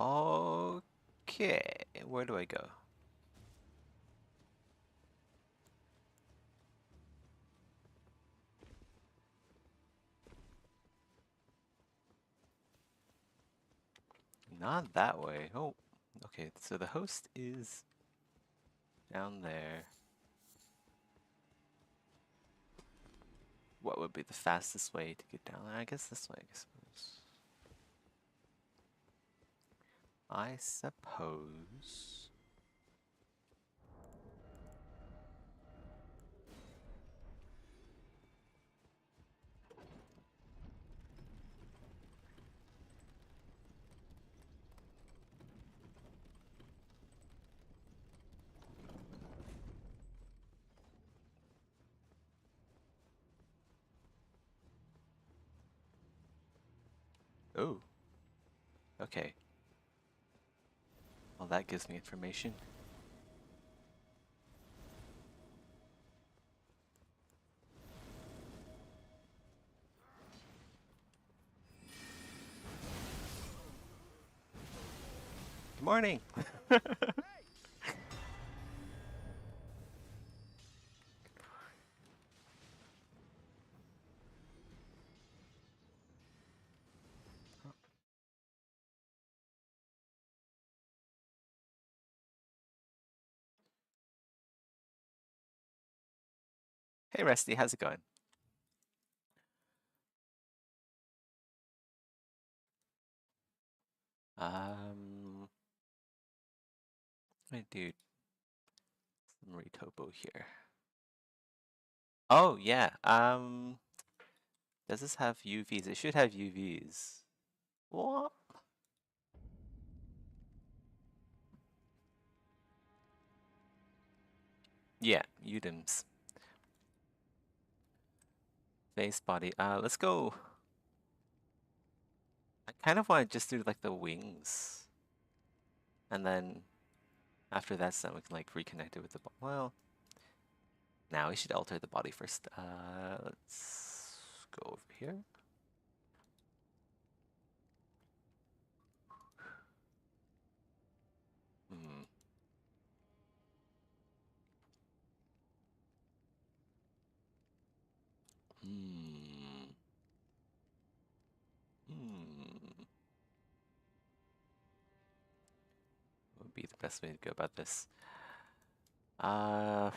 Okay, where do I go? Not that way. Oh, okay, so the host is down there. What would be the fastest way to get down there? I guess this way, I suppose. I suppose. Oh, okay. Well, that gives me information. Good morning! Hey Rusty, how's it going? Let me do some retopo here. Oh yeah, does this have UVs? It should have UVs. What? Yeah, Udim's. Face body. Let's go. I kind of want to just do like the wings. And then after that's done, we can like reconnect it with the body. Well, now we should alter the body first. Let's go over here. Hmm. Hmm. Hmm. What would be the best way to go about this? Uh,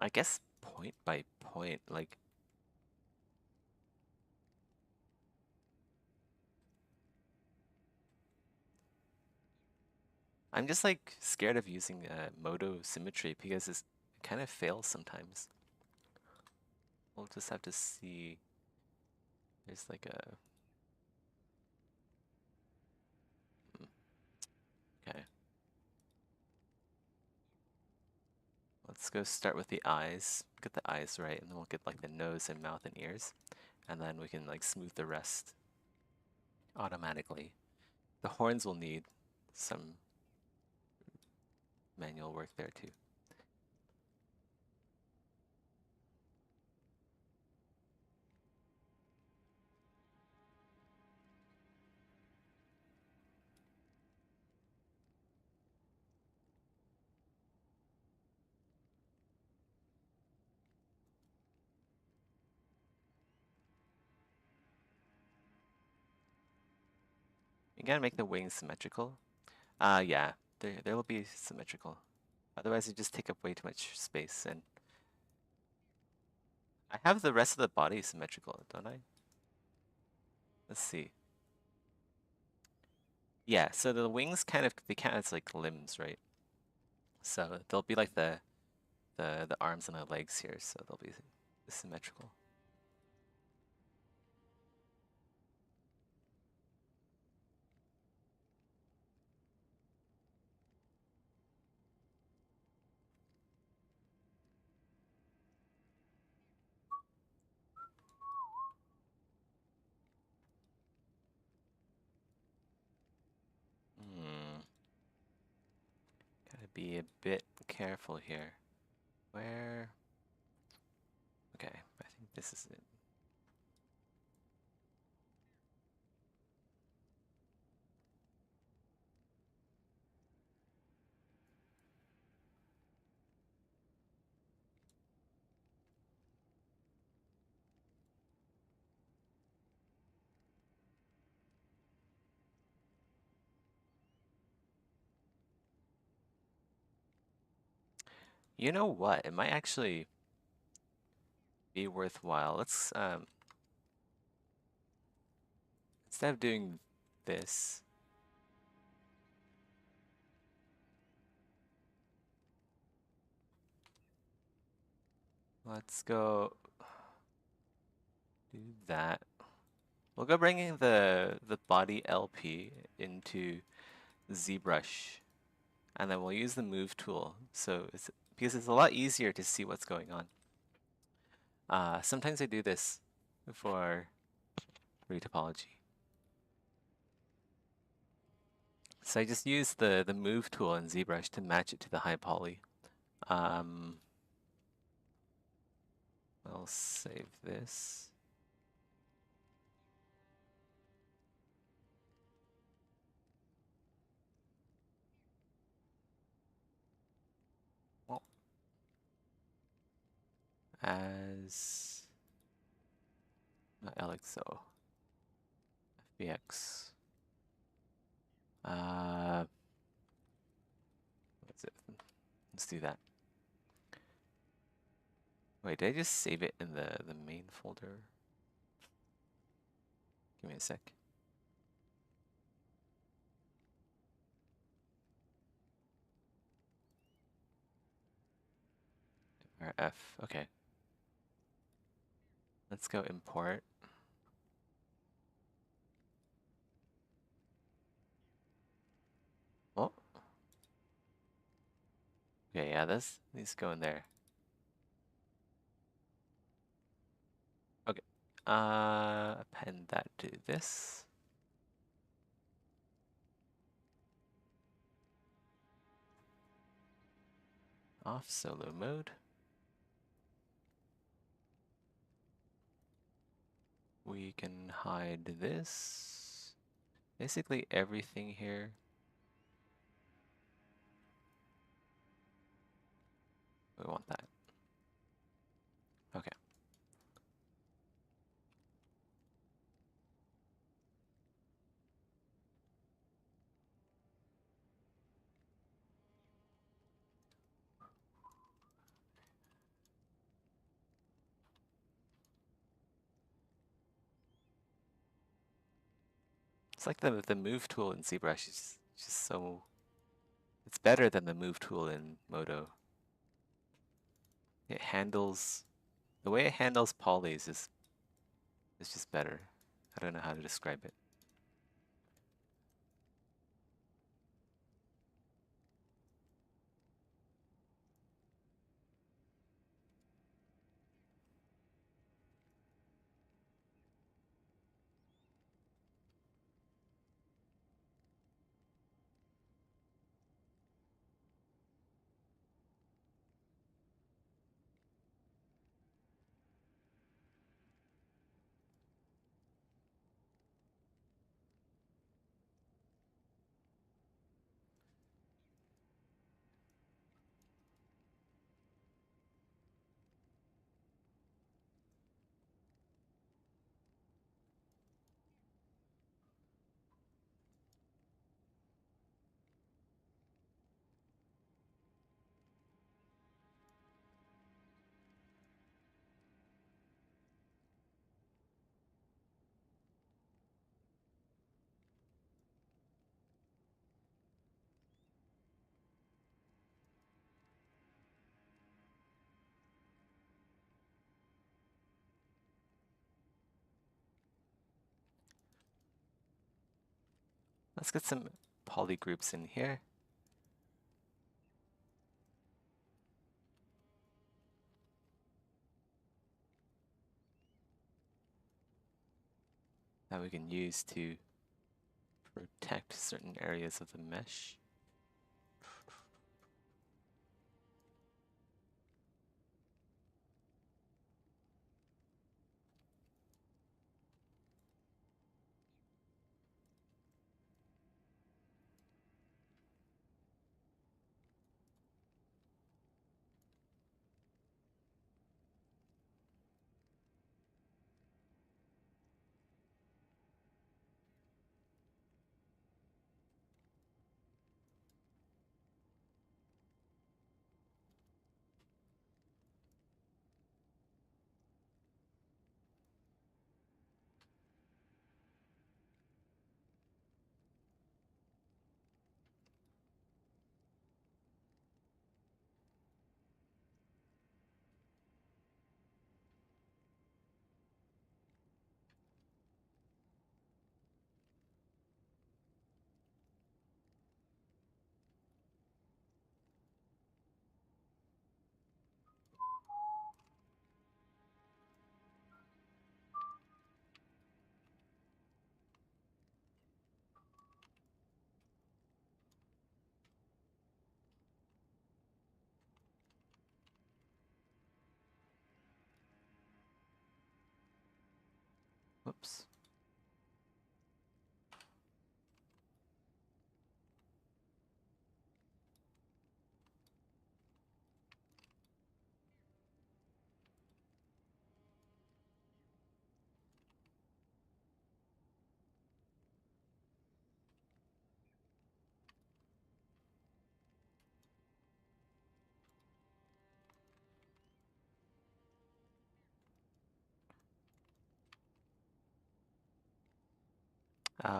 I guess point by point, like I'm just like scared of using Modo symmetry because it kind of fails sometimes. We'll just have to see. There's like a okay. Let's go start with the eyes. Get the eyes right, and then we'll get like the nose and mouth and ears, and then we can like smooth the rest automatically. The horns will need some manual work there too. You gotta make the wings symmetrical. Yeah, there will be symmetrical. Otherwise, it just take up way too much space. And I have the rest of the body symmetrical, don't I? Let's see. Yeah, so the wings kind of they count as like limbs, right? So they'll be like the arms and the legs here, so they'll be symmetrical. Hmm. Gotta be a bit careful here. Where? Okay, I think this is it. You know what? It might actually be worthwhile. Let's instead of doing this, let's go do that. We'll go bringing the body LP into ZBrush, and then we'll use the move tool. So it's because it's a lot easier to see what's going on. Sometimes I do this for retopology. So I just use the move tool in ZBrush to match it to the high poly. I'll save this. Well, as not LXO, FBX. What's it? Let's do that. Wait, did I just save it in the main folder? Give me a sec. F. Okay. Let's go import. Oh. Okay, yeah, this needs to go in there. Okay. Append that to this. Off solo mode. We can hide this. Basically everything here. We want that. Okay. It's like the move tool in ZBrush is just so, it's better than the move tool in Modo. It handles, the way it handles polys is just better. I don't know how to describe it. Let's get some poly groups in here. That we can use to protect certain areas of the mesh.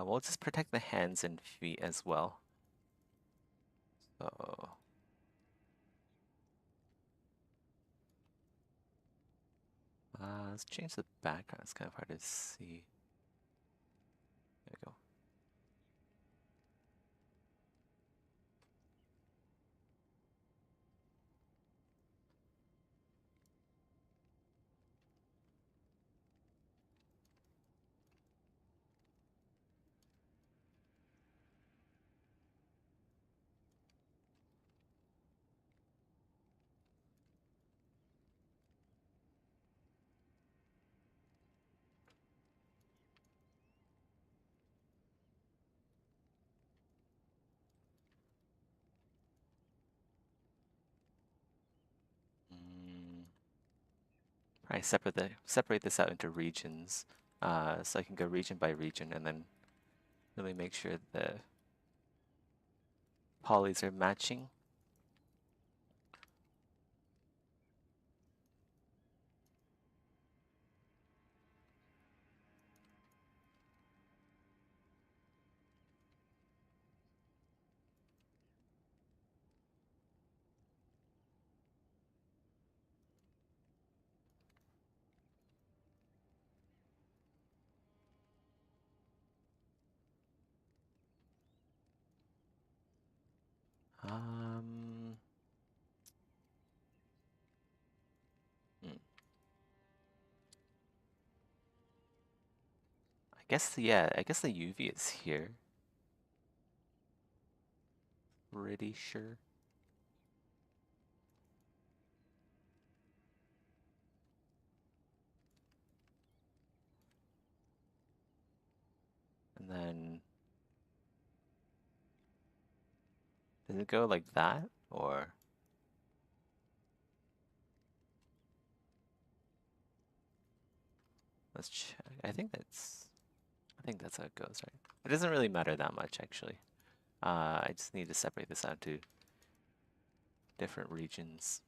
we'll just protect the hands and feet as well. So let's change the background. It's kind of hard to see. There we go. Mm, probably separate this out into regions, so I can go region by region and then really make sure the polys are matching. Um, hmm, I guess the UV is here. Pretty sure. And then does it go like that or let's check. I think that's how it goes, right? It doesn't really matter that much actually. I just need to separate this out to different regions.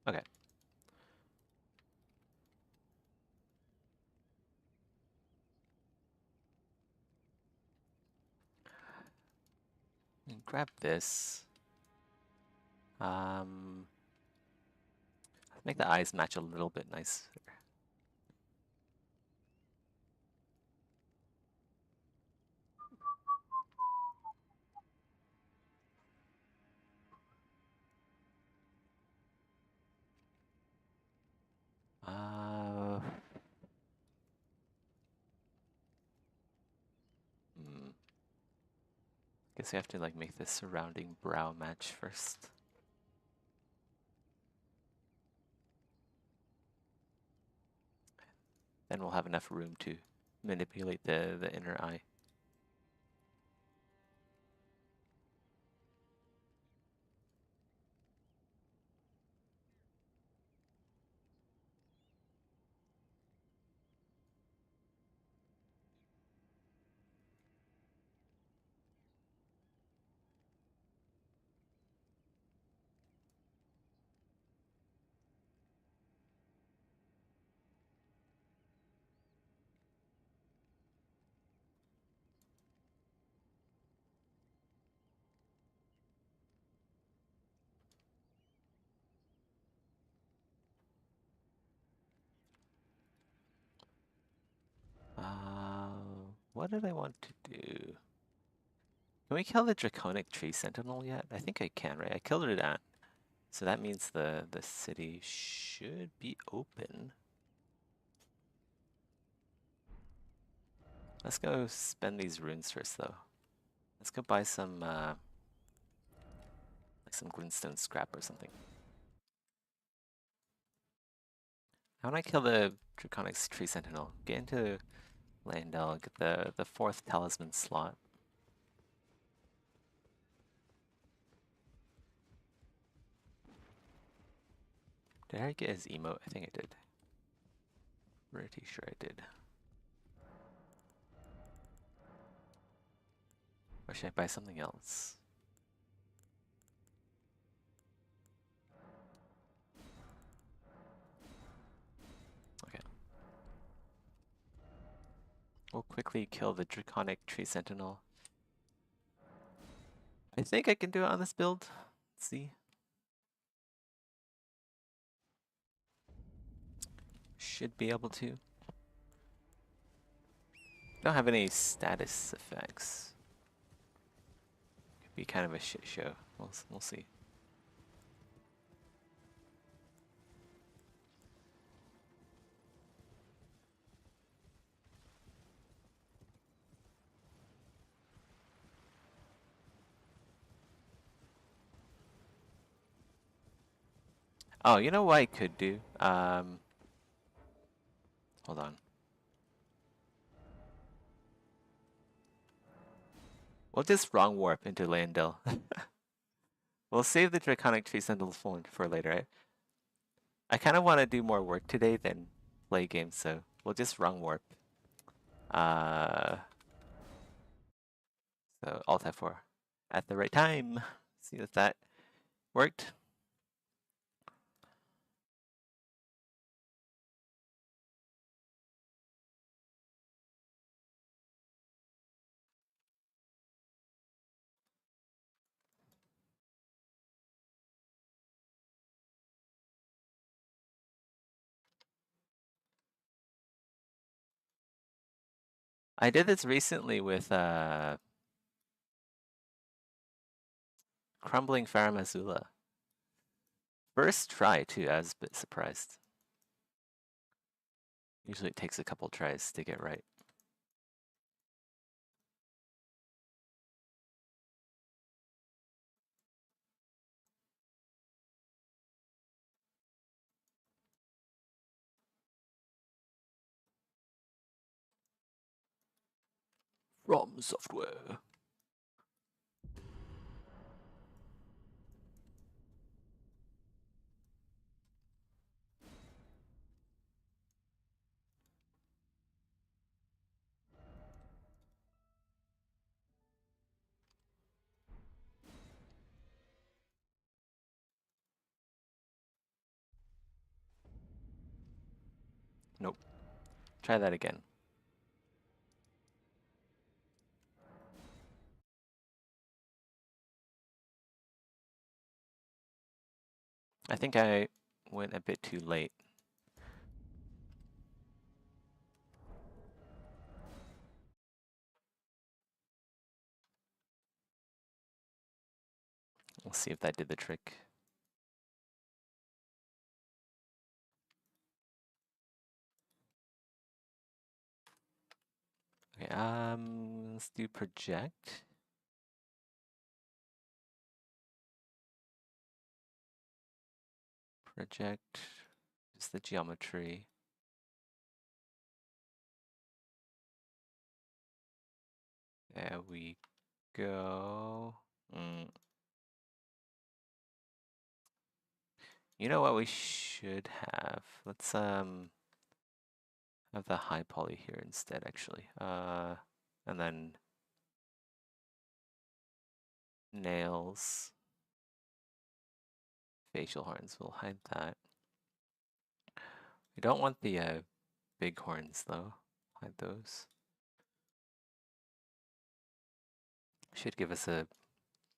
Okay. And grab this. Um, make the eyes match a little bit nicer. Uh, hmm. Guess we have to like make the surrounding brow match first. Then we'll have enough room to manipulate the inner eye. What did I want to do? Can we kill the draconic tree sentinel yet? I think I can, right? I killed it at. So that means the city should be open. Let's go spend these runes first, though. Let's go buy some like some glintstone scrap or something. How do I kill the draconic tree sentinel? Get into Landel, get the fourth talisman slot. Did I get his emote? I think I did. Pretty sure I did. Or should I buy something else? quickly kill the Draconic Tree Sentinel. I think I can do it on this build. Let's see. Should be able to. Don't have any status effects. Could be kind of a shit show. We'll see. Oh, you know what I could do? Hold on. We'll just wrong warp into Landell. We'll save the Draconic Tree Sentinel for later, right? I kind of want to do more work today than play games, so we'll just wrong warp. So Alt F4 at the right time. See if that worked. I did this recently with Crumbling Faramazula. First try too, I was a bit surprised. Usually it takes a couple tries to get right. From software. Nope. Try that again. I think I went a bit too late. We'll see if that did the trick. Okay, let's do project. Project is the geometry. There we go. You know what we should have? Let's have the high poly here instead, actually. And then nails, facial horns. We'll hide that. We don't want the big horns though. Hide those. Should give us a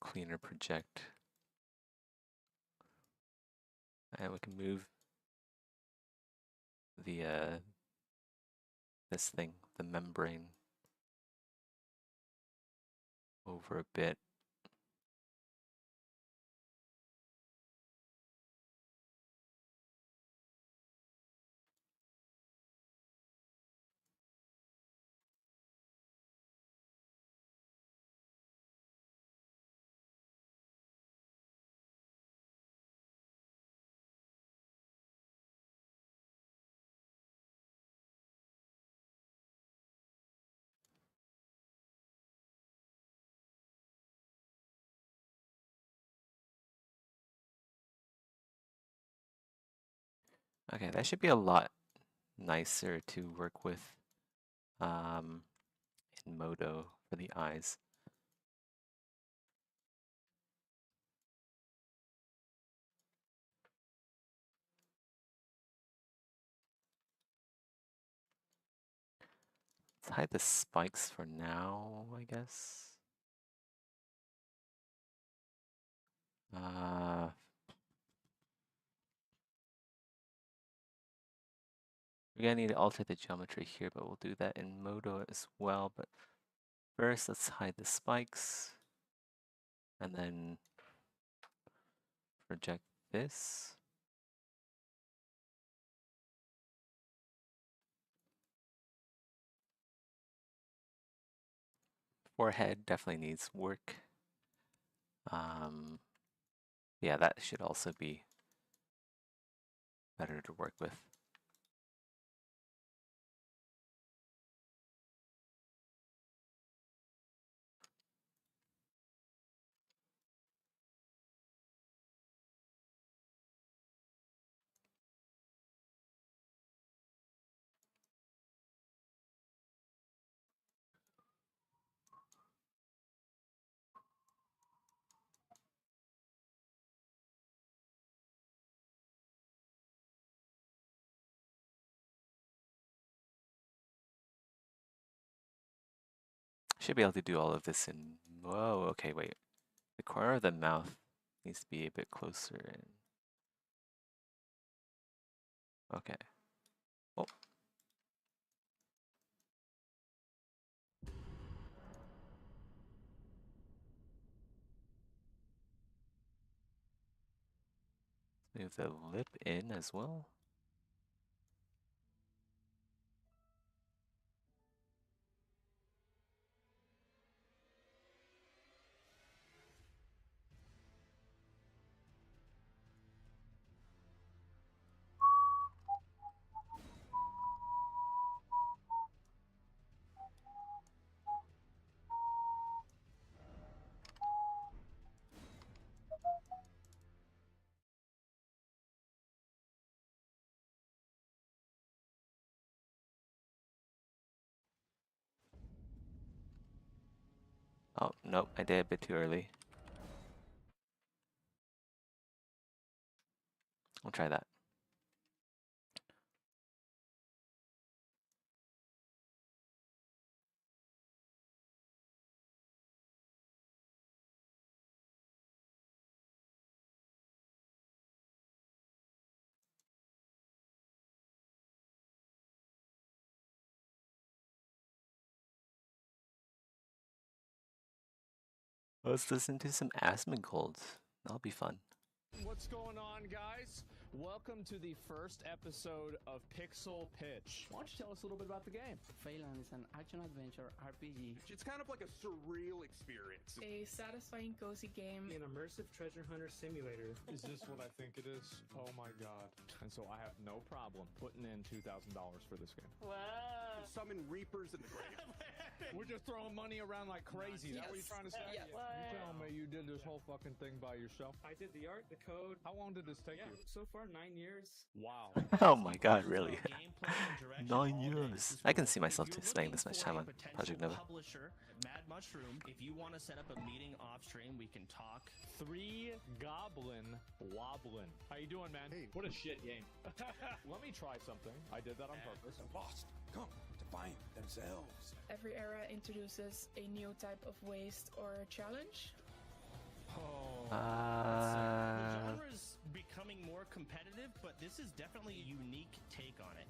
cleaner project. And we can move the this thing, the membrane, over a bit. Okay, that should be a lot nicer to work with in Modo for the eyes. Let's hide the spikes for now, I guess. We're gonna need to alter the geometry here, but we'll do that in Modo as well. But first, let's hide the spikes. And then project this. Forehead definitely needs work. Yeah, that should also be better to work with. Should be able to do all of this in... Whoa, okay, wait. The corner of the mouth needs to be a bit closer in. Okay. Oh. Move the lip in as well. Oh, nope, I did a bit too early. I'll try that. Let's listen to some Asmongold. That'll be fun. What's going on, guys? Welcome to the first episode of Pixel Pitch. Why don't you tell us a little bit about the game? Phelan is an action-adventure RPG. It's kind of like a surreal experience. A satisfying, cozy game. An immersive treasure hunter simulator. Is this what I think it is? Oh my god. And so I have no problem putting in $2,000 for this game. Wow. Summon reapers in the grave. We're just throwing money around like crazy. Is that what you're trying to say? Yes. You telling me you did this whole fucking thing by yourself? I did the art, the code. How long did this take you? So far, 9 years. Wow. Oh my god, really? 9 years. I can see myself spending this much time on Project Nova. Publisher, Mad Mushroom, if you want to set up a meeting off stream, we can talk. 3 Goblin Woblin. How you doing, man? Hey, what a shit game. Let me try something. I did that on purpose. The lost come to find themselves. Every era introduces a new type of waste or challenge. Oh. The genre is becoming more competitive, but this is definitely a unique take on it.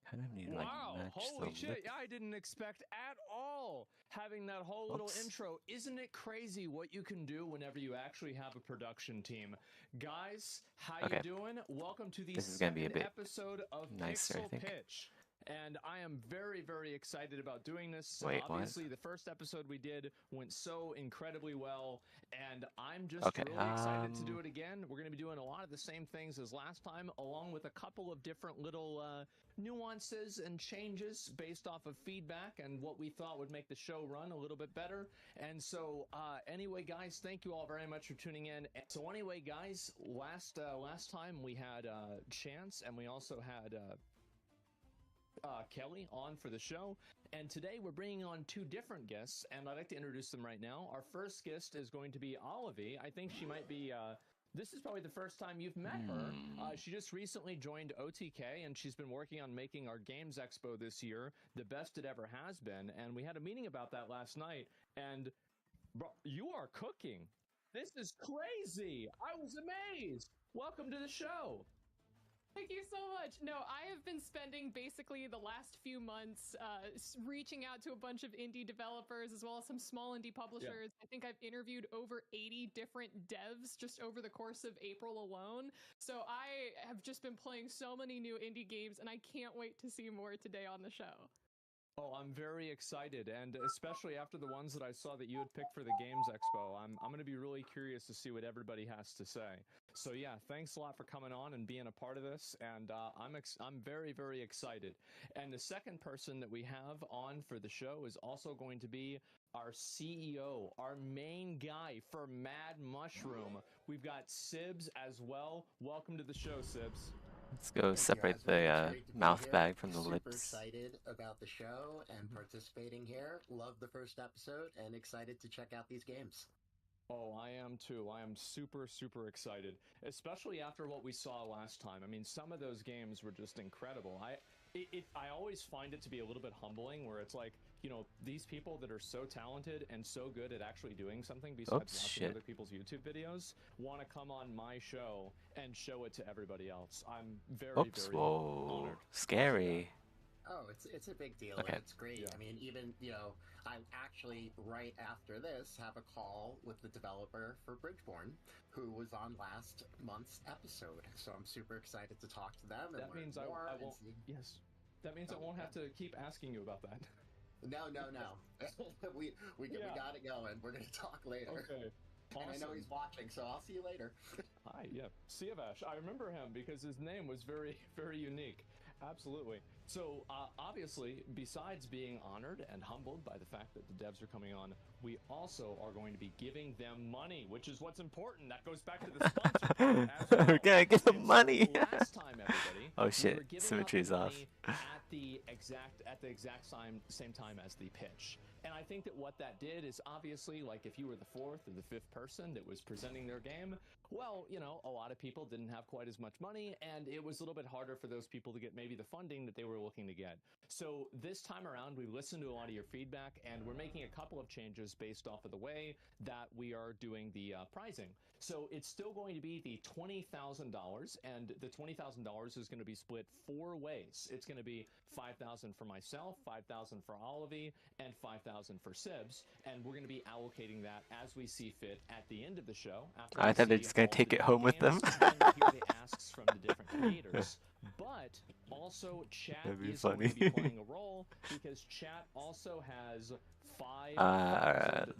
Kind of need to like Wow, match holy the shit. lip. Yeah, I didn't expect at all having that whole little Oops. intro. Isn't it crazy what you can do whenever you actually have a production team? Guys, how Okay. you doing? Welcome to the This is gonna be a second bit episode of nicer, I Pixel think. Pitch. And I am very, very excited about doing this. So Wait, what? obviously, the first episode we did went so incredibly well, and I'm just Okay, really excited to do it again. We're going to be doing a lot of the same things as last time, along with a couple of different little nuances and changes based off of feedback and what we thought would make the show run a little bit better. And so, anyway, guys, thank you all very much for tuning in. So, anyway, guys, last time we had Chance, and we also had Kelly on for the show, and today we're bringing on 2 different guests, and I'd like to introduce them right now. Our first guest is going to be Olivie. I think she might be this is probably the first time you've met her. She just recently joined OTK, and she's been working on making our Games Expo this year the best it ever has been. And we had a meeting about that last night. And bro, you are cooking. This is crazy. I was amazed. Welcome to the show. Thank you so much. No, I have been spending basically the last few months reaching out to a bunch of indie developers as well as some small indie publishers. I think I've interviewed over 80 different devs just over the course of April alone. So I have just been playing so many new indie games, and I can't wait to see more today on the show. Oh, I'm very excited, and especially after the ones that I saw that you had picked for the Games Expo, I'm going to be really curious to see what everybody has to say. So yeah, thanks a lot for coming on and being a part of this, and I'm very, very excited. And the second person that we have on for the show is also going to be our CEO, our main guy for Mad Mushroom. We've got Sibs as well. Welcome to the show, Sibs. Let's go separate the mouth bag from the lips. Super excited about the show and participating here. Love the first episode and excited to check out these games. Oh, I am too. I am super, super excited, especially after what we saw last time. I mean, some of those games were just incredible. I always find it to be a little bit humbling where it's like, you know, these people that are so talented and so good at actually doing something besides watching other people's YouTube videos want to come on my show and show it to everybody else. I'm very, very honored. Scary. Oh, it's a big deal. Okay. And it's great. I mean, even, you know, I actually, right after this, have a call with the developer for Bridgeborn, who was on last month's episode. So I'm super excited to talk to them. And that means I won't. Yes. That means I won't have to keep asking you about that. No. we got it going. We're going to talk later. Okay. Awesome. And I know he's watching, so I'll see you later. Hi, yeah. Siavash. I remember him because his name was very, very unique. Absolutely. So, obviously, besides being honored and humbled by the fact that the devs are coming on, we also are going to be giving them money, which is what's important. That goes back to the sponsor. We're gonna give them money. Last time, everybody. Oh shit! Symmetry's off. At the exact same time as the pitch. And I think that what that did is obviously, like, if you were the fourth or the fifth person that was presenting their game, well, you know, a lot of people didn't have quite as much money, and it was a little bit harder for those people to get maybe the funding that they were looking to get. So this time around, we listened to a lot of your feedback, and we're making a couple of changes based off of the way that we are doing the pricing. So it's still going to be the $20,000, and the $20,000 is going to be split 4 ways. It's going to be $5,000 for myself, $5,000 for Olive, and $5,000 for Sibs, and we're going to be allocating that as we see fit at the end of the show. I thought they're just going to take it home with them. And hear the asks from the different creators. But also, chat is going to be playing a role because chat also has $5,000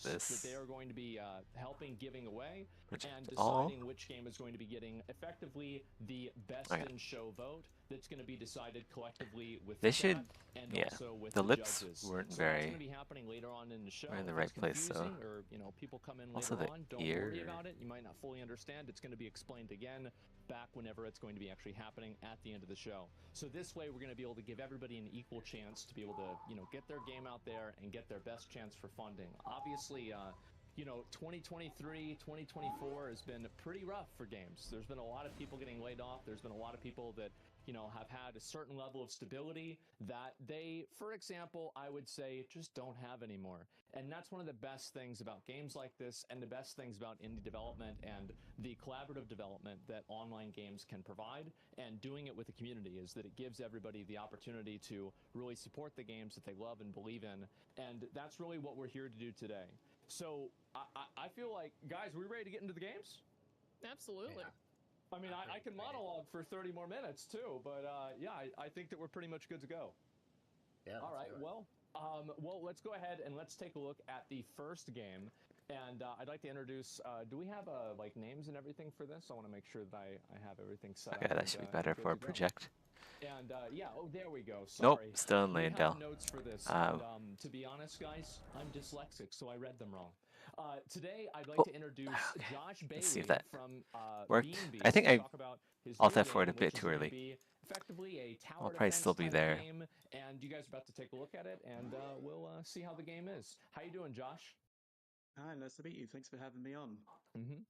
that they are going to be helping giving away and deciding which game is going to be getting effectively the best in show vote that's going to be decided collectively with the chat and also with the the lips judges. weren't So very that's going to be happening later on in the show. in the If right it's place, so confusing or, you know, people come in also later the on, don't ear. worry about it. You might not fully understand. It's going to be explained again back whenever it's going to be actually happening at the end of the show. So this way we're going to be able to give everybody an equal chance to be able to, you know, get their game out there and get their best chance for funding. Obviously, you know, 2023, 2024 has been pretty rough for games. There's been a lot of people getting laid off. There's been a lot of people that, you know, have had a certain level of stability that they, for example, I would say just don't have anymore. And that's one of the best things about games like this and the best things about indie development and the collaborative development that online games can provide and doing it with the community is that it gives everybody the opportunity to really support the games that they love and believe in. And that's really what we're here to do today. So I feel like, guys, are we ready to get into the games? Absolutely. Yeah. I mean, I can monologue for 30 more minutes, too, but yeah, I think that we're pretty much good to go. Yeah. All right, well, let's go ahead and let's take a look at the first game. And I'd like to introduce, do we have, like, names and everything for this? I want to make sure that I have everything set up. Okay, that should be better for a project. And yeah, oh, there we go. Sorry. Nope, still in laying down. Notes for this. And, to be honest, guys, I'm dyslexic, so I read them wrong. Today, I'd like to introduce Josh Bailey see if that from worked. Bean I think I talk about his alt new F4'd a game, bit which is too gonna early. be effectively a tower I'll probably still be defense there. type game, and you guys are about to take a look at it, and we'll see how the game is. How you doing, Josh? Hi, nice to meet you. Thanks for having me on. Mm-hmm.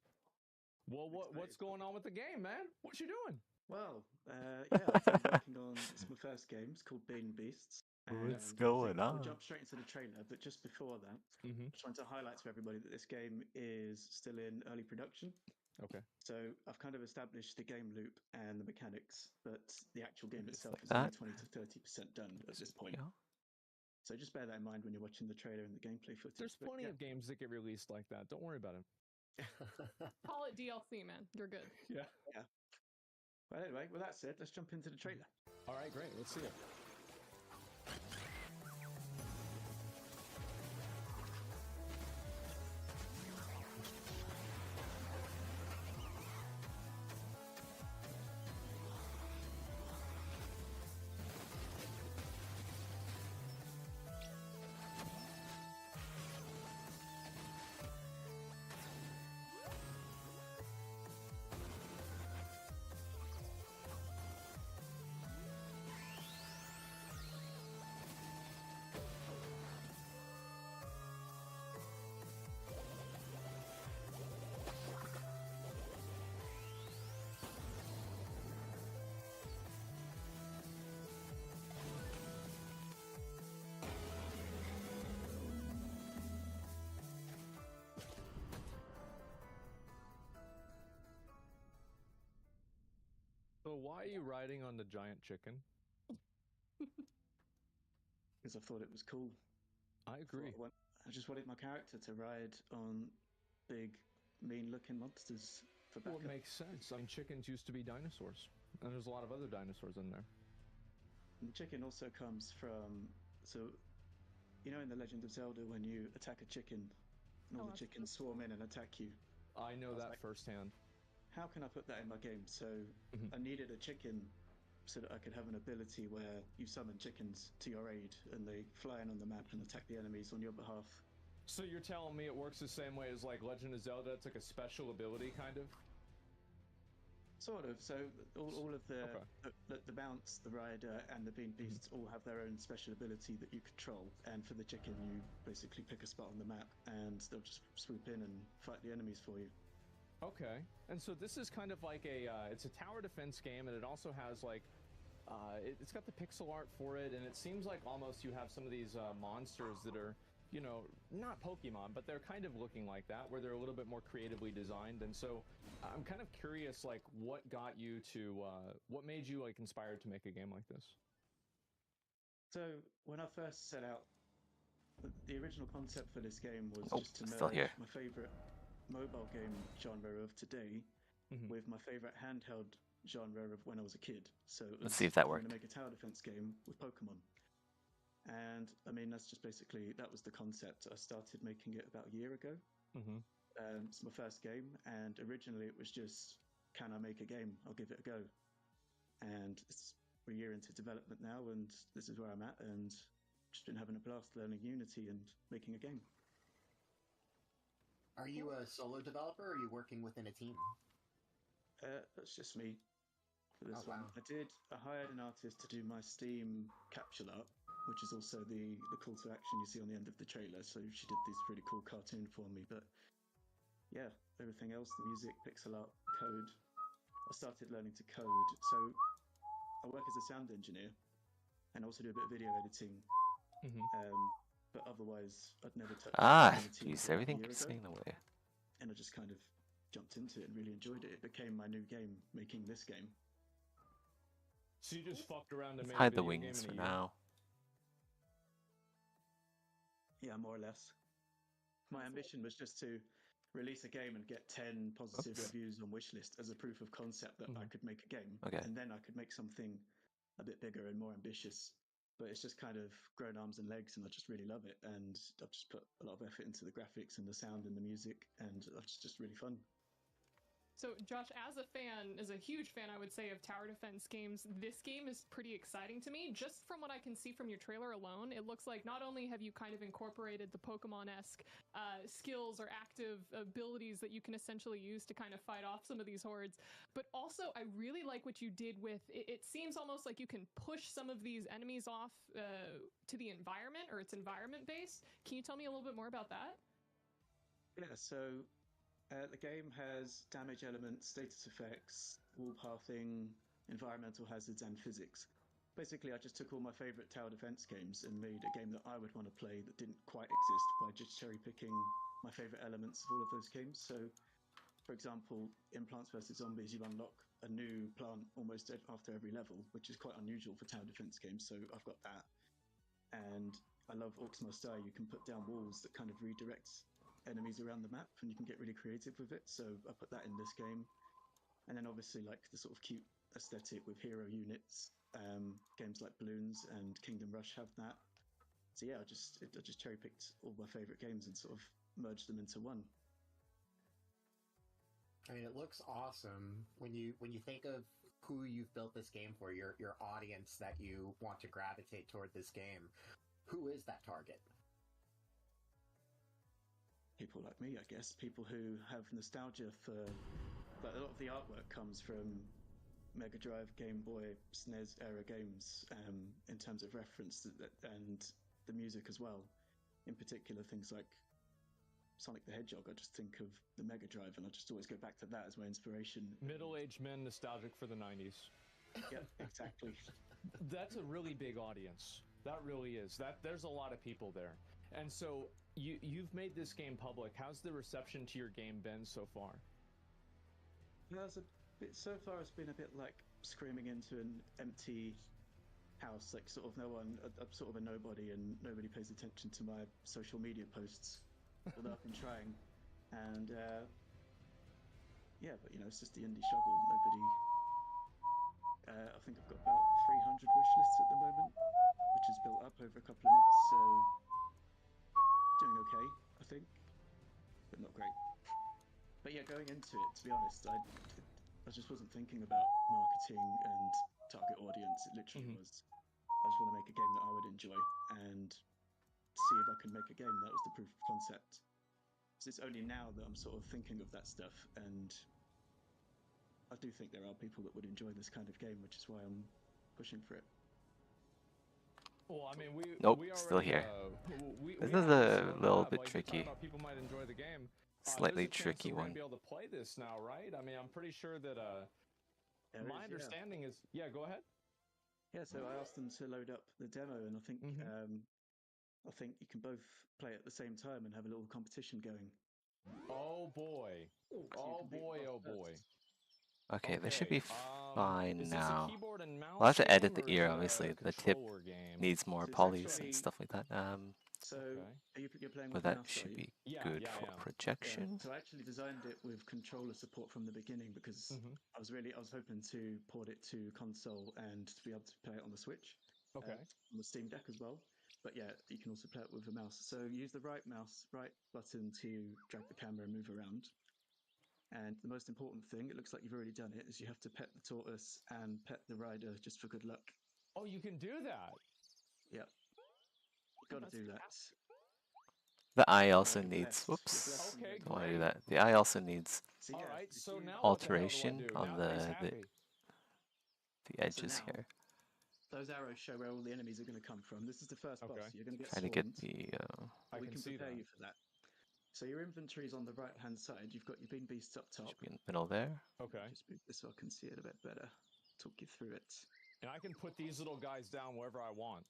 Well, what's going on with the game, man? What you doing? Well, yeah, I've been working on. It's my first game. It's called Bean Beasts. What's And going We'll on? jump straight into the trailer, but just before that, Mm-hmm. I just want to highlight to everybody that this game is still in early production. Okay. So I've kind of established the game loop and the mechanics, but the actual game Just itself like is only that. 20 to 30% done at this point. Yeah. So just bear that in mind when you're watching the trailer and the gameplay footage. There's but plenty yeah. of games that get released like that. Don't worry about it. Call it DLC, man. You're good. Yeah. Yeah. Well, anyway, with that said, let's jump into the trailer. All right, great. Let's see it. So why are you riding on the giant chicken? Because I thought it was cool. I agree. I just wanted my character to ride on big, mean-looking monsters for Well, backup. it makes sense. I mean, chickens used to be dinosaurs, and there's a lot of other dinosaurs in there. And the chicken also comes from, so, you know, in The Legend of Zelda, when you attack a chicken, and all the chickens swarm in and attack you. I know that firsthand. How can I put that in my game? So I needed a chicken so that I could have an ability where you summon chickens to your aid and they fly in on the map and attack the enemies on your behalf. So you're telling me it works the same way as like Legend of Zelda? It's like a special ability, kind of? Sort of. So all of the bounce, the rider, and the bean beasts all have their own special ability that you control. And for the chicken, you basically pick a spot on the map, and they'll just swoop in and fight the enemies for you. Okay. And so this is kind of like it's a tower defense game, and it also has like, it's got the pixel art for it, and it seems like almost you have some of these monsters that are, you know, not Pokemon, but they're kind of looking like that, where they're a little bit more creatively designed. And so I'm kind of curious, like, what got you to, what made you like inspired to make a game like this? So when I first set out, the original concept for this game was just to still merge here. my favorite mobile game genre of today with my favorite handheld genre of when I was a kid. So Let's see if that I'm worked. going to make a tower defense game with Pokemon. And I mean, that's just basically, that was the concept. I started making it about a year ago. It's my first game, and originally it was just, can I make a game? I'll give it a go. And it's a year into development now, and this is where I'm at, and just been having a blast learning Unity and making a game. Are you a solo developer, or are you working within a team? That's just me for this Oh, one. wow. I hired an artist to do my Steam capsule art, which is also the call to action you see on the end of the trailer. So she did this pretty cool cartoon for me. But yeah, everything else, the music, pixel art, code. I started learning to code. So I work as a sound engineer and also do a bit of video editing. But otherwise, I'd never touched Unity Jeez, until everything a year keeps ago. getting in the way. And I just kind of jumped into it and really enjoyed it. It became my new game, making this game. So you just fucked around and made Hide a the video game wings in for a year? now. Yeah, more or less. My ambition was just to release a game and get 10 positive reviews on Wishlist as a proof of concept that I could make a game. Okay. And then I could make something a bit bigger and more ambitious. But it's just kind of grown arms and legs, and I just really love it. And I've just put a lot of effort into the graphics and the sound and the music, and it's just really fun. So, Josh, as a fan, as a huge fan, I would say, of tower defense games, this game is pretty exciting to me. Just from what I can see from your trailer alone, it looks like not only have you kind of incorporated the Pokemon-esque skills or active abilities that you can essentially use to kind of fight off some of these hordes, but also I really like what you did with, it seems almost like you can push some of these enemies off to the environment, or it's environment-based. Can you tell me a little bit more about that? Yeah, so The game has damage elements, status effects, wall pathing, environmental hazards, and physics. Basically, I just took all my favorite tower defense games and made a game that I would want to play that didn't quite exist by just cherry picking my favorite elements of all of those games. So, for example, in Plants vs. Zombies, you unlock a new plant almost after every level, which is quite unusual for tower defense games. So I've got that. And I love Orcs Must Die. You can put down walls that kind of redirect enemies around the map, and you can get really creative with it. So I put that in this game. And then obviously like the sort of cute aesthetic with hero units. Games like Balloons and Kingdom Rush have that. So yeah, I just cherry picked all my favorite games and sort of merged them into one. I mean, it looks awesome when you think of who you've built this game for, your audience that you want to gravitate toward this game. Who is that target? People like me, I guess. People who have nostalgia for. But a lot of the artwork comes from Mega Drive, Game Boy, SNES era games in terms of reference and the music as well. In particular, things like Sonic the Hedgehog. I just think of the Mega Drive, and I just always go back to that as my inspiration. Middle-aged men nostalgic for the 90s. Yeah, exactly. That's a really big audience. That really is. There's a lot of people there. And so you've made this game public. How's the reception to your game been so far? So far it's been a bit like screaming into an empty house, like sort of no one, I'm sort of a nobody, and nobody pays attention to my social media posts, although I've been trying. And yeah, but you know, it's just the indie struggle. Nobody. I think I've got about 300 wish lists at the moment, which has built up over a couple of months. So doing okay, I think, but not great. But yeah, going into it, to be honest, I just wasn't thinking about marketing and target audience. It literally was, I just want to make a game that I would enjoy and see if I can make a game. That was the proof of concept. So it's only now that I'm sort of thinking of that stuff, and I do think there are people that would enjoy this kind of game, which is why I'm pushing for it. Well, I mean, we Nope, already, still here. We This is a little bit tricky. People might enjoy the game. Slightly there's a chance tricky that we're one. gonna be able to play this now, right? I mean, I'm pretty sure that my understanding is go ahead. Yeah, so I asked them to load up the demo, and I think you can both play at the same time and have a little competition going. Oh boy! Oh boy! Oh boy! Okay, this should be fine now. Keyboard and mouse We'll have to edit game, the or ear, is it obviously. a The tip controller game? needs more So it's polys actually- and stuff like that. So you're playing with But that mouse, are should you? be Yeah, good yeah, for yeah. projection. So I actually designed it with controller support from the beginning because I was hoping to port it to console and to be able to play it on the Switch. Okay. On the Steam Deck as well. But yeah, you can also play it with a mouse. So use the right button to drag the camera and move around. And the most important thing, it looks like you've already done it, is you have to pet the tortoise and pet the rider just for good luck. Oh, you can do that. Yep. Got to do that. The eye also You're needs. blessed. Whoops. You're blessed. Okay, Don't want to do great. that. The eye also needs So, yeah, All right. if So you- now alteration what the hell on do I do? Now he's the happy. edges now- here. those arrows show where all the enemies are going to come from. This is the first Okay. boss. You're going to get Trying to get swarmed. the. I we can can see prepare that. you for that. So your inventory's on the right-hand side. You've got your bean beasts up top. Should be in the middle there. Okay. Just move this so I can see it a bit better. Talk you through it. And I can put these little guys down wherever I want.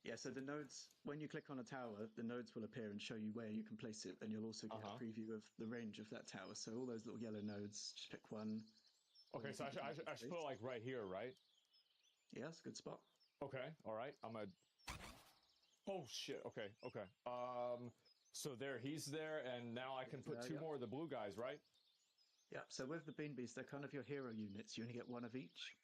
Yeah, so the nodes, when you click on a tower, the nodes will appear and show you where you can place it, and you'll also get a preview of the range of that tower. So all those little yellow nodes, just pick one. Okay, so I should put it like right here, right? Yeah, that's a good spot. Okay, all right. Oh shit. Okay. So there, he's there, and now I can put two more of the blue guys, right? Yeah. So with the bean beasts, they're kind of your hero units. You only get one of each.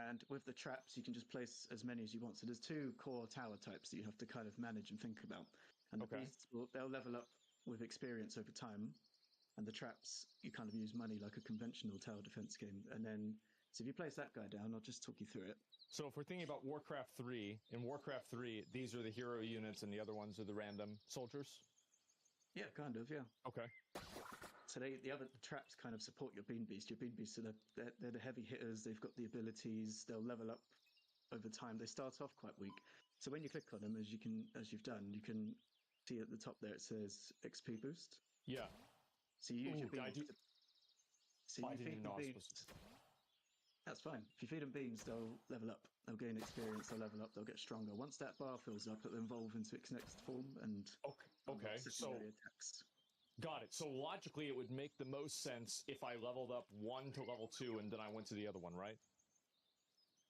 And with the traps, you can just place as many as you want. So there's two core tower types that you have to kind of manage and think about. And the beasts they'll level up with experience over time. And the traps, you kind of use money like a conventional tower defense game. And then, so if you place that guy down, I'll just talk you through it. So if we're thinking about Warcraft 3, in Warcraft 3, these are the hero units and the other ones are the random soldiers? Yeah, kind of, yeah. Okay. So the traps kind of support your bean beast. Your bean beasts, so they're the heavy hitters. They've got the abilities. They'll level up over time. They start off quite weak. So when you click on them, as you've done, you can see at the top there it says XP boost. Yeah. So you use your Ooh, I beans. do- So I you didn't feed know them I was beans. supposed to. That's fine. If you feed them beans, they'll level up. They'll gain experience. They'll level up. They'll get stronger. Once that bar fills up, it'll evolve into its next form and Okay. So secondary attacks. got it. So logically, it would make the most sense if I leveled up 1 to level 2 and then I went to the other one, right?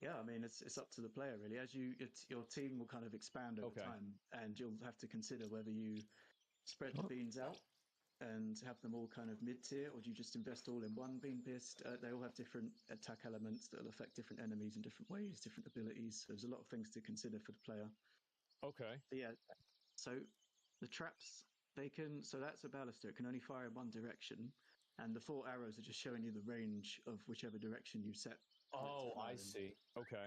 Yeah, I mean it's up to the player really. As your team will kind of expand over time, and you'll have to consider whether you spread the beans out and have them all kind of mid-tier, or do you just invest all in one bean pist? They all have different attack elements that will affect different enemies in different ways, different abilities. So there's a lot of things to consider for the player. Okay. But yeah, so the traps, so that's a ballista. It can only fire in one direction, and the 4 arrows are just showing you the range of whichever direction you set. Oh, I see. Okay.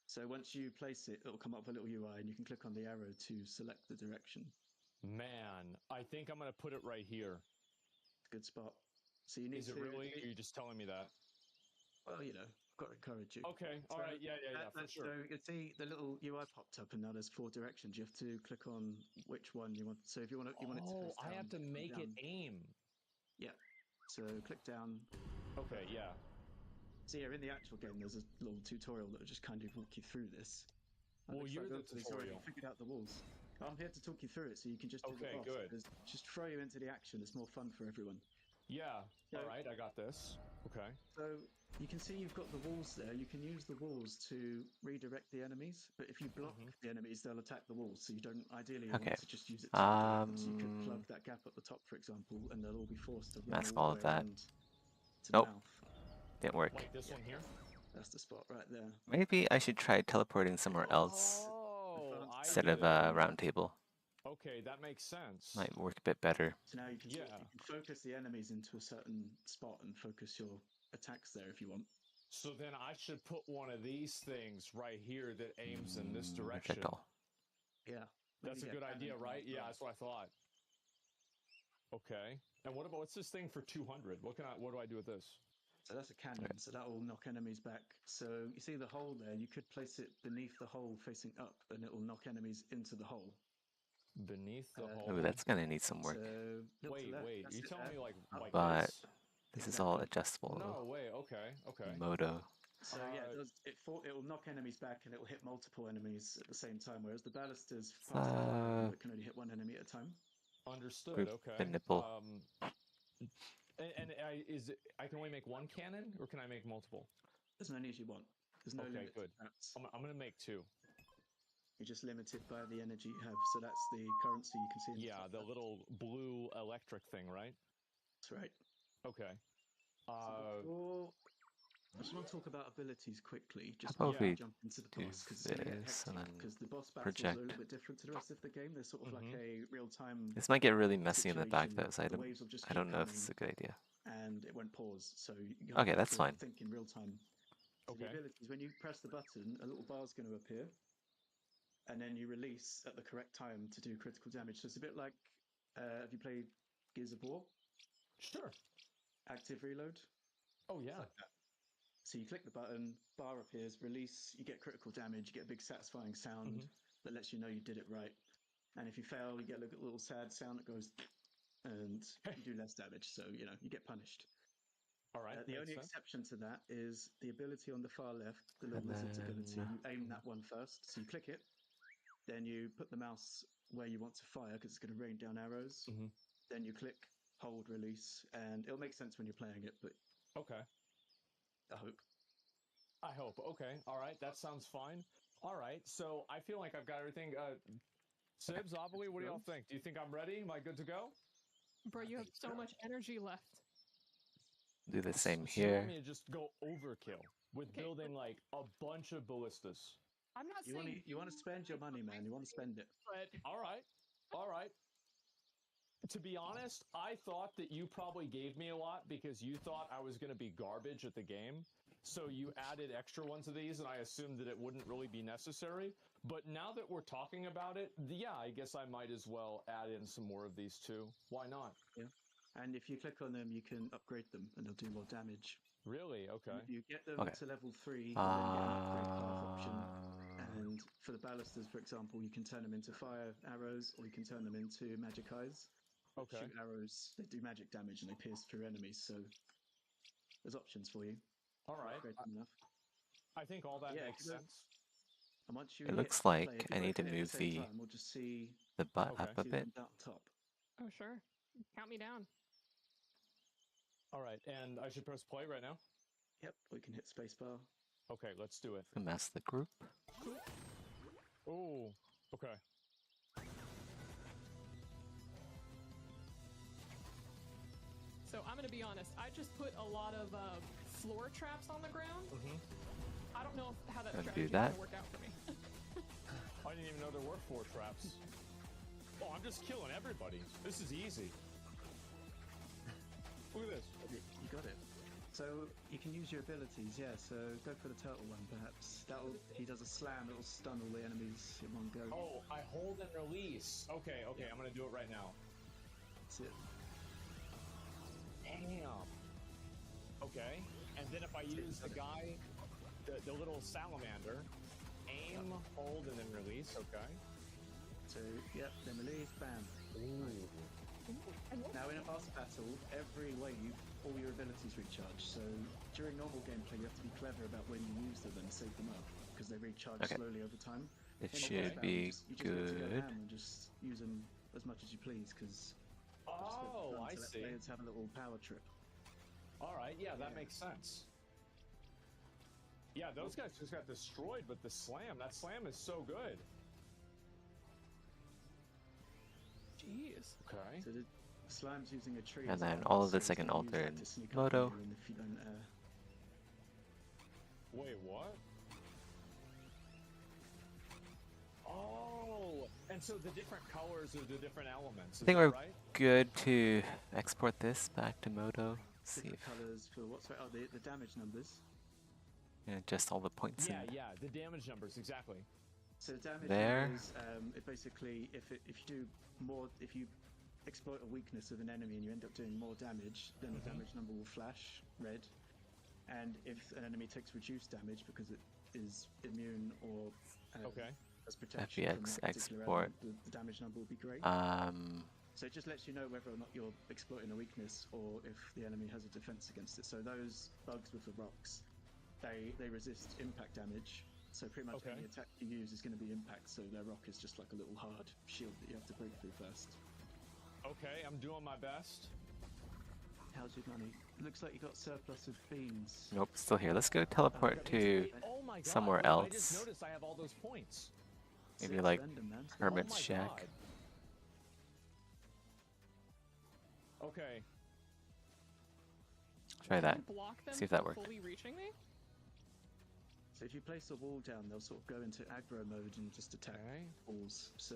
So once you place it, it'll come up with a little UI, and you can click on the arrow to select the direction. Man, I think I'm gonna put it right here. Good spot. So you need Is it really? Or are you just telling me that? Well, I've got to encourage you. Okay. All right. Yeah. For sure. So you can see the little UI popped up, and now there's 4 directions. You have to click on which one you want. So if you want it to face down, I have to make it aim. Yeah. So click down. Okay. Yeah. So yeah, in the actual game, there's a little tutorial that will just kind of walk you through this. Well, you're the tutorial. Figured out the walls. I'm here to talk you through it, so you can just do the boss. Good. Just throw you into the action. It's more fun for everyone. Yeah. All right. I got this. Okay. So you can see you've got the walls there. You can use the walls to redirect the enemies, but if you block the enemies, they'll attack the walls. So you don't ideally want to just use it to attack them. So you could plug that gap at the top, for example, and they'll all be forced to run all the way around to the mouth. Didn't work. Like this one here? That's the spot right there. Maybe I should try teleporting somewhere else instead of a round table. Okay, that makes sense. Might work a bit better. So now you can focus the enemies into a certain spot and focus your attacks there if you want. So then I should put one of these things right here that aims in this direction. Projectile. Yeah. That's a good idea, right? Yeah, that's what I thought. Okay. And what's this thing for 200? What do I do with this? So that's a cannon, so that will knock enemies back. So you see the hole there, you could place it beneath the hole facing up, and it will knock enemies into the hole. Beneath the hole? Oh, that's going to need some work. So, wait, you telling me like but this? Is all adjustable. No way, okay. Modo. So yeah, it will knock enemies back, and it will hit multiple enemies at the same time, whereas the ballista's faster firing, but can only hit one enemy at a time. Understood, okay. The nipple. I can only make one cannon, or can I make multiple? As many as you want. There's no limit. Good. I'm going to make 2. You're just limited by the energy you have. So that's the currency you can see. Yeah, the little blue electric thing, right? That's right. Okay. I just want to talk about abilities quickly, just before we jump into the boss, because the boss battles are a little bit different to the rest of the game. They're sort of like a real-time. This might get really messy in the back, though, so I don't know if this is a good idea. And it won't pause, so you okay, that's fine. Think in real time. So the abilities, when you press the button, a little bar is going to appear, and then you release at the correct time to do critical damage. So it's a bit like, have you played Gears of War? Sure. Active reload. Oh yeah. Like that. So you click the button, bar appears, release, you get critical damage, you get a big satisfying sound that lets you know you did it right. And if you fail, you get a little sad sound that goes, and you do less damage. So, you get punished. All right. The only exception to that is the ability on the far left, the little lizard's ability. You aim that one first. So you click it, then you put the mouse where you want to fire because it's going to rain down arrows. Then you click, hold, release, and it'll make sense when you're playing it, but okay. I hope. Okay. All right. That sounds fine. All right. So I feel like I've got everything. Sibs, Oboli, what do y'all think? Do you think I'm ready? Am I good to go? Bro, you have so much energy left. Do the same So you here. want me to just go overkill with building like a bunch of ballistas? I'm not saying you want to spend your money, man. You want to spend it. But all right. To be honest, I thought that you probably gave me a lot because you thought I was going to be garbage at the game. So you added extra ones of these, and I assumed that it wouldn't really be necessary. But now that we're talking about it, yeah, I guess I might as well add in some more of these too. Why not? Yeah. And if you click on them, you can upgrade them, and they'll do more damage. Really? Okay. And if you get them to level 3, you then get an upgrade path option. And for the ballistas, for example, you can turn them into fire arrows, or you can turn them into magic eyes. that Okay. shoot arrows. They do magic damage and they pierce through enemies. So there's options for you. All right. Upgrade them enough. I think all that Yeah, makes if you go- sense. And once you It hit looks play, like if you I both need to hit at the move same the time, we'll just see butt Okay. up a see bit. them down top. Oh, sure. Count me down. All right, and I should press play right now? Yep, we can hit spacebar. Okay, let's do it. Amass the group. Oh, okay. So I'm gonna be honest. I just put a lot of floor traps on the ground. I don't know how that Don't strategy do is that. gonna work out for me. I didn't even know there were 4 traps. Oh, I'm just killing everybody. This is easy. Look at this. You got it. So you can use your abilities, yeah. So go for the turtle one, perhaps. He does a slam. It'll stun all the enemies in one go. Oh, I hold and release. Okay, I'm gonna do it right now. That's it. Damn. Okay, and then if I use the guy, the little salamander, aim, hold, and then release. Okay. So yep, then release, bam. Ooh. Now in a boss battle, every wave, all your abilities recharge. So during normal gameplay, you have to be clever about when you use them and save them up because they recharge Okay. slowly over time. It In a boss should battle, be you just get to go good. ham and just use them as much as you please because Oh, I see. Let's have a little power trip. All right, yeah, that makes sense. Yeah, those guys just got destroyed with the slam. That slam is so good. Jeez. Okay. So the slime's using a tree. And as then armor, all of so this he's I can gonna use alter that in to sneak up Moto. on you, and if you don't, Wait, what? Oh, and so the different colors are the different elements. Is I think that we're right? good to export this back to Moto. See different if colors for what's right. Oh, the damage numbers. just all the points Yeah, in. yeah, the damage numbers exactly. So damage There. numbers, it basically if you do more, if you exploit a weakness of an enemy and you end up doing more damage, then the damage number will flash red. And if an enemy takes reduced damage because it is immune or Okay. has protection from FBX that particular export. element, the damage number will be great. So it just lets you know whether or not you're exploiting a weakness or if the enemy has a defense against it. So those bugs with the rocks, they resist impact damage. So pretty much any attack you use is going to be impact. So their rock is just like a little hard shield that you have to break through first. Okay, I'm doing my best. How's your money? Looks like you got surplus of beans. Nope, still here. Let's go teleport to Oh my god. somewhere wait, I just else. noticed I have all those points. Maybe Six like Elden, man. Hermit's Oh my Shack. God. Okay. Try Can that. you block them See if that from worked. fully reaching me? So if you place a wall down, they'll sort of go into aggro mode and just attack walls. So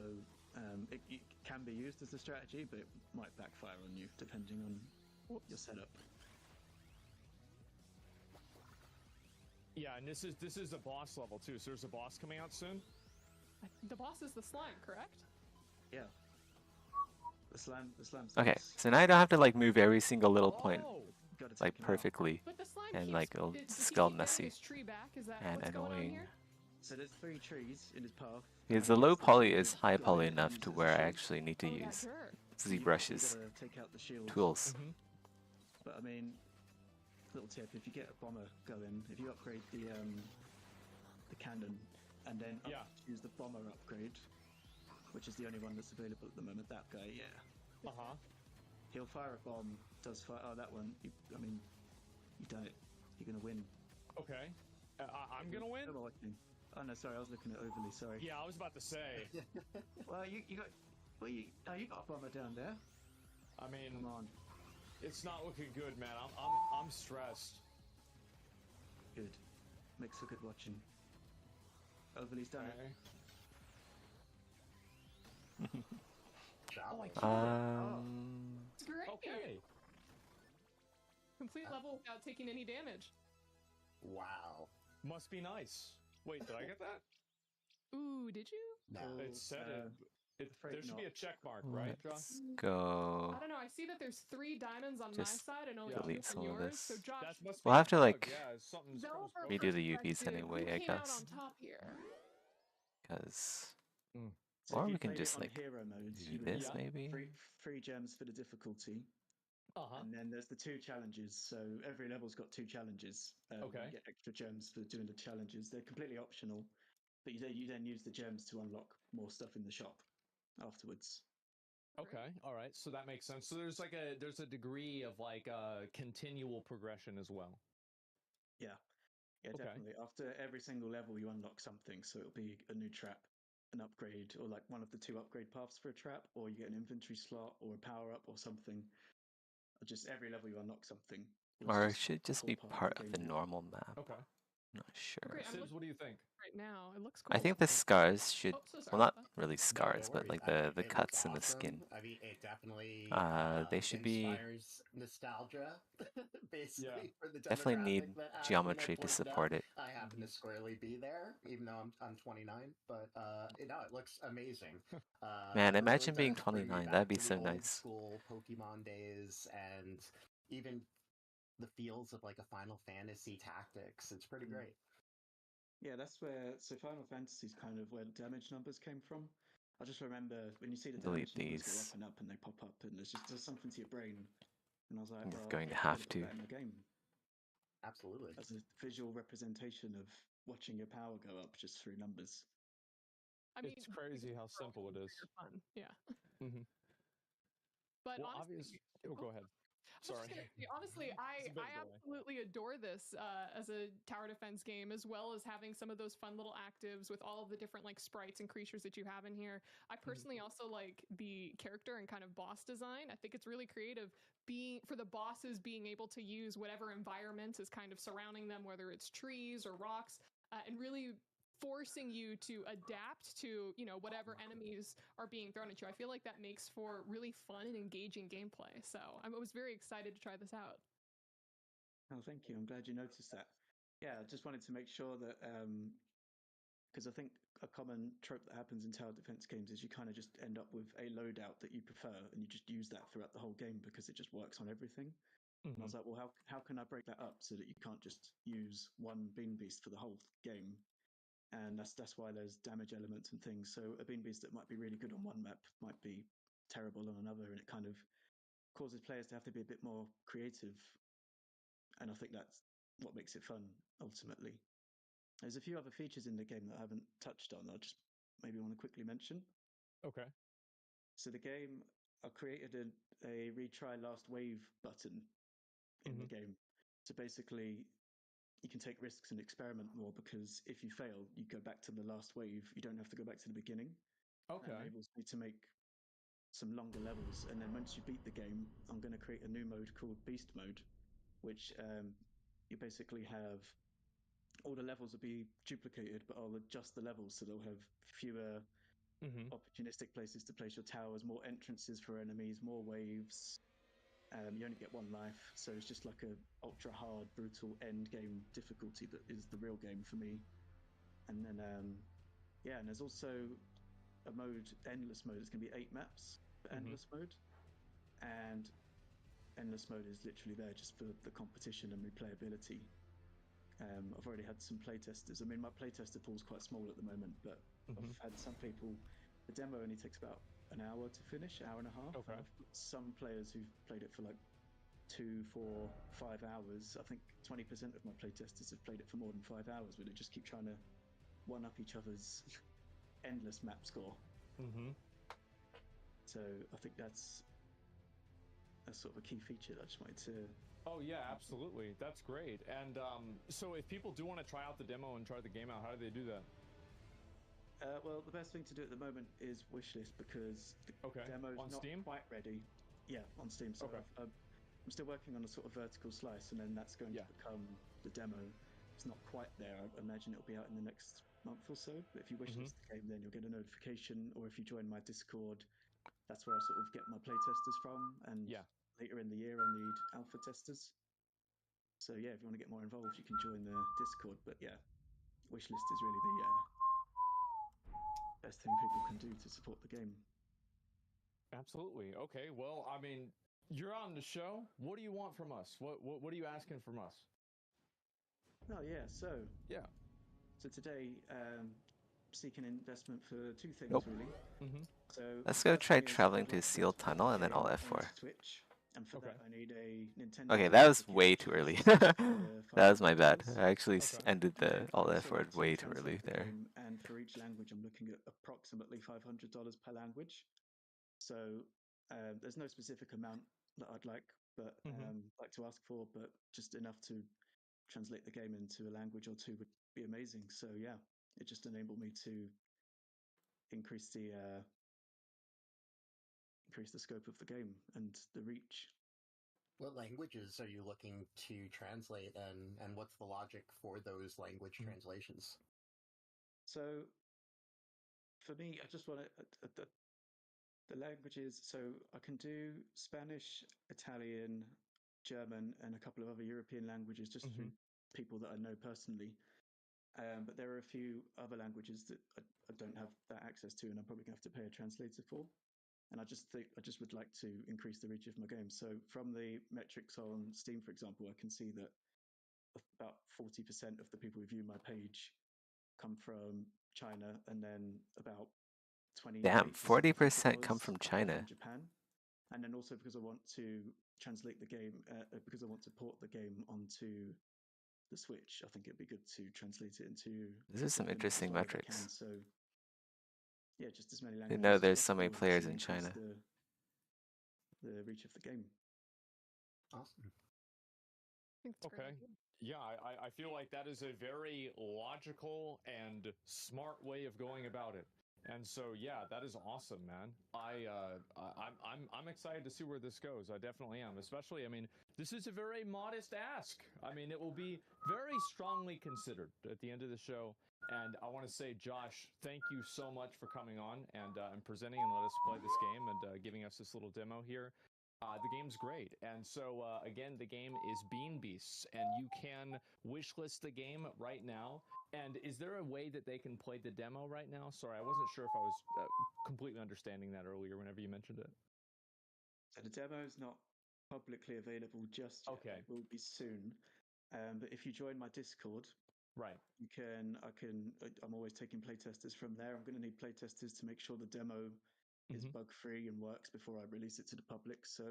it can be used as a strategy, but it might backfire on you depending on your setup. Yeah, and this is a boss level too. So there's a boss coming out soon. The boss is the slime, correct? Yeah. The slam's Okay, nice. so now I don't have to like move every single little point Gotta take like him out. perfectly, But the slime and keeps, like it'll does he skull keep getting messy his tree back? Is that and what's going on annoying. here? So there's 3 trees in his path. Because the and low it's poly the is high guy poly that enough uses to the where I shield. actually need to Oh, that use jerk. So you ZBrush's gotta take out the shield. tools. But I mean, little tip: if you get a bomber going, if you upgrade the cannon, and then use the bomber upgrade, which is the only one that's available at the moment. That guy, yeah. He'll fire a bomb. Does fire? Oh, that one. I mean, you don't. You're gonna win. Okay. I'm gonna win? Oh no, sorry, I was looking at overly. Sorry. Yeah, I was about to say. Well, you got. Well, you got a bomber down there. I mean, come on. It's not looking good, man. I'm stressed. Good. Makes for good watching. Overly's done it. It's great. Okay. Complete level without taking any damage. Wow. Must be nice. Wait, did I get that? Ooh, did you? No. It said it. There should be a check mark, right, Josh? Let's go. I don't know. I see that there's 3 diamonds on Just my side and only delete 2 some on of yours. this. So Josh, That must We'll be have to a bug, like yeah, something's Developer redo the UVs perspective, anyway, who I came out guess. on top here? Because So Or if you we can played just it on like hero mode, do you would this get maybe. three gems for the difficulty. Uh-huh. And then there's the 2 challenges. So every level's got 2 challenges. Okay. You get extra gems for doing the challenges. They're completely optional, but you then use the gems to unlock more stuff in the shop afterwards. Okay, all right, so that makes sense. So there's a degree of like continual progression as well. Yeah, Okay. definitely. After every single level, you unlock something. So it'll be a new trap, an upgrade, or like one of the 2 upgrade paths for a trap, or you get an inventory slot, or a power up, or something. Or just every level you unlock something. Or it should just be part of the normal map. Okay. Not sure. Great, I'm Sibs, looking what do you think? right now. It looks cool. I think the scars should, Oh, so sorry well, not about that. really scars, but like I mean, the it cuts looks in the awesome. skin. I mean, it definitely They should be inspires nostalgia, basically, for the definitely need demographic that geometry to pointed support out. it. I happen to squarely be there, even though I'm 29. But it looks amazing. Man, it imagine really being does bring me 29. back That'd be to the so old nice. school Pokemon days, and even the feels of like a Final Fantasy Tactics. It's pretty great. Yeah, that's where. So Final Fantasy is kind of where damage numbers came from. I just remember when you see the Delete damage numbers go these. up and they pop up, and there's something to your brain. And I was like, I'm well, going to I've have got to put to. that in the game Absolutely. as a visual representation of watching your power go up just through numbers. I mean, It's crazy how simple it is. fun. Yeah. Mm-hmm. But Well, honestly, obviously, go ahead. I was just gonna say, honestly, I absolutely adore this as a tower defense game, as well as having some of those fun little actives with all of the different like sprites and creatures that you have in here. I personally also like the character and kind of boss design. I think it's really creative for the bosses being able to use whatever environment is kind of surrounding them, whether it's trees or rocks, and really forcing you to adapt to whatever enemies are being thrown at you. I feel like that makes for really fun and engaging gameplay, so I was very excited to try this out. Oh, thank you. I'm glad you noticed that. Yeah, I just wanted to make sure that because I think a common trope that happens in tower defense games is you kind of just end up with a loadout that you prefer and you just use that throughout the whole game because it just works on everything. And I was like, well, how can I break that up so that you can't just use one bean beast for the whole game? And that's why there's damage elements and things. So a bean beast that might be really good on one map might be terrible on another, and it kind of causes players to have to be a bit more creative. And I think that's what makes it fun ultimately. There's a few other features in the game that I haven't touched on. I just maybe want to quickly mention. Okay. So the game, I created a retry last wave button in the game. So basically, you can take risks and experiment more because if you fail, you go back to the last wave. You don't have to go back to the beginning. Okay. It enables me to make some longer levels. And then once you beat the game, I'm going to create a new mode called Beast Mode, which you basically have all the levels will be duplicated, but I'll adjust the levels so they'll have fewer opportunistic places to place your towers, more entrances for enemies, more waves. You only get one life, so it's just like a ultra hard, brutal end game difficulty that is the real game for me. And then, and there's also a mode, endless mode. It's going to be 8 maps for endless mode, and endless mode is literally there just for the competition and replayability. I've already had some playtesters. I mean, my playtester pool's quite small at the moment, but I've had some people. The demo only takes about an hour to finish, hour and a half. Okay. I've got some players who've played it for like 2, 4, 5 hours. I think 20% of my playtesters have played it for more than 5 hours, but they just keep trying to one up each other's endless map score. So I think that's sort of a key feature that I just wanted to. Oh yeah, absolutely. That's great. And so if people do want to try out the demo and try the game out, how do they do that? Well, the best thing to do at the moment is wishlist because the demo's on not Steam? quite ready. Yeah, on Steam. So I'm still working on a sort of vertical slice, and then that's going to become the demo. It's not quite there. I imagine it'll be out in the next month or so. But if you wishlist the game, then you'll get a notification, or if you join my Discord, that's where I sort of get my playtesters from. And later in the year, I'll need alpha testers. So yeah, if you want to get more involved, you can join the Discord. But yeah, wishlist is really the best thing people can do to support the game. Absolutely. Okay. Well, I mean, you're on the show. What do you want from us? What are you asking from us? Oh yeah. So today seeking investment for two things Nope. really. Mm-hmm. So Let's the go first try thing is traveling I'd to like to Seal put Tunnel and then the I'll game F4. onto Switch, and for that Okay. I need a Nintendo. Okay, that was certificate, way too which early. is That was my bad. $500. I actually Okay. ended the I'd Alt also like F4 to way too early translate the there. game, and for each language, I'm looking at approximately $500 per language. So there's no specific amount that I'd like, but like to ask for, but just enough to translate the game into a language or two would be amazing. So yeah, it just enabled me to increase the scope of the game and the reach. What languages are you looking to translate, and what's the logic for those language translations? So for me, I just want the languages. So I can do Spanish, Italian, German, and a couple of other European languages just through people that I know personally. But there are a few other languages that I don't have that access to, and I'm probably going to have to pay a translator for. And I just would like to increase the reach of my game. So from the metrics on Steam, for example, I can see that about 40% of the people who view my page come from China, and then about 28% Damn, I think it 40% come was, from come China. from Japan. And then also because I want to translate the game, because I want to port the game onto the Switch, I think it'd be good to translate it into These are some Japanese as interesting well if I can. metrics. So yeah, just as many I languages know as there's so many possible players to in increase China. the reach of the game. Awesome. Okay. Yeah, I feel like that is a very logical and smart way of going about it. And so, yeah, that is awesome, man. I'm excited to see where this goes. I definitely am. Especially, I mean, this is a very modest ask. I mean, it will be very strongly considered at the end of the show. And I want to say, Josh, thank you so much for coming on and presenting and let us play this game and giving us this little demo here. The game's great. And so, again, the game is Bean Beasts, and you can wishlist the game right now. And is there a way that they can play the demo right now? Sorry, I wasn't sure if I was completely understanding that earlier whenever you mentioned it. So the demo is not publicly available just yet. Okay. It will be soon. But if you join my Discord, right, I'm always taking playtesters from there. I'm going to need playtesters to make sure the demo is bug-free and works before I release it to the public. So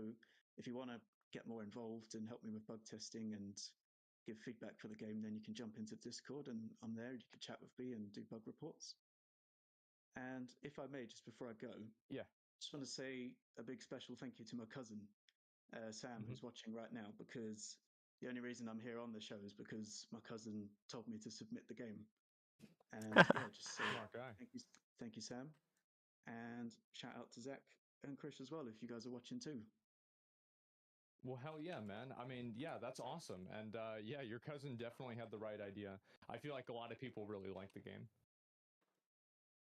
if you want to get more involved and help me with bug testing and give feedback for the game, then you can jump into Discord and I'm there. You can chat with me and do bug reports. And if I may, just before I go, just want to say a big special thank you to my cousin, Sam, who's watching right now, because the only reason I'm here on the show is because my cousin told me to submit the game. And yeah, just say thank you, Sam. And shout out to Zach and Chris as well, if you guys are watching too. Well, hell yeah, man. I mean, yeah, that's awesome. And yeah, your cousin definitely had the right idea. I feel like a lot of people really like the game.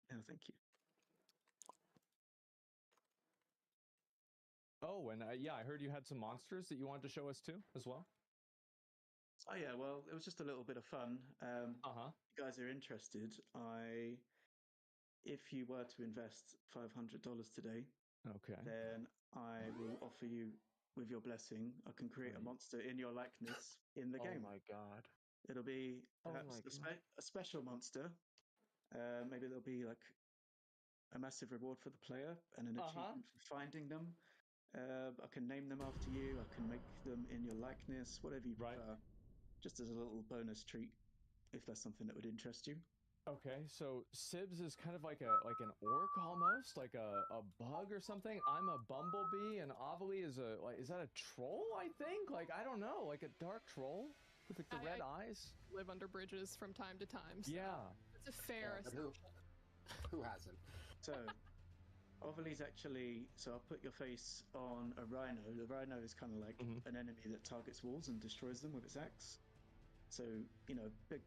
Yeah, thank you. Oh, and yeah, I heard you had some monsters that you wanted to show us too, as well. Oh yeah, well, it was just a little bit of fun. You guys are interested. If you were to invest $500 today, then I will offer you, with your blessing, I can create a monster in your likeness in the game. Oh my god! It'll be perhaps a special monster. Maybe there'll be like a massive reward for the player and an achievement for finding them. I can name them after you. I can make them in your likeness, whatever you prefer. Just as a little bonus treat, if that's something that would interest you. Okay, so Sibs is kind of like an orc almost, like a bug or something. I'm a bumblebee, and Avali is is that a troll? I think, like, I don't know, like a dark troll with like the red eyes. Live under bridges from time to time. So it's a fair assumption. Who hasn't? So, Avali's actually. So I'll put your face on a rhino. The rhino is kind of like an enemy that targets walls and destroys them with its axe. So big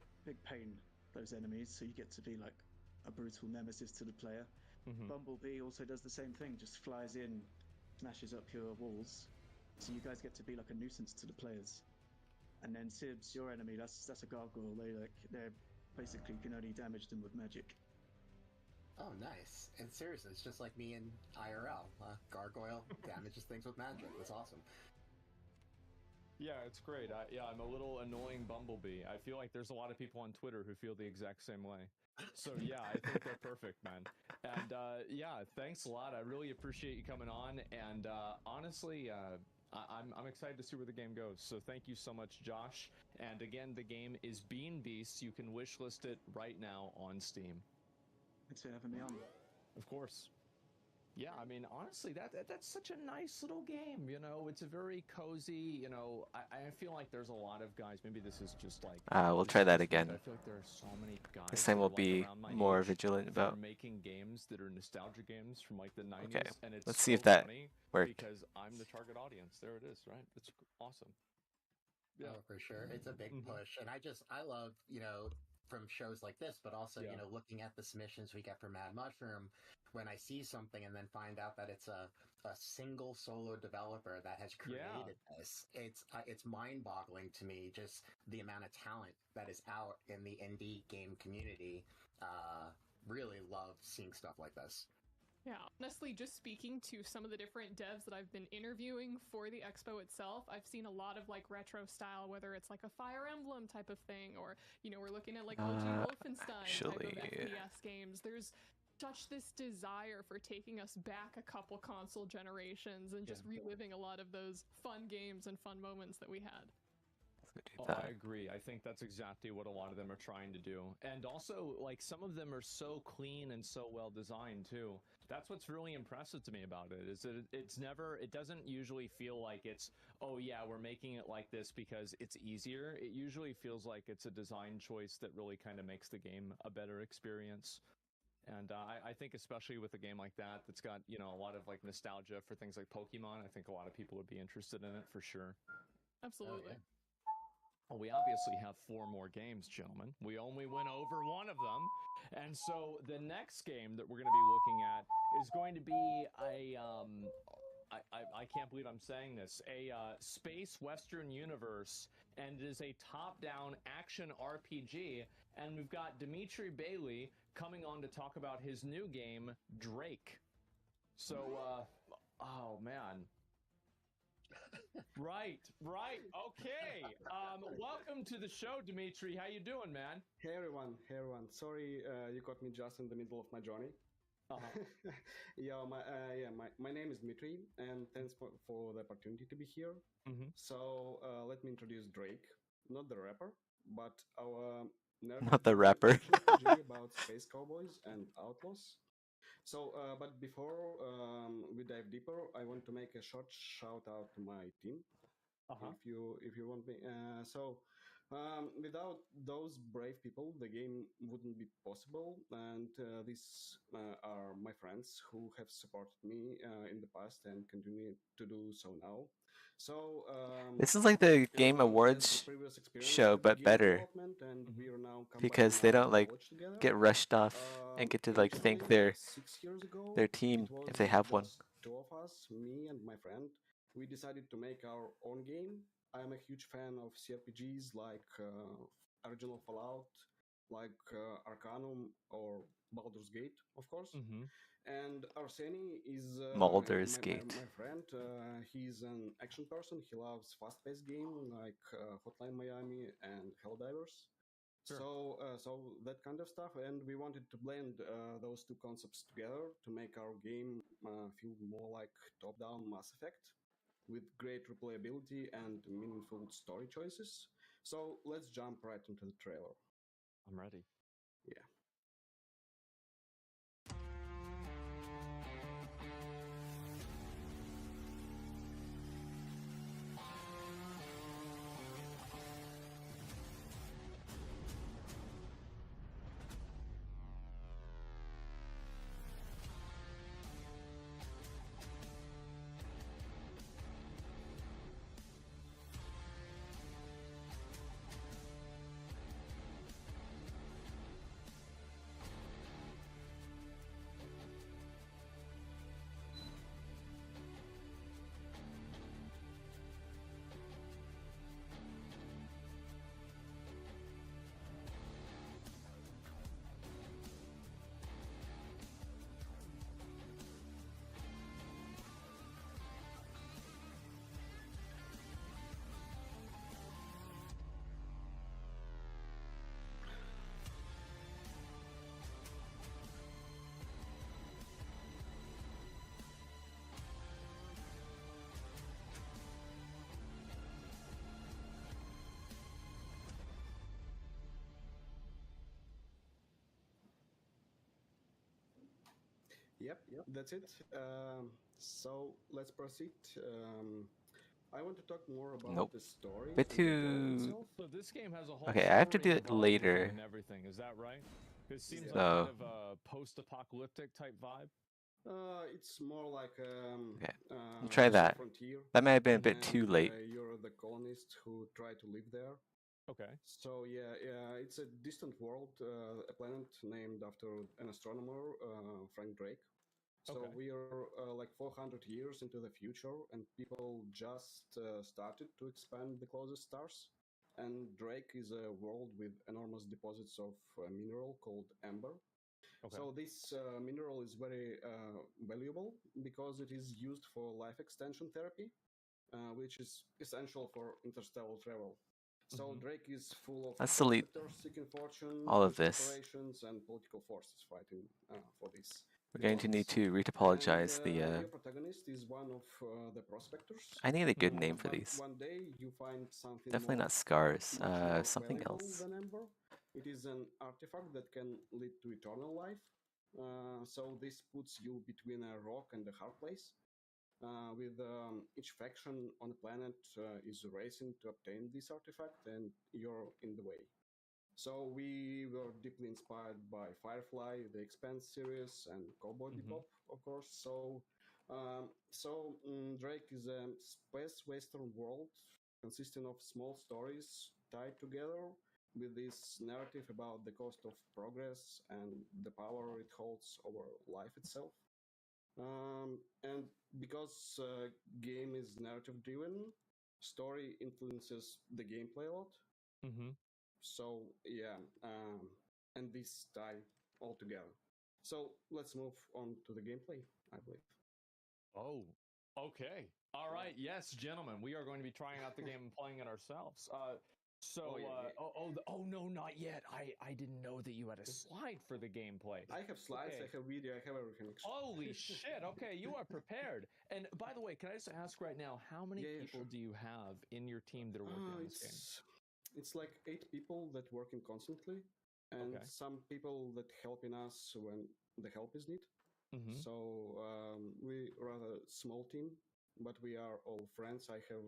pain, those enemies, so you get to be like a brutal nemesis to the player. Bumblebee also does the same thing, just flies in, smashes up your walls, so you guys get to be like a nuisance to the players. And then Sibs, your enemy, that's a gargoyle. They're basically, you can only damage them with magic. Oh, nice. And seriously, it's just like me in IRL. Gargoyle damages things with magic. That's awesome. Yeah, it's great. I'm a little annoying bumblebee. I feel like there's a lot of people on Twitter who feel the exact same way. So yeah, I think they're perfect, man. And yeah, thanks a lot. I really appreciate you coming on. And honestly, I'm excited to see where the game goes. So thank you so much, Josh. And again, the game is Bean Beasts. You can wishlist it right now on Steam. Thanks for having me on. Of course. Yeah, I mean, honestly, that's such a nice little game. You know, it's a very cozy. You know, I feel like there's a lot of guys. Maybe this is just like. We'll just try that me, again. but I feel like there are so many guys. This time that we'll are, like, be around my more age vigilant that about. are making games that are nostalgia games from like the 90s. Okay, And it's let's so see if that funny worked. because I'm the target audience. There it is, right? It's awesome. Yeah, Oh, for sure. It's a big push. And I love, from shows like this, but also, looking at the submissions we get from Mad Mushroom, when I see something and then find out that it's a single solo developer that has created this, it's mind-boggling to me, just the amount of talent that is out in the indie game community. Really love seeing stuff like this. Yeah, honestly, just speaking to some of the different devs that I've been interviewing for the expo itself, I've seen a lot of like retro style, whether it's like a Fire Emblem type of thing, or we're looking at like OG Wolfenstein type of FPS games. There's such this desire for taking us back a couple console generations and just reliving a lot of those fun games and fun moments that we had. I agree. I think that's exactly what a lot of them are trying to do. And also, like, some of them are so clean and so well designed, too. That's what's really impressive to me about it, is that it doesn't usually feel like it's, oh yeah, we're making it like this because it's easier. It usually feels like it's a design choice that really kind of makes the game a better experience. And I think especially with a game like that, that's got, a lot of like nostalgia for things like Pokemon, I think a lot of people would be interested in it for sure. Absolutely. Well, we obviously have 4 more games, gentlemen. We only went over one of them. And so the next game that we're going to be looking at is going to be I can't believe I'm saying this, a space western universe, and it is a top-down action RPG. And we've got Dimitri Bailey coming on to talk about his new game, Drake. So, oh man. Right. Okay. Welcome to the show, Dimitri. How you doing, man? Hey everyone. Sorry, you caught me just in the middle of my journey. My name is Dmitry, and thanks for the opportunity to be here. So let me introduce Drake, not the rapper, but our not the rapper. RPG about space cowboys and outlaws. So, but before we dive deeper, I want to make a short shout out to my team, if you want me. Without those brave people, the game wouldn't be possible. And these are my friends who have supported me in the past and continue to do so now. So this is like the Game Awards show, but better, because they don't like get rushed off and get to like thank their team if they have one. 2 of us, me and my friend, we decided to make our own game. I am a huge fan of CRPGs like original Fallout, like Arcanum or Baldur's Gate, of course. And Arseni is Baldur's Gate. My friend. He's an action person. He loves fast-paced game like Hotline Miami and Helldivers. Sure. So that kind of stuff, and we wanted to blend those 2 concepts together to make our game feel more like top-down Mass Effect, with great replayability and meaningful story choices. So let's jump right into the trailer. I'm ready. Yeah. Yep, that's it. So let's proceed. I want to talk more about Nope. the story Bit and the world too. itself. So this game has a whole Okay, I have to story do it involved with it later. and everything. Is that right? It seems So- like kind of a post-apocalyptic type vibe. It's more like Okay, you try that. frontier. That may have been a bit and, too late. You're the colonists who try to live there. Okay. So yeah, it's a distant world, a planet named after an astronomer, Frank Drake. So Okay. we are like 400 years into the future, and people just started to expand the closest stars. And Drake is a world with enormous deposits of a mineral called amber. Okay. So this mineral is very valuable because it is used for life extension therapy, which is essential for interstellar travel. So Drake is full of Let's delete prospectors seeking fortune, all of rich this. corporations, and political forces fighting for this. We're going to need deposits. to retopologize And, the. Your protagonist is one of the prospectors. I need a good name for But these. one day you find something Definitely more, not scars. much more Something valuable else. than amber. It is an artifact that can lead to eternal life. So this puts you between a rock and a hard place. With each faction on the planet is racing to obtain this artifact, and you're in the way. So we were deeply inspired by Firefly, the Expanse series, and Cowboy Bebop, of course. Drake is a space western world consisting of small stories tied together with this narrative about the cost of progress and the power it holds over life itself. And because game is narrative driven, story influences the gameplay a lot. Mm-hmm. So yeah, and this tie all together. So let's move on to the gameplay, I believe. Oh, okay. All right. Yes, gentlemen, we are going to be trying out the game and playing it ourselves. No, not yet. I didn't know that you had a slide for the gameplay. I have slides, Okay. I have video, I have everything. Holy shit. Okay, you are prepared. And by the way, can I just ask right now, how many people do you have in your team that are working on this game? It's like 8 people that working constantly, and Okay. some people that helping us when the help is need. So we rather small team, but we are all friends. I have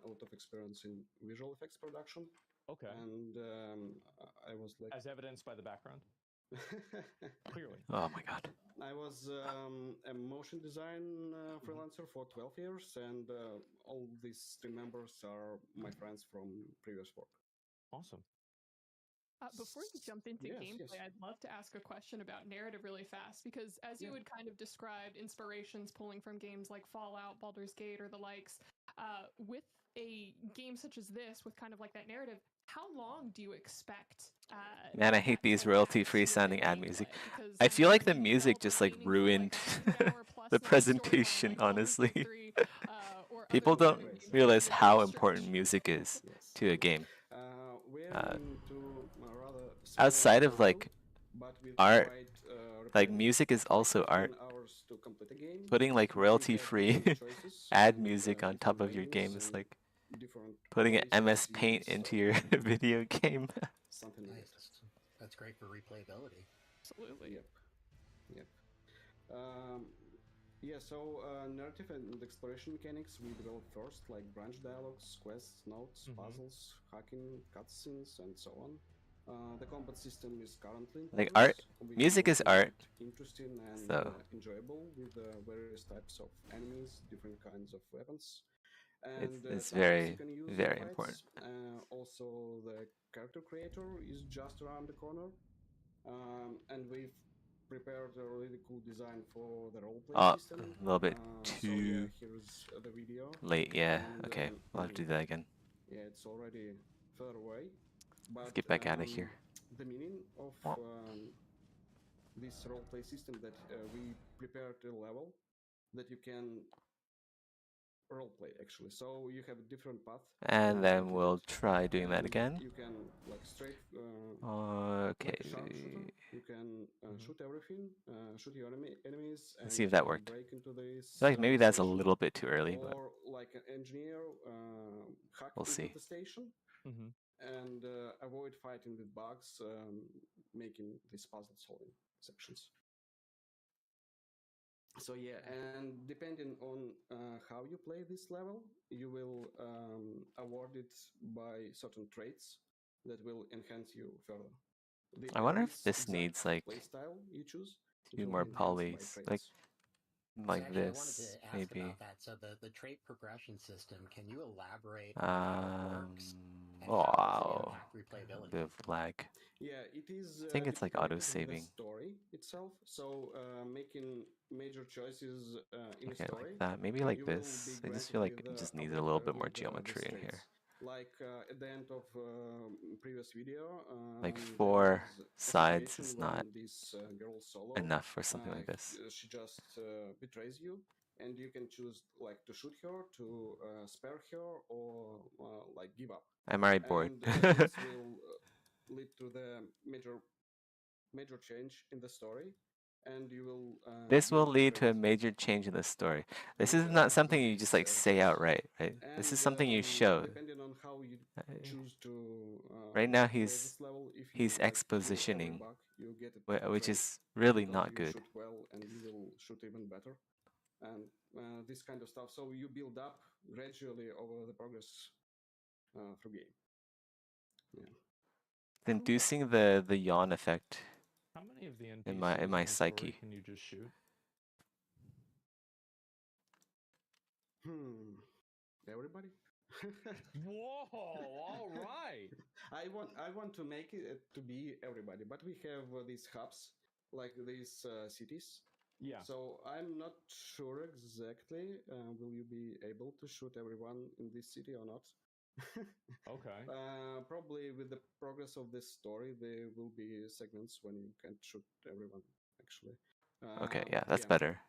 a lot of experience in visual effects production. Okay. And I was like, as evidenced by the background. Clearly. Oh my god. I was a motion design freelancer for 12 years, and all these 3 members are my friends from previous work. Awesome. Before you jump into gameplay, I'd love to ask a question about narrative really fast, because as you had kind of described inspirations pulling from games like Fallout, Baldur's Gate, or the likes, with a game such as this, with kind of like that narrative, how long do you expect? Man, I hate these royalty-free sounding ad music. I feel like the music just like ruined the presentation, honestly. People don't realize how important music is to a game. Outside of like art, like music is also art. Putting like royalty-free ad music on top of your game is like putting an MS Paint into your video game. Something like that. That's great for replayability. Absolutely. Yep. So narrative and exploration mechanics we developed first, like branch dialogues, quests, notes, puzzles, hacking, cutscenes, and so on. The combat system is currently in Like progress. art, music is art. Interesting and So enjoyable with various types of enemies, different kinds of weapons. And it's tactics very, you can use in very fights. important. Also, the character creator is just around the corner, and we've prepared a really cool design for the roleplay system. A little bit too here's the video. late. Yeah. And, Okay, we'll have to do that again. Yeah, it's already further away. But, Let's get back out of here. The meaning of this roleplay system that we prepared a level that you can roleplay actually. So you have a different path. And then we'll try doing that again. You can like straight. Okay. Like a sharpshooter. You can shoot everything, shoot your enemies. Let's see if that worked. Break into this. I feel like maybe that's a little bit too early, but or like an engineer hack we'll into see. the station and avoid fighting with bugs, making these puzzle solving sections. So yeah, and depending on how you play this level, you will award it by certain traits that will enhance you further. I wonder if This this exact needs like playstyle you choose, it 2 will more be enhanced by polys, traits. So like actually, I wanted to this, ask maybe. about that. So the trait progression system, can you elaborate on how it works and how does it Wow. impact replayability? Bit of lag. Yeah, it is I think it's like dependent on the auto-saving. story itself. So making major choices in a Okay, like story, that. Maybe like you will be this. I just granted feel like with it just needs a award little bit more with geometry these in here. traits. Like at the end of previous video, Like there 4 was a sides situation is not when this girl solo, enough for something like this. she just betrays you, and you can choose like to shoot her, to spare her, or like give up. I'm already bored. And this will lead to the major change in the story, and you will This will gain lead to a traits major change in the story. This is with not something with you just this like say choice. outright, right? This is And something you show. depending on how you choose to Right now play he's this level, if you he's like kill every expositioning, bug, you get which trait is really because not you good. shoot well and you will shoot even better, and this kind of stuff. So you build up gradually over the progress through game. Yeah. It's inducing the yawn effect How many of the NPCs in my in the story psyche. can you just shoot? Everybody. Whoa! All right. I want to make it to be everybody, but we have these hubs, like these cities. Yeah. So I'm not sure exactly. Will you be able to shoot everyone in this city or not? Okay. Probably with the progress of this story, there will be segments when you can't shoot everyone. Actually. Okay, yeah, But that's yeah. better.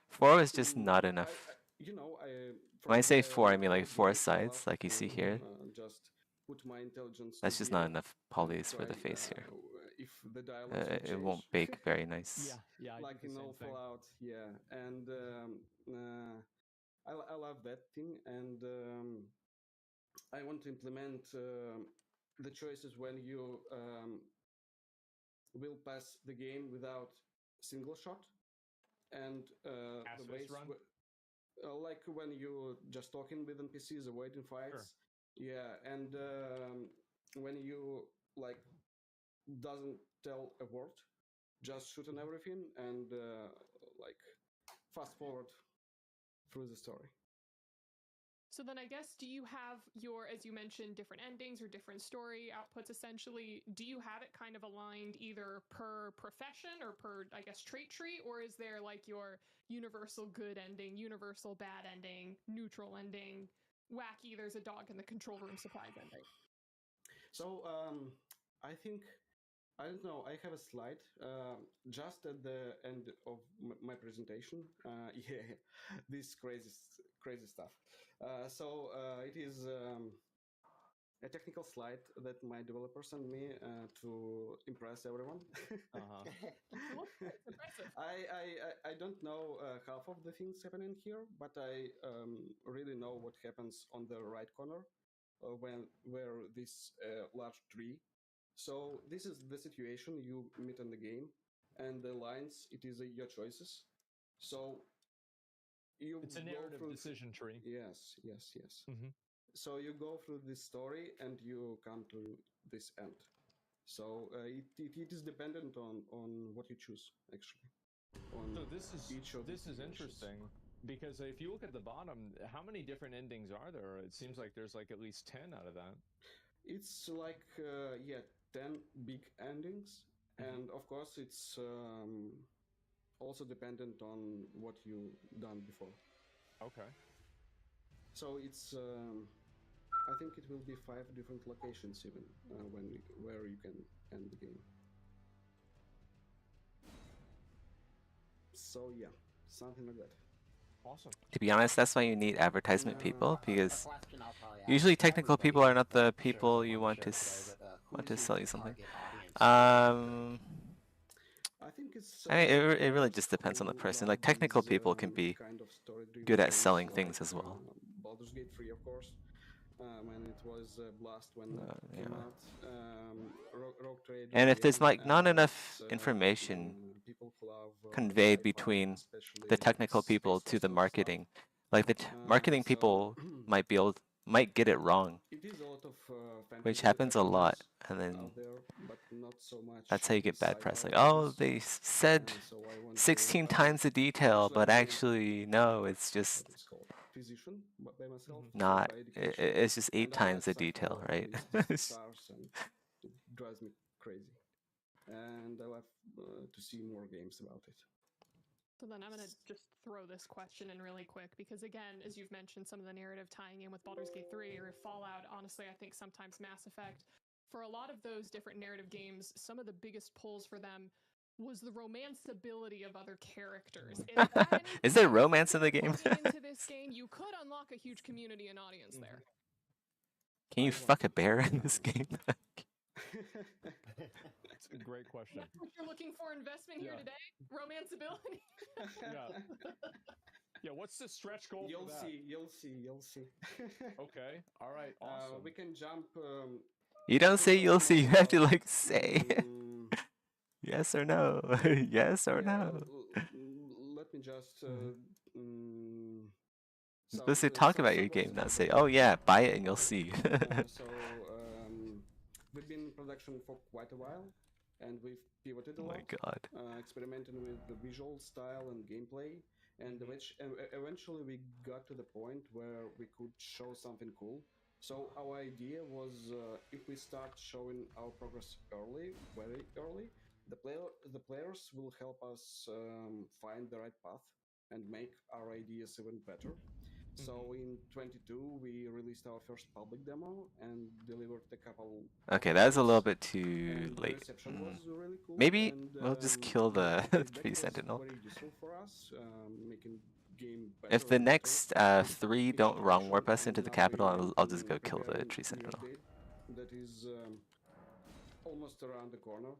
4 is just not enough. From When I say the 4, I mean like beginning of the 4 game, I love sides, like you see to here. just put my intelligence to That's just not zero enough and polys for try the face here. if the dialogues will It won't change. bake very nice. Yeah, I Like did the in same all thing. Fallout, yeah. And I love that thing, and I want to implement the choices when you will pass the game without single shot, and the ways run? like when you just talking with NPCs, avoiding fights. Sure. Yeah, and when you like doesn't tell a word, just shoot on everything and like fast forward through the story. So then I guess, do you have your, as you mentioned, different endings or different story outputs essentially, do you have it kind of aligned either per profession or per, I guess, trait tree, or is there like your universal good ending, universal bad ending, neutral ending, wacky, there's a dog in the control room surprise ending? So I think I don't know. I have a slide just at the end of my presentation. Yeah, this crazy stuff. It is a technical slide that my developer sent me to impress everyone. I don't know half of the things happening here, but I really know what happens on the right corner where this large tree. So this is the situation you meet in the game, and the lines, it is your choices. So it's a narrative decision tree. Yes. So you go through this story and you come to this end. So it is dependent on what you choose, actually. So this is interesting because if you look at the bottom, how many different endings are there? It seems like there's like at least 10 out of that. It's like 10 big endings, and of course it's also dependent on what you done before. Okay. So it's I think it will be 5 different locations even where you can end the game. So yeah, something like that. Awesome. To be honest, that's why you need advertisement people, because usually technical people are not the people you want to sell you something. I think it's. I mean, it really just depends on the person. Like technical people can be kind of good at games selling like, things as well. Baldur's Gate 3, of course. when it was Blast when it came Yeah. out. Rogue Trader And if there's again. like not enough It's information people who love conveyed sci-fi, between especially the technical people space to the hostel stuff. marketing, like the marketing So people might get it wrong, it is a lot of which fantasy happens a lot, adaptations and then out there, but not so much that's how you get these bad press. sci-fi Like, oh, RPGs. they said So I want 16 to times the detail, but I'm actually no, it's just what it's called physician by myself not. by education, It's just 8 and I like times the sci-fi detail, lore right? lists, stars, and it drives me crazy. And I love to see more games about it. So then I'm going to just throw this question in really quick because, again, as you've mentioned, some of the narrative tying in with Baldur's Gate 3 or Fallout, honestly, I think sometimes Mass Effect, for a lot of those different narrative games, some of the biggest pulls for them was the romanceability of other characters. Is that Is there romance in the game? into this game? You could unlock a huge community and audience there. Can you fuck a bear in this game? It's a great question. That's what you're looking for investment here today? Romanceability? Yeah, what's the stretch goal You'll for that? see, you'll see, you'll see. Okay, all right, awesome. We can jump. You don't say you'll see, you have to like say Mm, yes or no. Yes or yeah, no. let me just. You're supposed to talk about your game, not say, oh yeah, buy it and you'll see. We've been in production for quite a while, and we've pivoted a Oh lot. my god. Experimenting with the visual style and gameplay, and eventually we got to the point where we could show something cool. So our idea was, if we start showing our progress early, very early, the players will help us find the right path and make our ideas even better. So in 22 we released our first public demo and delivered a couple. Okay, that's a little bit too The late. reception was really cool. Maybe and, we'll just kill the feedback 3 was Sentinel. very useful for us, making game better If the and better. next 3 don't wrong warp us into the capital, I'll just go kill the Tree Sentinel. That is almost around the corner.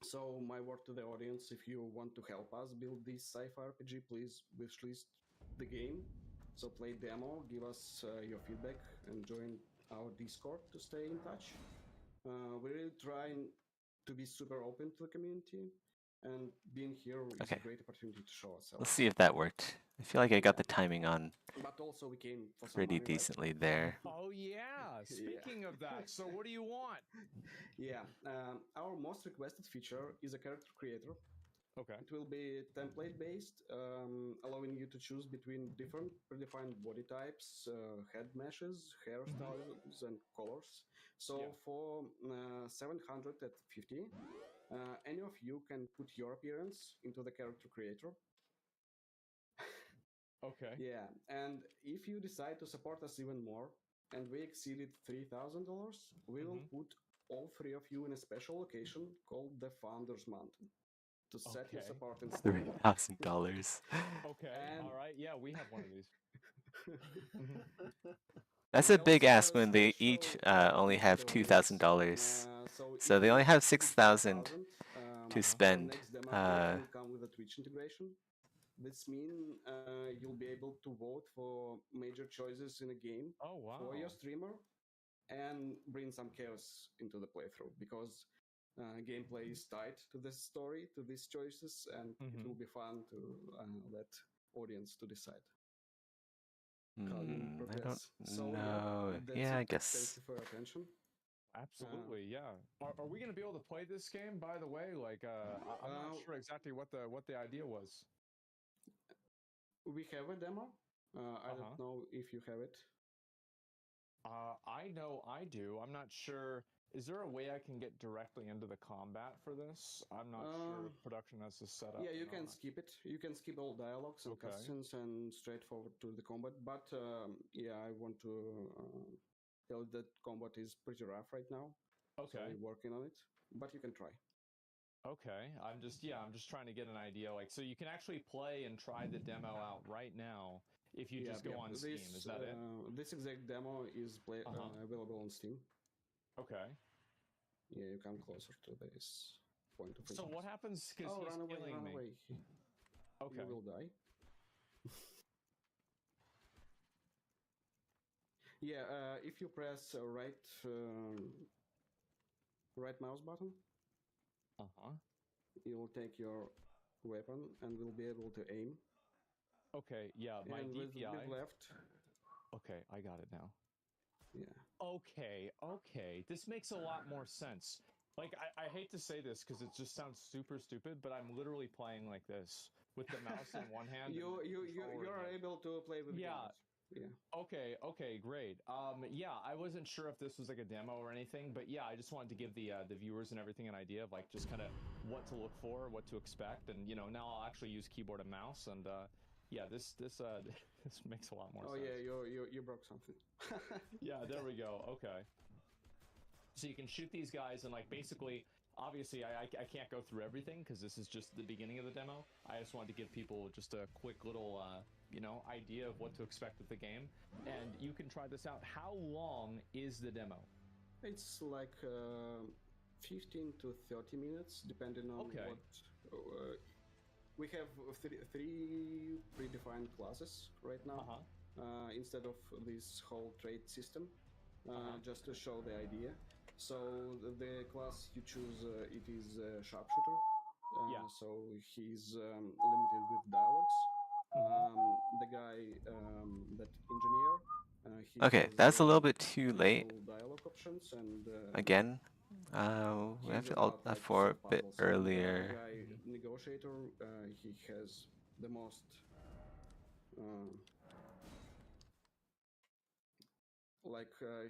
So my word to the audience: if you want to help us build this sci-fi RPG, please wishlist the game. So play demo, give us your feedback, and join our Discord to stay in touch. We're really trying to be super open to the community, and being here is a great opportunity to show ourselves. Let's see if that worked. I feel like I got the timing on But also we came for some pretty money, decently there. Oh yeah, speaking of that, so what do you want? Yeah, our most requested feature is a character creator. Okay. It will be template based, allowing you to choose between different predefined body types, head meshes, hairstyles, and colors. So for 750, any of you can put your appearance into the character creator. Okay. Yeah, and if you decide to support us even more, and we exceeded $3,000, we will put all 3 of you in a special location called the Founders Mountain to set your support in stone. $3,000. Okay, all right. Yeah, we have one of these. That's a big ask when they each only have $2,000. So they only have 6,000 to spend. Next demo will come with a Twitch integration. This means you'll be able to vote for major choices in a game for your streamer and bring some chaos into the playthrough, because gameplay is tied to this story, to these choices, and it will be fun to let audience to decide. I don't know. Yeah, I guess. Thank you for your attention. Absolutely, yeah. Are we going to be able to play this game? By the way, like I'm not sure exactly what the idea was. We have a demo. I don't know if you have it. I know I do. I'm not sure. Is there a way I can get directly into the combat for this? I'm not sure if production has this set up. Yeah, you can skip it. You can skip all dialogues and cutscenes and straightforward to the combat. But yeah, I want to tell you that combat is pretty rough right now. Okay. So we're working on it, but you can try. Okay, I'm just trying to get an idea. Like, so you can actually play and try the demo out right now if you just go on Steam. Is that it? This exact demo is available on Steam. Okay. Yeah, you come closer to this point of So what happens? Because he's run away, killing run me. away. Okay. You will die. Yeah, if you press right mouse button, you will take your weapon and will be able to aim. Okay, yeah, my and DPI. with left. Okay, I got it now. Yeah. Okay. This makes a lot more sense. Like, I hate to say this because it just sounds super stupid, but I'm literally playing like this with the mouse in one hand. You are able to play with yeah. Yeah. Okay, great. Yeah, I wasn't sure if this was like a demo or anything, but yeah, I just wanted to give the viewers and everything an idea of like just kind of what to look for, what to expect, and you know now I'll actually use keyboard and mouse, and yeah, this this makes a lot more sense. Oh yeah, you broke something. Yeah, there we go. Okay. So you can shoot these guys and like basically, obviously I can't go through everything because this is just the beginning of the demo. I just wanted to give people just a quick little you know, idea of what to expect with the game, and you can try this out. How long is the demo? It's like 15 to 30 minutes, depending on what. We have three predefined classes right now, instead of this whole trade system, just to show the idea. So the class you choose, it is a sharpshooter. So he's limited with dialogues. The guy, that engineer, he Okay, has that's a little bit too late. dialogue options and Again, we have to alt F4 a bit earlier. The guy negotiator, he has the most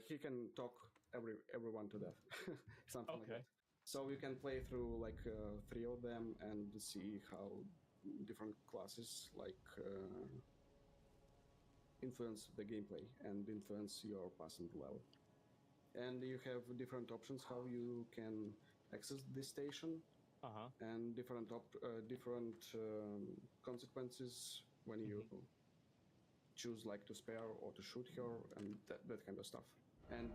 he can talk everyone to death, something like that. So you can play through like 3 of them and see how different classes influence the gameplay and influence your passing level. And you have different options how you can access this station, and different consequences when you choose like to spare or to shoot her and that kind of stuff. And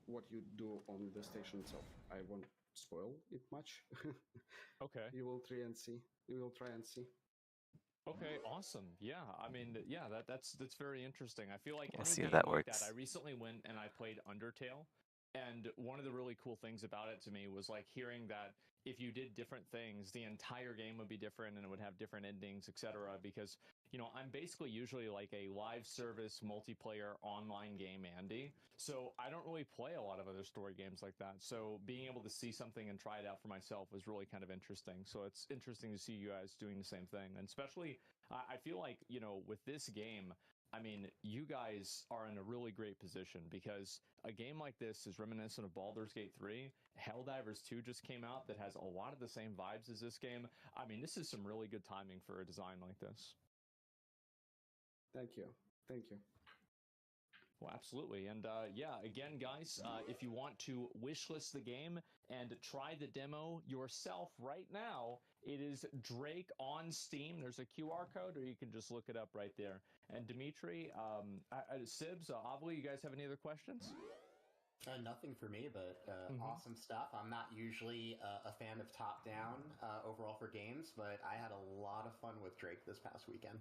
what you do on the station itself, I won't spoil it much. Okay. You will try and see. Okay, awesome. Yeah, I mean, yeah, that's very interesting. I feel like We'll any see game if that like works. that. I recently went and I played Undertale, and one of the really cool things about it to me was like hearing that if you did different things, the entire game would be different and it would have different endings, etc. Because you know, I'm basically usually like a live service multiplayer online game Andy, so I don't really play a lot of other story games like that. So being able to see something and try it out for myself was really kind of interesting. So it's interesting to see you guys doing the same thing, and especially I feel like, you know, with this game, I mean, you guys are in a really great position because a game like this is reminiscent of Baldur's Gate 3. Helldivers 2 just came out that has a lot of the same vibes as this game. I mean, this is some really good timing for a design like this. Thank you. Well, absolutely. And yeah, again, guys, if you want to wishlist the game and try the demo yourself right now, it is Drake on Steam. There's a QR code, or you can just look it up right there. And Dimitri, Sibs, Avli, you guys have any other questions? Nothing for me, but awesome stuff. I'm not usually a fan of top-down overall for games, but I had a lot of fun with Drake this past weekend.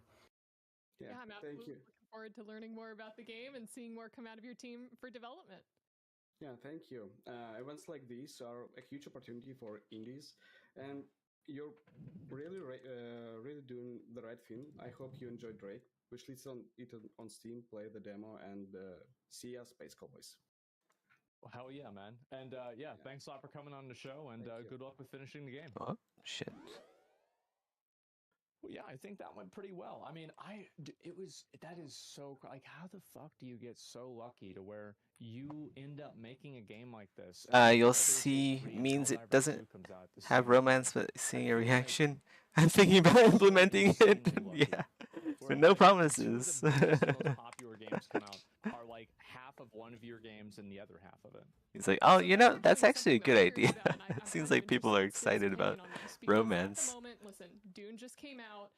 Yeah, I'm absolutely looking forward to learning more about the game and seeing more come out of your team for development. Yeah, thank you. Events like these are a huge opportunity for indies, and you're really doing the right thing. I hope you enjoyed Drake. Wishlist it on Steam, play the demo, and see ya, Space Cowboys. Well, hell yeah, man. And yeah, thanks a lot for coming on the show, and good luck with finishing the game. Oh, shit. Well, yeah, I think that went pretty well. I mean, that is so, like, how the fuck do you get so lucky to where you end up making a game like this? You'll see means it doesn't have romance, but seeing a reaction, I'm thinking about implementing it. Yeah, but no promises. Two of the biggest, most popular games come out are like half of one of your games and the other half of it. He's like, oh, you know, that's actually a good idea. Seems like people are excited about romance. At the moment, listen, Dune just came out.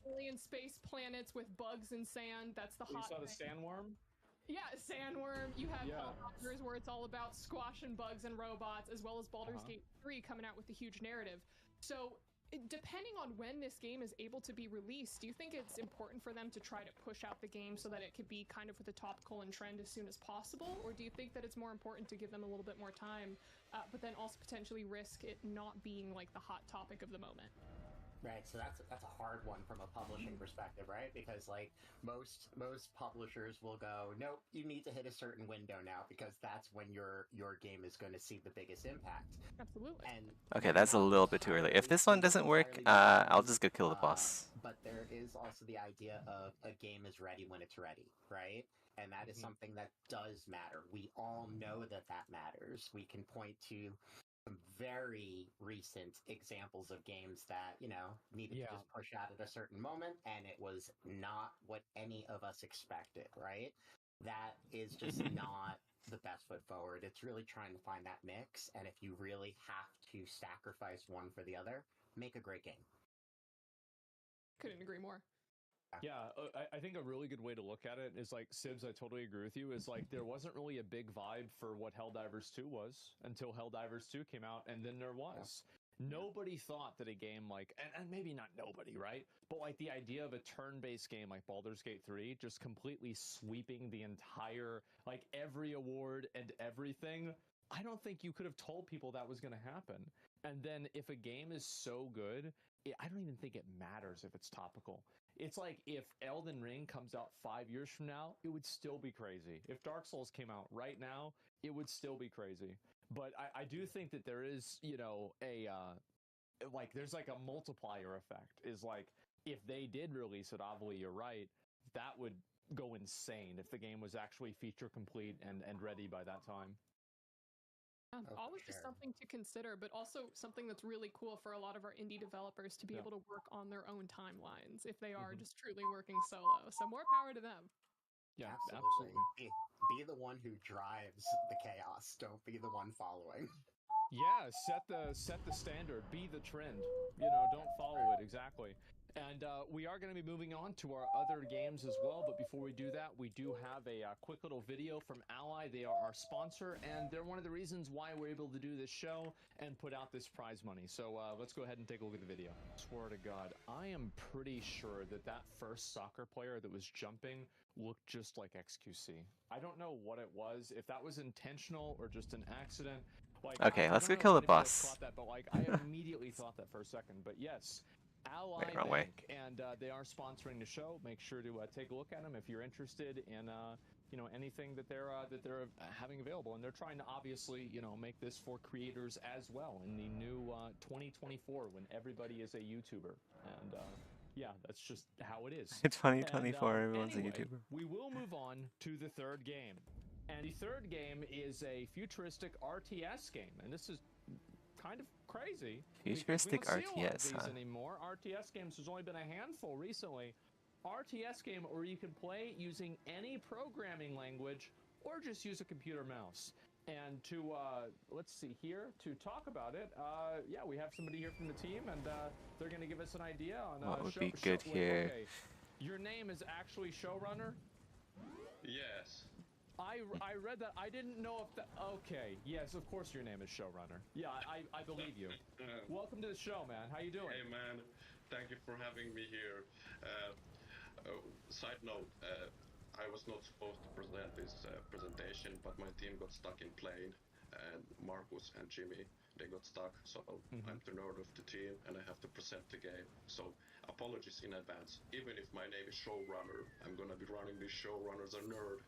Alien space planets with bugs and sand. That's the hot. You saw the sandworm? Yeah, sandworm. You have Helldivers where it's all about squashing bugs and robots, as well as Baldur's Gate 3 coming out with a huge narrative. So depending on when this game is able to be released, do you think it's important for them to try to push out the game so that it could be kind of with a topical and trend as soon as possible? Or do you think that it's more important to give them a little bit more time, but then also potentially risk it not being like the hot topic of the moment? Right, so that's a hard one from a publishing perspective, right? Because like most publishers will go, nope, you need to hit a certain window now because that's when your game is going to see the biggest impact. Absolutely. And Okay, that's a little bit too early. If this one doesn't work, I'll just go kill the boss. But there is also the idea of a game is ready when it's ready, right? And that is something that does matter. We all know that matters. We can point to some very recent examples of games that, needed to just push out at a certain moment, and it was not what any of us expected, right? That is just not the best foot forward. It's really trying to find that mix, and if you really have to sacrifice one for the other, make a great game. Couldn't agree more. Yeah, I think a really good way to look at it is like, Sibs, I totally agree with you, is like there wasn't really a big vibe for what Helldivers 2 was until Helldivers 2 came out, and then there was. Nobody thought that a game like, and maybe not nobody, right? But like the idea of a turn-based game like Baldur's Gate 3 just completely sweeping the entire, like every award and everything, I don't think you could have told people that was going to happen. And then if a game is so good, I don't even think it matters if it's topical. It's like if Elden Ring comes out 5 years from now, it would still be crazy. If Dark Souls came out right now, it would still be crazy. But I do think that there is, there's like a multiplier effect. Is like, if they did release it, obviously, you're right, that would go insane if the game was actually feature complete and ready by that time. Always just something to consider, but also something that's really cool for a lot of our indie developers to be able to work on their own timelines if they are just truly working solo. So more power to them. Yeah, absolutely. Be the one who drives the chaos. Don't be the one following. Yeah, set the standard. Be the trend. Don't follow it. Exactly. And we are going to be moving on to our other games as well. But before we do that, we do have a quick little video from Ally. They are our sponsor, and they're one of the reasons why we're able to do this show and put out this prize money. So let's go ahead and take a look at the video. Swear to God, I am pretty sure that first soccer player that was jumping looked just like XQC. I don't know what it was, if that was intentional or just an accident. Like, okay, let's go know kill the if anybody else boss. caught that, but like, I immediately thought that for a second. But yes, Ally wrong way. Bank, and they are sponsoring the show. Make sure to take a look at them if you're interested in anything that they're having available. And they're trying to obviously make this for creators as well in the new 2024 when everybody is a YouTuber. And yeah, that's just how it is. 2024, everyone's anyway, a YouTuber. We will move on to the third game. And the third game is a futuristic RTS game. And this is kind of crazy. Futuristic we don't see a lot of RTS, these huh? anymore. RTS games, there's only been a handful recently. RTS game where you can play using any programming language or just use a computer mouse. And to, let's see here, to talk about it, yeah, we have somebody here from the team, and they're going to give us an idea on what would be good here. Okay. Your name is actually Showrunner? Yes. I read that. I didn't know if that... Okay. Yes, of course your name is Showrunner. Yeah, I believe you. Welcome to the show, man. How you doing? Hey, man. Thank you for having me here. Side note, I was not supposed to present this presentation, but my team got stuck in plane, and Marcus and Jimmy, they got stuck, so I'm the nerd of the team, and I have to present the game. So apologies in advance. Even if my name is Showrunner, I'm gonna be running this show run as a nerd.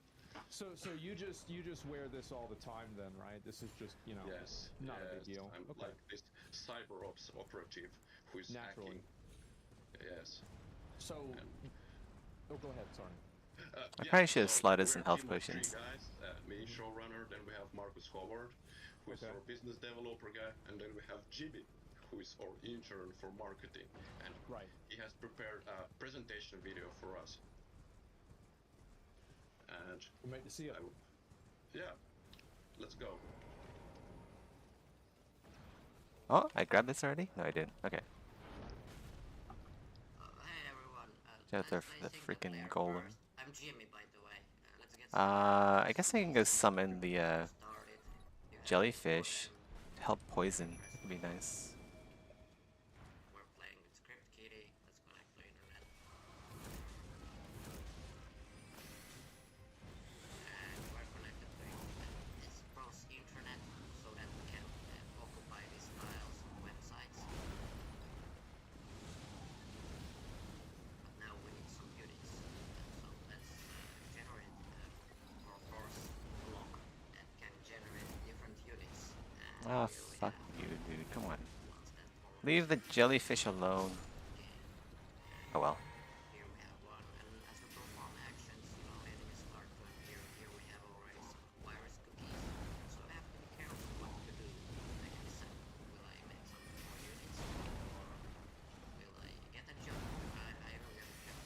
So you just wear this all the time then, right? This is just, yes, not a big deal. I'm okay. like this cyber ops operative who is hacking. Yes. So, oh, go ahead. Sorry. I probably should have slotted some health potions. Three guys, me, Showrunner, then we have Marcus Howard, who is our business developer guy, and then we have Jimmy, who is our intern for marketing, and he has prepared a presentation video for us. And we'll make to see it. Yeah, let's go. Oh, I grabbed this already? No, I didn't. Okay. Hey everyone. Just the freaking golem. I'm Jimmy, by the way. Let's get I guess I can go summon the jellyfish to help poison. Would be nice. Oh, fuck you, dude. Come on. Leave the jellyfish alone. Oh well. Here we have one, and as we perform actions, letting it start to appear, here we have already some virus cookies, so I have to be careful what to do. Like I said, will I make some more units, or will I get a job? I will get a job.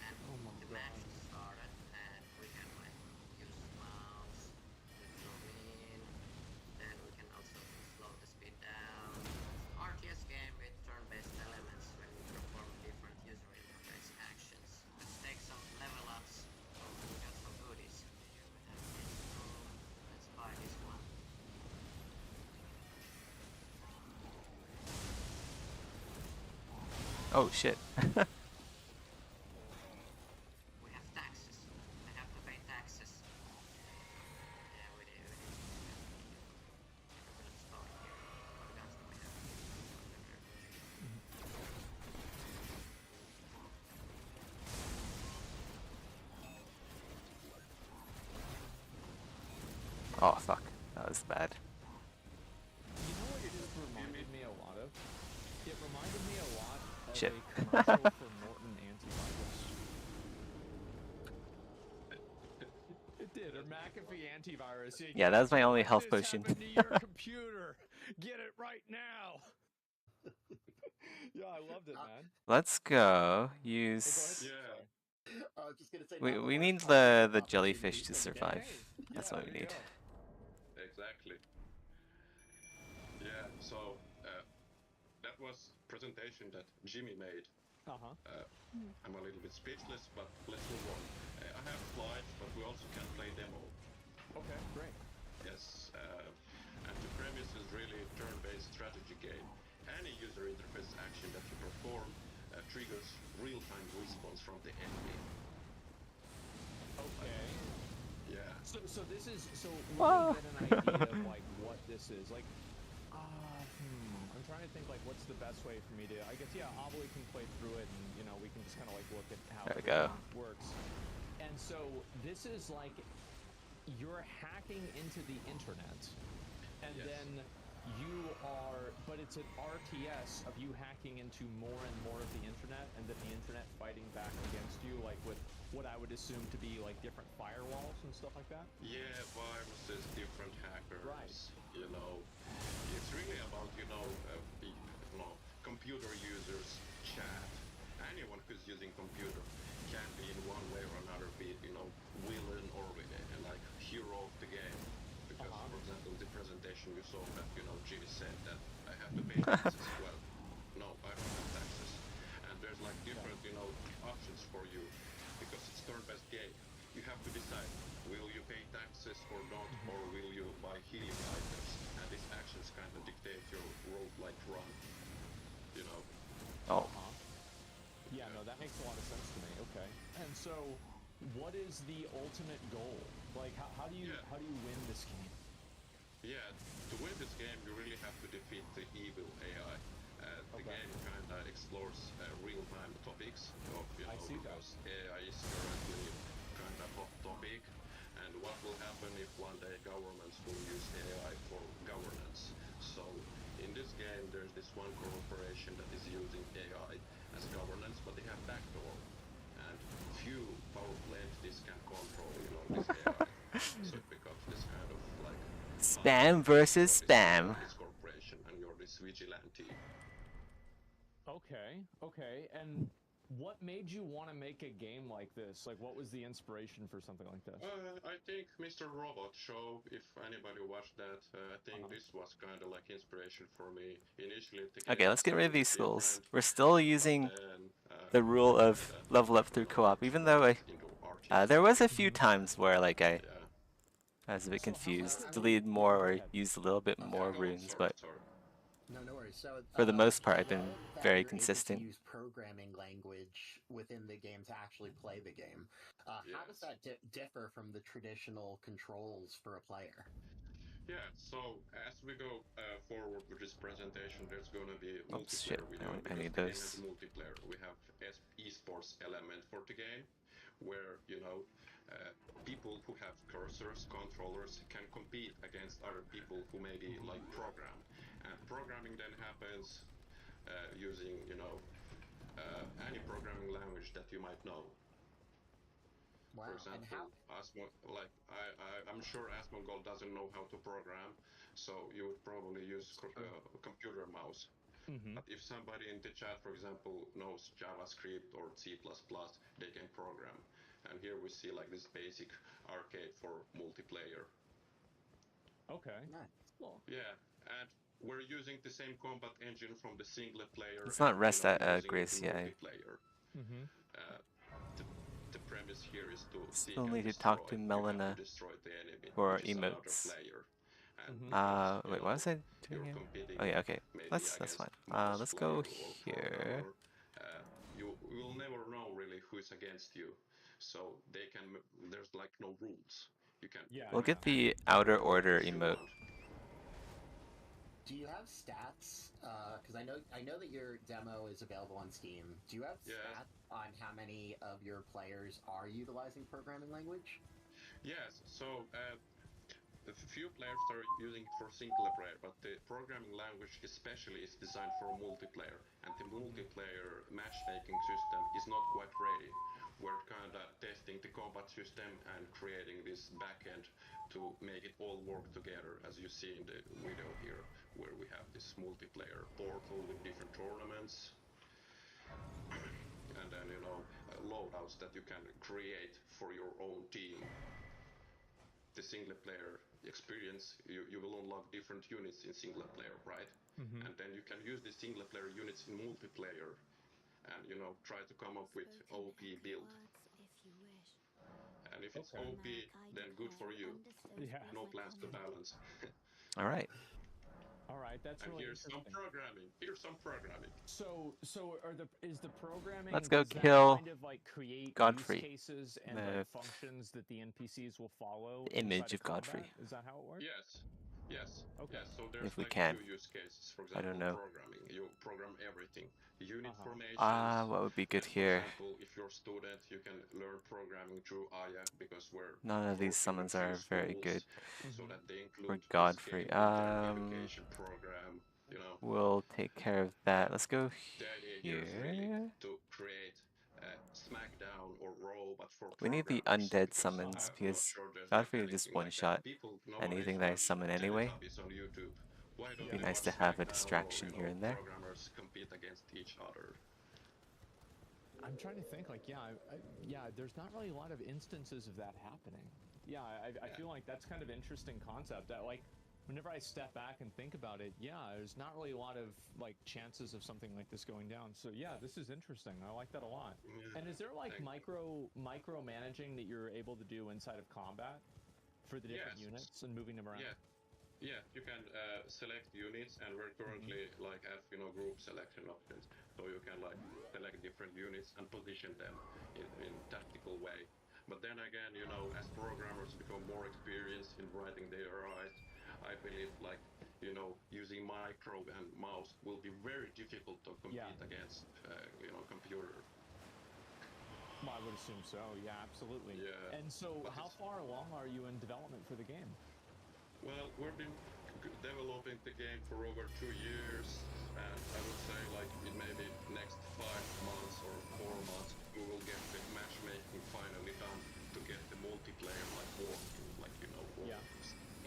And the match started, and we can like use mouse to zoom in, then we can also slow the speed down. RTS game with turn-based elements when we perform different user interface actions. Let's take some level ups. Oh, we got some goodies. Here we have info. Let's buy this one. Oh shit. We have taxes. I have to pay taxes. Yeah, we do. Let's start here. What guns do we have? Oh fuck. That was bad. You know what it reminded me a lot of? It reminded me a lot of Shit. a commercial for Norton antivirus. It did, or McAfee antivirus. Yeah, that was my only Let health this potion. happen to your computer. Get it right now. Yeah, I loved it, man. Let's go use. Yeah. I was just gonna say. We need the jellyfish to survive. That's what we need. Exactly. Yeah, so that was presentation that Jimmy made. I'm a little bit speechless, but let's move on. I have slides, but we also can play demo. Okay, great. Yes, and the premise is really turn-based strategy game. Any user interface action that you perform triggers real-time response from the enemy. Okay. Yeah. So this is really get an idea of like what this is like. I'm trying to think like what's the best way for me to. I guess Obli can play through it, and we can just kind of like look at how There we go. it works. And so this is like you're hacking into the internet, and then you are, but it's an RTS of you hacking into more and more of the internet, and then the internet fighting back against you, like with what I would assume to be like different firewalls and stuff like that. Yeah, viruses, different hackers. Right. It's really about computer users, chat. Anyone who's using computer can be in one way or another be villain or like hero of the game. Because for example, the presentation you saw that Jimmy said that I have to pay taxes. Well, no, I don't have taxes. And there's like different options for you because it's turn-based game. You have to decide, will you pay taxes or not, or will you buy healing items? And these actions kind of dictate your roguelike run, Oh. Yeah, no, that makes a lot of sense to me. Okay. And so, what is the ultimate goal? Like, how do you win this game? Yeah, to win this game, you really have to defeat the evil AI. The game kind of explores real-time topics of, because AI is currently kind of hot topic. And what will happen if one day governments will use AI for governance? So, in this game, there's this one corporation that is using AI as governance, but they have backdoor. And few powerful entities can control, this AI. So it becomes this kind of like Spam versus spam. this corporation, and you're this vigilante. Okay. And what made you want to make a game like this? Like, what was the inspiration for something like this? I think Mr. Robot Show, if anybody watched that, I think this was kind of like inspiration for me. Initially, Okay, let's get rid of these schools. We're still using the rule of level up through co-op, even though there was a few times where like I was a bit confused, deleted more or used a little bit more runes, but No worries. So, for the most part, I've I been love that very you're able consistent. to use programming language within the game to actually play the game. How does that differ from the traditional controls for a player? Yeah, so as we go forward with this presentation, there's going to be Oops, shit. multiplayer video I need because the game has those. multiplayer. We have esports element for the game, where people who have cursors, controllers, can compete against other people who maybe like program. And programming then happens using, any programming language that you might know. Wow. For example, I'm sure Asmongold doesn't know how to program, so you would probably use computer mouse. But if somebody in the chat, for example, knows JavaScript or C++, they can program. And here we see like this basic arcade for multiplayer. Okay. Nice. Cool. Yeah, and we're using the same combat engine from the single player. It's not and, rest at using Grace, the yeah. multiplayer. The premise here is to seek Still and need to destroy. talk to You Melina have to destroy the enemy, for which is another emotes. player. And Wait, what was I doing here? Oh yeah, okay. That's fine. Let's go here. You will never know really who is against you, so they can. There's like no rules. You can. We'll get the outer order if you emote. want. Do you have stats? Because I know that your demo is available on Steam. Do you have stats on how many of your players are utilizing programming language? Yes. So a few players are using it for single player, but the programming language especially is designed for multiplayer, and the multiplayer matchmaking system is not quite ready. We're kind of testing the combat system and creating this backend to make it all work together, as you see in the video here, where we have this multiplayer portal with different tournaments. And then, loadouts that you can create for your own team. The single player experience, you will unlock different units in single player, right? And then you can use the single player units in multiplayer and try to come up with OP build. And if it's OP, then good for you. Yeah. No plans to balance. All right. All right, that's and really here's some programming. So is the programming? Let's go does that kill kind of like create Godfrey. use cases and like functions that the NPCs will follow? The image inside of Godfrey. combat? Is that how it works? Yes. Okay. Yes. So there's If we like can. two use cases. For I don't example, know. programming. You program everything. Unit formations. What would be good and here? For example, if you're a student, you can learn programming through Aya because we're None of these working with summons are few very schools, good so that they for include this Godfrey. game in their education program. We'll take care of that. Let's go The idea here is really here. to create Smackdown or Raw, but for We need the programmers, undead because summons I'm not because sure there's Godfrey like will just anything one like shot that. People anything nowadays that I watch summon anyway. Teletubbies on YouTube. Why don't Be they nice watch to have a Smackdown distraction or, here and there. programmers compete against each other? I'm trying to think. Like, there's not really a lot of instances of that happening. Yeah, I feel like that's kind of interesting concept. That like, whenever I step back and think about it, there's not really a lot of like chances of something like this going down. So yeah, this is interesting. I like that a lot. And is there like micro managing that you're able to do inside of combat for the different units and moving them around? Yeah, you can select units, and we're currently like have group selection options, so you can like select different units and position them in tactical way. But then again, as programmers become more experienced in writing their AIs, I believe like using micro and mouse will be very difficult to compete against computer. Well, I would assume so. Yeah, absolutely. Yeah. And so, how far along are you in development for the game? Well, we've been developing the game for over 2 years, and I would say like in maybe next 5 months or 4 months we will get the matchmaking finally done to get the multiplayer like working, like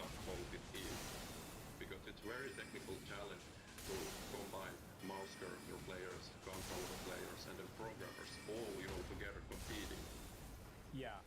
not quality team, because it's very technical challenge to combine mouse cursor players, controller players, and then programmers all together competing. Yeah.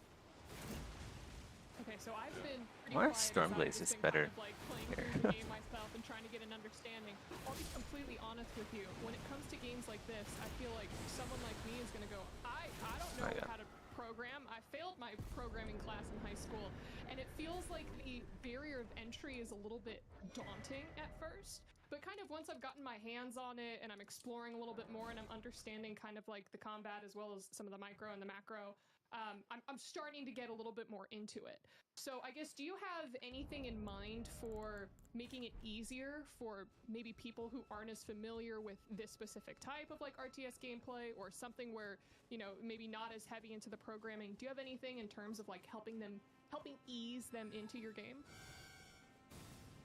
Okay, so I've been pretty Why are quiet as Stormblaze I've just is been better kind of like playing through the game myself and trying to get an understanding. I'll be completely honest with you. When it comes to games like this, I feel like someone like me is going to go, I don't know how to program. I failed my programming class in high school, and it feels like the barrier of entry is a little bit daunting at first. But kind of once I've gotten my hands on it and I'm exploring a little bit more and I'm understanding kind of like the combat as well as some of the micro and the macro, I'm starting to get a little bit more into it. So I guess, do you have anything in mind for making it easier for maybe people who aren't as familiar with this specific type of like RTS gameplay, or something where, you know, maybe not as heavy into the programming? Do you have anything in terms of like helping ease them into your game?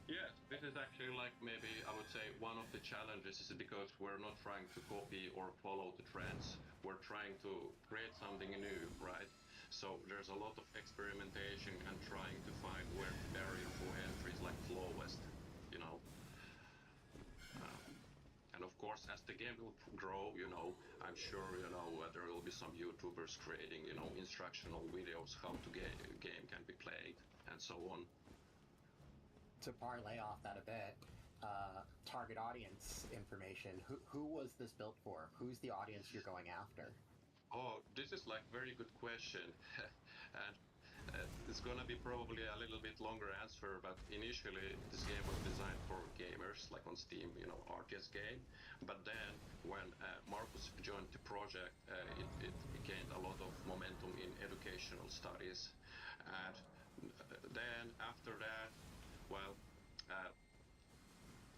Yes, this is actually like maybe I would say one of the challenges is because we're not trying to copy or follow the trends. We're trying to create something new, right? So there's a lot of experimentation and trying to find where the barrier for entry is like lowest, you know. And of course, as the game will grow, you know, I'm sure, you know, there will be some YouTubers creating, you know, instructional videos how to game can be played and so on. To parlay off that a bit, target audience information. Who was this built for? Who's the audience you're going after? Oh, this is like very good question, and it's gonna be probably a little bit longer answer. But initially, this game was designed for gamers, like on Steam, you know, RTS game. But then, when Marcus joined the project, it gained a lot of momentum in educational studies, and then after that, well,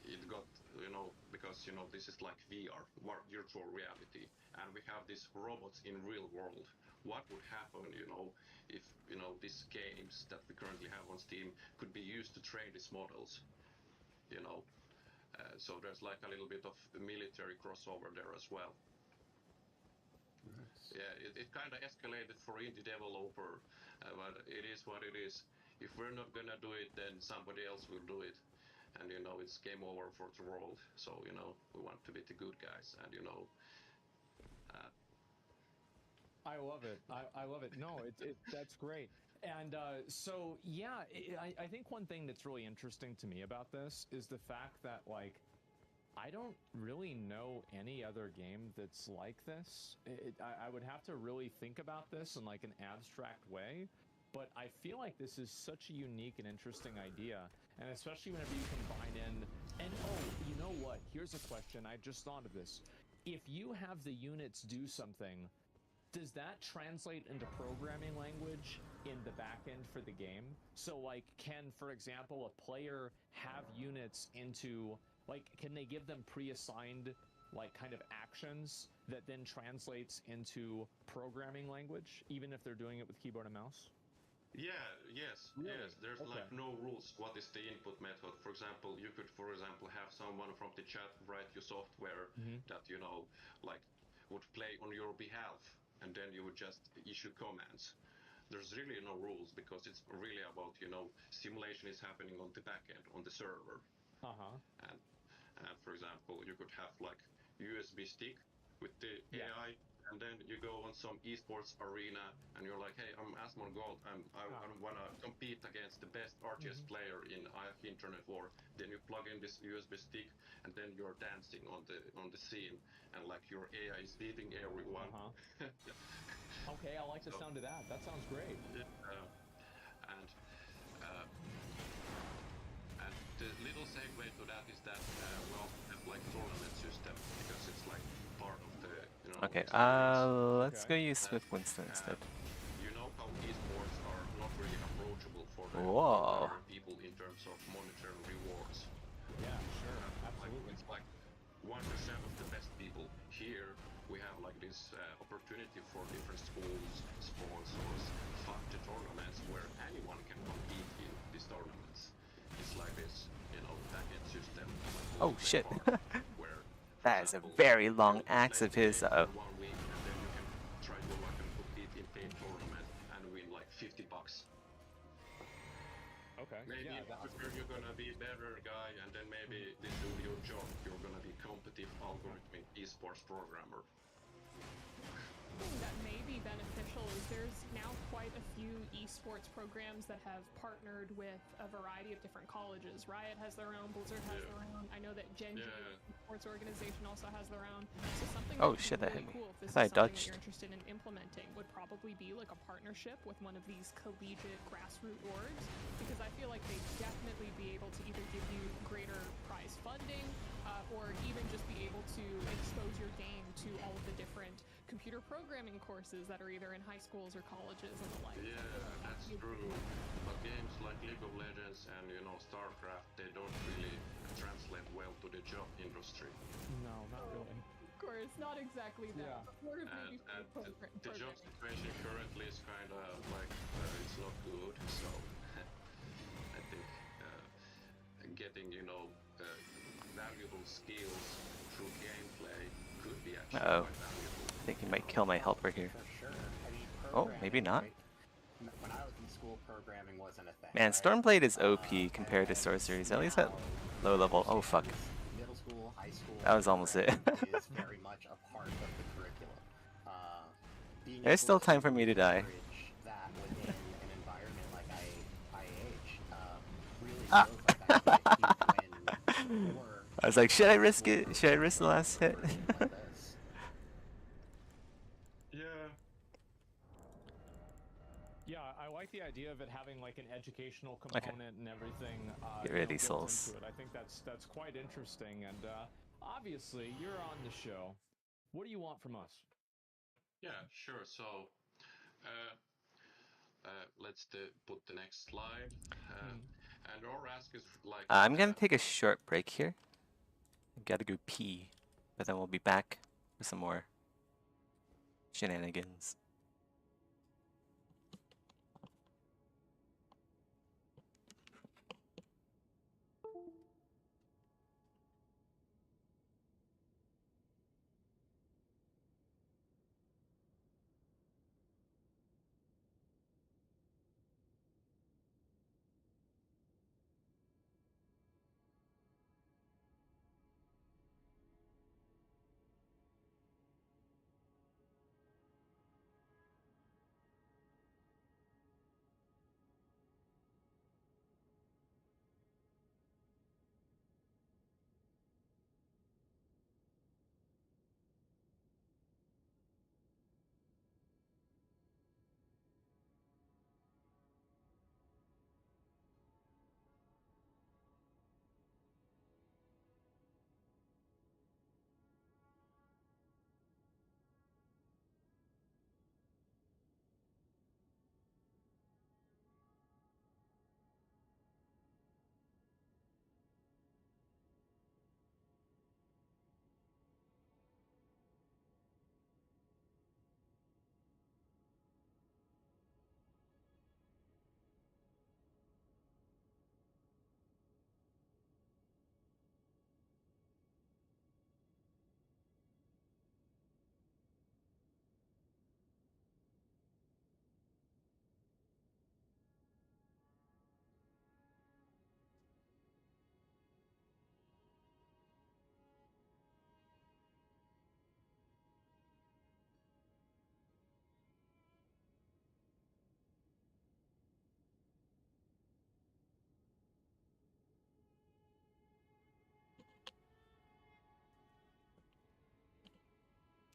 it got, you know, because, you know, this is like VR, virtual reality, and we have these robots in real world. What would happen, you know, if, you know, these games that we currently have on Steam could be used to train these models, you know? So there's like a little bit of military crossover there as well. Nice. Yeah, it kind of escalated for indie developer, but it is what it is. If we're not gonna do it, then somebody else will do it. And you know, it's game over for the world. So you know, we want to be the good guys, and you know. I love it. I love it. No, that's great. And so yeah, I think one thing that's really interesting to me about this is the fact that like I don't really know any other game that's like this. I would have to really think about this in like an abstract way, but I feel like this is such a unique and interesting idea, and especially whenever you combine in, and oh, you know what? Here's a question. I just thought of this. If you have the units do something, does that translate into programming language in the back end for the game? So like, can, for example, a player have units into, like, can they give them pre-assigned like kind of actions that then translates into programming language, even if they're doing it with keyboard and mouse? Yeah, yes, Really? yes. There's Okay. like no rules. What is the input method? For example, you could, for example, have someone from the chat write you software that, you know, like would play on your behalf, and then you would just issue commands. There's really no rules because it's really about, you know, simulation is happening on the back end, on the server. And for example, you could have like USB stick with the AI, and then you go on some esports arena, and you're like, hey, I'm Asmongold, I want to compete against the best RTS player in Internet War. Then you plug in this USB stick, and then you're dancing on the scene, and like your AI is beating everyone. Okay, I like the sound of that. That sounds great. And the little segue to that is that we also have like tournament system, because it's like part of the, you know, Okay, experience. let's go use Swift Winston instead. You know how esports are not really approachable for the Whoa. ordinary people in terms of monetary rewards. Yeah, sure, absolutely. It's like 1% of the best people. Here we have like this opportunity for different schools, sponsors, fund the tournaments where anyone can compete in these tournaments. It's like this, you know, backend system. Oh shit. Where, That is a very long axe of his. 1 week, and then you can try your luck and compete in paid tournament and win like $50. Okay. Maybe you're gonna be a better guy, and then maybe this will be your job. You're gonna be competitive algorithmic esports programmer. Something that may be beneficial is there's now quite a few esports programs that have partnered with a variety of different colleges. Riot has their own, Blizzard has their own. I know that Genji Sports Organization also has their own. So something Oh that would shit, be that really hit me. cool if this I is something that dodged. you're interested in implementing would probably be like a partnership with one of these collegiate grassroots orgs, because I feel like they'd definitely be able to either give you greater prize funding or even just be able to expose your game to all of the different computer programming courses that are either in high schools or colleges and the like. Yeah, that's true. But games like League of Legends and StarCraft, they don't really translate well to the job industry. No, not really. Of course, not exactly that. Yeah. But more of maybe And the job programming. situation currently is kind of like it's not good. So I think getting valuable skills through gameplay could be actually Uh-oh. quite valuable. I think he might kill my helper here. For sure. I mean, Oh, maybe not. When I was in school, programming wasn't a thing. Man, right? Stormblade is OP compared to sorceries, at least at low level. Oh, fuck. Middle school, high school. That was almost it. is very much a part of the curriculum. Being There's still able time for me to die. leverage that within an environment like IH really Ah. feels like that's a huge win for I was like, should I risk it? Should I risk the last hit? like this. Yeah. Yeah, I like the idea of it having like an educational component and everything. Get rid of these built souls. into it. I think that's quite interesting. And obviously, you're on the show. What do you want from us? Yeah, sure. So let's put the next slide. And our ask is like. I'm gonna take a short break here. Gotta go pee, but then we'll be back for some more shenanigans.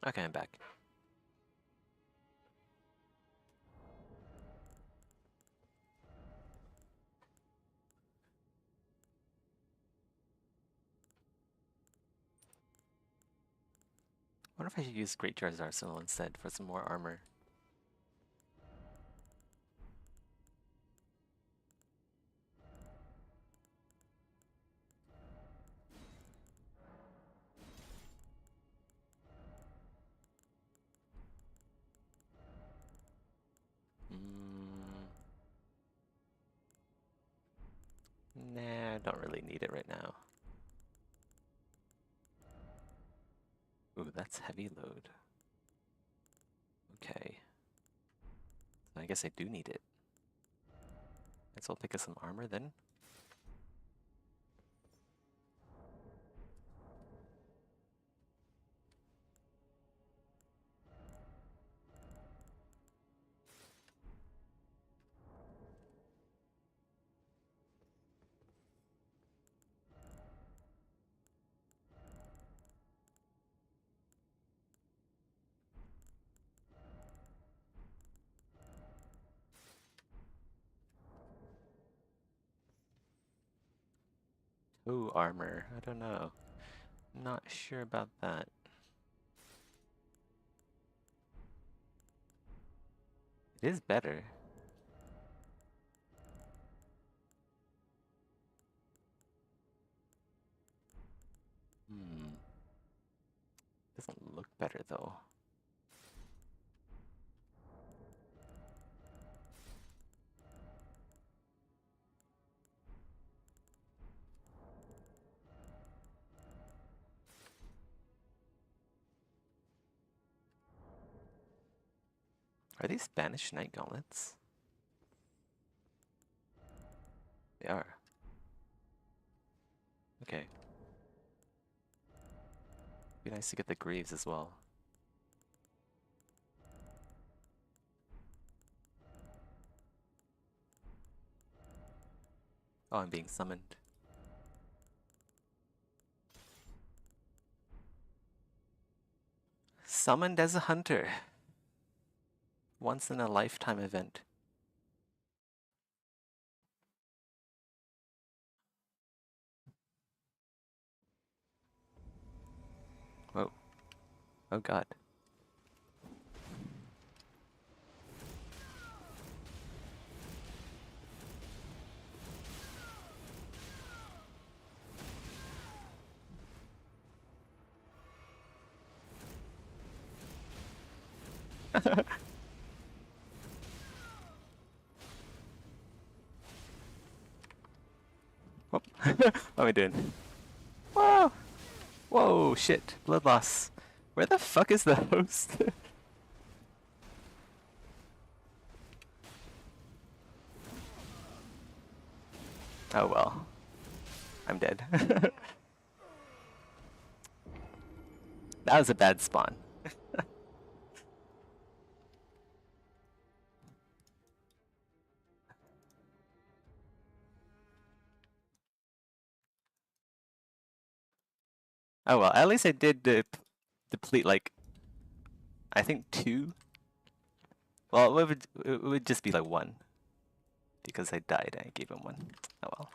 Okay, I'm back. I wonder if I should use Greatjar's Arsenal instead for some more armor. Nah, I don't really need it right now. Ooh, that's heavy load. Okay. I guess I do need it. Guess I'll pick up some armor then. Ooh, armor. I don't know. Not sure about that. It is better. Hmm. Doesn't look better though. Are these Spanish Knight Gauntlets? They are. Okay. Be nice to get the Greaves as well. Oh, I'm being summoned. Summoned as a hunter. Once in a lifetime event. Whoa. Oh god. Whoop. What am I doing? Whoa! Whoa, shit. Blood loss. Where the fuck is the host? Oh well. I'm dead. That was a bad spawn. Oh well, at least I did deplete like, I think 2? Well, it would just be like 1. Because I died and I gave him 1. Oh well.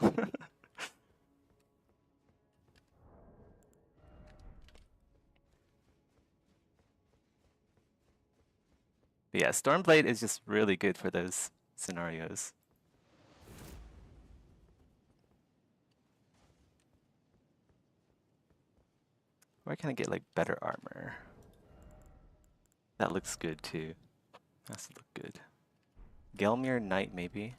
But yeah, Stormblade is just really good for those scenarios. Where can I get like better armor? That looks good too. That's look good. Gelmir Knight maybe.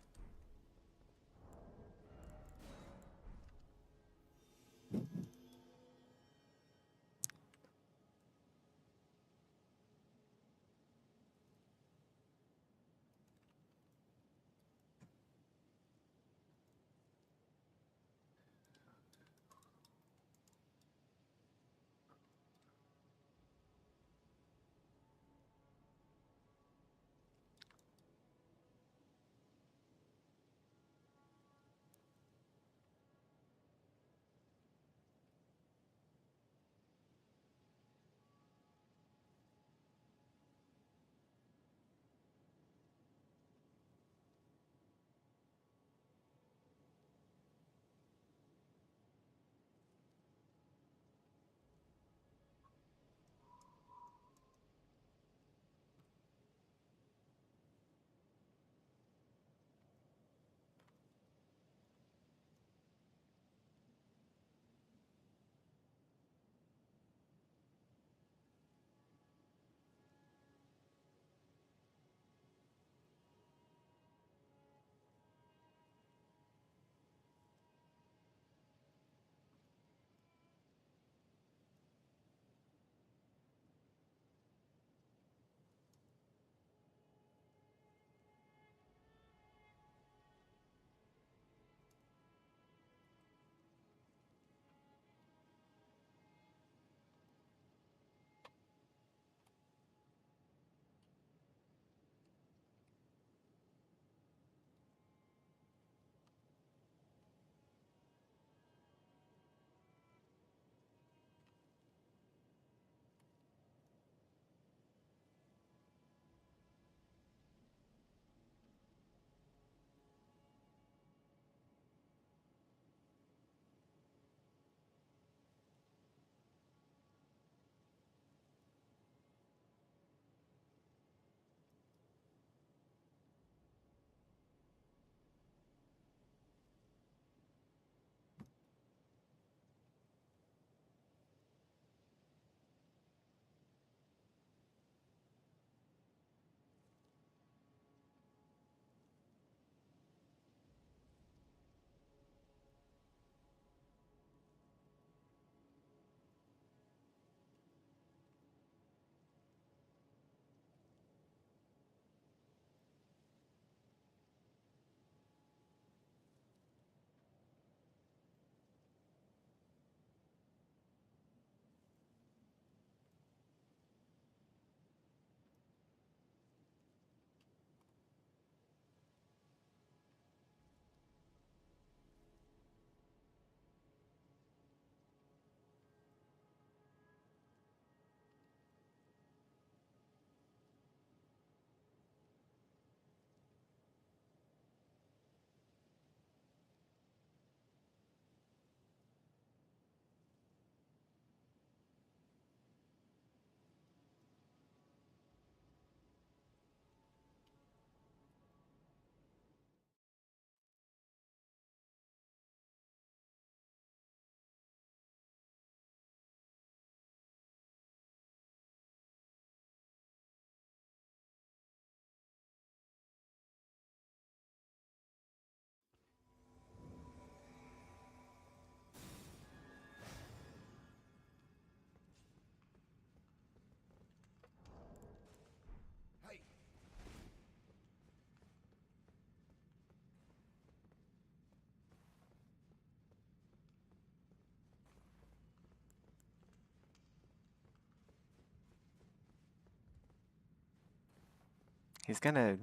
He's gonna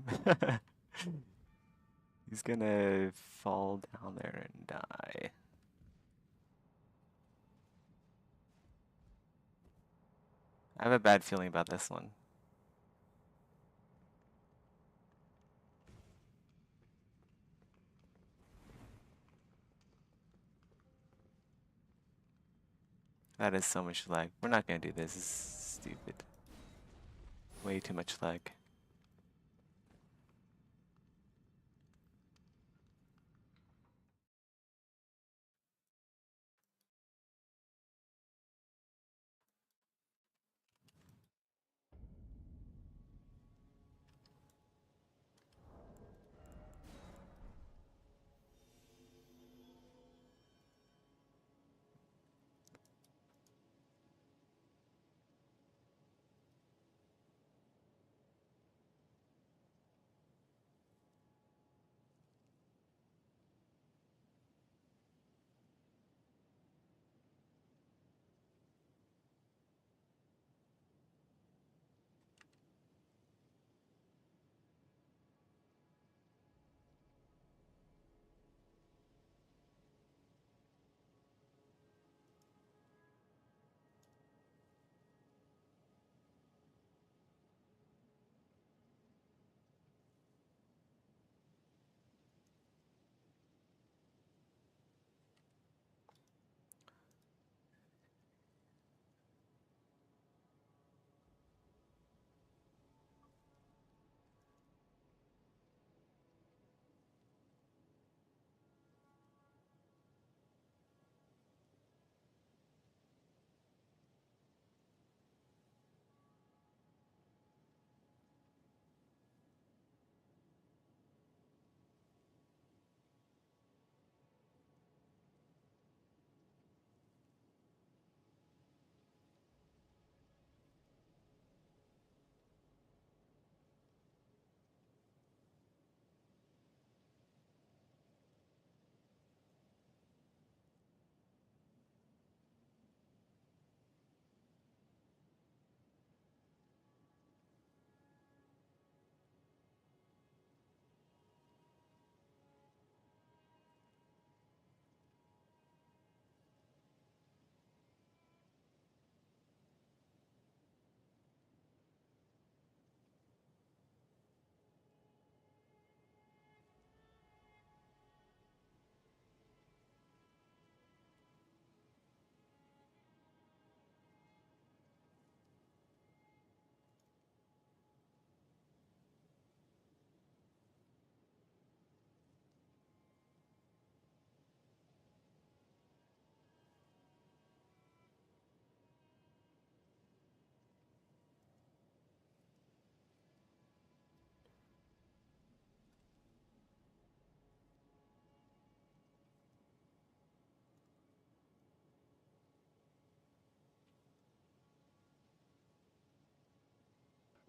he's gonna fall down there and die. I have a bad feeling about this one. That is so much lag. We're not gonna do this. This is stupid. Way too much lag.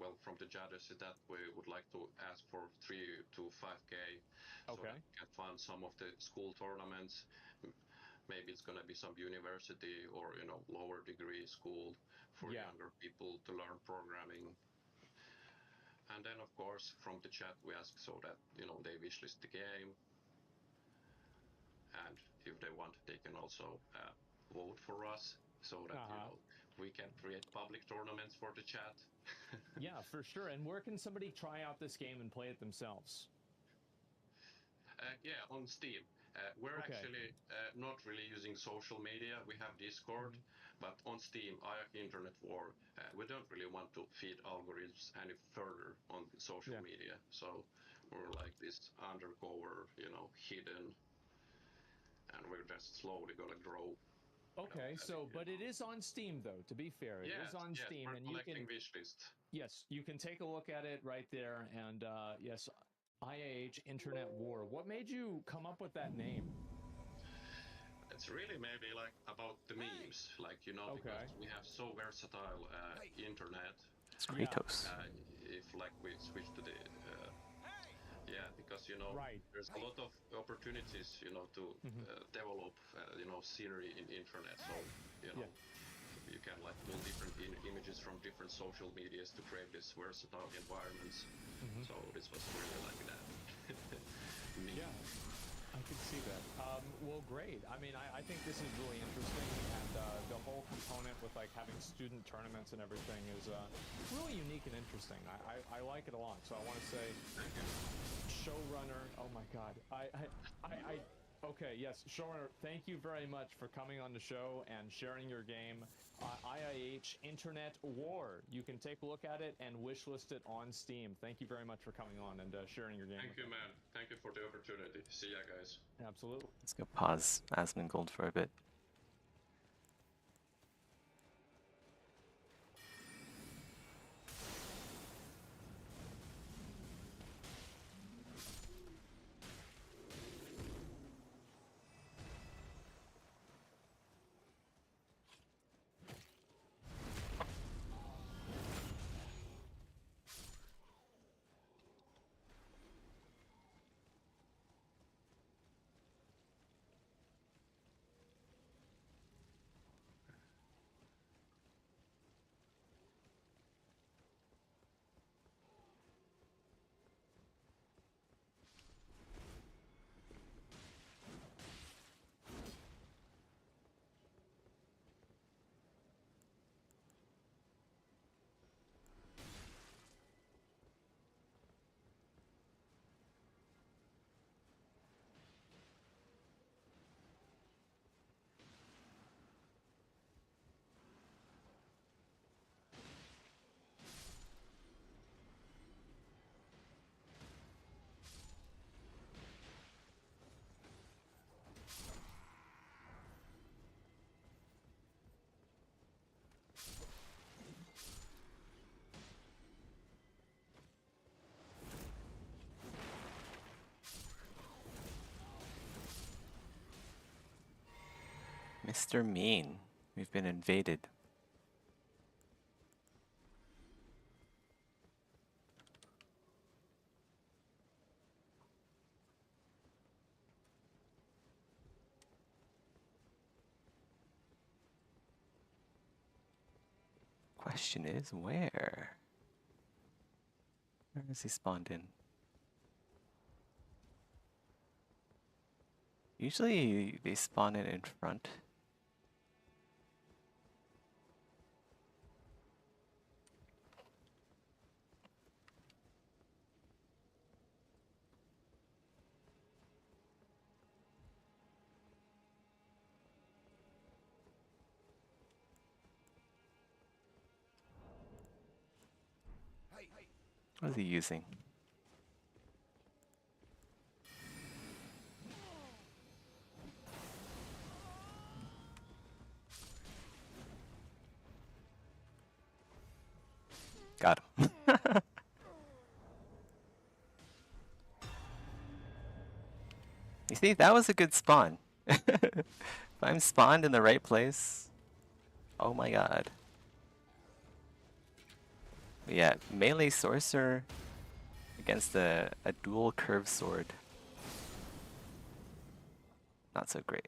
Well, from the judges is that we would like to ask for 3 to 5K so that we can fund some of the school tournaments. Maybe it's going to be some university or lower degree school for younger people to learn programming. And then of course from the chat we ask so that they wishlist the game, and if they want they can also vote for us so that we can create public tournaments for the chat. Yeah, for sure. And where can somebody try out this game and play it themselves? Yeah, on Steam. We're actually not really using social media. We have Discord, but on Steam, IAC Internet War, we don't really want to feed algorithms any further on social media. So we're like this undercover, hidden, and we're just slowly gonna grow. Okay, but it is on Steam though, to be fair. It is on Steam, we're and you can wishlist. Yes, you can take a look at it right there, and yes, IAH Internet War. What made you come up with that name? It's really maybe like about the memes, like because we have so versatile internet. It's Kratos. If like we switch to the because there's a lot of opportunities to develop scenery in internet. So you can like pull different images from different social medias to create these versatile environments. So this was really like that. Yeah, I can see that. Well, great. I mean, I think this is really interesting, and the whole component with like having student tournaments and everything is really unique and interesting. I like it a lot. So I want to say, showrunner. Oh my God. Okay, yes, showrunner. Thank you very much for coming on the show and sharing your game. IIH Internet War. You can take a look at it and wishlist it on Steam. Thank you very much for coming on and sharing your game. Thank you, man. Thank you for the opportunity. See ya, guys. Absolutely. Let's go pause Asmongold for a bit. Mr. Mean, we've been invaded. Question is, where? Where is he spawned in? Usually they spawn in front. What is he using? Got him. You see, that was a good spawn. If I'm spawned in the right place, oh my god. But yeah, melee sorcerer against a dual curved sword. Not so great.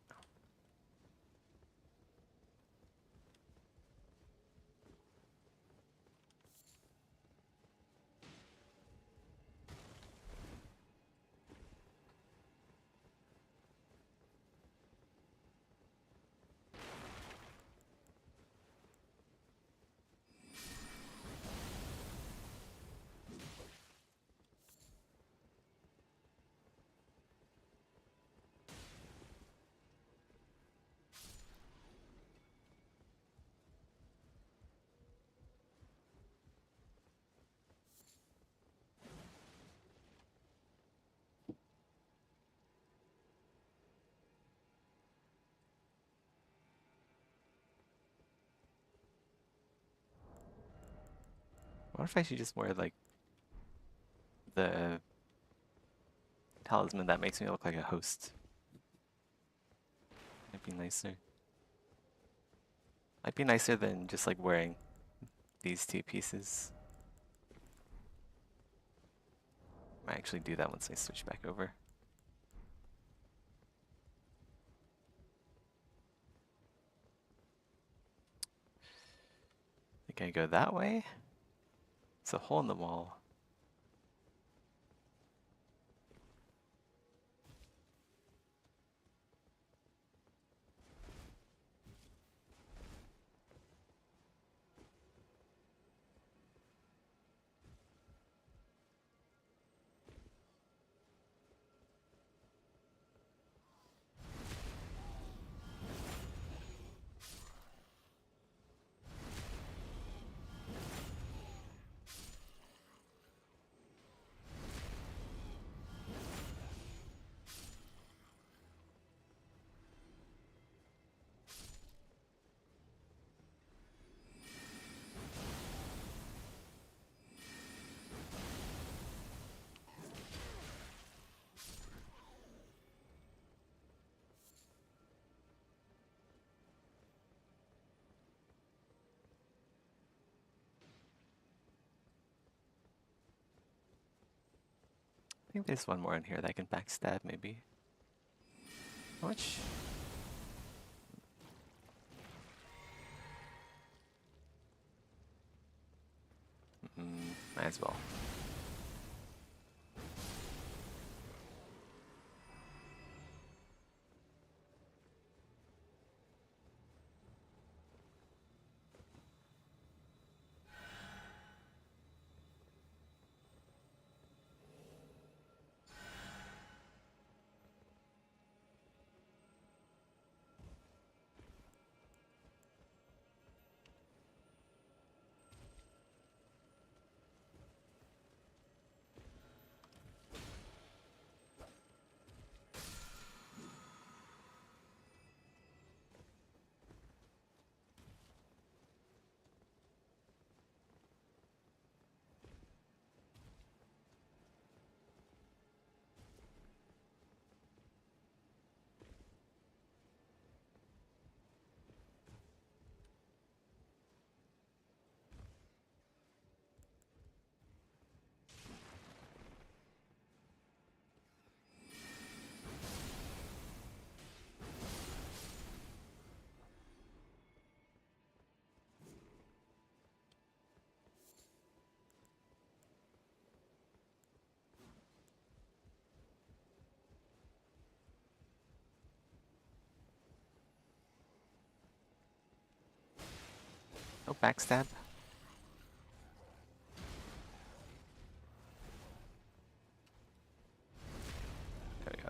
What if I should just wear like the talisman that makes me look like a host? Might be nicer. Might be nicer than just like wearing these two pieces. Might actually do that once I switch back over. Can I go that way? It's a hole in the wall. I think there's one more in here that I can backstab, maybe. How much? Might as well. No backstab. There we go.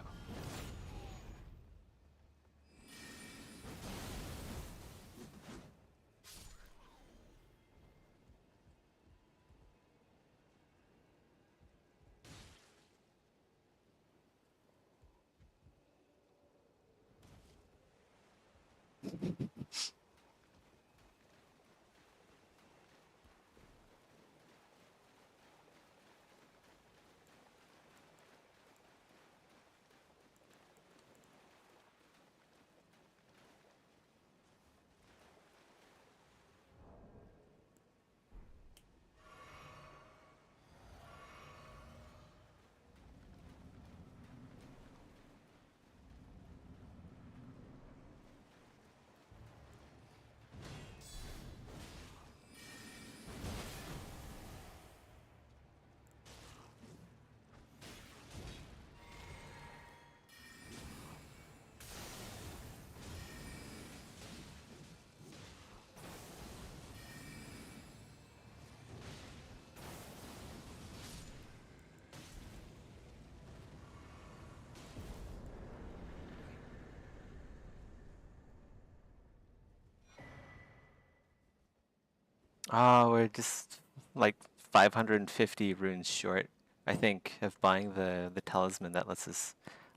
Ah, we're just like 550 runes short, I think, of buying the talisman that lets us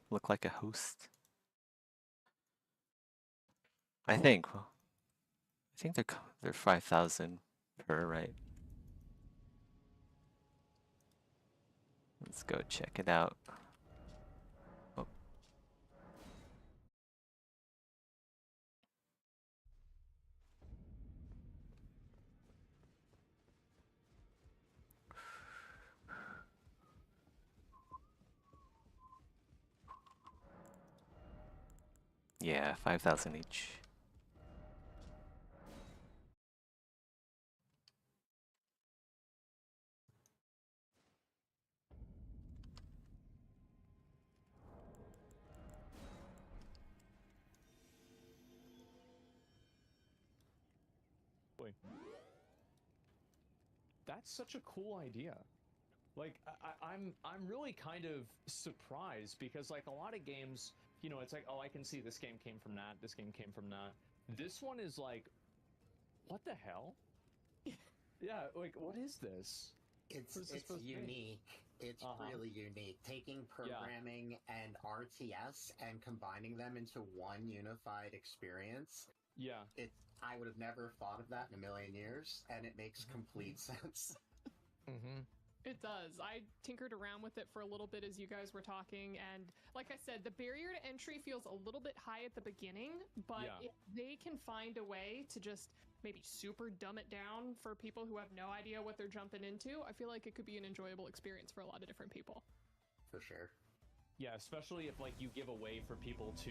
look like a host. I think. Well, I think they're 5,000 per, right? Let's go check it out. Oh. Yeah, 5,000 each. that's such a cool idea. Like I'm really kind of surprised because like a lot of games, you know, it's like, oh, I can see this game came from that, this game came from that. This one is like, what the hell? Yeah, like what is this? It's What is this supposed to be? unique. It's really unique. Taking programming and RTS and combining them into one unified experience. Yeah. I would have never thought of that in a million years, and it makes complete sense. It does. I tinkered around with it for a little bit as you guys were talking, and like I said, the barrier to entry feels a little bit high at the beginning, but if they can find a way to just maybe super dumb it down for people who have no idea what they're jumping into, I feel like it could be an enjoyable experience for a lot of different people. For sure. Yeah, especially if like you give a way for people to...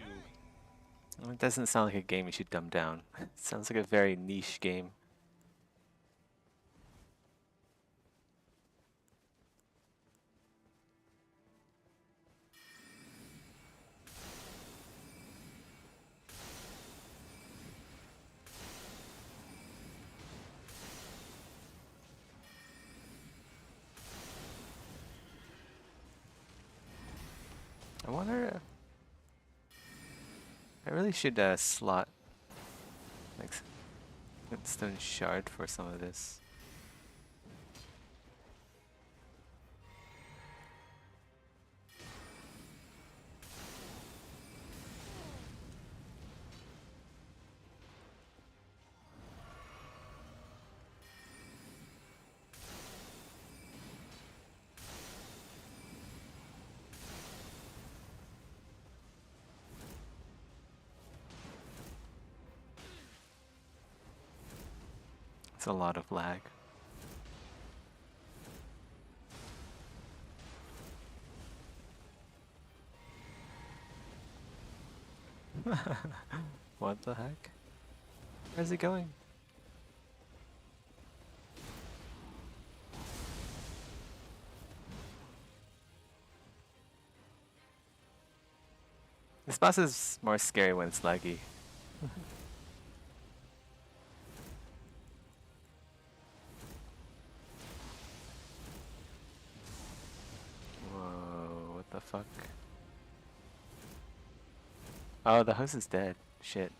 Well, it doesn't sound like a game you should dumb down. It sounds like a very niche game. I wonder. I really should slot like Glintstone Shard for some of this. It's a lot of lag. What the heck? Where's he going? This boss is more scary when it's laggy. Whoa, what the fuck? Oh, the host is dead. Shit.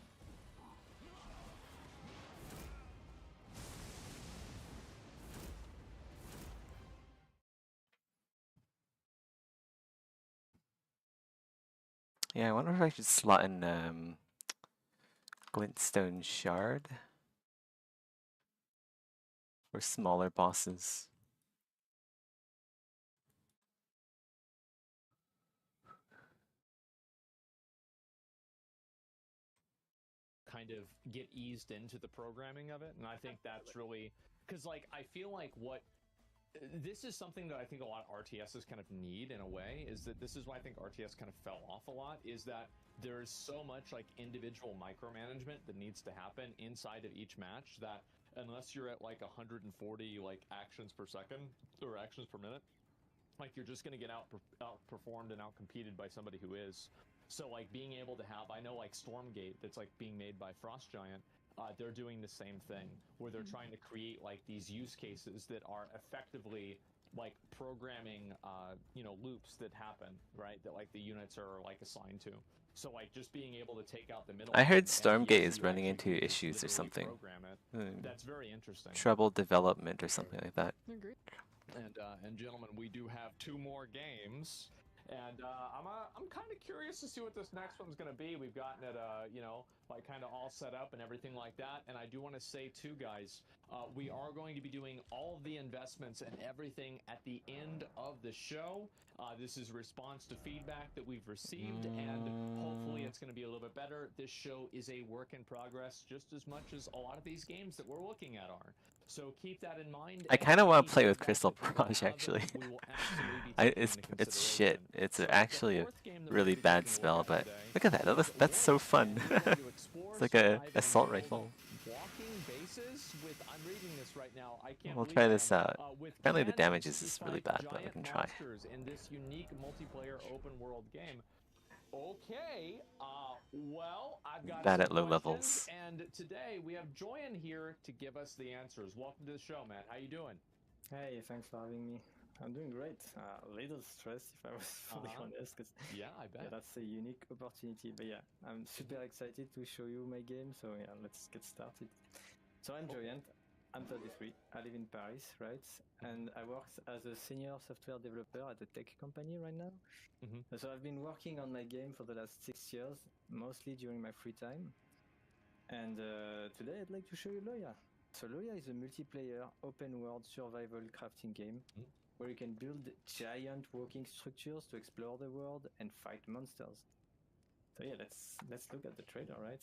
Yeah, I wonder if I should slot in Glintstone Shard for smaller bosses. Kind of get eased into the programming of it, and I think that's really because like I feel like what this is something that I think a lot of RTSs kind of need in a way is that this is why I think RTS kind of fell off a lot is that there's so much like individual micromanagement that needs to happen inside of each match that unless you're at like 140 like actions per second or actions per minute, like you're just going to get outperformed and outcompeted by somebody who is. So like being able to have, I know like Stormgate that's like being made by Frost Giant, they're doing the same thing where they're trying to create like these use cases that are effectively like programming, you know, loops that happen, right? That like the units are like assigned to. So like just being able to take out the middle. I heard Stormgate is running into issues or something. That's very interesting. Trouble development or something like that. Agreed. And gentlemen, we do have 2 more games. And I'm kind of curious to see what this next one's going to be. We've gotten it, you know, like kind of all set up and everything like that. And I do want to say too, guys, we are going to be doing all of the investments and everything at the end of the show. This is response to feedback that we've received, and hopefully it's going to be a little bit better. This show is a work in progress just as much as a lot of these games that we're looking at are. So keep that in mind. I kind of want to play with Crystal Barrage actually. It's shit. It's actually a really bad spell, but look at that. That's so fun. It's like a assault rifle. I'm reading this right now. I can't We'll try this out. Apparently the damage is really bad, but we can try. In this unique multiplayer open world game. Okay, well, I've got bad some at low questions, levels. and today we have Joyan here to give us the answers. Welcome to the show, Matt. How you doing? Hey, thanks for having me. I'm doing great. A little stressed, if I was fully honest, because Yeah, I bet. that's a unique opportunity. But yeah, I'm super excited to show you my game. So yeah, let's get started. So I'm Joyant. I'm 33. I live in Paris, right? And I work as a senior software developer at a tech company right now. So I've been working on my game for the last 6 years, mostly during my free time. And today I'd like to show you Loya. So Loya is a multiplayer open world survival crafting game where you can build giant walking structures to explore the world and fight monsters. So yeah, let's look at the trailer, right?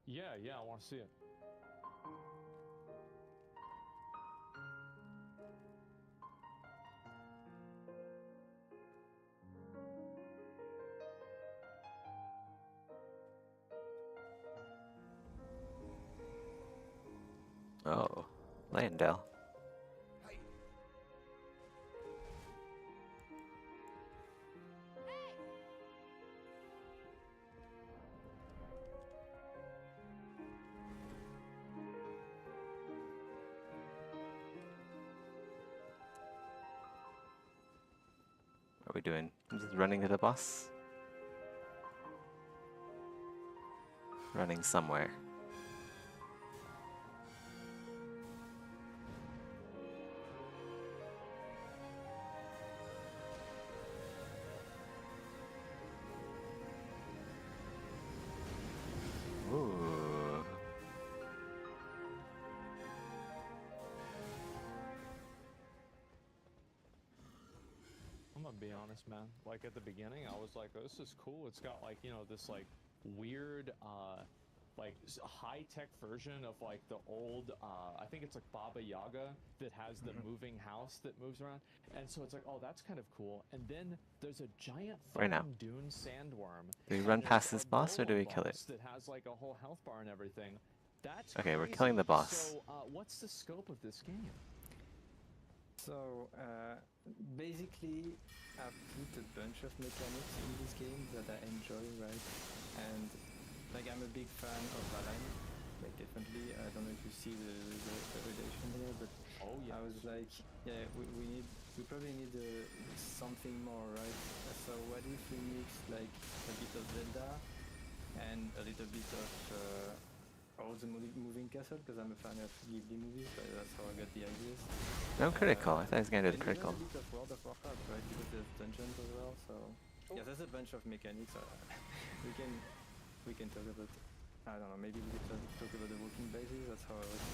Yeah, I want to see it. Oh, Landell. What are we doing? I'm just running to the boss? Running somewhere. Ooh. I'm gonna be honest, man. Like at the beginning, I was like, oh, "This is cool." It's got like this like weird, like high-tech version of like the old. I think it's like Baba Yaga that has the moving house that moves around, and so it's like, oh, that's kind of cool. And then there's a giant Where now? fucking dune sandworm. Do we run and past there's this a boss or do we golem kill it? boss that has like a whole health bar and everything. That's Okay, we're crazy. killing the boss. So, what's the scope of this game? So basically, I've put a bunch of mechanics in this game that I enjoy, right? And like I'm a big fan of Valheim, like definitely. I don't know if you see the relation here, but I was like, yeah, we probably need something more, right? So what if we mix like a bit of Zelda and a little bit of all the moving castle, because I'm a fan of Ghibli movies, so that's how I got the ideas. No critical. I thought I was gonna do the and critical. even a bit of World of Warcraft, right? Because there's dungeons as well. So yeah, there's a bunch of mechanics. we can talk about. I don't know. Maybe we can talk about the walking bases. That's how I was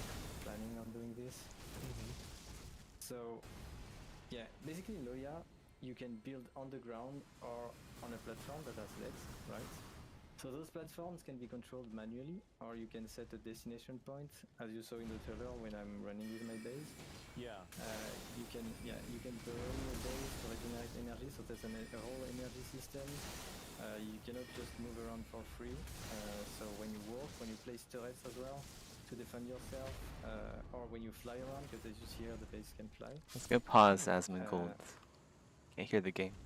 planning on doing this. So yeah, basically in Loya, you can build on the ground or on a platform that has legs, right? So those platforms can be controlled manually, or you can set a destination point, as you saw in the trailer when I'm running with my base. Yeah. You can burn your base to regenerate energy. So there's a whole energy system. You cannot just move around for free. So when you walk, when you place turrets as well to defend yourself, or when you fly around, because as you see here, the base can fly. Let's go pause Asmongold. Can't hear the game.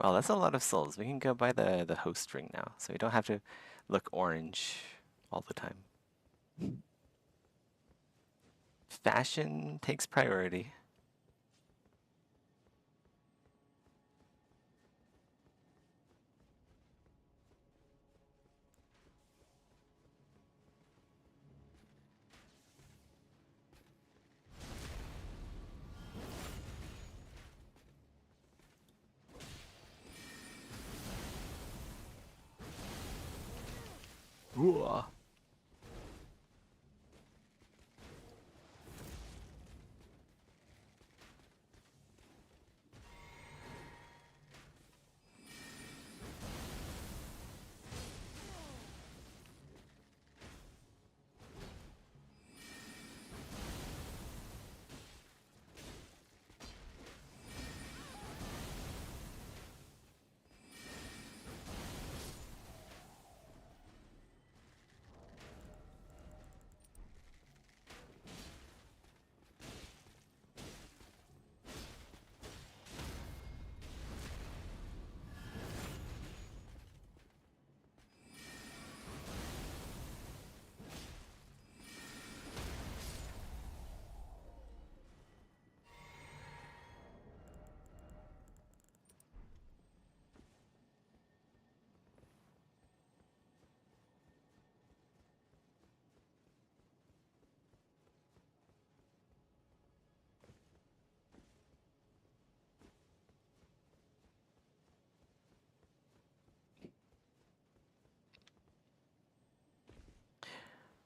Well, that's a lot of souls. We can go buy the host ring now, so we don't have to look orange all the time. Fashion takes priority. Ooh.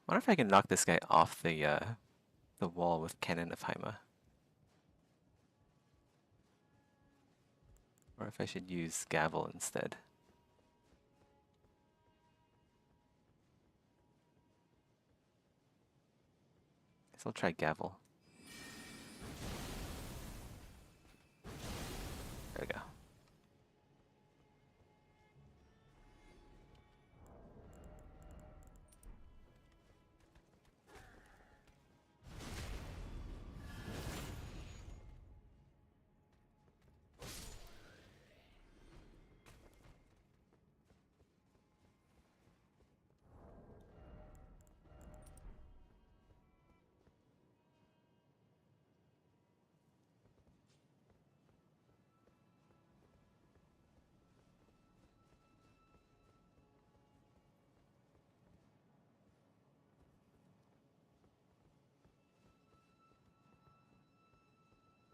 Wonder if I can knock this guy off the wall with Cannon of Haima. Or if I should use Gavel instead. Guess I'll try Gavel. There we go.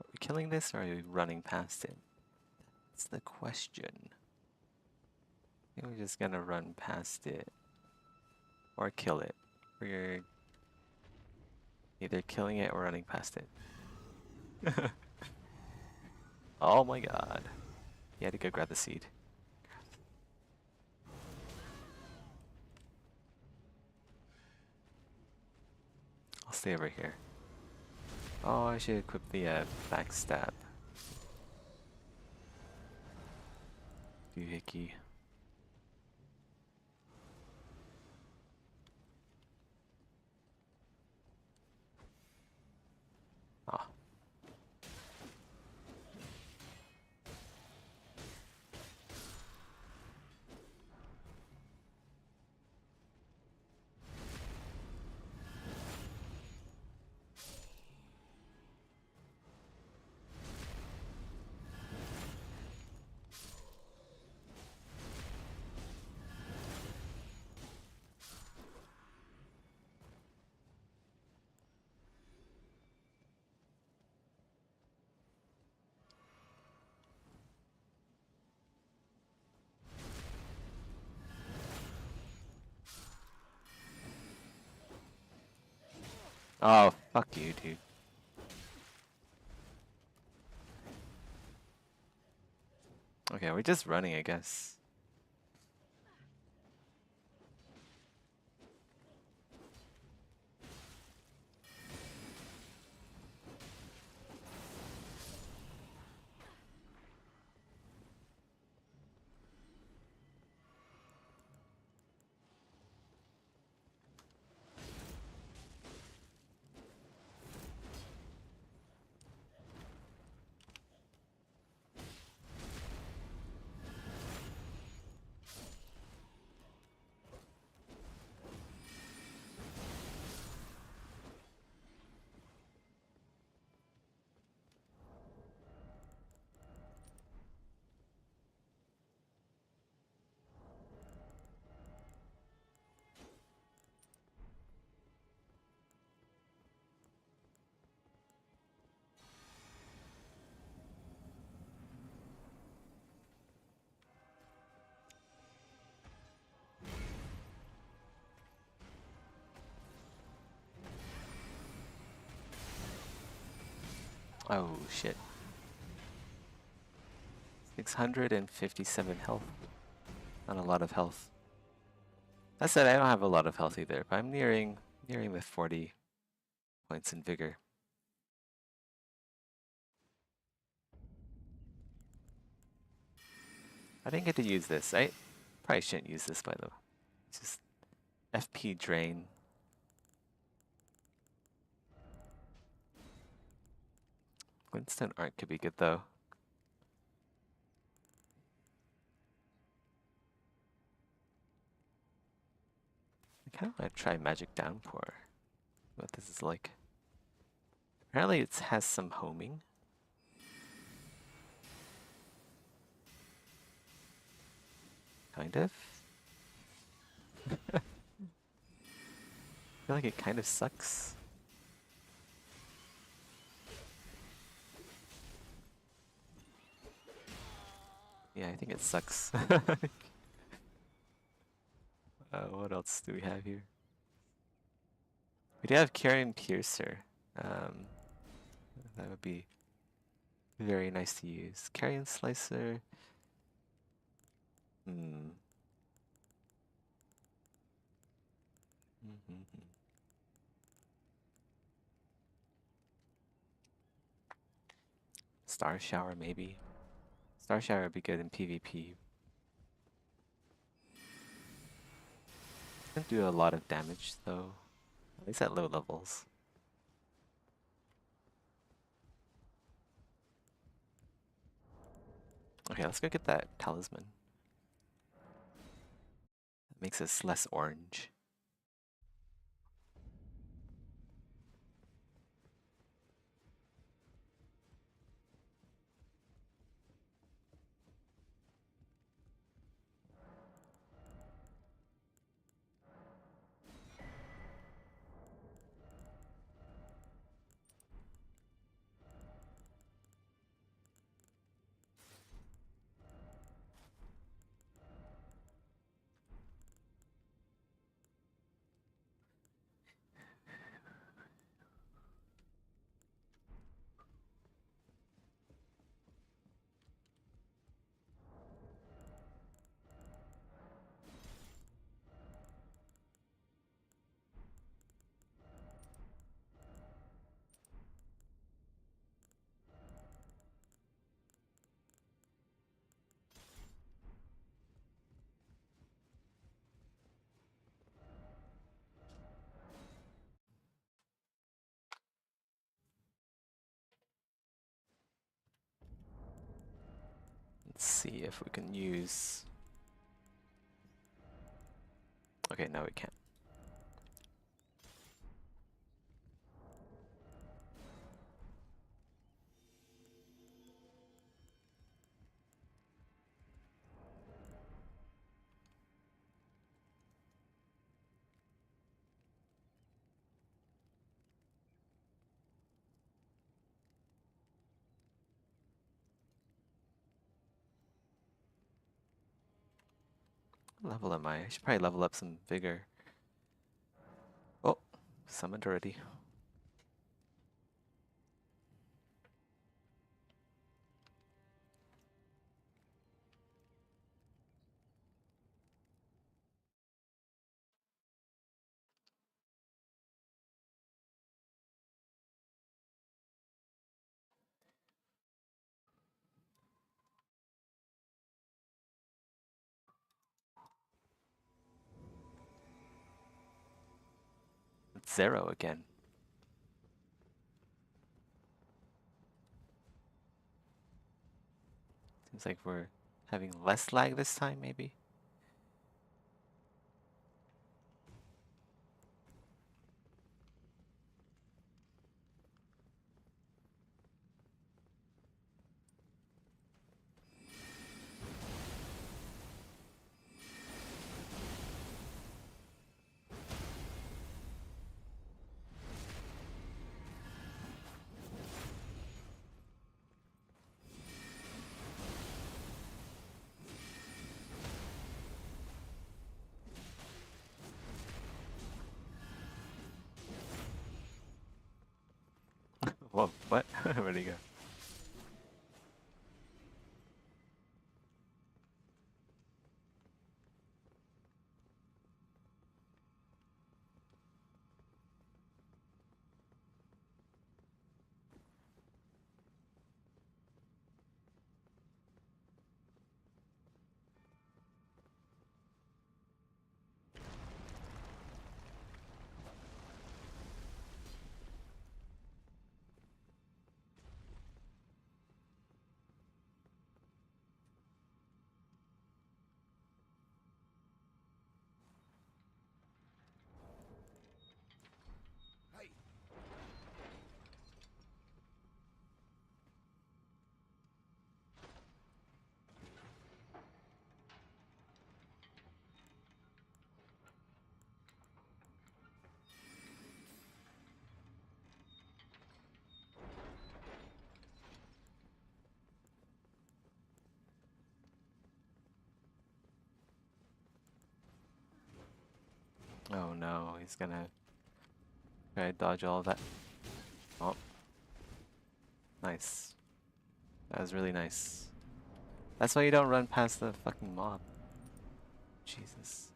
Are we killing this or are we running past it? That's the question. I think we're just gonna run past it. Or kill it. We're either killing it or running past it. Oh my god. You had to go grab the seed. I'll stay over here. Oh, I should equip the backstab. Doohickey. Ah. Oh, fuck you, dude. Okay, we're just running, I guess. Oh, shit. 657 health. Not a lot of health. That said, I don't have a lot of health either, but I'm nearing the 40 points in vigor. I didn't get to use this. I probably shouldn't use this, by the way. It's just FP drain. Glintstone art could be good, though. I kind of want to try Magic Downpour. What this is like. Apparently it has some homing. Kind of. I feel like it kind of sucks. Yeah, I think it sucks. What else do we have here? We do have Carrion Piercer. That would be very nice to use. Carrion Slicer. Hmm. Star Shower, maybe. Star Shower would be good in PvP. Doesn't do a lot of damage, though. At least at low levels. Okay, let's go get that talisman. It makes us less orange. Let's see if we can use... Okay, no we can't. What level am I? I should probably level up some vigor. Oh, summoned already. It's 0 again. Seems like we're having less lag this time, maybe? Whoa, what? Where'd he go? Oh no, he's gonna Okay, dodge all of that. Oh. Nice. That was really nice. That's why you don't run past the fucking mob. Jesus.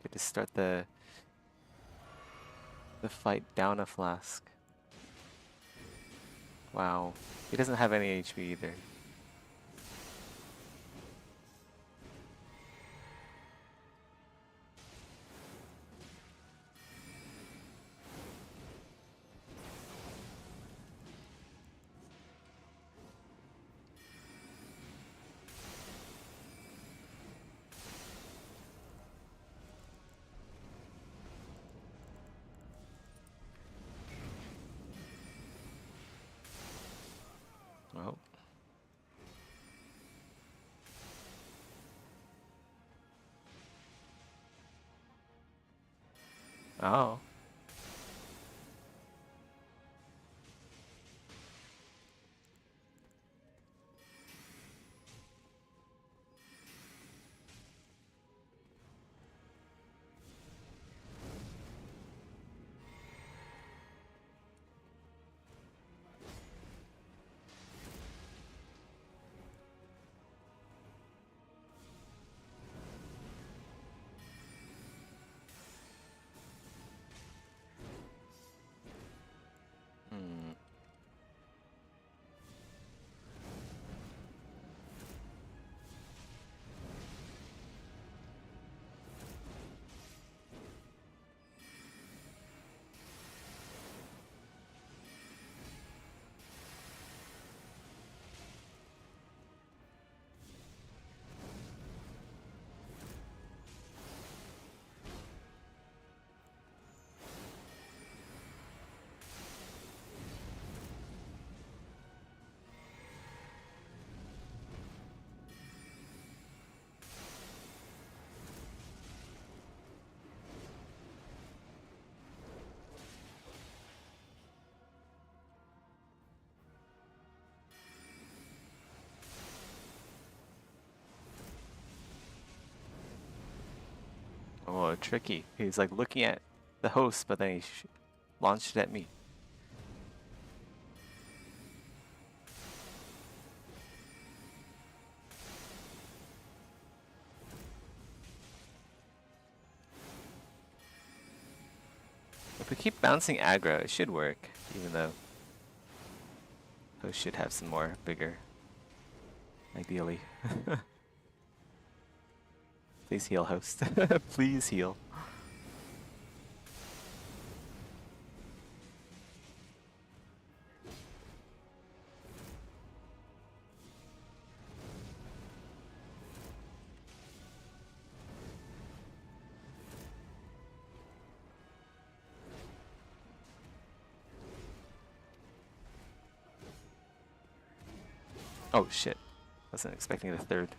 Good to start the fight down a flask. Wow. He doesn't have any HP either. Oh. Oh. Hmm. Oh, tricky. He's like looking at the host, but then he launched it at me. If we keep bouncing aggro, it should work, even though host should have some more vigor. Ideally. Please heal, host. Please heal. Oh shit. Wasn't expecting the third.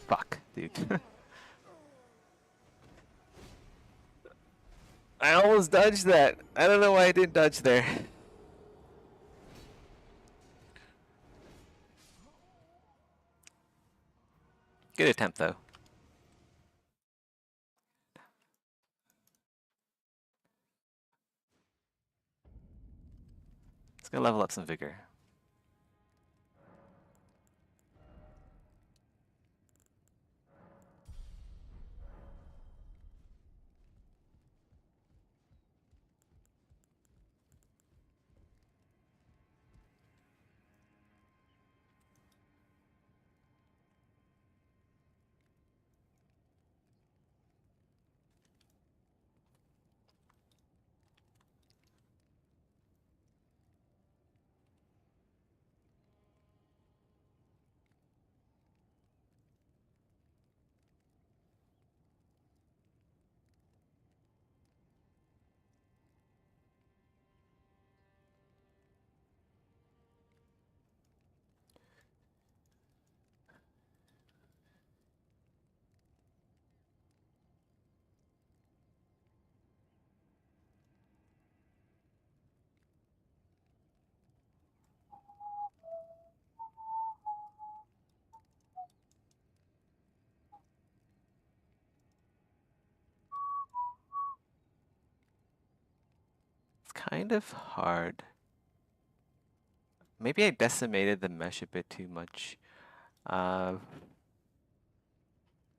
Fuck, dude. I almost dodged that. I don't know why I didn't dodge there. Good attempt, though. Let's go level up some vigor. kind of hard. Maybe I decimated the mesh a bit too much. At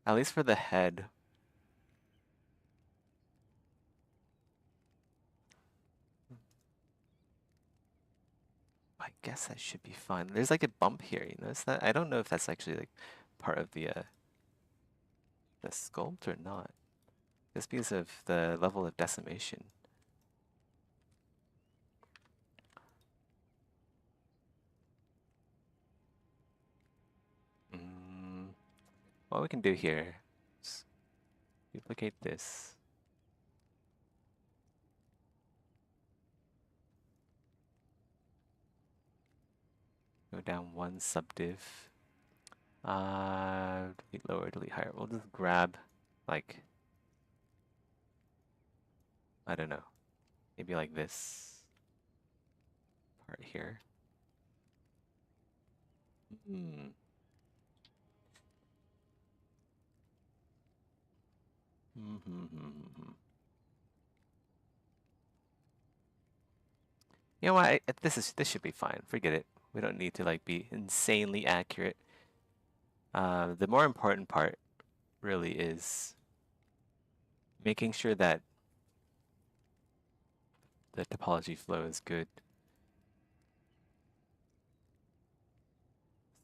least for the head. I guess that should be fine. There's like a bump here, you notice that? I don't know if that's actually like part of the sculpt or not. Just because of the level of decimation. What we can do here is duplicate this. Go down one subdiv. Delete lower, delete higher. We'll just grab, like, I don't know, maybe like this part here. Hmm. You know what? This should be fine. Forget it. We don't need to like be insanely accurate. The more important part really is making sure that the topology flow is good.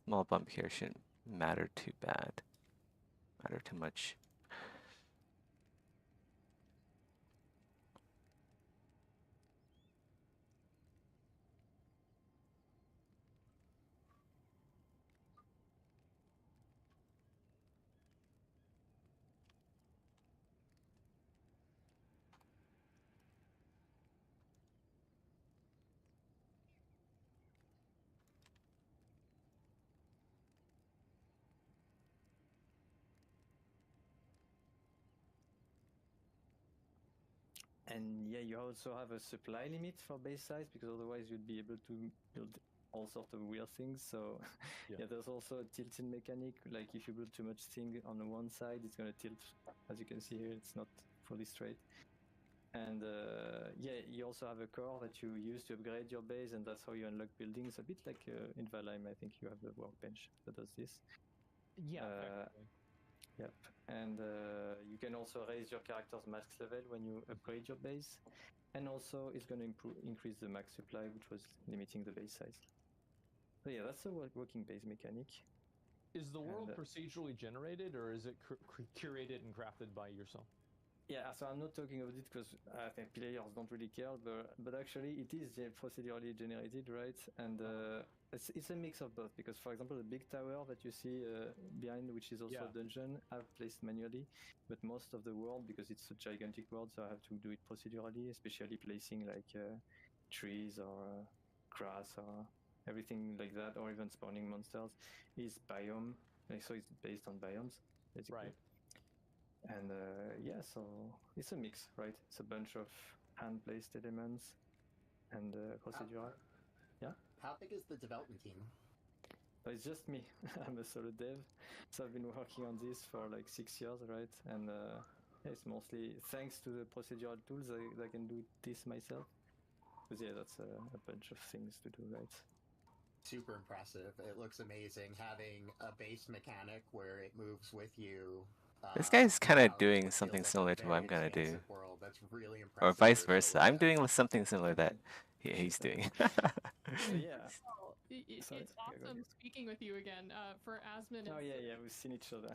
Small bump here shouldn't matter too bad. Matter too much. And yeah, you also have a supply limit for base size because otherwise you'd be able to build all sorts of weird things. So yeah, there's also a tilting mechanic. Like if you build too much thing on the one side, it's gonna tilt. As you can see here, it's not fully straight. And yeah, you also have a core that you use to upgrade your base, and that's how you unlock buildings. A bit like in Valheim, I think you have the workbench that does this. Yeah. Yep, and you can also raise your character's max level when you upgrade your base, and also it's going to increase the max supply, which was limiting the base size. So yeah, that's a working base mechanic. Is the world procedurally generated, or is it curated and crafted by yourself? Yeah, so I'm not talking about it because I think players don't really care, but actually it is procedurally generated, right? And it's a mix of both because, for example, the big tower that you see behind, which is also a dungeon, I've placed manually, but most of the world, because it's a gigantic world, so I have to do it procedurally, especially placing like trees or grass or everything like that, or even spawning monsters, is biome. So it's based on biomes, basically. Right. And yeah, so it's a mix, right? It's a bunch of hand-placed elements and procedural. Yeah? How big is the development team? It's just me. I'm a solo dev. So I've been working on this for like 6 years, right? And it's mostly thanks to the procedural tools I can do this myself. Because yeah, that's a bunch of things to do, right? Super impressive. It looks amazing having a base mechanic where it moves with you. This guy's kind of doing something similar to what I'm gonna do. World. That's really impressive. Or vice versa. I'm doing something similar that he's doing. So yeah. Well, it's awesome speaking with you again. For Asmund. Oh yeah, we've seen each other.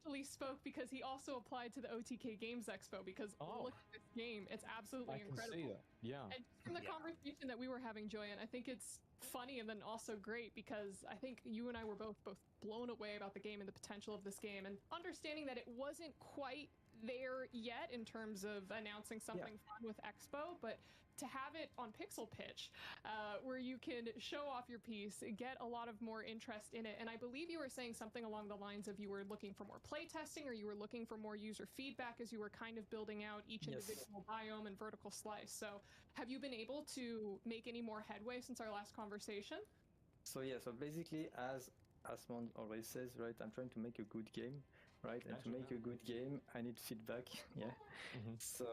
Actually spoke because he also applied to the OTK Games Expo because look at this game. It's absolutely incredible. See that. Yeah. And from the conversation that we were having, Joyanne, I think it's funny and then also great because I think you and I were both blown away about the game and the potential of this game and understanding that it wasn't quite there yet in terms of announcing something fun with Expo, but to have it on Pixel Pitch, where you can show off your piece, get a lot of more interest in it. And I believe you were saying something along the lines of you were looking for more playtesting or you were looking for more user feedback as you were kind of building out each individual biome and vertical slice. So have you been able to make any more headway since our last conversation? So yeah, so basically as Asmund always says, right, I'm trying to make a good game. Right, and to make a good game, I need feedback. Yeah, so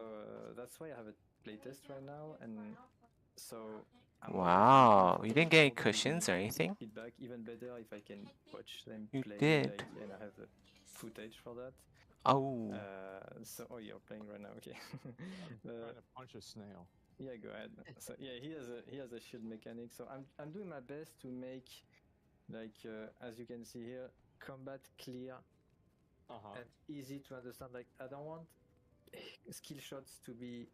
that's why I have a playtest right now, and so Wow, you didn't get any cushions or anything? Feedback even better if I can watch them You play, did. like, and I have the footage for that. Oh. So you're playing right now, okay? I'm trying to punch a snail. Yeah, go ahead. So yeah, he has a shield mechanic. So I'm doing my best to make, like, as you can see here, combat clear and easy to understand. Like, I don't want skill shots to be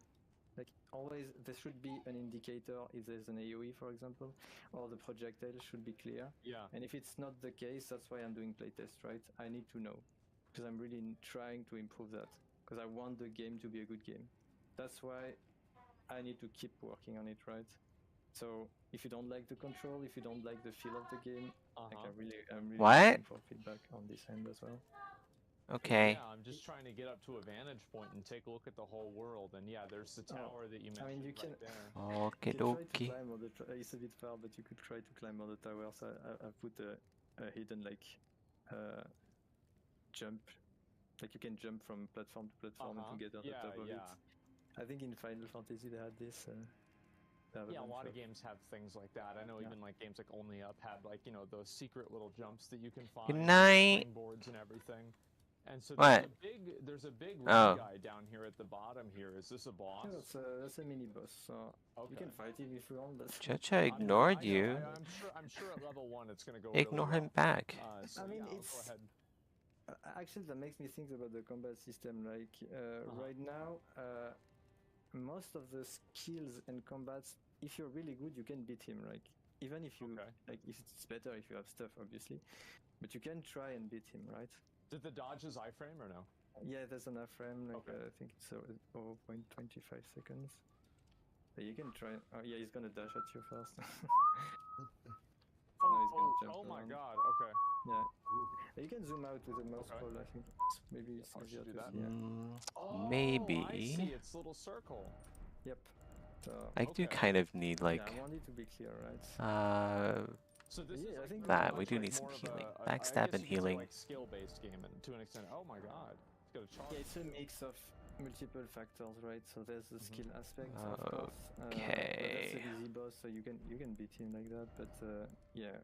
like always. There should be an indicator if there's an AOE, for example, or the projectile should be clear. Yeah. And if it's not the case, that's why I'm doing playtest, right? I need to know because I'm really trying to improve that because I want the game to be a good game. That's why I need to keep working on it, right? So if you don't like the control, if you don't like the feel of the game, like I'm really What? looking for feedback on this end as well. Okay. Yeah, I'm just trying to get up to a vantage point and take a look at the whole world. And yeah, there's the tower that you mentioned. I mean, you can. Right there. Okay, you can try to dokie. climb on the. It's a bit far, but you could try to climb on the towers. I put a hidden like jump, like you can jump from platform to platform to get on the top of it. I think in Final Fantasy they had this. Yeah, a lot of games have things like that. I know even like games like Only Up had like, you know, those secret little jumps that you can find. Good night. Springboards and everything. And so What? there's a big Oh. red guy down here at the bottom here. Is this a boss? Yeah, that's a mini boss. So you can fight him if you want. But Chacha ignored you. I'm sure at level 1 it's gonna go. Ignore really him back. So I mean, yeah, it's go ahead. Actually, that makes me think about the combat system. Like right now, most of the skills and combats, if you're really good, you can beat him. Like even if you like, if it's better if you have stuff, obviously, but you can try and beat him, right? Did the dodges iframe or no? Yeah, there's an iframe. Like I think it's 0.25 seconds. But you can try. Oh yeah, he's gonna dash at you first. Now he's gonna jump oh my around. god! Okay. Yeah. You can zoom out with the mouse scroll. I think maybe it's easier to see. Maybe. I see. It's little circle. Yep. So, I do kind of need like yeah, I want it to be clear, right? So this is I think that much we do like need some more of healing. I Backstab guess and you could say, healing. like skill-based game and to an extent. Oh my god, it's got a charge. Yeah, it's a mix of multiple factors, right? So there's the skill aspect, of course. But that's Okay. an easy boss, so you can beat him like that. But yeah,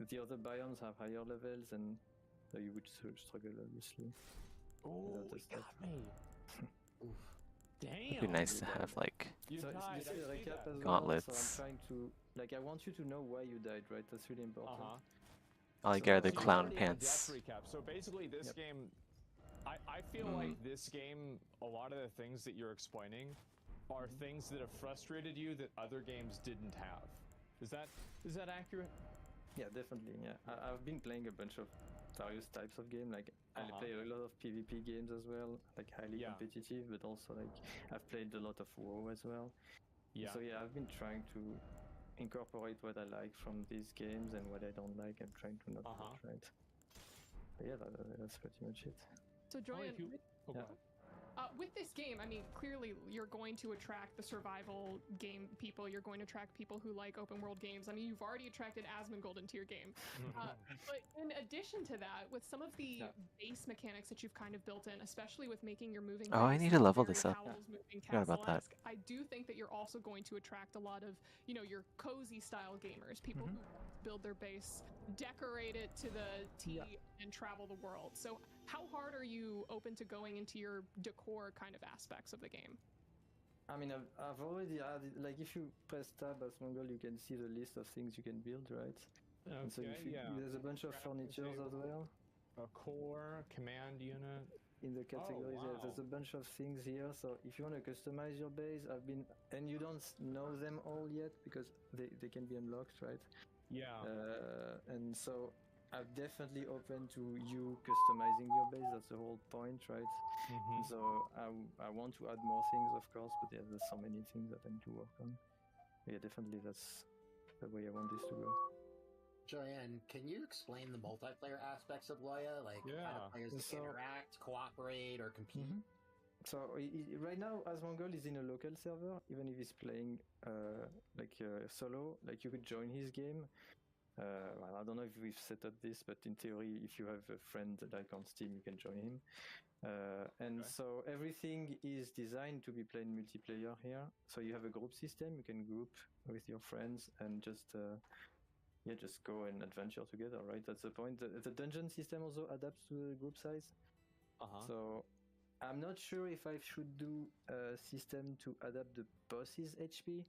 the other biomes have higher levels, and so you would struggle obviously. Oh, it got me. Damn. It'd be nice to have like So you see the recap as well. gauntlets. So I'm trying to like I want you to know why you died, right? That's really important. All I get are the So you clown already have a pants. death recap. So basically, this game, I feel like this game, a lot of the things that you're explaining are things that have frustrated you that other games didn't have. Is that accurate? Yeah, definitely. Yeah, I've been playing a bunch of various types of game. Like I play a lot of PvP games as well, like highly competitive, but also like I've played a lot of WoW as well. Yeah. So yeah, I've been trying to incorporate what I like from these games and what I don't like. I'm trying to not touch, right? But yeah, that's pretty much it. So Joanne, Yeah. with this game, I mean, clearly you're going to attract the survival game people. You're going to attract people who like open world games. I mean, you've already attracted Asmongold into your game. But in addition to that, with some of the base mechanics that you've kind of built in, especially with making your moving Oh, I base need to level very this up. Howl's Moving Forgot about that. Castle-esque, I do think that you're also going to attract a lot of, you know, your cozy style gamers, people who build their base, decorate it to the T, and travel the world. So how hard are you open to going into your decor kind of aspects of the game? I mean, I've already added, like, if you press tab as Mongol, you can see the list of things you can build, right? And so if you, there's a bunch of furnitures as well. A core, command unit. In the categories, there's a bunch of things here. So if you want to customize your base, and you don't know them all yet because they can be unlocked, right? Yeah. And so I'm definitely open to you customizing your base. That's the whole point, right? And so I want to add more things, of course, but yeah, there's so many things that I need to work on. Yeah, definitely that's the way I want this to go. Joanne, can you explain the multiplayer aspects of Loya? Like how do players interact, cooperate, or compete? So right now, Asmongold is in a local server. Even if he's playing solo, like you could join his game. Well, I don't know if we've set up this, but in theory, if you have a friend like on Steam, you can join him. And so everything is designed to be played multiplayer here. So you have a group system. You can group with your friends and just go and adventure together, right? That's the point. The dungeon system also adapts to the group size. So I'm not sure if I should do a system to adapt the boss's HP.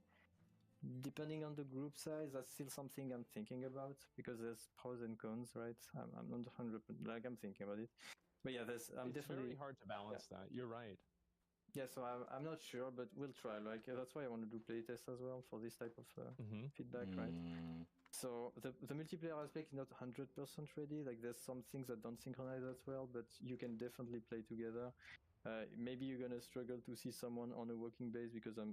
Depending on the group size, that's still something I'm thinking about because there's pros and cons, right? I'm not 100%, like I'm thinking about it. But yeah, it's definitely very hard to balance that. You're right. Yeah, so I'm not sure, but we'll try. Like that's why I want to do playtests as well for this type of feedback, right? So the multiplayer aspect is not 100% ready. Like there's some things that don't synchronize as well, but you can definitely play together. Maybe you're gonna struggle to see someone on a walking base because I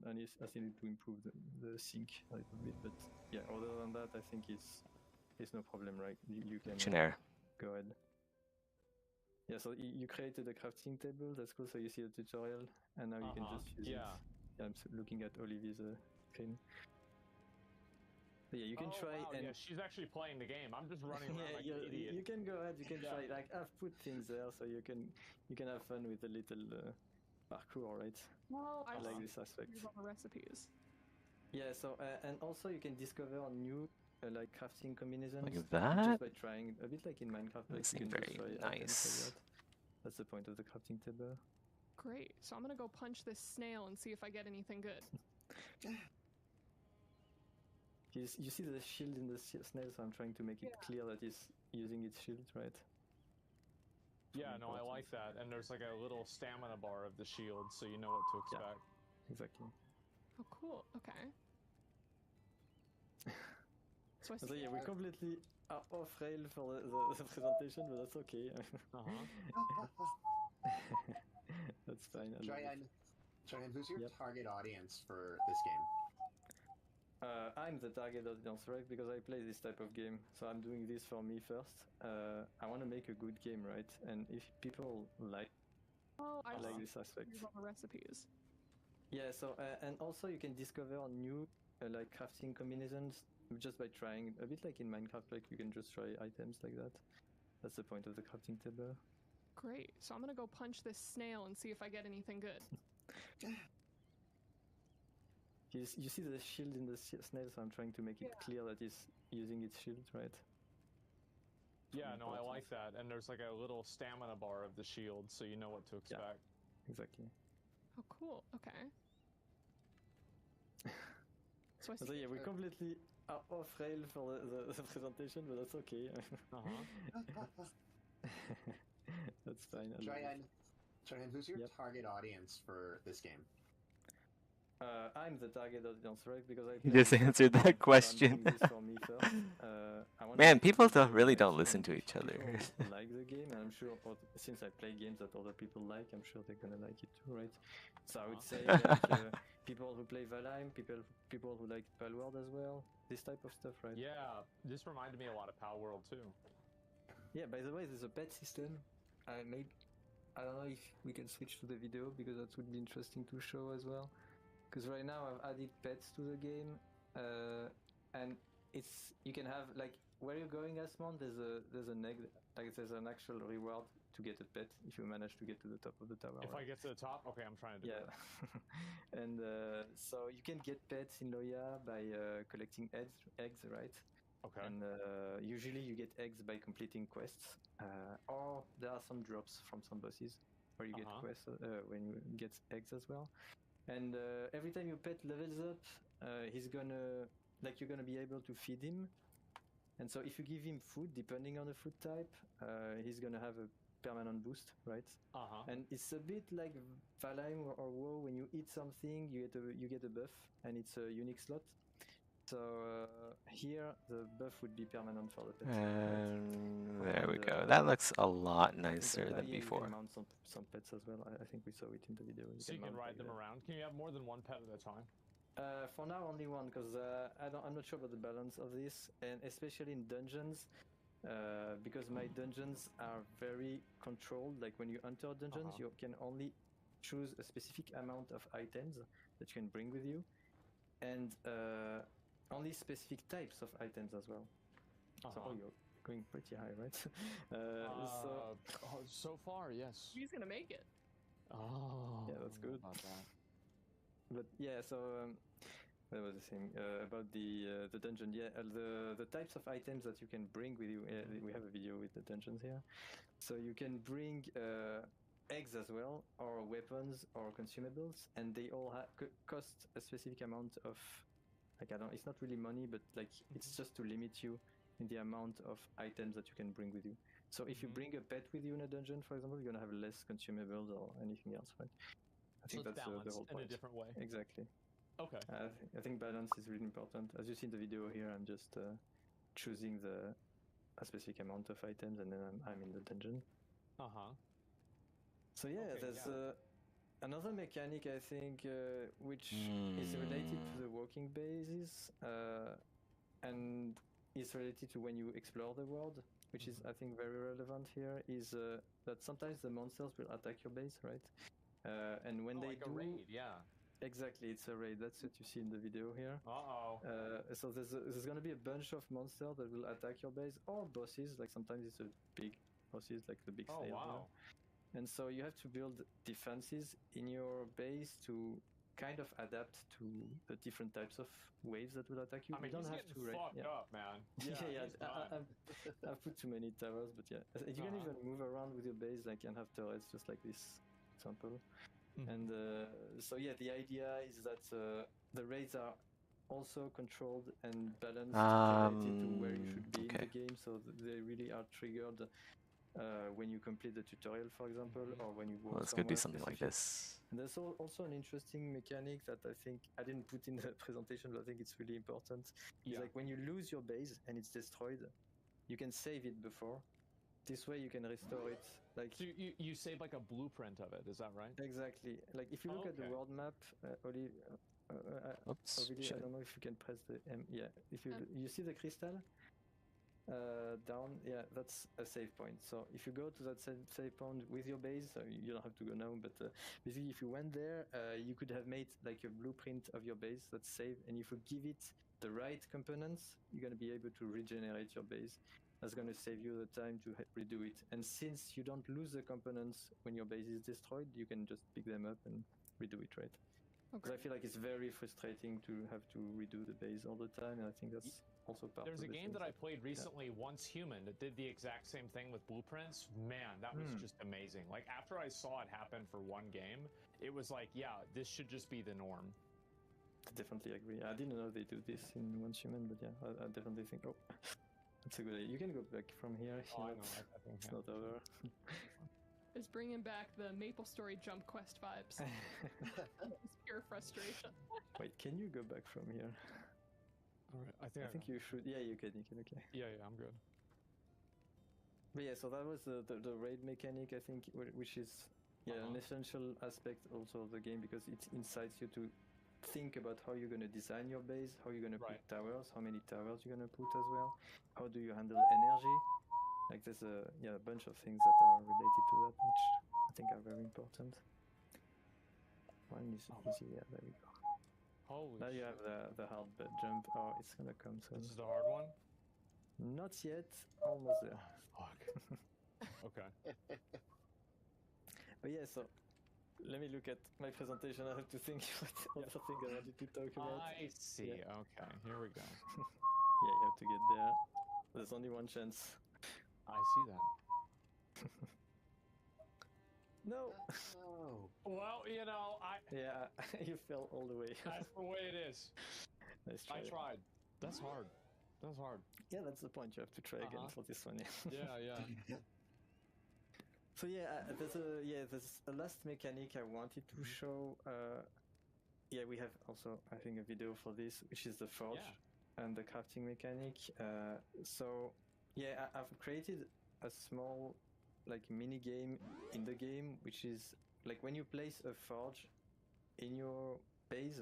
still need to improve the sync a little bit. But yeah, other than that, I think it's no problem, right? You can go ahead. Yeah, so you created a crafting table. That's cool. So you see the tutorial, and now you can just use it. Yeah, I'm looking at Olivier's screen. But yeah, you can try. Wow, and yeah, she's actually playing the game. I'm just running around like an idiot. You can go ahead. You can try. Like I've put things there, so you can have fun with a little parkour, right? Well, I like this aspect. All the recipes. Yeah. So and also you can discover new like crafting combinations. Look at that. Just by trying a bit like in Minecraft. Like you can very just try nice. That's the point of the crafting table. Great. So I'm gonna go punch this snail and see if I get anything good. You see the shield in the snail, so I'm trying to make it clear that it's using its shield, right? Yeah, no, I like that. And there's like a little stamina bar of the shield, so you know what to expect. Yeah, exactly. Oh, cool. Okay. So yeah, we completely are off rail for the presentation, but that's okay. That's fine. Giant, who's your target audience for this game? I'm the target audience, right? Because I play this type of game, so I'm doing this for me first. I want to make a good game, right? And if people like this aspect, all the recipes. Yeah. So and also you can discover new like crafting combinations just by trying a bit like in Minecraft. Like you can just try items like that. That's the point of the crafting table. Great. So I'm gonna go punch this snail and see if I get anything good. You see the shield in the snail, so I'm trying to make it clear that it's using its shield, right? Yeah, no, I like that. And there's like a little stamina bar of the shield, so you know what to expect. Yeah, exactly. Oh, cool. Okay. So yeah, we completely are off rail for the presentation, but that's okay. That's fine. Giant, who's your target audience for this game? I'm the target audience, right? Because I You just answered that question. Man, people really don't listen to each other. Like the game, and I'm sure since I play games that other people like, I'm sure they're gonna like it too, right? So I would say like, people who play Valheim, people who like Palworld as well, this type of stuff, right? Yeah, this reminded me a lot of Palworld too. Yeah, by the way, there's a pet system. I don't know if we can switch to the video because that would be interesting to show as well. Because right now I've added pets to the game, and you can have like where you're going, Asmon. There's an egg, like there's an actual reward to get a pet if you manage to get to the top of the tower. If I get to the top, okay, I'm trying to do that. And so you can get pets in Loya by collecting eggs, right? Okay. And usually you get eggs by completing quests, or there are some drops from some bosses where you get quests when you get eggs as well. And every time your pet levels up, you're gonna be able to feed him. And so if you give him food, depending on the food type, he's gonna have a permanent boost, right? And it's a bit like Valheim or WoW. When you eat something, you get a buff, and it's a unique slot. So here the buff would be permanent for the pet. There we go. That looks a lot nicer than before. You can mount some pets as well. I think we saw it in the video. So you can ride them around. Can you have more than one pet at a time? For now, only one, because I'm not sure about the balance of this, and especially in dungeons, because my dungeons are very controlled. Like when you enter dungeons, you can only choose a specific amount of items that you can bring with you, and only specific types of items as well. So, oh, you're going pretty high, right? So far, yes. He's gonna make it. Oh, yeah, that's good. About that. But yeah, so that was the thing about the dungeon. Yeah, the types of items that you can bring with you. We have a video with the dungeons here, so you can bring eggs as well, or weapons, or consumables, and they all cost a specific amount of, like, I don't. It's not really money, but like it's just to limit you in the amount of items that you can bring with you. So if you bring a pet with you in a dungeon, for example, you're gonna have less consumables or anything else, right? I think it's that's the whole point. in a different way. Exactly. Okay. I think balance is really important. As you see in the video here, I'm just choosing a specific amount of items, and then I'm in the dungeon. So yeah, Okay, there's another mechanic I think which is related to the walking bases and is related to when you explore the world, which is I think very relevant here. Is that sometimes the monsters will attack your base, right? And when they like do, a raid, yeah. Exactly, it's a raid. That's what you see in the video here. So there's going to be a bunch of monsters that will attack your base, or bosses. Like sometimes it's a big bosses, like the big snail. Wow. And so you have to build defenses in your base to kind of adapt to the different types of waves that will attack you. I mean, you don't he's have getting to fucked up, man. Yeah, he's done. I've put too many towers, but yeah, you can even move around with your base, like, and have turrets just like this example. And so yeah, the idea is that the raids are also controlled and balanced related to where you should be in the game, so they really are triggered when you complete the tutorial, for example, or when you walk It's gonna be something specific. like this. And there's also an interesting mechanic that I think I didn't put in the presentation, but I think it's really important. It's like when you lose your base and it's destroyed, you can save it before. This way you can restore it. Like so you save like a blueprint of it, is that right? Exactly. Like if you look at the world map, Oli, Ovilie, I don't know if you can press the M. Yeah, if you see the crystal down, yeah, that's a save point. So if you go to that save point with your base, you don't have to go now, but basically if you went there, you could have made like a blueprint of your base that's saved, and if you give it the right components, you're going to be able to regenerate your base. That's going to save you the time to redo it. And since you don't lose the components when your base is destroyed, you can just pick them up and redo it, right? Because I feel like it's very frustrating to have to redo the base all the time, and I think that's also part There's of a game that I played recently, Once Human, that did the exact same thing with blueprints. Man, that was just amazing. Like, after I saw it happen for one game, it was like, yeah, this should just be the norm. I definitely agree. I didn't know they do this in Once Human, but yeah, I definitely think, that's a good idea. You can go back from here. I know. I think it's not over. It's bringing back the Maple Story jump quest vibes. It's pure frustration. Wait, can you go back from here? All right, I think you should. Yeah, you can. Okay. Yeah, I'm good. But yeah, so that was the raid mechanic, I think, which is an essential aspect also of the game, because it incites you to think about how you're going to design your base, how you're going to put towers, how many towers you're going to put as well, how do you handle energy. Like there's a bunch of things that are related to that, which I think are very important. One is easy, yeah, there we go. Now you have the hard jump. Oh, it's gonna come soon. This is the hard one? Not yet, almost there. Fuck. Okay. But yeah, so let me look at my presentation. I have to think what other thing I wanted to talk about. I see. Yeah. Okay, here we go. Yeah, you have to get there. There's only one chance. I see that. No. Well, you know, Yeah, you fell all the way. That's the way it is. Nice try. I tried. That's hard. That's hard. Yeah, that's the point. You have to try again for this one. Yeah. So yeah, there's a last mechanic I wanted to show. Yeah, we have also, I think, a video for this, which is the forge and the crafting mechanic. So yeah, I've created a small like mini game in the game, which is like when you place a forge in your base,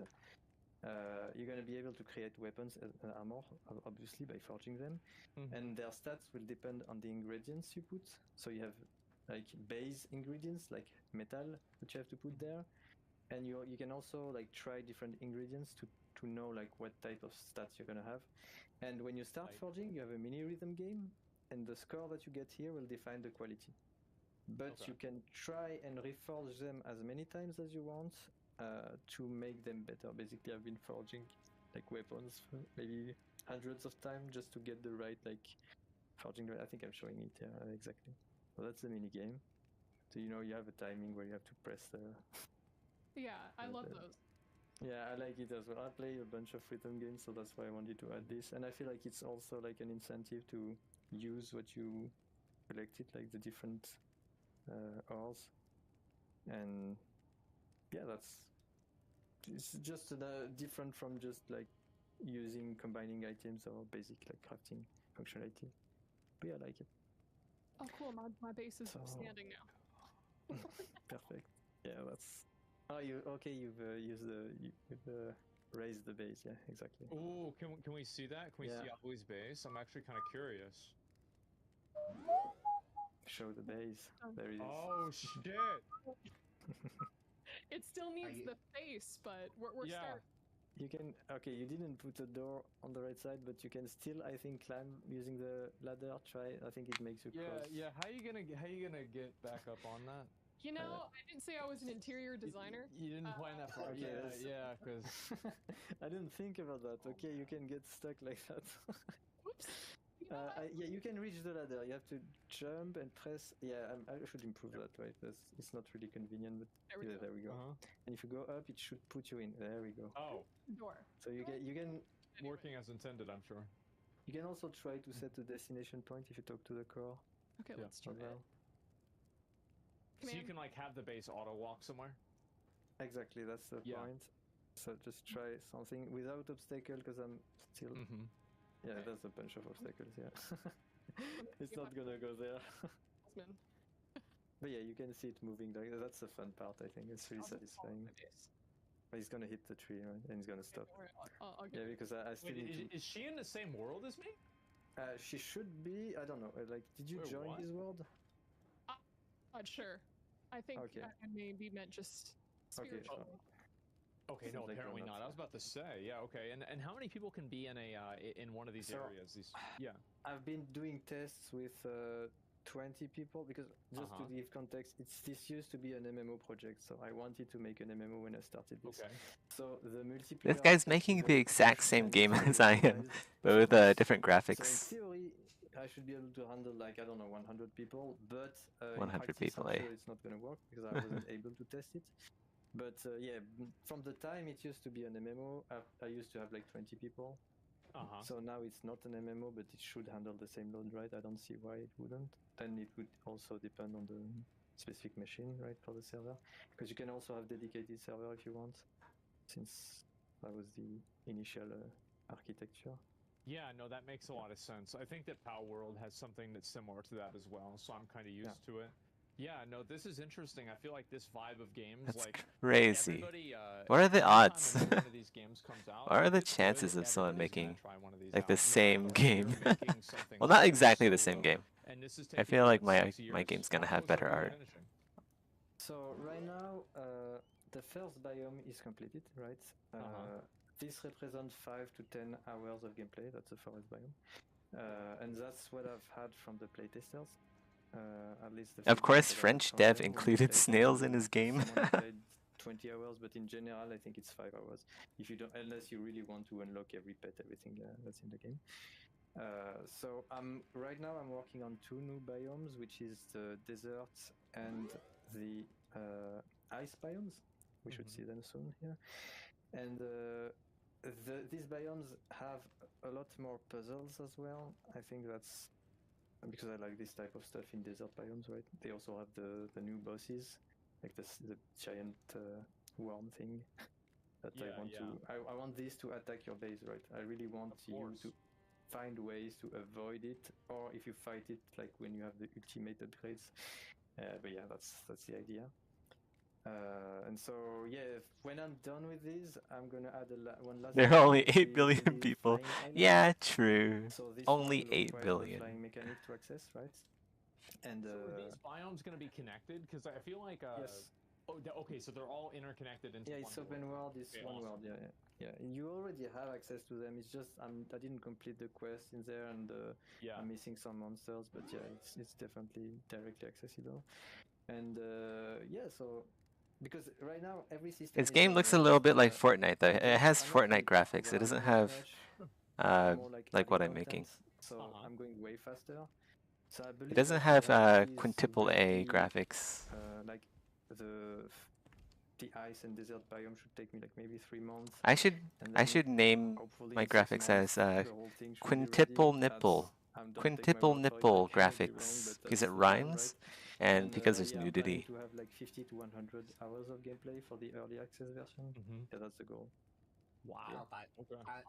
you're going to be able to create weapons and armor, obviously, by forging them. And their stats will depend on the ingredients you put. So you have like base ingredients, like metal, that you have to put there. And you can also like try different ingredients to to know like what type of stats you're gonna have. And when you start forging, you have a mini rhythm game, and the score that you get here will define the quality. But you can try and reforge them as many times as you want to make them better. Basically, I've been forging like weapons for maybe hundreds of times just to get the right like forging rate. I think I'm showing it here exactly. So that's the mini game. So you know you have a timing where you have to press the. Yeah, I love those. Yeah, I like it as well. I play a bunch of rhythm games, so that's why I wanted to add this. And I feel like it's also like an incentive to use what you collected, like the different ores. And yeah, it's just different from just like combining items or basic like crafting functionality. But yeah, I like it. Oh, cool. My base is standing now. Perfect. Yeah, that's. Oh, you've used you've raised the base. Yeah, exactly. Ooh, can we see that? Can we see Abui's base? I'm actually kind of curious. Show the base. There it is. Oh shit! It still needs the face, but we're starting. You can you didn't put a door on the right side, but you can still, I think, climb using the ladder. Try. I think it makes you cross. Yeah. How you gonna get back up on that? You know, I didn't say I was an interior designer. You didn't plan that far. Yeah, because I didn't think about that. Okay, you can get stuck like that. Oops. Yeah, you can reach the ladder. You have to jump and press. Yeah, I should improve that, right? It's not really convenient, but there we go. And if you go up, it should put you in. There we go. Oh. Door. So you can working as intended, I'm sure. You can also try to set a destination point if you talk to the core. Okay, let's try it. So you can like have the base auto walk somewhere. Exactly, that's the point. So just try something without obstacle, because I'm still. Yeah, there's a bunch of obstacles. Yeah, it's not gonna go there. But yeah, you can see it moving. Like that's the fun part. I think it's really satisfying. But he's gonna hit the tree, right? And he's gonna stop. Yeah, because I still need to. Is she in the same world as me? She should be. I don't know. Like, did you join his world? Not sure. I think I maybe meant just spiritual. Okay, no, apparently not. I was about to say, yeah, okay. And how many people can be in one of these areas? I've been doing tests with 20 people because just to give context, this used to be an MMO project, so I wanted to make an MMO when I started this. Okay. So the multiplayer. This guy's making the exact same game as I am, but with different graphics. So in theory, I should be able to handle like 100 people, but 100 people, I'm sure it's not going to work because I wasn't able to test it. But yeah, from the time it used to be an MMO, I used to have like 20 people. So now it's not an MMO, but it should handle the same load, right? I don't see why it wouldn't. And it would also depend on the specific machine, right, for the server. Because you can also have dedicated server if you want, since that was the initial architecture. Yeah, no, that makes a lot of sense. I think that Pow World has something that's similar to that as well, so I'm kind of used to it. Yeah, no, this is interesting. I feel like this vibe of games, That's like crazy. everybody, What are the odds? one of these games comes out, What are the it's good, chances of someone making like the out. same game? Something Well, not like exactly the solo, same game. and this is I taking feel like about my 6 years. game's gonna How have close better are you to art. finishing? So right now, the first biome is completed, right? This represents 5 to 10 hours of gameplay. That's the forest biome. And that's what I've had from the playtesters. At least Of course, French dev included snails in his game. 20 hours, but in general, I think it's 5 hours. If you don't, unless you really want to unlock every pet, everything that's in the game. So right now I'm working on 2 new biomes, which is the desert and the ice biomes. We should see them soon here. And these biomes have a lot more puzzles as well. I think that's because I like this type of stuff in desert biomes, right? They also have the new bosses, like the giant worm thing that I want to. I want this to attack your base, right? I really want you to find ways to avoid it, or if you fight it, like when you have the ultimate upgrades. But yeah, that's the idea. And so yeah, when I'm done with these, I'm gonna add one last. There are only 8 billion people. Yeah, true. So this Only one 8 requires billion. the flying mechanic to access, right? And So are these biomes going to be connected? Because I feel like yes. Oh, okay, so they're all interconnected into Yeah, one it's open world. It's Okay, one awesome. world. Yeah. You already have access to them. It's just I didn't complete the quest in there, and I'm missing some monsters. But yeah, it's definitely directly accessible. And yeah, so because right now every system His is game going looks a well. little bit like Fortnite, though. I'm It has not Fortnite like graphics. It grinding doesn't that have much. I'm more like like what adding I'm making. content, so I'm going way faster. So I It believe doesn't that have this quintuple will A be graphics. like the ice and desert biome should take me like maybe 3 months. I should And I then should name hopefully my in 6 graphics months, as the whole thing should quintuple be ready. nipple. Don't take my Quintuple word for it, nipple I could be wrong, graphics but because that's it the plan, rhymes, right? and because there's yeah, I'm planning nudity. to have like 50 to 100 hours of gameplay for the early access version. Yeah, that's the goal. Wow.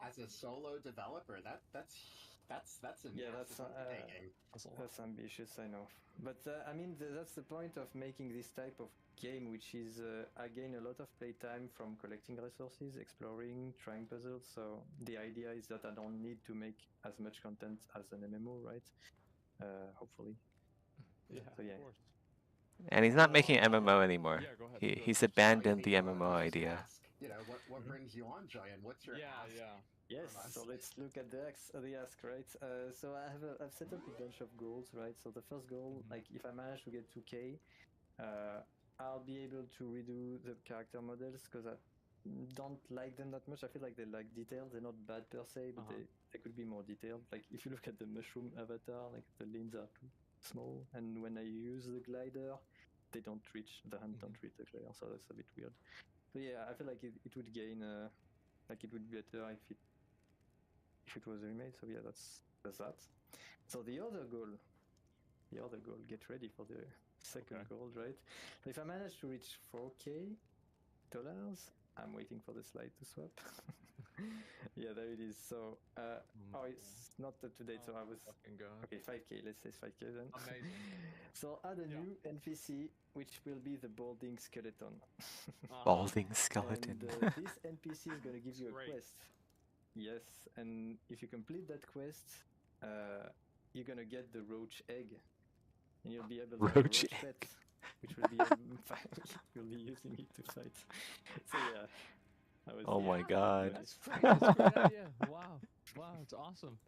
As a solo developer, that's a Yeah, massive undertaking. that's ambitious, I know. But I mean, that's the point of making this type of game, which is I gain a lot of playtime from collecting resources, exploring, trying puzzles. So the idea is that I don't need to make as much content as an MMO, right? Hopefully. Yeah, so, yeah. of course. And he's not making MMO anymore. Yeah, go ahead. He's abandoned the MMO idea. You know, what brings you on, Joyan? What's your ask? Yes, so let's look at the ask, right? So I've set up a bunch of goals, right? So the first goal, like if I manage to get 2K, I'll be able to redo the character models because I don't like them that much. I feel like they lack details. They're not bad per se, but they could be more detailed. Like if you look at the mushroom avatar, like the limbs are too small, and when I use the glider, they don't reach the hand don't reach the glider, so that's a bit weird. So yeah, I feel like it would gain like it would be better if it was remade. So yeah, that's that. So the other goal, get ready for the second goal, right? So if I manage to reach $4K, I'm waiting for the slide to swap. Yeah, there it is. So oh, it's not up to date. So I was okay. 5K. Let's say 5K then. Amazing. So add a new NPC, which will be the balding skeleton. Balding skeleton. And this NPC is going to give you a quest. Yes, and if you complete that quest, you're going to get the roach egg, and you'll be able to have a roach pet, which will be you'll be using it to fight. So yeah. Oh my god. That's a great idea. Wow, it's awesome.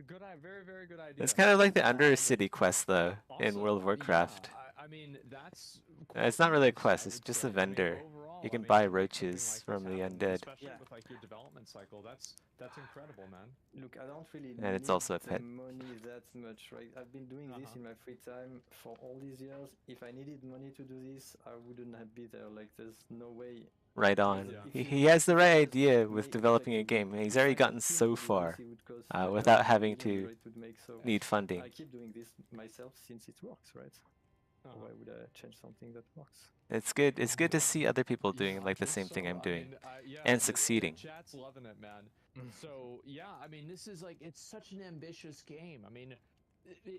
Good idea. Very, very good idea. It's kind of like the Undercity quest, though, in World of Warcraft. I mean, that's. It's not really a quest. It's just a vendor. You can buy roaches from the undead. Especially with like your development cycle, that's incredible, man. Look, I don't really And it's need also a pet. the money that much, right? I've been doing this in my free time for all these years. If I needed money to do this, I wouldn't have been there. Like, there's no way. Right on. He has the right idea with developing a game. He's already gotten so far without having to need funding. I keep doing this myself since it works, right? Why would I change something that works? It's good. It's good to see other people doing like the same thing I'm doing and succeeding. Chat's loving it, man. So yeah, I mean, this is like it's such an ambitious game. I mean,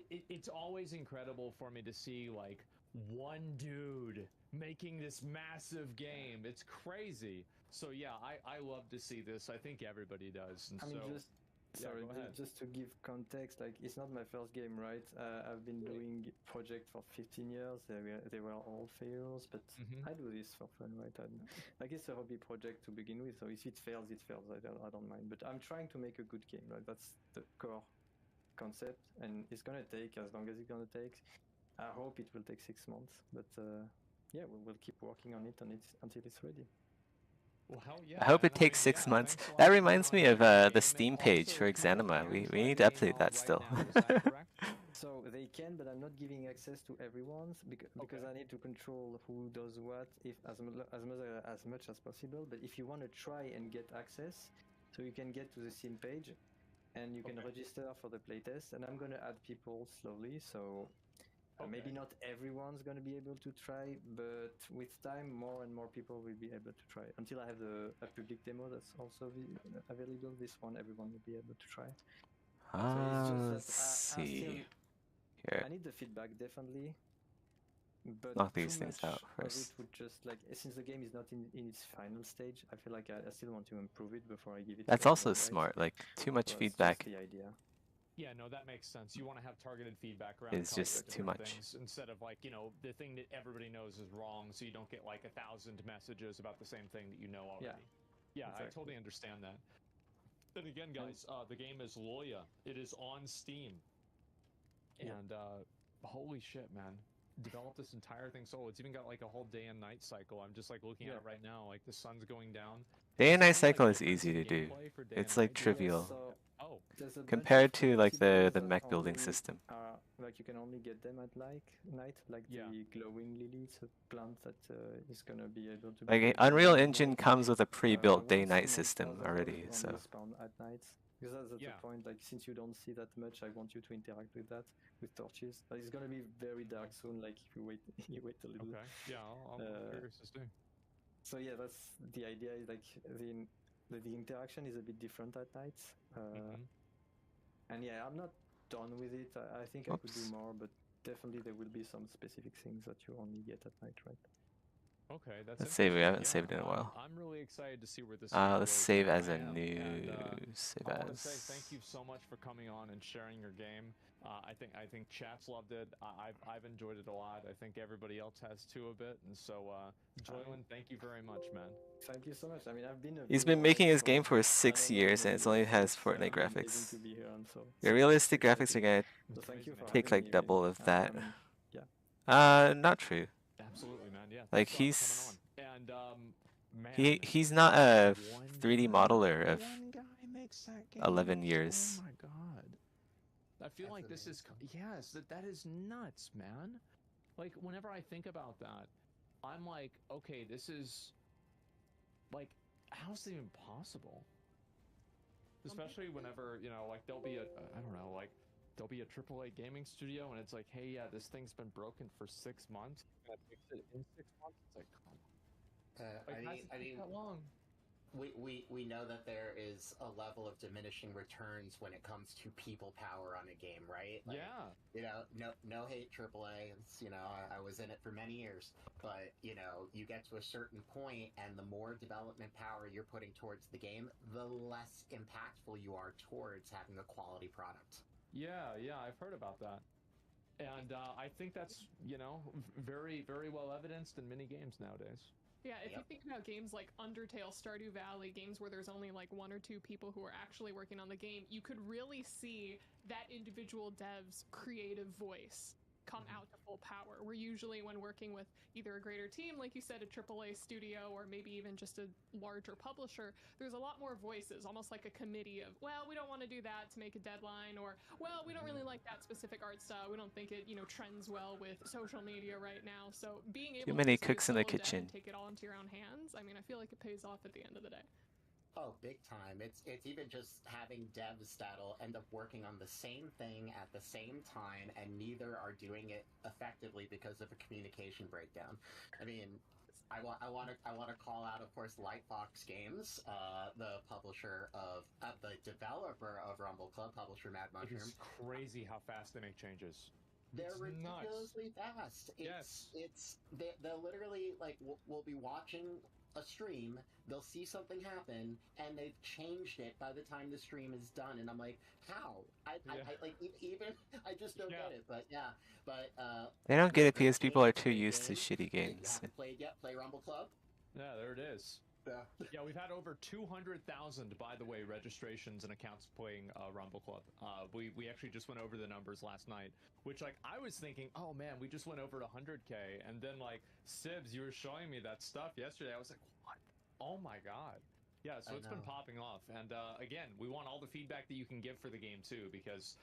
it's always incredible for me to see like one dude making this massive game. It's crazy. So yeah, I love to see this. I think everybody does. And I mean, go ahead. just to give context, like it's not my first game, right? I've been doing project for 15 years. They were all failures, but I do this for fun, right? Like it's a hobby project to begin with, so if it fails, it fails. I don't mind. But I'm trying to make a good game, right? That's the core concept, and it's gonna take as long as it's gonna take. I hope it will take 6 months, but yeah, we'll keep working on it until it's ready. Well, hell yeah. I hope it takes 6 months. That reminds me of the Steam page for Xanima. We need to update that still. So they can, but I'm not giving access to everyone because I need to control who does what as much as possible. But if you want to try and get access, so you can get to the Steam page, and you can register for the playtest. And I'm gonna add people slowly, so. Maybe not everyone's going to be able to try, but with time, more and more people will be able to try. Until I have a public demo that's also available, this one everyone will be able to try. Let's see. Here. I need the feedback, definitely. But knock these things out first. It would just like since the game is not in its final stage, I feel like I still want to improve it before I give it. That's also smart. Like too much feedback. That's the idea. Yeah, no, that makes sense. You want to have targeted feedback around It's a couple just of too different much. things instead of like, the thing that everybody knows is wrong, so you don't get like 1,000 messages about the same thing that you know already. Yeah, I exactly. totally understand that. Then again, guys, the game is Loya. It is on Steam. And holy shit, man. Developed this entire thing solo. It's even got like a whole day and night cycle. I'm just like looking at it right now. Like the sun's going down. Day and Is there night any, like, cycle is difference easy in to do. gameplay for day It's and like night? trivial. So Oh. there's a bunch Compared of to like collectibles the that mech building only system. are like you can only get them at night, like the glowing lily. It's a plant that is gonna be able to. Like Be Unreal collected Engine more, comes with a pre-built once a day-night month system that already, only so spawn at night. Because that's the point. Like since you don't see that much, I want you to interact with that with torches. But it's gonna be very dark soon. Like if you wait, you wait a little. Okay. Yeah, I'm curious to see. So yeah, that's the idea. Is like the interaction is a bit different at night. And yeah, I'm not done with it. I think I could do more, but definitely there will be some specific things that you only get at night, right? Okay, that's let's save it. We interesting. haven't saved in a while. I'm really excited to see where this Let's goes. save as I a am. new And, save I want to as. say thank you so much for coming on and sharing your game. I think chat's loved it. I've enjoyed it a lot. I think everybody else has too a bit. And so, Joylin, thank you very much, man. Thank you so much. I mean, I've been. He's been making his game for 6 years, and it only has Fortnite graphics. Your realistic graphics are gonna take like double of that. Not true. Absolutely, man. Yeah. Like Thanks a lot for coming on. And man, he's not a 3D guy- modeler of one guy makes that game. 11 years. Oh my god. I feel like this is yes, that is nuts, man. Like whenever I think about that, I'm like, okay, this is like, how's it even possible? Especially whenever, like there'll be I don't know, like there'll be a AAA gaming studio and it's like, hey, yeah, this thing's been broken for 6 months. Gotta fix it in 6 months. It's like, come on. I mean, that long. We know that there is a level of diminishing returns when it comes to people power on a game, right? Like, no hate AAA. It's, I was in it for many years, but you get to a certain point, and the more development power you're putting towards the game, the less impactful you are towards having a quality product. Yeah, I've heard about that. And I think that's, very, very well evidenced in many games nowadays. Yeah, if you think about games like Undertale, Stardew Valley, games where there's only like 1 or 2 people who are actually working on the game, you could really see that individual dev's creative voice come out to full power. We're usually, when working with either a greater team, like you said, a AAA studio, or maybe even just a larger publisher, there's a lot more voices, almost like a committee of, well, we don't want to do that to make a deadline, or, well, we don't really like that specific art style. We don't think it, trends well with social media right now. So being able Too many to cooks in the solo dev kitchen. and take it all into your own hands, I mean, I feel like it pays off at the end of the day. Oh, big time. It's even just having devs that'll end up working on the same thing at the same time, and neither are doing it effectively because of a communication breakdown. I mean, I want to call out, of course, Lightbox Games, the publisher of the developer of Rumble Club, publisher Mad Mushroom. It's crazy how fast they make changes. They're It's ridiculously fast. They'll literally, like, we'll be watching a stream, they'll see something happen, and they've changed it by the time the stream is done, and I'm like, how? I just don't get it. But They don't get it because people are too used to shitty games. You haven't played yet? Play Rumble Club. Yeah, there it is. Yeah, we've had over 200,000, by the way, registrations and accounts playing Rumble Club. We actually just went over the numbers last night, which, like, I was thinking, oh man, we just went over 100K, and then, like, Sibs, you were showing me that stuff yesterday. I was like, what? Oh my god. Yeah, so it's been popping off. And again, we want all the feedback that you can give for the game too, because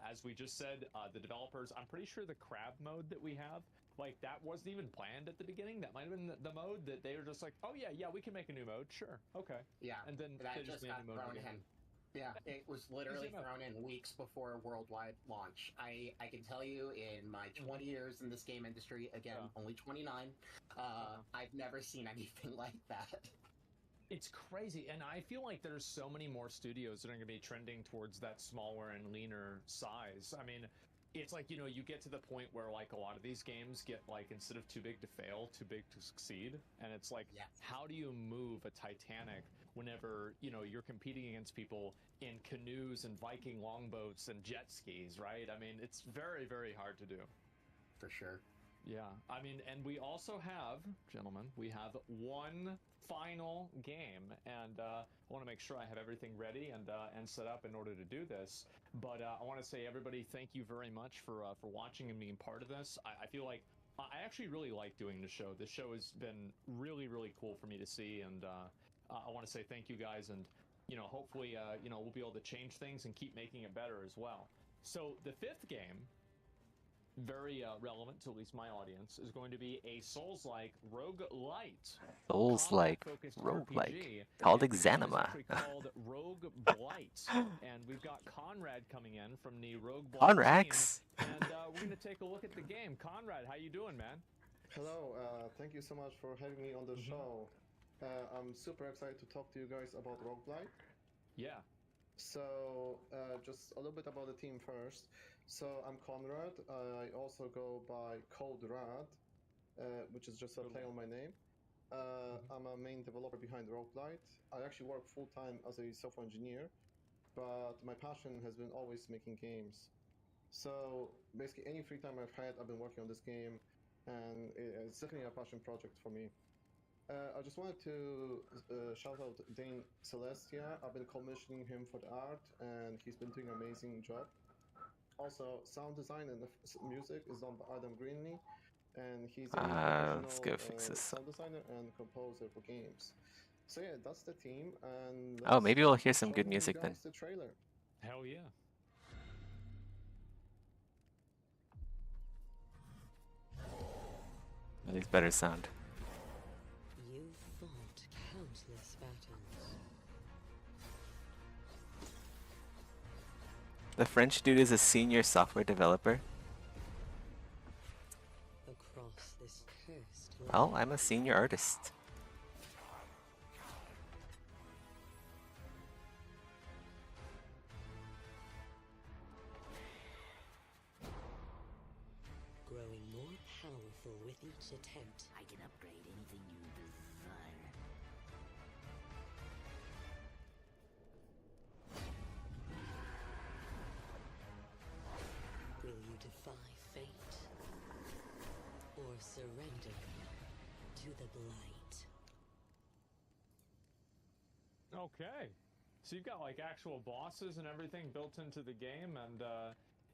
as we just said, the developers, I'm pretty sure the crab mode that we have, like, that wasn't even planned at the beginning. That might have been the mode that they were just like, oh yeah, we can make a new mode, sure, okay. Yeah, and then that they just made got a new mode thrown again. in. Yeah, it was literally thrown in weeks before worldwide launch. I can tell you, in my 20 years in this game industry, again, only 29, I've never seen anything like that. It's crazy, and I feel like there's so many more studios that are going to be trending towards that smaller and leaner size. I mean, it's like, you know, you get to the point where like a lot of these games get like, instead of too big to fail, too big to succeed. And it's like, how do you move a Titanic whenever, you know, you're competing against people in canoes and Viking longboats and jet skis, right? I mean, it's very, very hard to do. For sure. Yeah, I mean, and we also have, gentlemen, we have one final game, and I want to make sure I have everything ready and set up in order to do this. But I want to say, everybody, thank you very much for watching and being part of this. I feel like I actually really like doing the show. This show has been really, really cool for me to see, and I want to say thank you guys, and you know, hopefully, you know, we'll be able to change things and keep making it better as well. So the fifth game, very relevant to at least my audience, is going to be a Souls-like roguelite. Souls-like roguelike, called Exanima. Called Rogue Blight, and we've got Conrad coming in from the Rogue Blight Conrax. team, and we're going to take a look at the game. Conrad, how you doing, man? Hello, thank you so much for having me on the show. I'm super excited to talk to you guys about Roguelite. Yeah. So, just a little bit about the team first. So, I'm Conrad. I also go by Code Rad, which is just a play on my name. I'm a main developer behind Roguelite. I actually work full-time as a software engineer, but my passion has been always making games. So, basically, any free time I've had, I've been working on this game, and it's definitely a passion project for me. I just wanted to shout out Dane Celestia. I've been commissioning him for the art, and he's been doing an amazing job. Also, sound design and the music is done by Adam Greenlee, and he's a Let's professional go fix this. sound designer and composer for games. So yeah, that's the team, and Oh, maybe we'll hear start some good showing you music then. guys the trailer. Hell yeah. At least better sound. You've fought countless battles. The French dude is a senior software developer. Across this cursed land. Well, I'm a senior artist. Growing more powerful with each attempt. I can upgrade anything you desire. Will you defy fate? Or surrender to the blight? Okay. So you've got like actual bosses and everything built into the game, and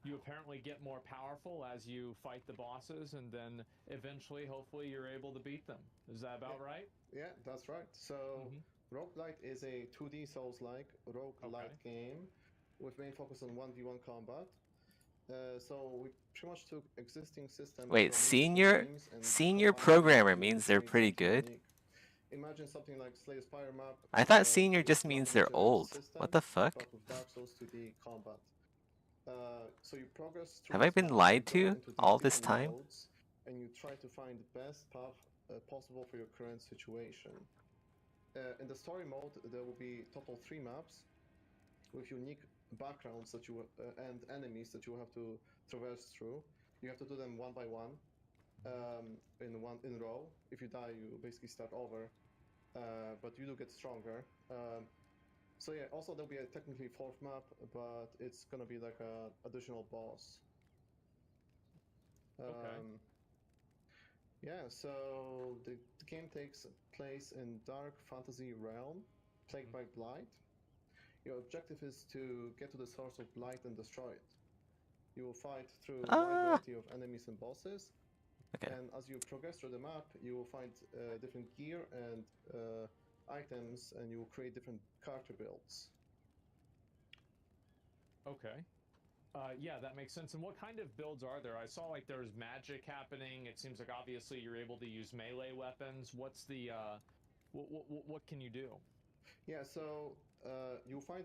you apparently get more powerful as you fight the bosses, and then eventually, hopefully, you're able to beat them. Is that about right? Yeah, that's right. So, Roguelite is a 2D Souls-like roguelite game with main focus on 1v1 combat. So we pretty much took existing systems. Wait, senior programmer means they're pretty good? Imagine something like Slay the Spire map. I thought senior just means they're old. What the fuck? But with Dark Souls 2D combat. So you progress through Have I this been map, lied you go to into these all this different time? modes, and you try to find the best path possible for your current situation. In the story mode, there will be total 3 maps with unique backgrounds that you and enemies that you have to traverse through. You have to do them one by one, in row. If you die, you basically start over, but you do get stronger. So yeah, also there'll be a technically 4th map, but it's gonna be like a additional boss. Yeah, so the game takes place in dark fantasy realm, plagued by blight. Your objective is to get to the source of blight and destroy it. You will fight through a wide variety of enemies and bosses. And as you progress through the map, you will find different gear and items, and you will create different character builds. Okay. Yeah, that makes sense. And what kind of builds are there? I saw like there's magic happening. It seems like obviously you're able to use melee weapons. What's the what can you do? Yeah, so you'll find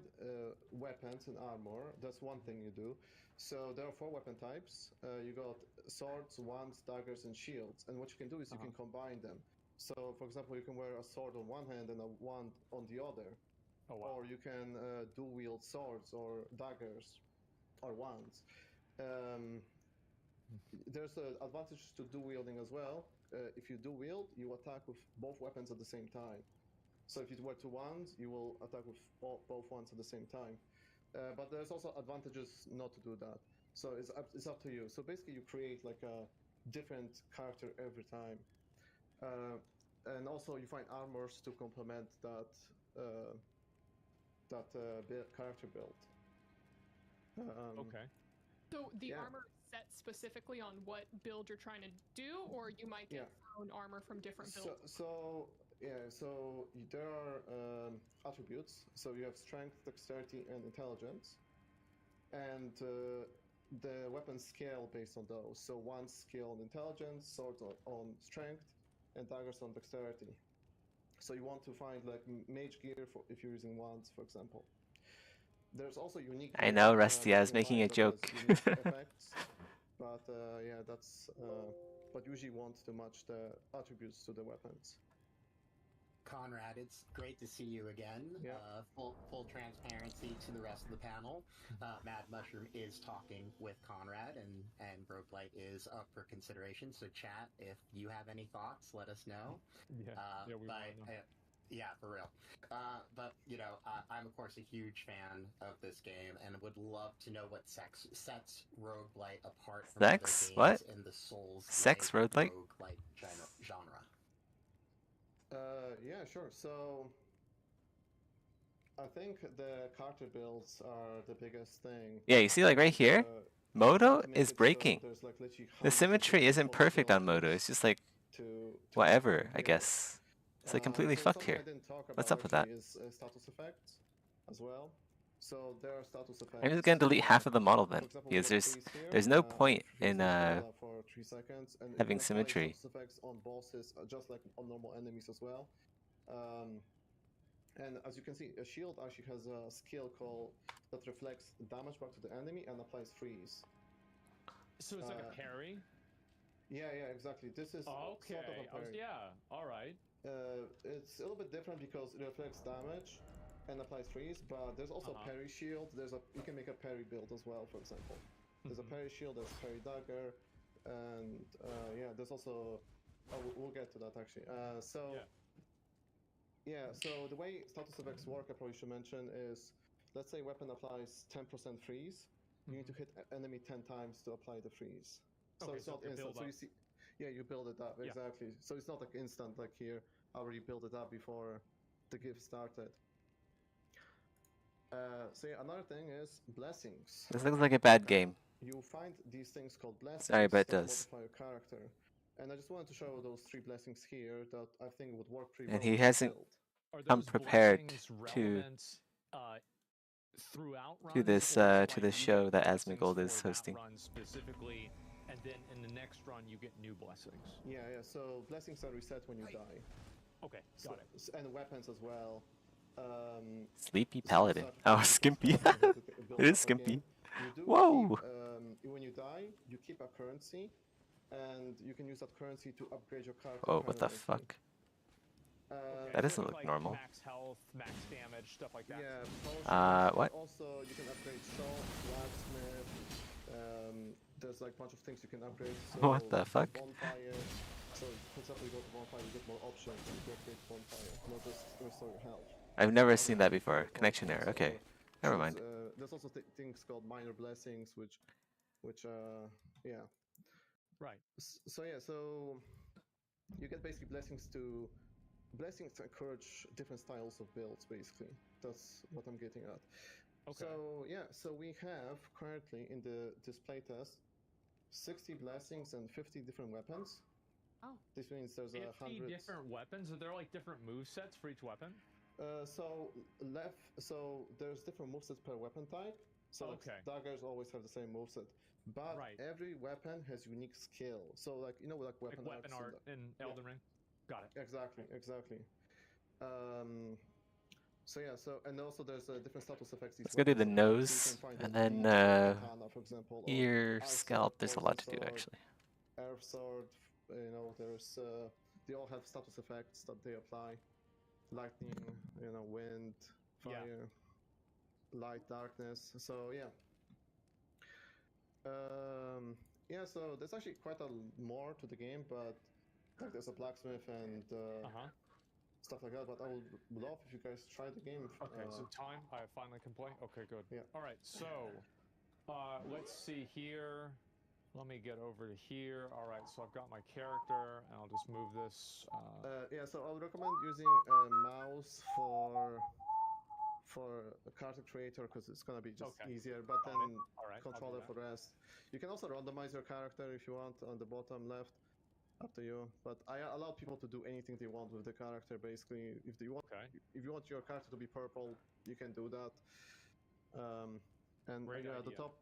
weapons and armor. That's one thing you do. So there are 4 weapon types. You got swords, wands, daggers, and shields. And what you can do is you can combine them. So, for example, you can wear a sword on one hand and a wand on the other. Or you can dual wield swords or daggers or wands. there's advantages to dual wielding as well. If you dual wield, you attack with both weapons at the same time. So if you were to ones, you will attack with both ones at the same time. But there's also advantages not to do that. So it's up to you. So basically, you create like a different character every time, and also you find armors to complement that character build. Okay. So the yeah. armor is set specifically on what build you're trying to do, or you might get thrown armor from different builds. So there are attributes. So you have strength, dexterity, and intelligence, and the weapons scale based on those. So one skill on intelligence, swords on strength, and daggers on dexterity. So you want to find like mage gear for if you're using wands, for example. There's also unique. I know, Rusty. I was making a joke. Effects, but yeah, that's. But usually want to match the attributes to the weapons. Conrad, it's great to see you again. Full transparency to the rest of the panel. Mad Mushroom is talking with Conrad, and Roguelite is up for consideration. So, chat, if you have any thoughts, let us know. We want to know. Yeah, for real. But, you know, I'm, of course, a huge fan of this game and would love to know what sets Roguelite apart from other games What? in the Souls Sex roguelite? genre. Yeah, sure. So I think the character builds are the biggest thing. Yeah, you see, like right here, Moto is breaking. The symmetry isn't perfect on Moto. It's just like whatever, I guess. It's like completely fucked here. What's up with that? Is status effects as well. So there are status effects. I'm just gonna delete half of the model then, because there's no point in for 3 seconds, and having symmetry. Status effects on bosses, just like on normal enemies as well. And as you can see, a shield actually has a skill called that reflects damage back to the enemy and applies freeze. So it's like a parry? Yeah, exactly. This is okay. sort of a parry. All right. It's a little bit different because it reflects damage and applies freeze, but there's also a parry shield. You can make a parry build as well, for example. There's a parry shield, there's parry dagger, and yeah, there's also. We'll get to that actually. So the way status effects work, I probably should mention, is let's say weapon applies 10% freeze. You need to hit enemy 10 times to apply the freeze. So it's not instant. So you see, you build it up exactly. So it's not like instant like here. I already built it up before the gift started. So another thing is blessings. This looks like a bad game. You find these things called blessings. Sorry, but it that does. modify your character. And I just wanted to show those 3 blessings here that I think would work pretty And well. he hasn't come prepared to this show that Asmongold is hosting. Run specifically, and then in the next run you get new blessings. Yeah. So blessings are reset when you die. Okay, got it. And weapons as well. Sleepy Paladin. Oh, Skimpy. It is Skimpy. Whoa! When you die, you keep a currency, and you can use that currency to upgrade your character. Whoa, what the fuck? That doesn't look normal. Max health, max damage, stuff like that. Yeah. What? Also, you can upgrade shop, blacksmith. There's like a bunch of things you can upgrade. So What the fuck? Bonfire. So, for example, you go to bonfire, you get more options. You can upgrade bonfire, not just restore your health. I've never seen that before. Connection error. Okay, never mind. There's also things called minor blessings, which yeah. Right. So you get basically blessings encourage different styles of builds. Basically, that's what I'm getting at. Okay. So we have currently in this playtest 60 blessings and 50 different weapons. Oh. This means there's 50 different weapons. Are there like different move sets for each weapon? So there's different movesets per weapon type. So daggers always have the same moveset, but every weapon has unique skill. So like weapon art in Elden Ring. Got it. Exactly. And also there's different status effects. Let's go to the nose, and then for example, ear, scalp. There's a lot to do actually. Earth sword, there's they all have status effects that they apply. Lightning, wind, fire, light, darkness. So yeah. Yeah, so there's actually quite a more to the game, but like there's a blacksmith and stuff like that. But I would love if you guys try the game. Okay, so time. I finally can play. Okay, good. Yeah. All right, so let's see here. Let me get over to here. All right, so I've got my character, and I'll just move this. Yeah, so I would recommend using a mouse for a character creator because it's gonna be just easier. But then controller for the rest. You can also randomize your character if you want on the bottom left. Up to you. But I allow people to do anything they want with the character. Basically, if you want your character to be purple, you can do that. And at the top,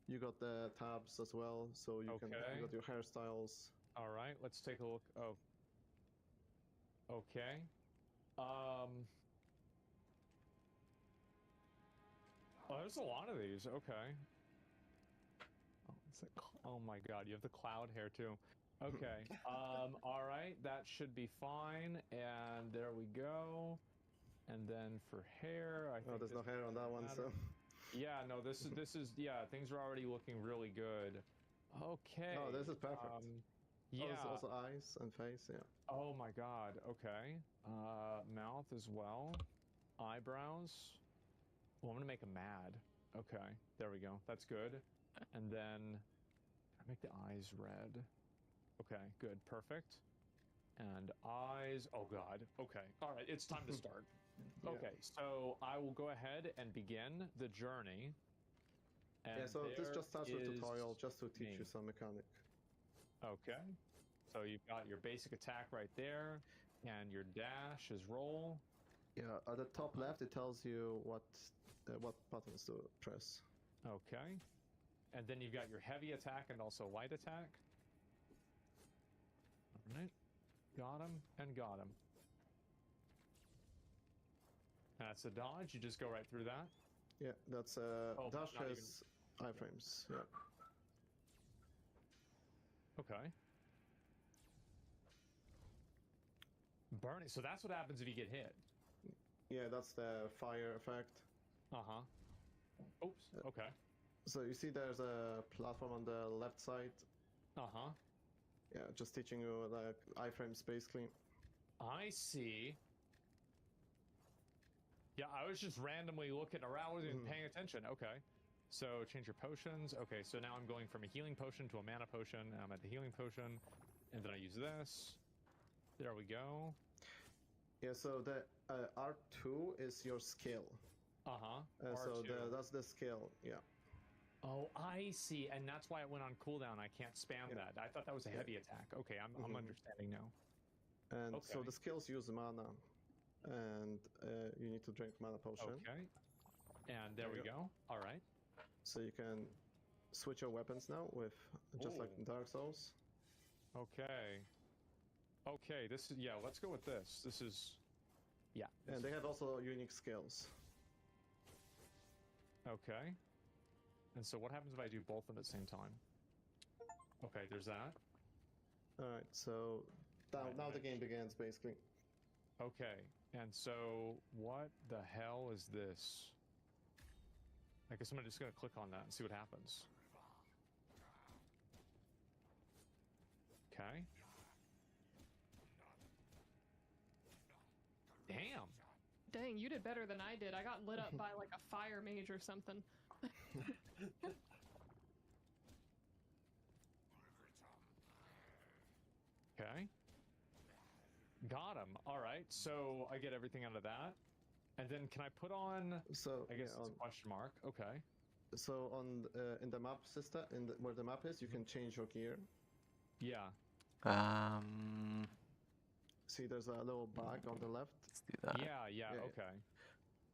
you got the tabs as well, so you got your hairstyles. All right, let's take a look. Oh, okay. Oh, there's a lot of these. Okay. Oh my God, you have the cloud hair too. Okay. All right, that should be fine. And there we go. And then for hair, I think there's no hair on that one, so. Yeah, no, this is yeah, things are already looking really good. Okay. Oh, this is perfect. Yeah. Also eyes and face, yeah. Oh my God. Okay. Mouth as well. Eyebrows. Well, I'm gonna make him mad. Okay. There we go. That's good. And then make the eyes red. Okay. Good. Perfect. And eyes. Oh God. Okay. All right. It's time to start. Okay. So I will go ahead and begin the journey. And yeah. So this just starts with tutorial, just to teach you some mechanic. Okay. So you've got your basic attack right there, and your dash is roll. Yeah, at the top left, it tells you what buttons to press. Okay. And then you've got your heavy attack and also light attack. All right. Got him and got him. That's a dodge. You just go right through that. Yeah, that's dash has iframes. Yeah. Okay. Burning. So that's what happens if you get hit. Yeah, that's the fire effect. Oops. Okay. So you see there's a platform on the left side. Yeah, just teaching you like iframes basically. I see. Yeah, I was just randomly looking around, wasn't even paying attention. Okay. So change your potions. Okay, so now I'm going from a healing potion to a mana potion, and I'm at the healing potion, and then I use this. There we go. Yeah, so the R2 is your skill. So that's the skill, yeah. Oh, I see, and that's why it went on cooldown. I can't spam that. I thought that was a heavy attack. Okay, I'm understanding now. And so the skills use mana, and you need to drink mana potion. Okay. And there we go. All right. So you can switch your weapons now with just like in Dark Souls. Okay. Okay, this is, yeah, let's go with this. This is, yeah. And they have also unique skills. Okay. And so what happens if I do both of them at the same time? Okay, there's that. Alright, so now the game begins, basically. Okay, and so what the hell is this? I guess I'm just going to click on that and see what happens. Okay. Damn. Dang, you did better than I did. I got lit up by like a fire mage or something. Okay. Got him. All right. So I get everything out of that. And then can I put on, I guess it's a question mark. Okay. So on in the map system, where the map is, you can change your gear. Yeah. See, there's a little bag on the left. Let's do that. Yeah, okay.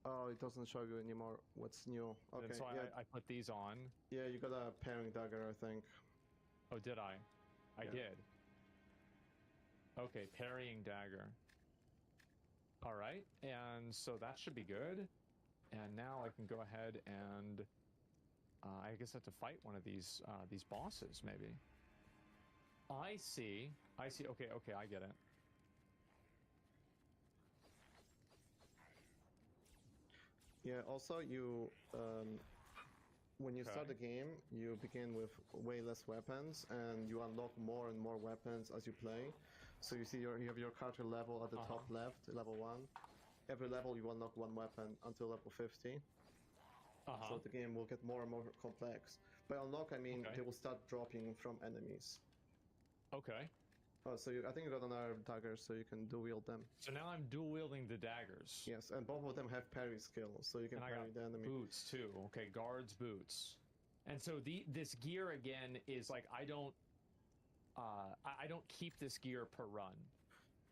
Oh, it doesn't show you anymore what's new. Okay, and so I put these on. Yeah, you got a pairing dagger, I think. Oh, did I? I did. Okay, parrying dagger. All right, and so that should be good. And now I can go ahead and I guess I have to fight one of these bosses, maybe. I see. Okay, I get it. Yeah. Also, you when you start the game, you begin with way less weapons, and you unlock more and more weapons as you play. So you see you have your character level at the top left, level 1. Every level you unlock one weapon until level 50. So the game will get more and more complex. By unlock, I mean they will start dropping from enemies. Okay. Oh, so I think you got another dagger, so you can dual wield them. So now I'm dual wielding the daggers. Yes, and both of them have parry skills, so you can And I parry got the enemy. boots too. Okay, guards, boots. And so this gear again is like I don't keep this gear per run.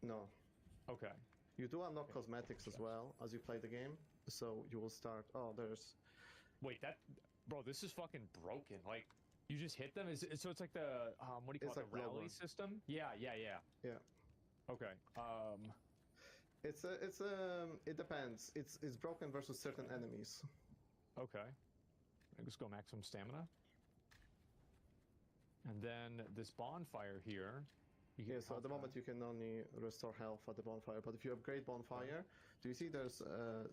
No. Okay. You do unlock cosmetics as well as you play the game, so you will start. Oh, there's. Wait, bro, this is fucking broken. Like, you just hit them. So it's like the what do you call it? The rally system? Yeah. Yeah. Okay. It depends. It's broken versus certain enemies. Okay. Let's go maximum stamina. And then this bonfire here. Yeah, so at the moment you can only restore health at the bonfire, but if you upgrade bonfire, do you see there's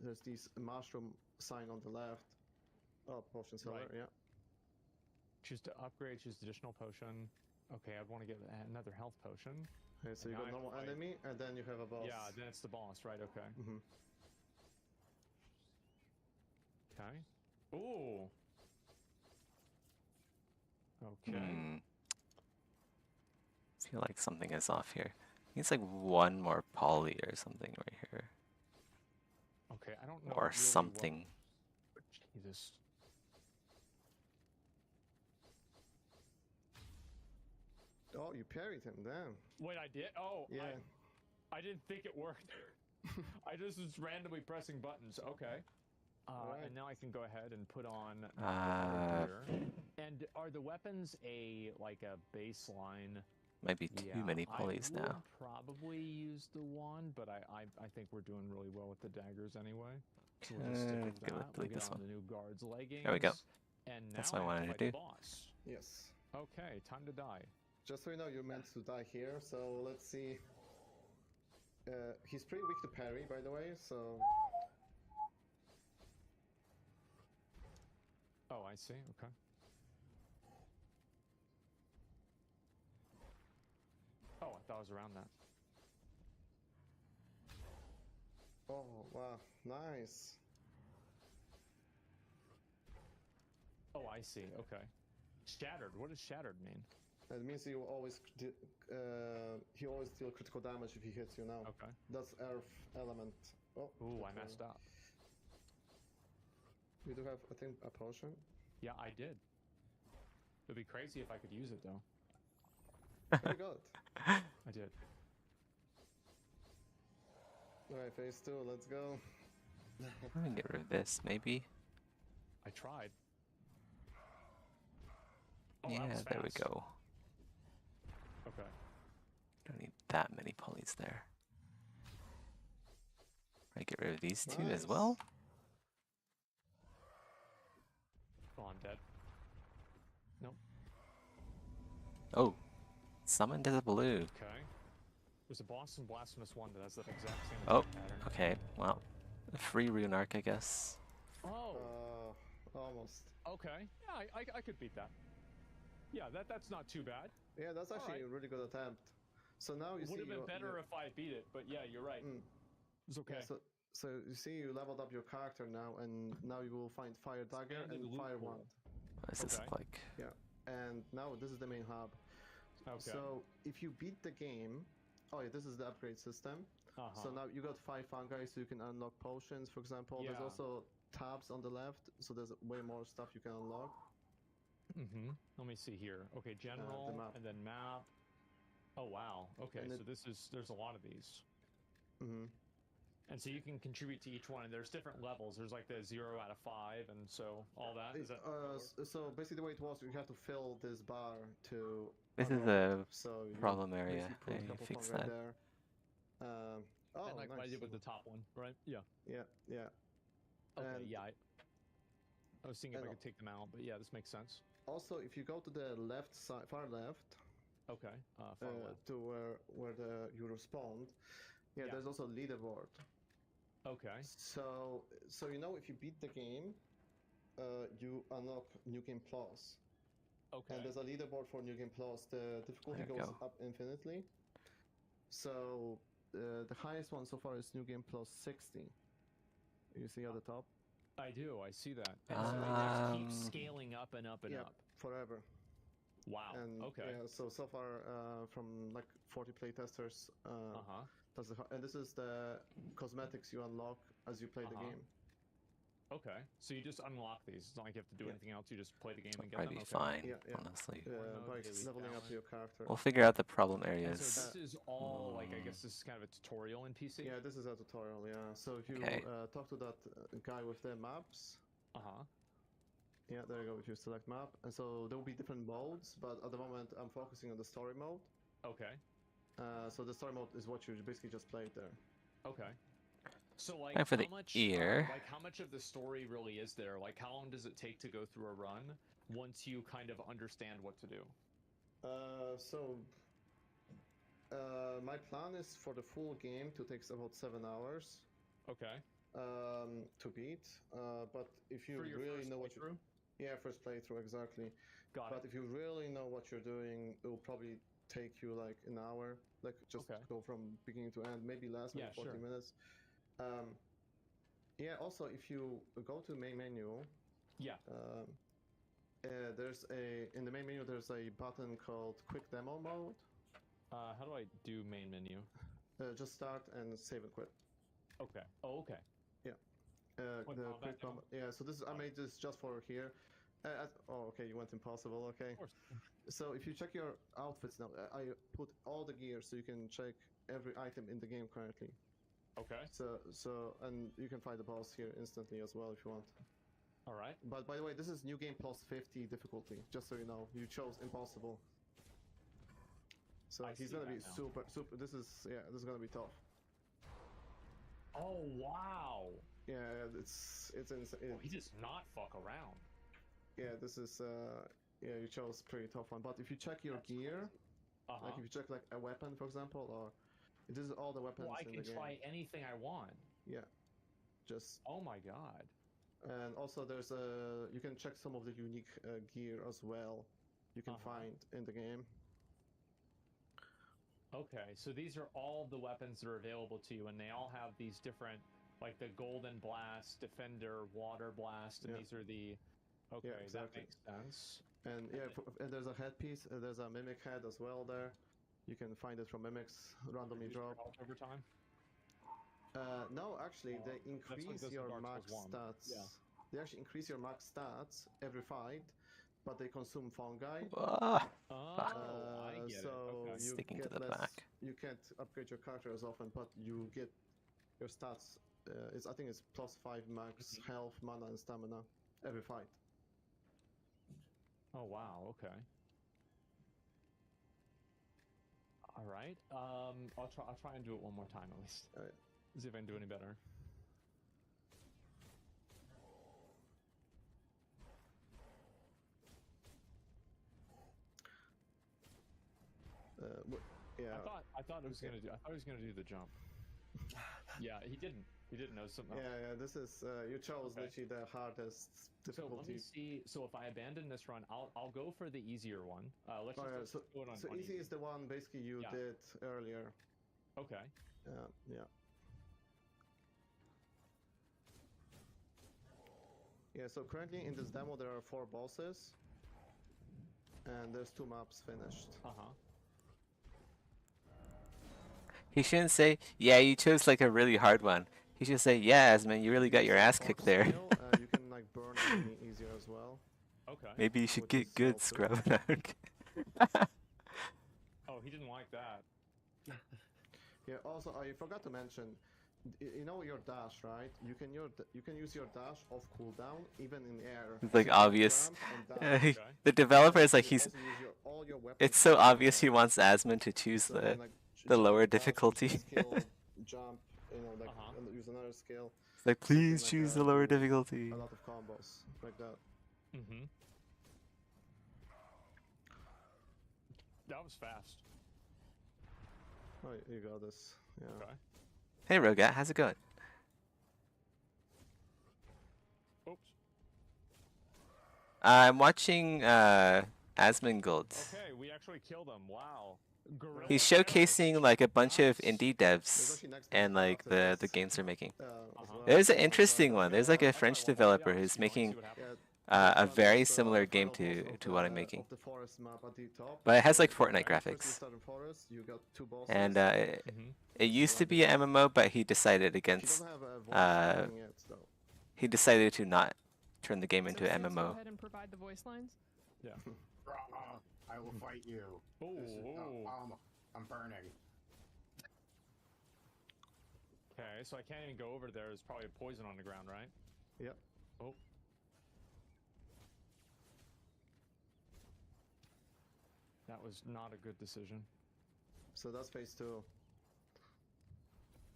this mushroom sign on the left? Oh, potion seller, yeah. Choose to upgrade, choose additional potion. Okay, I'd want to get another health potion. Okay, so you got normal enemy, and then you have a boss. Yeah, then it's the boss, right? Okay. Okay. Ooh. Okay. I feel like something is off here. It's like one more poly or something right here. Okay, I don't know. Or really something. Jesus. Oh, you parried him, damn. Wait, I did? Oh, yeah. I didn't think it worked. I just was randomly pressing buttons. Okay. And now I can go ahead and put on gear. And are the weapons a baseline? Might be too many polys I now. would probably use the one, but I think we're doing really well with the daggers anyway. So we'll just stick with that. We'll get on the new guards leggings. There we go. And now That's what I have wanted to fight do. the boss. Yes. Okay, time to die. Just so you know, you're meant to die here, so let's see. He's pretty weak to parry, by the way, so... Oh, I see, okay. Oh, I thought it was around that. Oh, wow, nice. Oh, I see, okay. Shattered, what does shattered mean? It means he always deal critical damage if he hits you now. Okay. That's Earth element. Oh. Ooh, I messed up. You do have, I think, a potion? Yeah, I did. It'd be crazy if I could use it, though. Very good. I did. Alright, phase 2, let's go. I'm gonna get rid of this, maybe. I tried. Oh, Yeah, there we go. Okay. Don't need that many polys there. I get rid of these two as well. Oh, I'm dead. Nope. Oh, summoned as a blue. Okay. There's a boss in Blasphemous 1 that has that exact same Oh, pattern. okay. Well, a free rune arc, I guess. Oh. Almost. Okay. Yeah, I could beat that. Yeah, that's not too bad. Yeah, that's actually a really good attempt. So now you It see... would have been better if I beat it, but yeah, you're right. It's okay. Yeah, so you see you leveled up your character now, and now you will find Fire Dagger and Expanded Fire loot pool. Wand. What does this look like? Yeah, and now this is the main hub. Okay. So if you beat the game... Oh yeah, this is the upgrade system. So now you got 5 fungi, so you can unlock potions, for example. There's also tabs on the left, so there's way more stuff you can unlock. Let me see here. Okay, general, and then map. Oh, wow. Okay, And so there's a lot of these. And so you can contribute to each one, and there's different levels. There's like the 0 out of 5, and so all that. Is that so basically the way it was, you have to fill this bar to... This is a problem area. I fixed that. There. Oh, and like nice. what I did with the top one, right? Yeah. Yeah. Okay, And- yeah. I was thinking if I and- could take them out, but yeah, this makes sense. Also, if you go to the left side, far left, Okay, far left. to where you respawned, there's also a leaderboard. Okay. So you know if you beat the game, you unlock New Game Plus. Okay. And there's a leaderboard for New Game Plus. The difficulty There we goes go. up infinitely. So the highest one so far is New Game Plus 60. You see at the top? I do. I see that. And so it just keeps scaling up and up and Yeah, up. forever. Wow. And okay. yeah, so far from like 40 playtesters, and this is the cosmetics you unlock as you play the game. Okay. So you just unlock these. It's not like you have to do anything else. You just play the game and get Probably them. be Okay. fine, Yeah, yeah. honestly. By leveling up your character. We'll figure out the problem And areas. so this is all like I guess this is kind of a tutorial in PC. Yeah, this is a tutorial. Yeah. So if you Okay. talk to that guy with the maps. Yeah, there you go. If you select map, and so there will be different modes, but at the moment I'm focusing on the story mode. Okay. So the story mode is what you basically just played there. Okay. So like Time for how the much ear. like how much of the story really is there? Like how long does it take to go through a run once you kind of understand what to do? My plan is for the full game to take about 7 hours. Okay. To beat. But if you For your really first know what you playthrough? Yeah, first playthrough, exactly. Got but it. if you really know what you're doing, it will probably take you like an hour. Like just go from beginning to end, maybe less, maybe 40 minutes. Yeah, also if you go to main menu, there's in the main menu there's a button called quick demo mode. How do I do main menu? Just start and save and quit. Okay. Oh, okay. Yeah. Quick The combat quick demo? combat. Yeah, so this is, I made this just for here. Okay, you went impossible. Okay. Of course. So if you check your outfits now, I put all the gear so you can check every item in the game currently. Okay. So and you can find the boss here instantly as well if you want. All right. But by the way, this is New Game Plus 50 difficulty, just so you know. You chose impossible. So he's gonna be super. This is gonna be tough. Oh wow. Yeah, it's insane. He does not fuck around. Yeah, this is you chose pretty tough one. But if you check your gear, like if you check like a weapon, for example, or this is all the weapons Well, I in can the game. try anything I want. Yeah, just. Oh my god. And also there's you can check some of the unique gear as well. You can find in the game. Okay, so these are all the weapons that are available to you, and they all have these different, like the Golden Blast, Defender, Water Blast, and these are the. Okay, exactly. that makes sense. And and there's a headpiece. There's a mimic head as well there. You can find it from mimics randomly drop. Over time. No, actually, they increase your max stats. Yeah. They actually increase your max stats every fight, but they consume fungi. I get so it. Okay. you Sticking get to the less. back. You can't upgrade your character as often, but you get your stats. I think it's +5 max health, mana, and stamina every fight. Oh wow. Okay. All right. I'll try and do it one more time at least. All right. See if I can do any better. Yeah. I thought it was gonna do. I thought he was gonna do the jump. Yeah, he didn't. He didn't know something. Yeah. This is you chose literally the hardest difficulty. So let me see. So if I abandon this run, I'll go for the easier one. Let's just go it on. So easy is the one basically you did earlier. Okay. Yeah. Yeah. So currently in this demo there are 4 bosses, and there's 2 maps finished. He shouldn't say, yeah, you chose like a really hard one. He should say, yeah, Asman, you really got your ass kicked there. You can like burn enemy easier as well. Okay. Maybe you should get good, Scrub. Oh, he didn't like that. Yeah. Also, I forgot to mention, you know your dash, right? You can use your dash off cooldown even in air. It's like So you obvious. jump and dash. The developer is like You he's. also use all your weapons It's so obvious he wants Asman to choose So the then, like, the lower dash, difficulty. skill, jump, like and use another skill. It's like, Something please like choose that, the lower and difficulty. A lot of combos like that. That was fast. Oh, you got this. Yeah. Okay. Hey, Rogat, how's it going? Oops. I'm watching Asmongold. Okay, we actually killed him. Wow. Gorilla He's Titles. showcasing like a bunch of Nice. indie devs and like the games they're making. There's an So, interesting one. There's like a That's French why I wanted- developer yeah, who's see, I wanna see making what happens. a very this similar game final boss to of what I'm the- making. of the forest map at the top. But it has So like you Fortnite enter to the graphics. southern forest, you got 2 bosses. And it used to be an MMO, but he decided against. don't have a voice acting yet, though. He decided to not turn the game into So an Sans, Go MMO. ahead and provide the voice lines. Yeah. I will fight you. I'm burning. Okay, so I can't even go over there. There's probably a poison on the ground, right? Yep. Oh. That was not a good decision. So that's phase 2.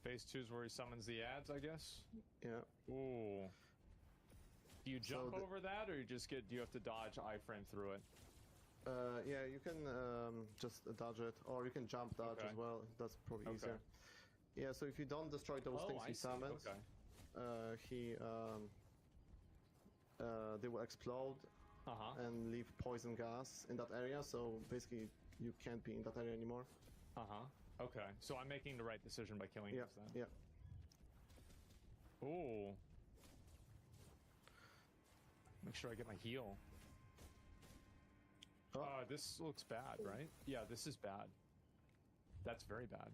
Phase 2 is where he summons the ads, I guess? Yeah. Ooh. Do you jump the- over that, or you just get? Do you have to dodge iframe through it? Yeah, you can just dodge it, or you can jump dodge Okay. as well. That's probably Okay. easier. Yeah, so if you don't destroy those things I he see. summons, Okay. they will explode and leave poison gas in that area. So basically, you can't be in that area anymore. Okay. So I'm making the right decision by killing Yeah, this then. yeah. Ooh. Make sure I get my heal. This looks bad, right? Yeah, this is bad. That's very bad.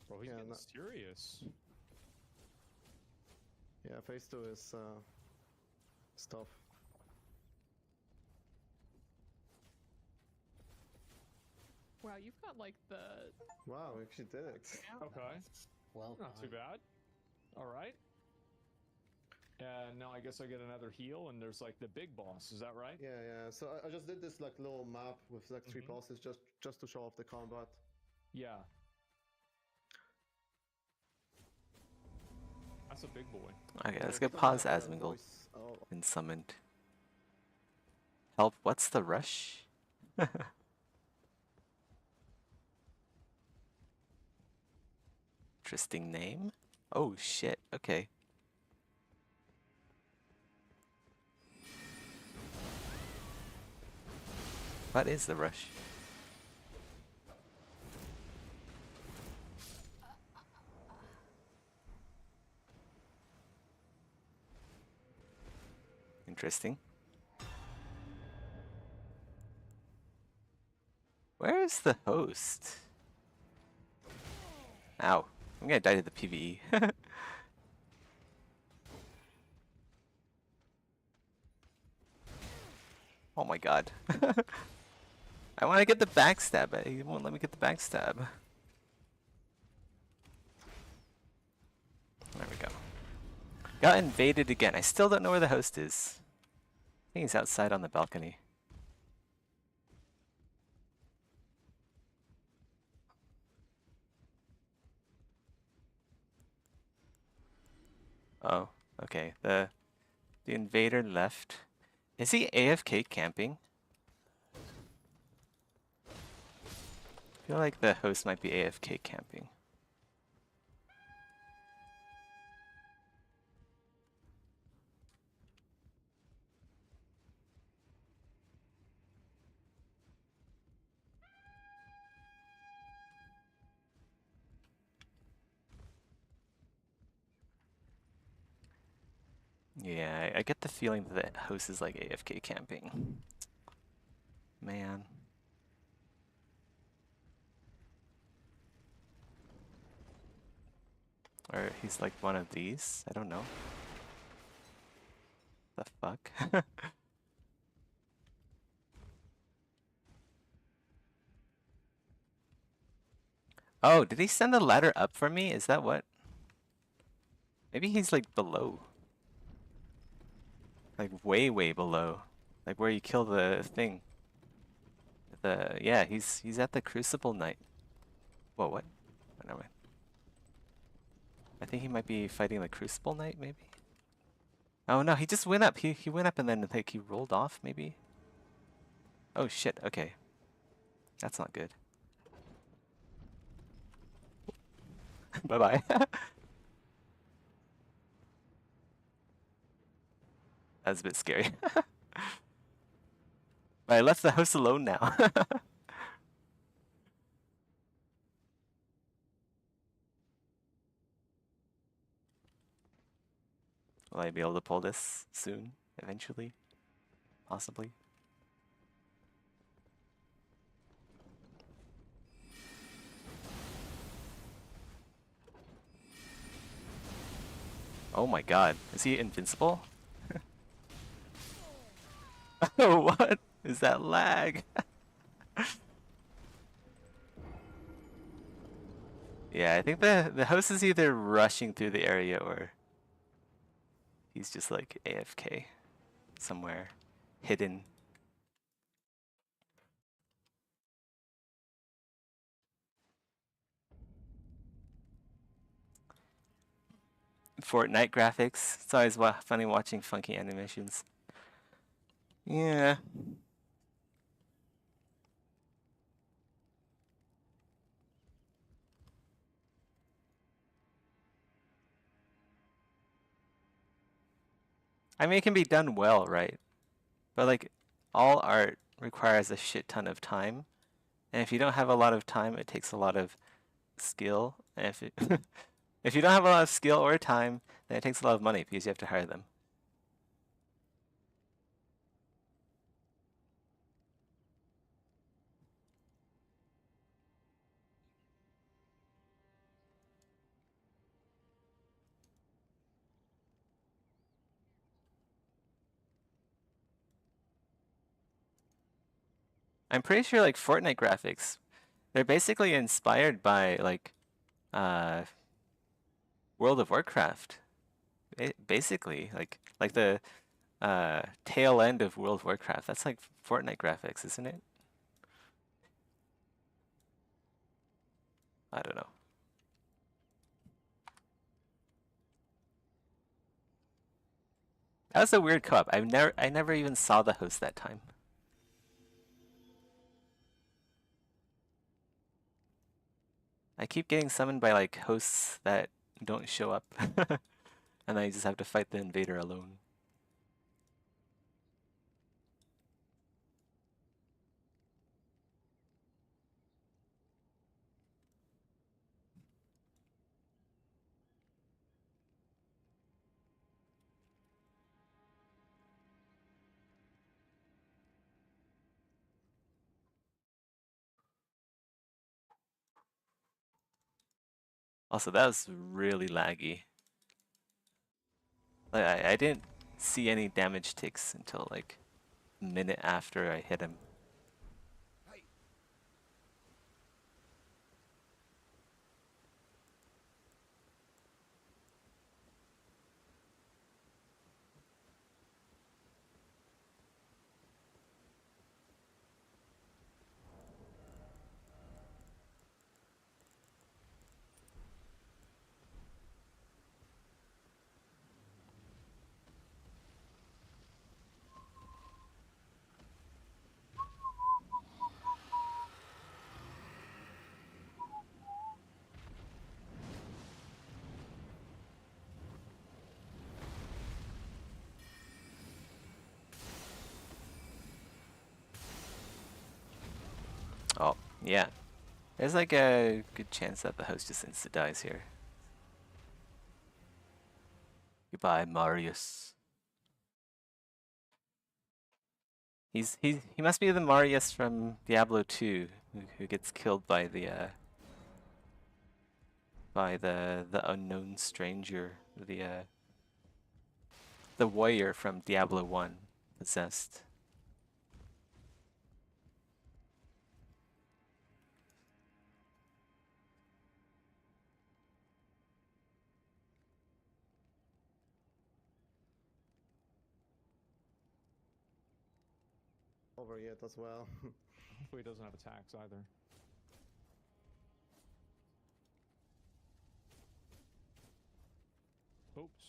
Bro, he's getting serious. Yeah, phase 2 is tough. Wow, you've got like the. Wow, we actually did it. Okay. Well, not too bad. All right. And now I guess I get another heal, and there's like the big boss. Is that right? Yeah, yeah. So I just did this like little map with like 3 bosses just to show off the combat. Yeah. That's a big boy. Okay, let's go pause Asmongold. Been summoned. Help, what's the rush? Interesting name. Oh shit, okay. What is the rush? Interesting. Where is the host? Ow. I'm gonna die to the PvE. Oh my god. I want to get the backstab, but he won't let me get the backstab. There we go. Got invaded again. I still don't know where the host is. I think he's outside on the balcony. Oh, okay. The invader left. Is he AFK camping? I feel like the host might be AFK camping. Yeah, I get the feeling that the host is like AFK camping. Man. Or he's like one of these. I don't know. The fuck? Oh, did he send a ladder up for me? Is that what? Maybe he's like below. Like way, way below. Like where you kill the thing. Yeah, he's at the Crucible Knight. Whoa, what? Oh, never mind. I think he might be fighting the Crucible Knight, maybe? Oh no, he just went up. He went up and then like he rolled off, maybe? Oh shit, okay. That's not good. Bye-bye. That was a bit scary. But I left the house alone now. Will I be able to pull this soon? Eventually? Possibly? Oh my god. Is he invincible? Oh, what is that lag? Yeah, I think the host is either rushing through the area or he's just like AFK somewhere hidden. Fortnite graphics. It's always funny watching funky animations. Yeah. I mean, it can be done well, right? But like, all art requires a shit ton of time. And if you don't have a lot of time, it takes a lot of skill. And if you don't have a lot of skill or time, then it takes a lot of money because you have to hire them. I'm pretty sure like Fortnite graphics, they're basically inspired by like World of Warcraft. Basically, like the tail end of World of Warcraft. That's like Fortnite graphics, isn't it? I don't know. That was a weird co-op. I never even saw the host that time. I keep getting summoned by like hosts that don't show up. And I just have to fight the invader alone. Also, that was really laggy. Like, I didn't see any damage ticks until like a minute after I hit him. Oh, yeah. There's like a good chance that the host just insta-dies here. Goodbye, Marius. He must be the Marius from Diablo 2 who gets killed by the unknown stranger, the warrior from Diablo 1 possessed. Over yet as well. Hopefully he doesn't have attacks either. Oops.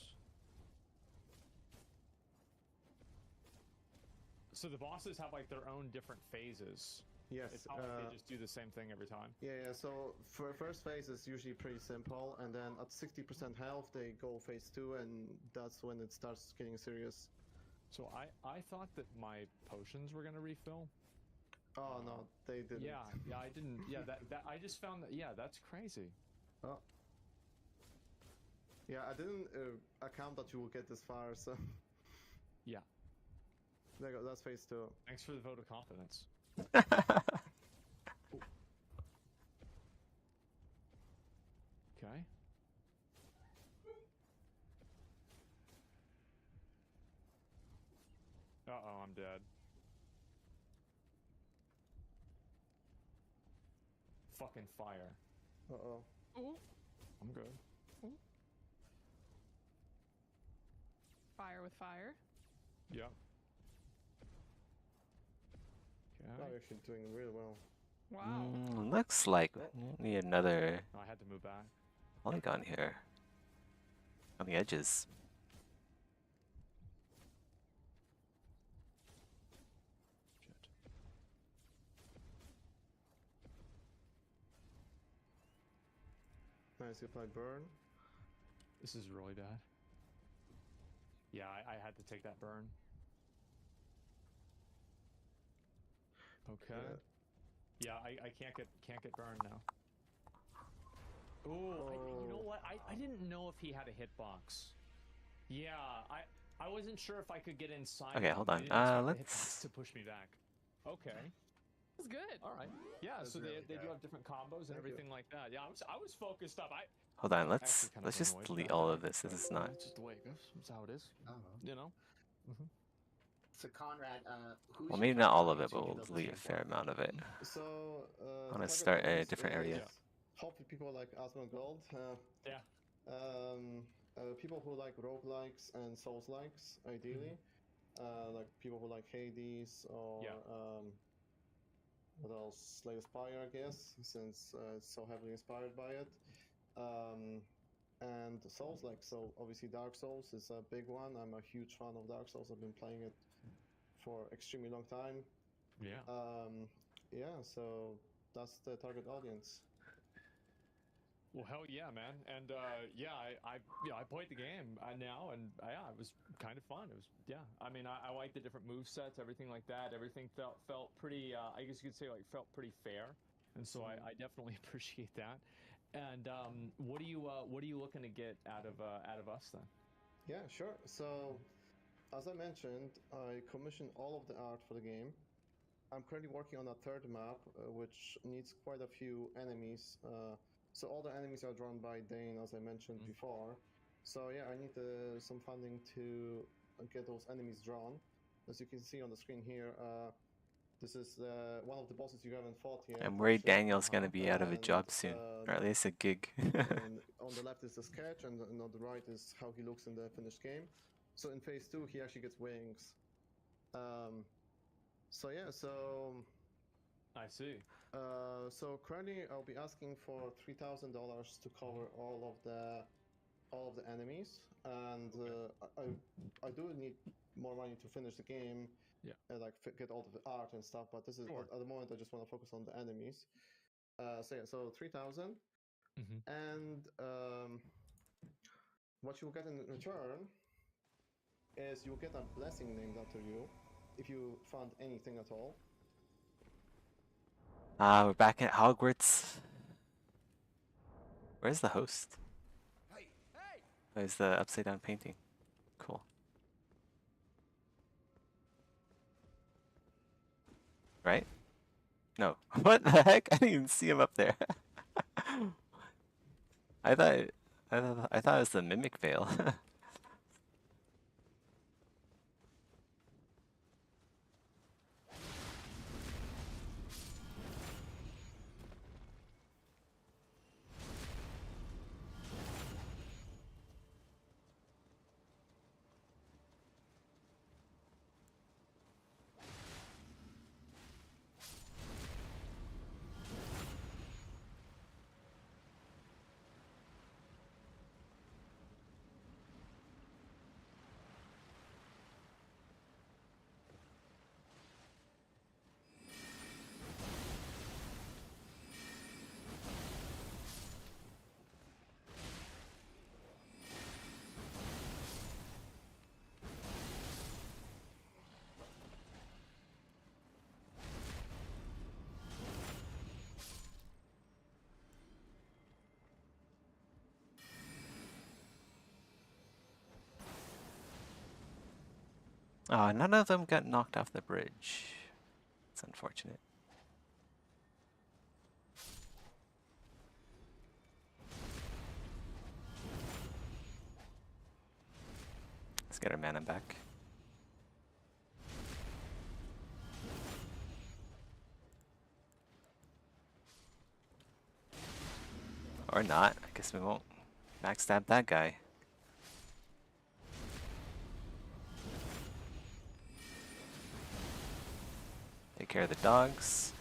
So the bosses have like their own different phases. Yes. It's not like they just do the same thing every time. Yeah. So for first phase is usually pretty simple, and then at 60% health they go phase 2, and that's when it starts getting serious. So I thought that my potions were gonna refill. Oh no, they didn't. Yeah, I didn't. Yeah, that I just found that. Yeah, that's crazy. Oh. Yeah, I didn't account that you will get this far, so. Yeah. There you go, that's phase 2. Thanks for the vote of confidence. Okay. Uh-oh, I'm dead. Fucking fire. Uh-oh. Ooh. I'm good. Fire with fire. Yep. Okay. Oh, you're actually doing really well. Wow. Looks like we need another I had to move back. polygon here. On the edges. Nice, you applied burn. This is really bad. Yeah, I had to take that burn. Okay. Yeah, I can't get burned now. Ooh, you know what? I didn't know if he had a hitbox. Yeah, I wasn't sure if I could get inside. Okay, him. hold I on. didn't expect the Let's. hitbox to push me back. Okay. That's good. All right. Yeah, That's so they really do good. have different combos and Thank you. everything like that. Yeah, I was focused up. Hold on. I'm Let's actually kind of just annoyed delete about all that, of this. This but is not. It's just the way it goes. That's how it is. Oh. You know. So Conrad, who Well, should maybe we not all try of it, to but do we'll the delete a lane fair for? amount of it. So, I want to target start a audience different area. is hopefully people like Asmon Gold. Yeah. People who like roguelikes and souls-likes, ideally. Like people who like Hades or what else? Slay the Spire, I guess, since it's so heavily inspired by it. And Souls-like, so obviously Dark Souls is a big one. I'm a huge fan of Dark Souls. I've been playing it for extremely long time. Yeah. Yeah, so that's the target audience. Well, hell yeah, man, and yeah, I played the game now, and yeah, it was kind of fun. It was I mean, I like the different move sets, everything like that. Everything felt pretty. I guess you could say like felt pretty fair, and so I definitely appreciate that. And what are you looking to get out of us then? Yeah, sure. So, as I mentioned, I commissioned all of the art for the game. I'm currently working on a third map, which needs quite a few enemies. So all the enemies are drawn by Dane, as I mentioned before. So yeah, I need some funding to get those enemies drawn. As you can see on the screen here, this is one of the bosses you haven't fought yet. I'm worried which is- Daniel's gonna be out of a job soon, or at least a gig. and on the left is the sketch, and on the right is how he looks in the finished game. So in phase 2, he actually gets wings. So yeah, so I see. so currently I'll be asking for $3,000 to cover all of the enemies, and I do need more money to finish the game. Yeah. And like get all of the art and stuff, but this is at the moment I just want to focus on the enemies. So yeah, so 3,000, and what you'll get in return is you'll get a blessing named after you if you found anything at all. We're back at Hogwarts. Where's the host? Where's the upside down painting? Cool. Right? No. What the heck? I didn't even see him up there. I thought it was the mimic veil. Oh, none of them got knocked off the bridge. It's unfortunate. Let's get our mana back. Or not. I guess we won't backstab that guy. Take care of the dogs.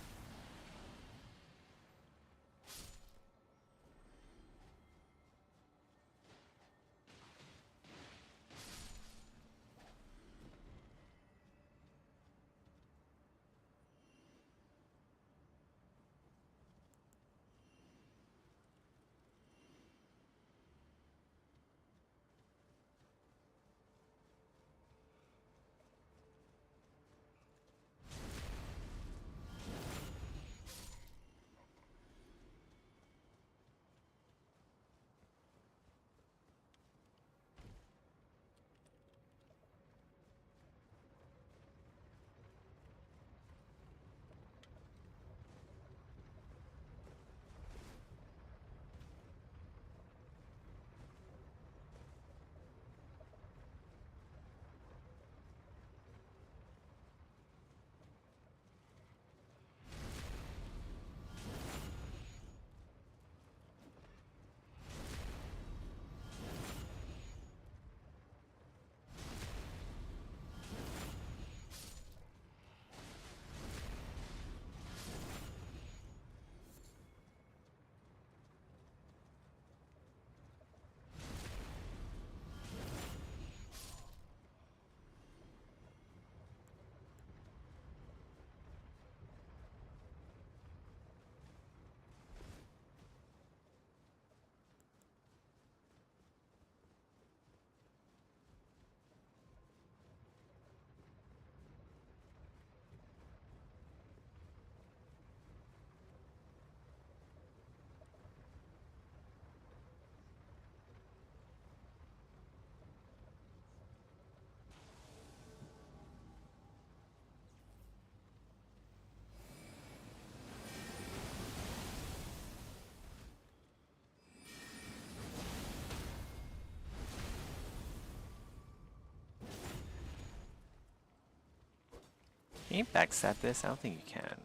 Can you backstab this? I don't think you can.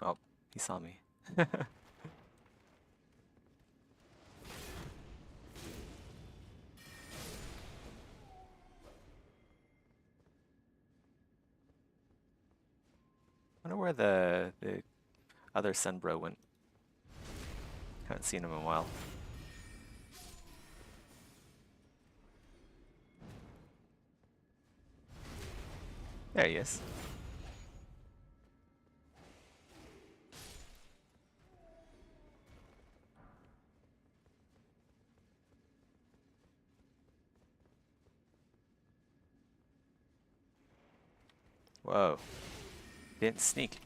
Oh, he saw me. I wonder where the other Sunbro went. Haven't seen him in a while. There he is. Whoa. Didn't sneak.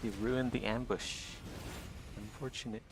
He ruined the ambush. Unfortunate.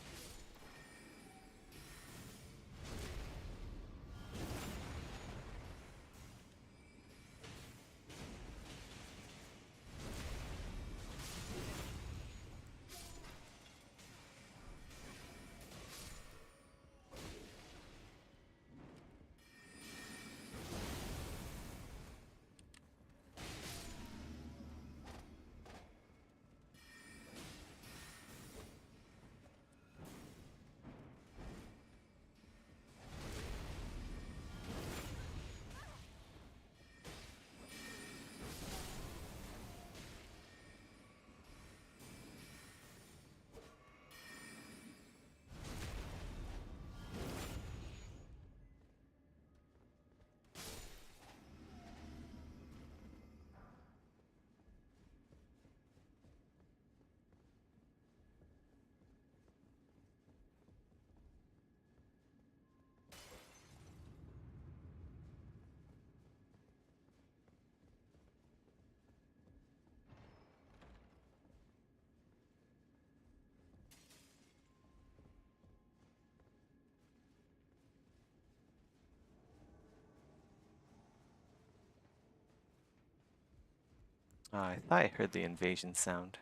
I thought I heard the invasion sound.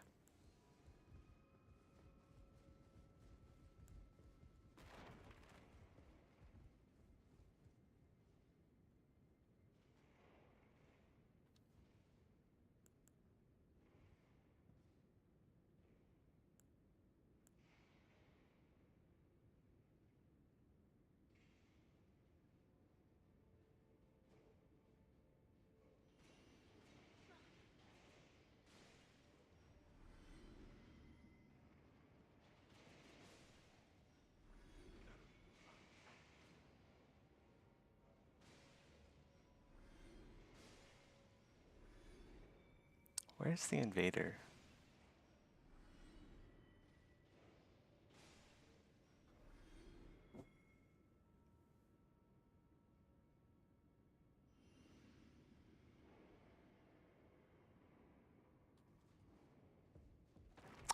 Where's the invader?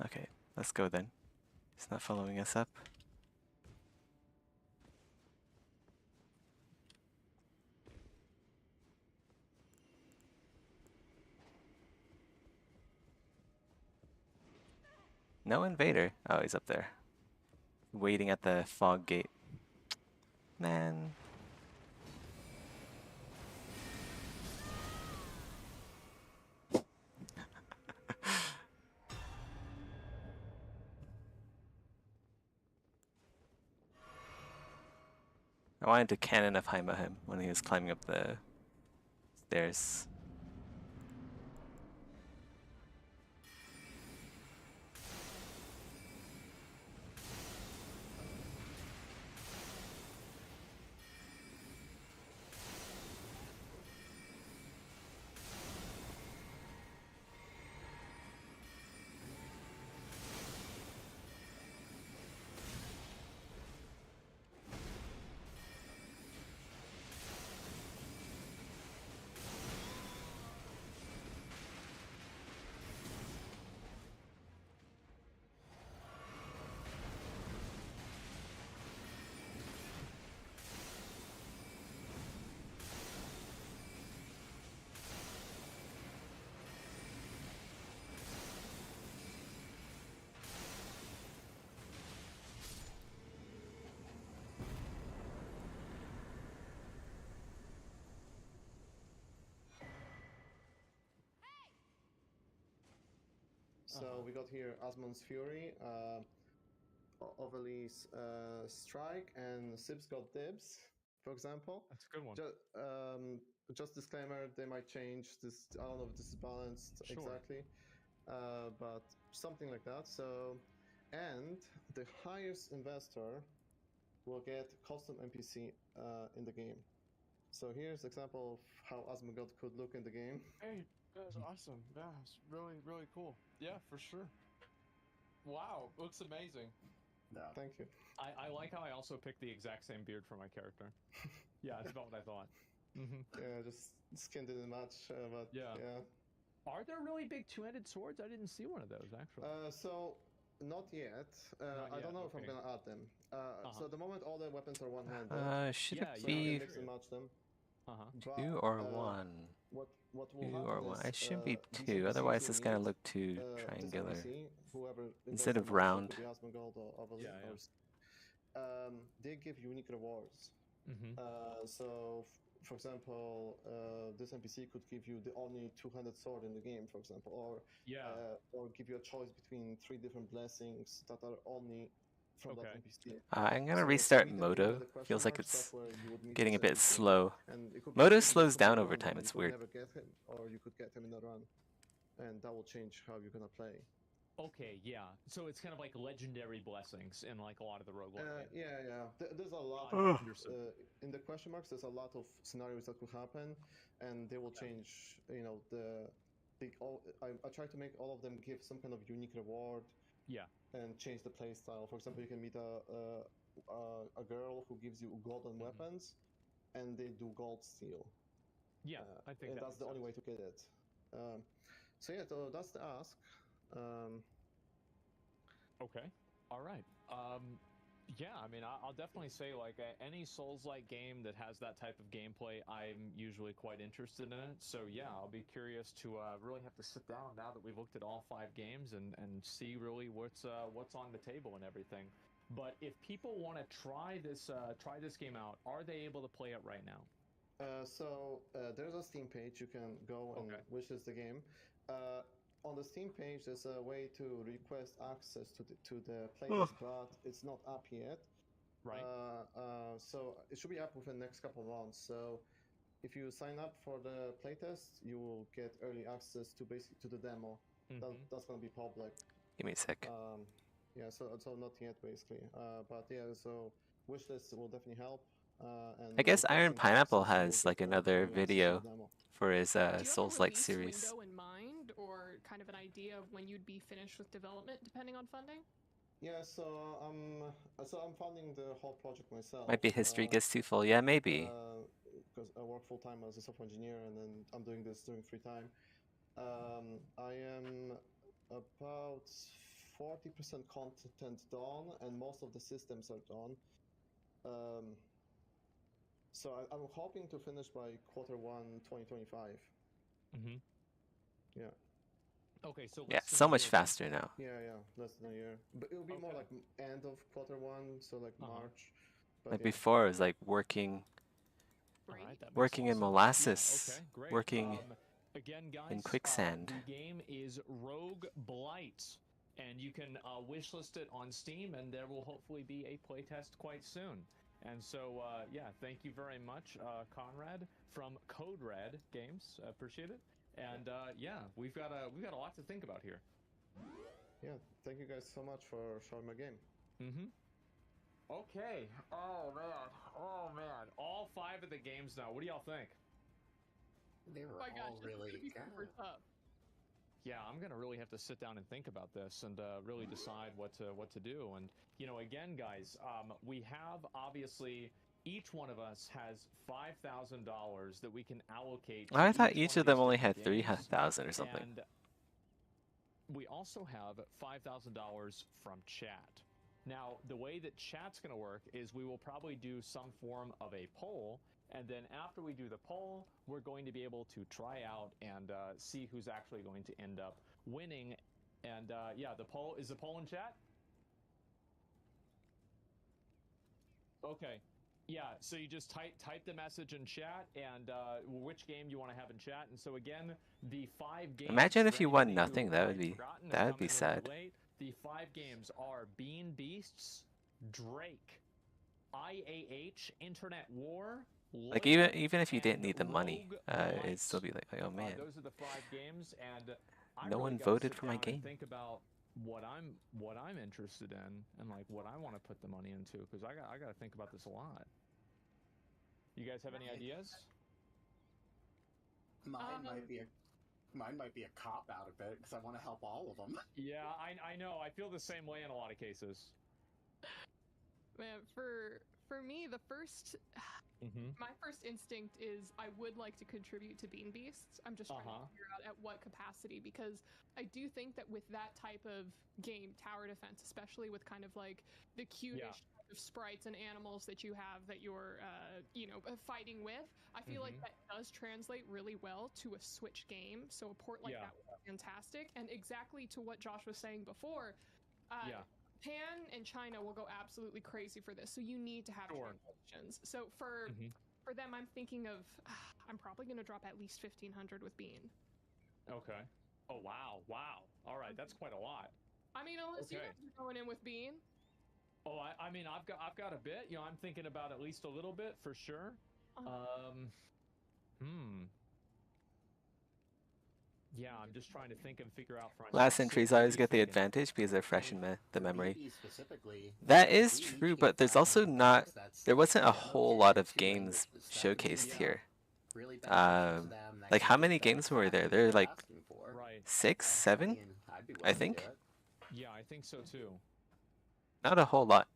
Okay, let's go then. He's not following us up. No invader. Oh, he's up there. Waiting at the fog gate. Man. I wanted to cannon of Haima him when he was climbing up the stairs. So we got here Asmon's Fury, Overly's Strike, and Sib's got Dibs, for example. That's a good one. Just disclaimer, they might change this. I don't know if this is balanced Sure. exactly, but something like that. So, and the highest investor will get custom NPC in the game. So here's an example of how Asmongold could look in the game. Hey, that's awesome. Yeah, it's really, really cool. Yeah, for sure. Wow, looks amazing. Yeah. Thank you. I like how I also picked the exact same beard for my character. Yeah, that's about what I thought. Yeah, just skin didn't match, but Yeah. yeah. Are there really big two-handed swords? I didn't see one of those actually. So not yet. Not I yet, don't know if I'm okay. gonna add them. So at the moment, all the weapons are one-handed. Should Yeah, it so be you can mix and match them. But, 2 or 1? What will 2 happen or 1? is It should be these 2, NPCs otherwise you it's gonna meet, look too this triangular. NPC, whoever Instead investor of match, so it round. could be Asmongold or Overly, Yeah, yeah. they give unique rewards. Mm-hmm. So, for example, this NPC could give you the only two-handed sword in the game, for example, or give you a choice between 3 different blessings that are only from that NPC. I'm gonna So if you restart meet them Moto. with the question Feels like marks, it's that's where you would meet getting a this bit NPC. slow. And it could be, Moto you could slows get down completely over random, time, and it's you could weird. never get him, or you could get him in a run, and that will change how you're gonna play. Okay, yeah. So it's kind of like legendary blessings in like a lot of the roguelike games. Yeah. There's a lot Ugh. of, in the question marks. There's a lot of scenarios that could happen, and they will change. You know, I try to make all of them give some kind of unique reward. Yeah. And change the play style. For example, you can meet a girl who gives you golden weapons, and they do gold steal. Yeah, I think and that's the only way to get it. So yeah, so that's the ask. Okay. All right. Yeah, I mean, I'll definitely say like any Souls-like game that has that type of gameplay, I'm usually quite interested in it. So yeah, I'll be curious to really have to sit down now that we've looked at all 5 games and see really what's on the table and everything. But if people want to try this game out, are they able to play it right now? There's a Steam page you can go and wishlist the game. On the Steam page, there's a way to request access to the playtest, but it's not up yet. Right. So it should be up within the next couple of months. So if you sign up for the playtest, you will get early access to the demo. That's going to be public. Give me a sec. Yeah, so not yet basically. But yeah, so wishlist will definitely help. And I guess Iron requesting Pineapple access, you will has get like another early access to video the demo. for his Do you have a Souls-like release series. window in mind, or kind of an idea of when you'd be finished with development, depending on funding? Yeah, so I'm funding the whole project myself. Might be history gets too full. Yeah, maybe. Because I work full time as a software engineer, and then I'm doing this during free time. I am about 40% content done, and most of the systems are done. So I'm hoping to finish by Q1 2025. Mm-hmm. Yeah. Okay, so Yeah, so much faster now. Yeah, less than a year. But it'll be more like end of Q1, so like March. But Like yeah. before, it was like working in molasses, great. working Again, guys, in quicksand. The game is Rogue Blight, and you can wishlist it on Steam, and there will hopefully be a playtest quite soon. And so, yeah, thank you very much, Conrad from Code Red Games. Appreciate it. And yeah, we've got a lot to think about here. Yeah, thank you guys so much for showing my game. Mm-hmm. Okay. Oh man. All 5 of the games now. What do y'all think? They were My all gosh, really this is gonna be super tough. Yeah, I'm gonna really have to sit down and think about this and really decide what to do. And again, guys, we have obviously each one of us has $5,000 that we can allocate. I thought each each one of them these only different had games. 3,000 or something. And we also have $5,000 from chat. Now, the way that chat's going to work is we will probably do some form of a poll, and then after we do the poll, we're going to be able to try out and see who's actually going to end up winning. And yeah, the poll in chat? Okay. Yeah, so you just type the message in chat and which game you want to have in chat. And so again, the 5 games. Imagine if you won anybody who nothing. That would might be have forgotten is that would be coming a little sad. late. The 5 games are Bean Beasts, Drake, IAH, Internet War. Like even if you didn't need the money, it'd still be like, oh man, Those are the 5 games, and I no really one gotta voted sit for my down and game. think about what I'm interested in and like what I want to put the money into, because I got to think about this a lot. You guys have any ideas? Mine might be a cop out a bit because I want to help all of them. Yeah, I know. I feel the same way in a lot of cases. Man, for me, the first my first instinct is I would like to contribute to Bean Beasts. I'm just trying to figure out at what capacity, because I do think that with that type of game, tower defense, especially with kind of like the cutish type of sprites and animals that you have that you're fighting with, I feel like that does translate really well to a Switch game. So a port like that would be fantastic. And exactly to what Josh was saying before, Japan and China will go absolutely crazy for this, so you need to have translations. So for them, I'm thinking of I'm probably going to drop at least 1,500 with Bean. Okay. Oh wow. All right, that's quite a lot. I mean, unless you guys are going in with Bean. Oh, I mean, I've got a bit. I'm thinking about at least a little bit for sure. Yeah, I'm just trying to think and figure out. Last entries always get the advantage because they're fresh in the memory. Specifically, That is true, but there's also not. There wasn't a whole lot of games showcased here. Like how many games were there? There are like 6, 7, I think. Yeah, I think so too. Not a whole lot.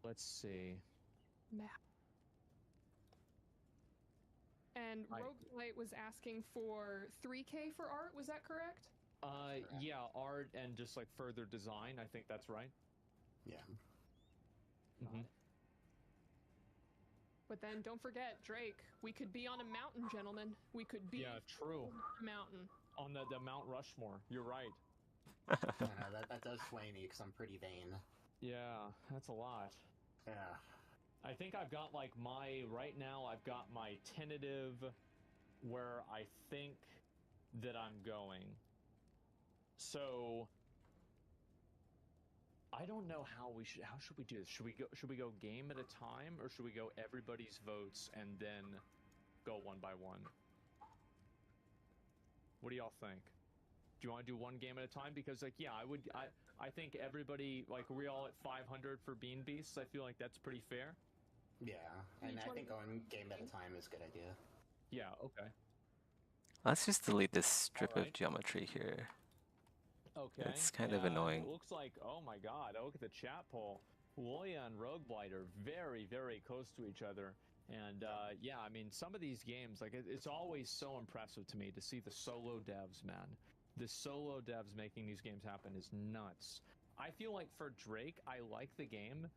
Let's see. And Roguelite was asking for 3K for art. Was that correct? Yeah, art and just like further design. I think that's right. Yeah. Mm-hmm. But then don't forget, Drake, we could be on a mountain, gentlemen. We could be true. on a mountain. On the Mount Rushmore. You're right. That does sway me because I'm pretty vain. Yeah, that's a lot. Yeah. I think I've got like right now I've got my tentative where I think that I'm going. So I don't know how should we do this? Should we go game at a time, or should we go everybody's votes and then go one by one? What do y'all think? Do you want to do one game at a time? Because like, yeah, I think everybody, like, we're all at 500 for Bean Beasts. I feel like that's pretty fair. Yeah, and I think going game at a time is a good idea. Yeah, okay. Let's just delete this strip Alright. of geometry here. Okay. It's kind of annoying. It looks like, oh my god, look at the chat poll. Loya and Rogueblight are very, very close to each other. And yeah, I mean, some of these games, like, it's always so impressive to me to see the solo devs, man. The solo devs making these games happen is nuts. I feel like for Drake, I like the game.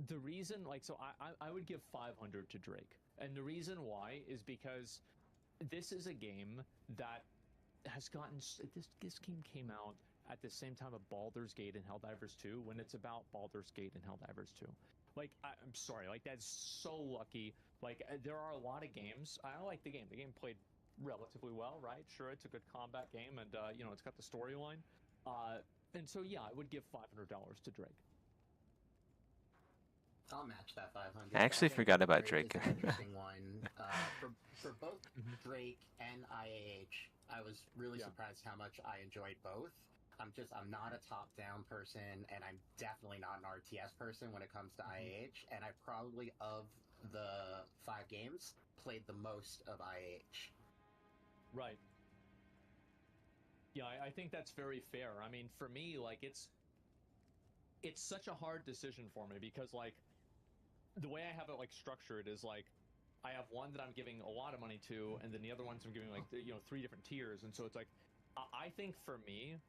The reason, like, so I would give 500 to Drake. And the reason why is because this is a game that has gotten, this game came out at the same time of Baldur's Gate and Helldivers 2, when it's about Baldur's Gate and Helldivers 2. Like, I'm sorry, like, that's so lucky. Like, there are a lot of games. I like the game. The game played relatively well, right? Sure, it's a good combat game, and, you know, it's got the storyline. And so, yeah, I would give $500 to Drake. I'll match that 500. I actually forgot about Drake. Is an interesting one. For both Drake and IAH, I was really surprised how much I enjoyed both. I'm not a top-down person, and I'm definitely not an RTS person when it comes to IAH, and I probably, of the 5 games, played the most of IAH. Right. Yeah, I think that's very fair. I mean, for me, like, it's such a hard decision for me because, like, the way I have it, like, structured is, like, I have one that I'm giving a lot of money to, and then the other ones I'm giving, like, you know, 3 different tiers, and so it's like, I think for me,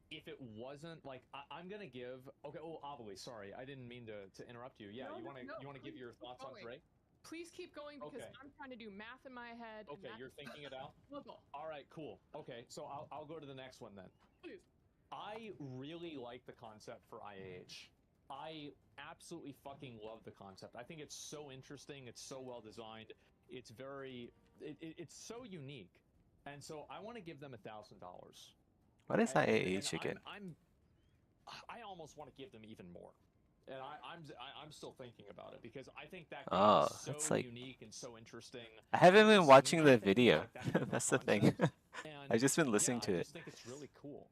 if it wasn't, like, I'm gonna give, okay, oh, Avali, sorry, I didn't mean to interrupt you. Yeah, No, you wanna give your thoughts on Drake? Please keep going because I'm trying to do math in my head. Okay, you're thinking it out? All right, cool. Okay, so I'll go to the next one then. Please. I really like the concept for IAH. I absolutely fucking love the concept. I think it's so interesting. It's so well designed. It's it's so unique. And so I want to give them $1,000. What is IAH again? I almost want to give them even more. And I'm still thinking about it because I think that game Oh, is so that's like... unique and so interesting. I haven't been watching the video. That's the thing. I've just been listening to I it. just think it's really cool.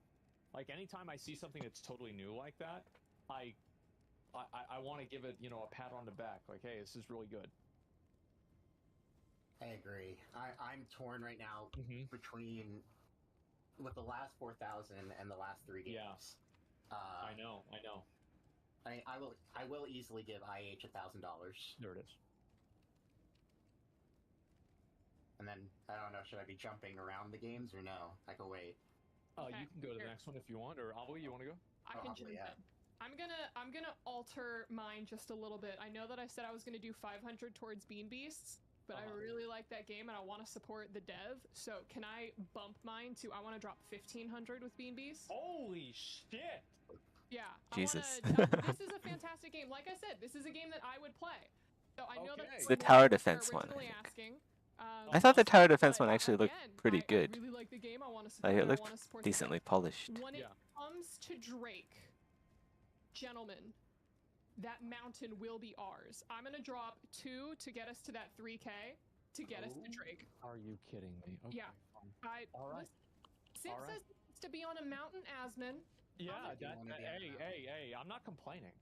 Like, anytime I see something that's totally new like that, I want to give it, you know, a pat on the back. Like, hey, this is really good. I agree. I'm torn right now between with the last 4,000 and the last 3 games. Yeah. I know. I will easily give IH $1,000. There it is. And then I don't know, should I be jumping around the games or no? I can wait. You can go to the next one if you want, or Avali, you want to go? I can jump in. I'm gonna alter mine just a little bit. I know that I said I was gonna do 500 towards Bean Beasts, but I really like that game and I want to support the dev. So can I bump mine to? I want to drop 1,500 with Bean Beasts. Holy shit! Yeah. Jesus. This is a fantastic game. Like I said, this is a game that I would play. So I know that It's the tower defense one. I think. Asking. I thought the tower defense one actually looked pretty good. I really like the game. I want to support Like, it. it looked decently polished. When it comes to Drake, gentlemen, that mountain will be ours. I'm gonna drop 2 to get us to that 3K to get us to Drake. Are you kidding me? Okay, Yeah. All right. Sip says he wants to be on a mountain, Asman. Yeah, hey, I'm not complaining.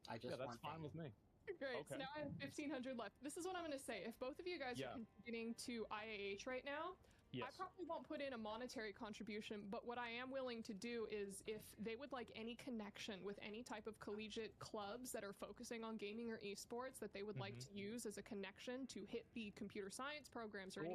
That's fine with me. Great, so now I have 1,500 left. This is what I'm going to say. If both of you guys are contributing to IAH right now, I probably won't put in a monetary contribution, but what I am willing to do is if they would like any connection with any type of collegiate clubs that are focusing on gaming or esports that they would like to use as a connection to hit the computer science programs or any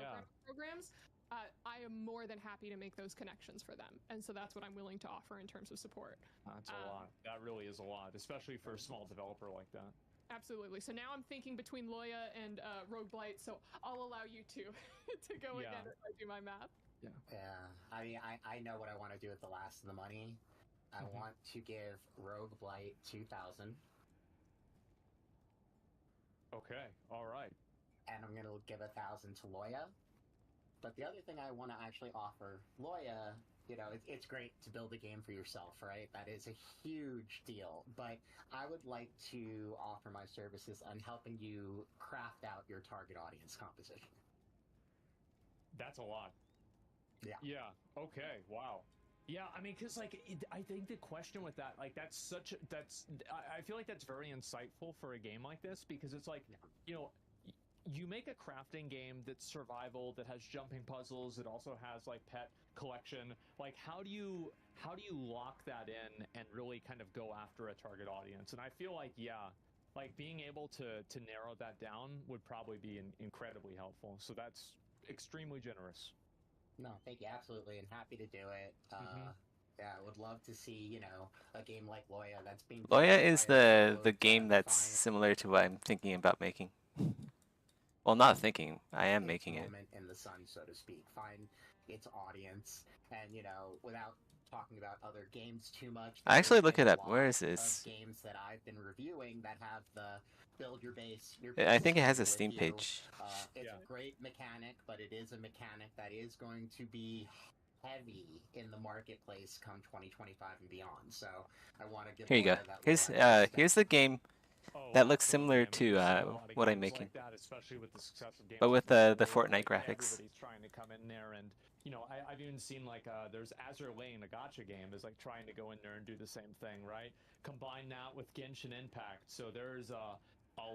other programs, I am more than happy to make those connections for them, and so that's what I'm willing to offer in terms of support. That's a lot. That really is a lot, especially for a small developer like that. Absolutely. So now I'm thinking between Loya and Rogueblight, so I'll allow you to to go again if I do my math. Yeah. I mean, I know what I want to do with the last of the money. I want to give Rogueblight 2,000. Okay. All right. And I'm gonna give 1,000 to Loya. But the other thing I want to actually offer Loya, you know, it's great to build a game for yourself, right? That is a huge deal. But I would like to offer my services on helping you craft out your target audience composition. That's a lot. Yeah. Yeah. Okay. Wow. Yeah, I mean, because like I think the question with that, like, I feel like that's very insightful for a game like this, because it's like, you know, you make a crafting game that's survival, that has jumping puzzles, it also has like pet collection. Like, how do you lock that in and really kind of go after a target audience? And I feel like, yeah, like being able to narrow that down would probably be incredibly helpful. So that's extremely generous. No, thank you, absolutely, and happy to do it. Yeah, I would love to see, you know, a game like Loya that's being. Loya is the game that's similar to what I'm thinking about making. Well, not thinking. I am making it. Moment in the sun, so to speak. Find its audience, and you know, without talking about other games too much. I actually look been it a up. Where is lot this? of games that I've been reviewing that have the build your base. Your I base think it has a with Steam you. page. It's a great mechanic, but it is a mechanic that is going to be heavy in the marketplace come 2025 and beyond. So I want to give. Here you go. Loya that Here's the game that looks similar to what I'm making, like that, especially with the success of games but with like the Fortnite, Fortnite like, graphics. Everybody's trying to come in there, and you know, I've even seen like there's Azure Lane, a gacha game, is like trying to go in there and do the same thing, right? Combine that with Genshin Impact, so there's a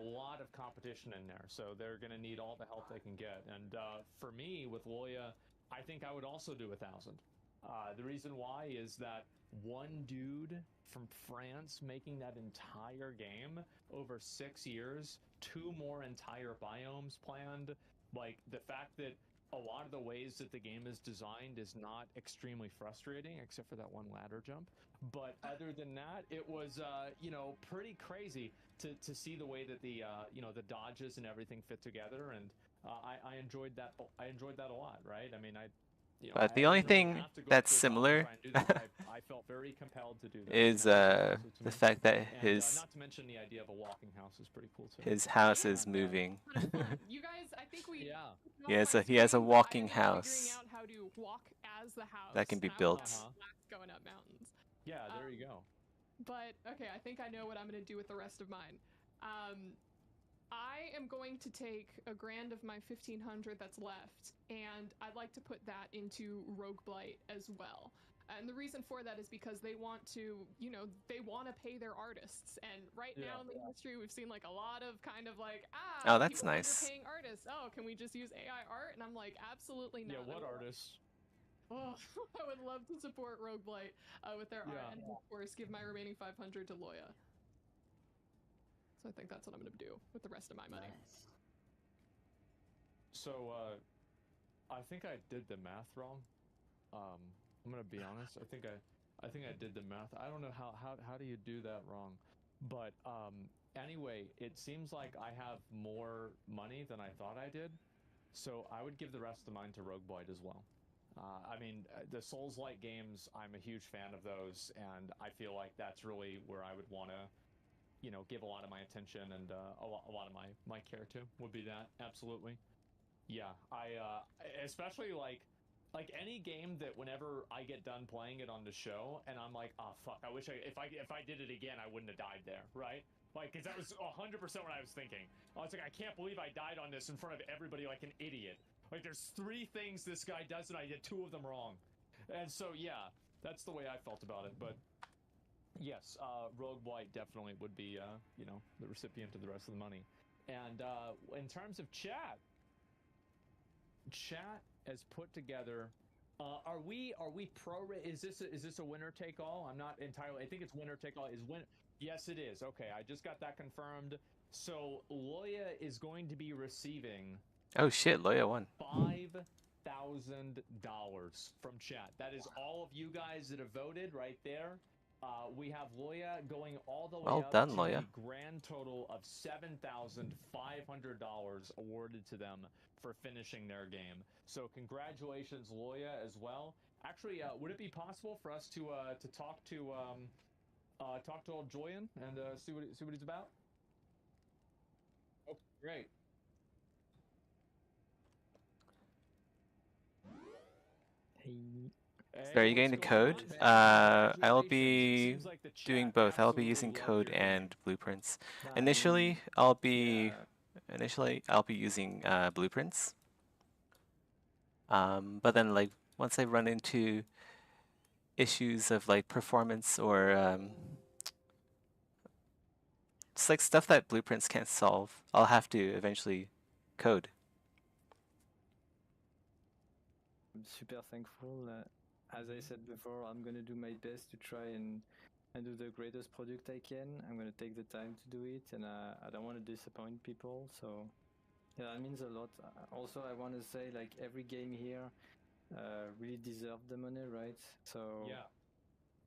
lot of competition in there. So they're gonna need all the help they can get. And for me, with Loya, I think I would also do 1,000. The reason why is that one dude from France making that entire game over 6 years, 2 more entire biomes planned. Like, the fact that a lot of the ways that the game is designed is not extremely frustrating, except for that one ladder jump. But other than that, it was, you know, pretty crazy to see the way that the, you know, the dodges and everything fit together. And I enjoyed that. I enjoyed that a lot, right? I mean, But the only thing that's similar I felt very compelled to do that. is the fact that his not to mention the idea of a walking house is pretty cool too. his house is moving. You guys, I think we. He has a walking house Figuring out how to walk as the house that can be and I built. was going up mountains. Yeah, there you go. But okay, I think I know what I'm going to do with the rest of mine. I am going to take a grand of my 1,500 that's left, and I'd like to put that into Rogueblight as well. And the reason for that is because they want to, you know, they want to pay their artists. And right now in the industry, we've seen like a lot of kind of like, oh, that's people nice. paying artists. Oh, can we just use AI art? And I'm like, absolutely not. Yeah, what artists? Oh, I would love to support Rogueblight with their art, and of course, give my remaining 500 to Loya. So I think that's what I'm going to do with the rest of my money. So, I think I did the math wrong. I'm gonna be honest. I think I did the math. I don't know how do you do that wrong, but anyway, it seems like I have more money than I thought I did, so I would give the rest of mine to Rogueblight as well. I mean, the Souls-like games, I'm a huge fan of those, and I feel like that's really where I would want to, you know, give a lot of my attention and a lot of my care to would be that. Absolutely. Yeah, I especially like any game that whenever I get done playing it on the show and I'm like, oh fuck, I wish if I did it again, I wouldn't have died there, right? Like, cause that was 100% what I was thinking. I was like, I can't believe I died on this in front of everybody like an idiot. Like, there's 3 things this guy does and I did 2 of them wrong. And so yeah, that's the way I felt about it. But yes, Rogueblight definitely would be you know, the recipient of the rest of the money. And in terms of chat has put together. Are we pro? Is this a winner take all? I'm not entirely. I think it's winner take all. Yes, it is. Okay, I just got that confirmed. So Loya is going to be receiving. Oh shit, Loya won. 5 from chat. That is all of you guys that have voted right there. We have Loya going all the way Well up done, to Loya. a grand total of $7,500 awarded to them for finishing their game. So congratulations, Loya, as well. Actually, would it be possible for us to talk to old Julian and see what he's about? Oh, great. So are you getting the code? I'll be doing both. I'll be using code and blueprints. Initially, I'll be using blueprints. But then like once I run into issues of like performance or it's like stuff that blueprints can't solve, I'll have to eventually code. I'm super thankful. As I said before, I'm gonna do my best to try and do the greatest product I can. I'm gonna take the time to do it, and I don't want to disappoint people. So yeah, that means a lot. Also, I want to say like every game here really deserved the money, right? So yeah.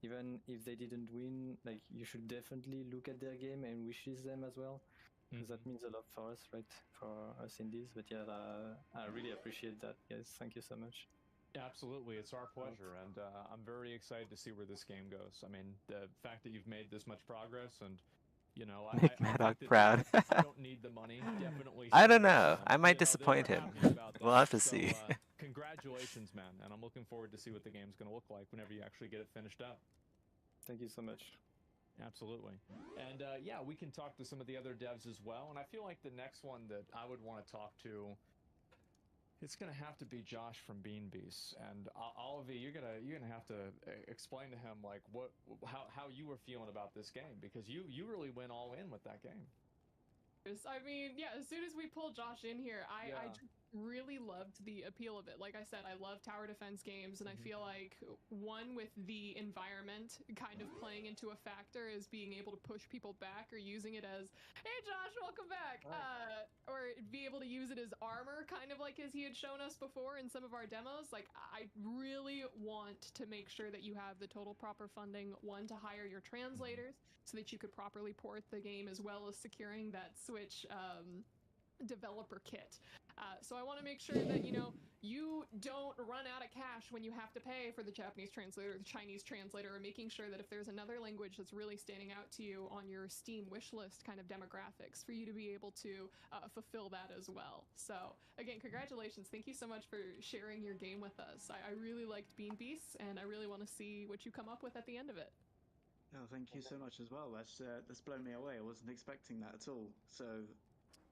Even if they didn't win, like you should definitely look at their game and wishes them as well, because that means a lot for us, right? For us indies. But yeah, I really appreciate that, guys. Thank you so much. Absolutely, it's our pleasure, and I'm very excited to see where this game goes. I mean, the fact that you've made this much progress, and you know, Make I Maddock think that proud. I don't need the money. Definitely, I don't send it to know. them. I might You know, disappoint they were him. happy about We'll that. have to So, see. Congratulations, man, and I'm looking forward to see what the game's going to look like whenever you actually get it finished up. Thank you so much. Absolutely. And yeah, we can talk to some of the other devs as well. And I feel like the next one that I would want to talk to, it's gonna have to be Josh from Bean Beast. And Oliver, you're gonna have to explain to him like how you were feeling about this game, because you really went all in with that game. I mean, yeah, as soon as we pulled Josh in here, I just really loved the appeal of it. Like I said, I love tower defense games, and I feel like one with the environment kind of playing into a factor is being able to push people back, or using it as, hey Josh, welcome back, or be able to use it as armor, kind of like as he had shown us before in some of our demos. Like, I really want to make sure that you have the total proper funding, one, to hire your translators so that you could properly port the game, as well as securing that Switch developer kit. So I want to make sure that, you know, you don't run out of cash when you have to pay for the Japanese translator or the Chinese translator, or making sure that if there's another language that's really standing out to you on your Steam wish list kind of demographics, for you to be able to fulfill that as well. So again, congratulations. Thank you so much for sharing your game with us. I really liked Bean Beasts, and I really want to see what you come up with at the end of it. Oh, thank you so much as well. That's blown me away. I wasn't expecting that at all. So,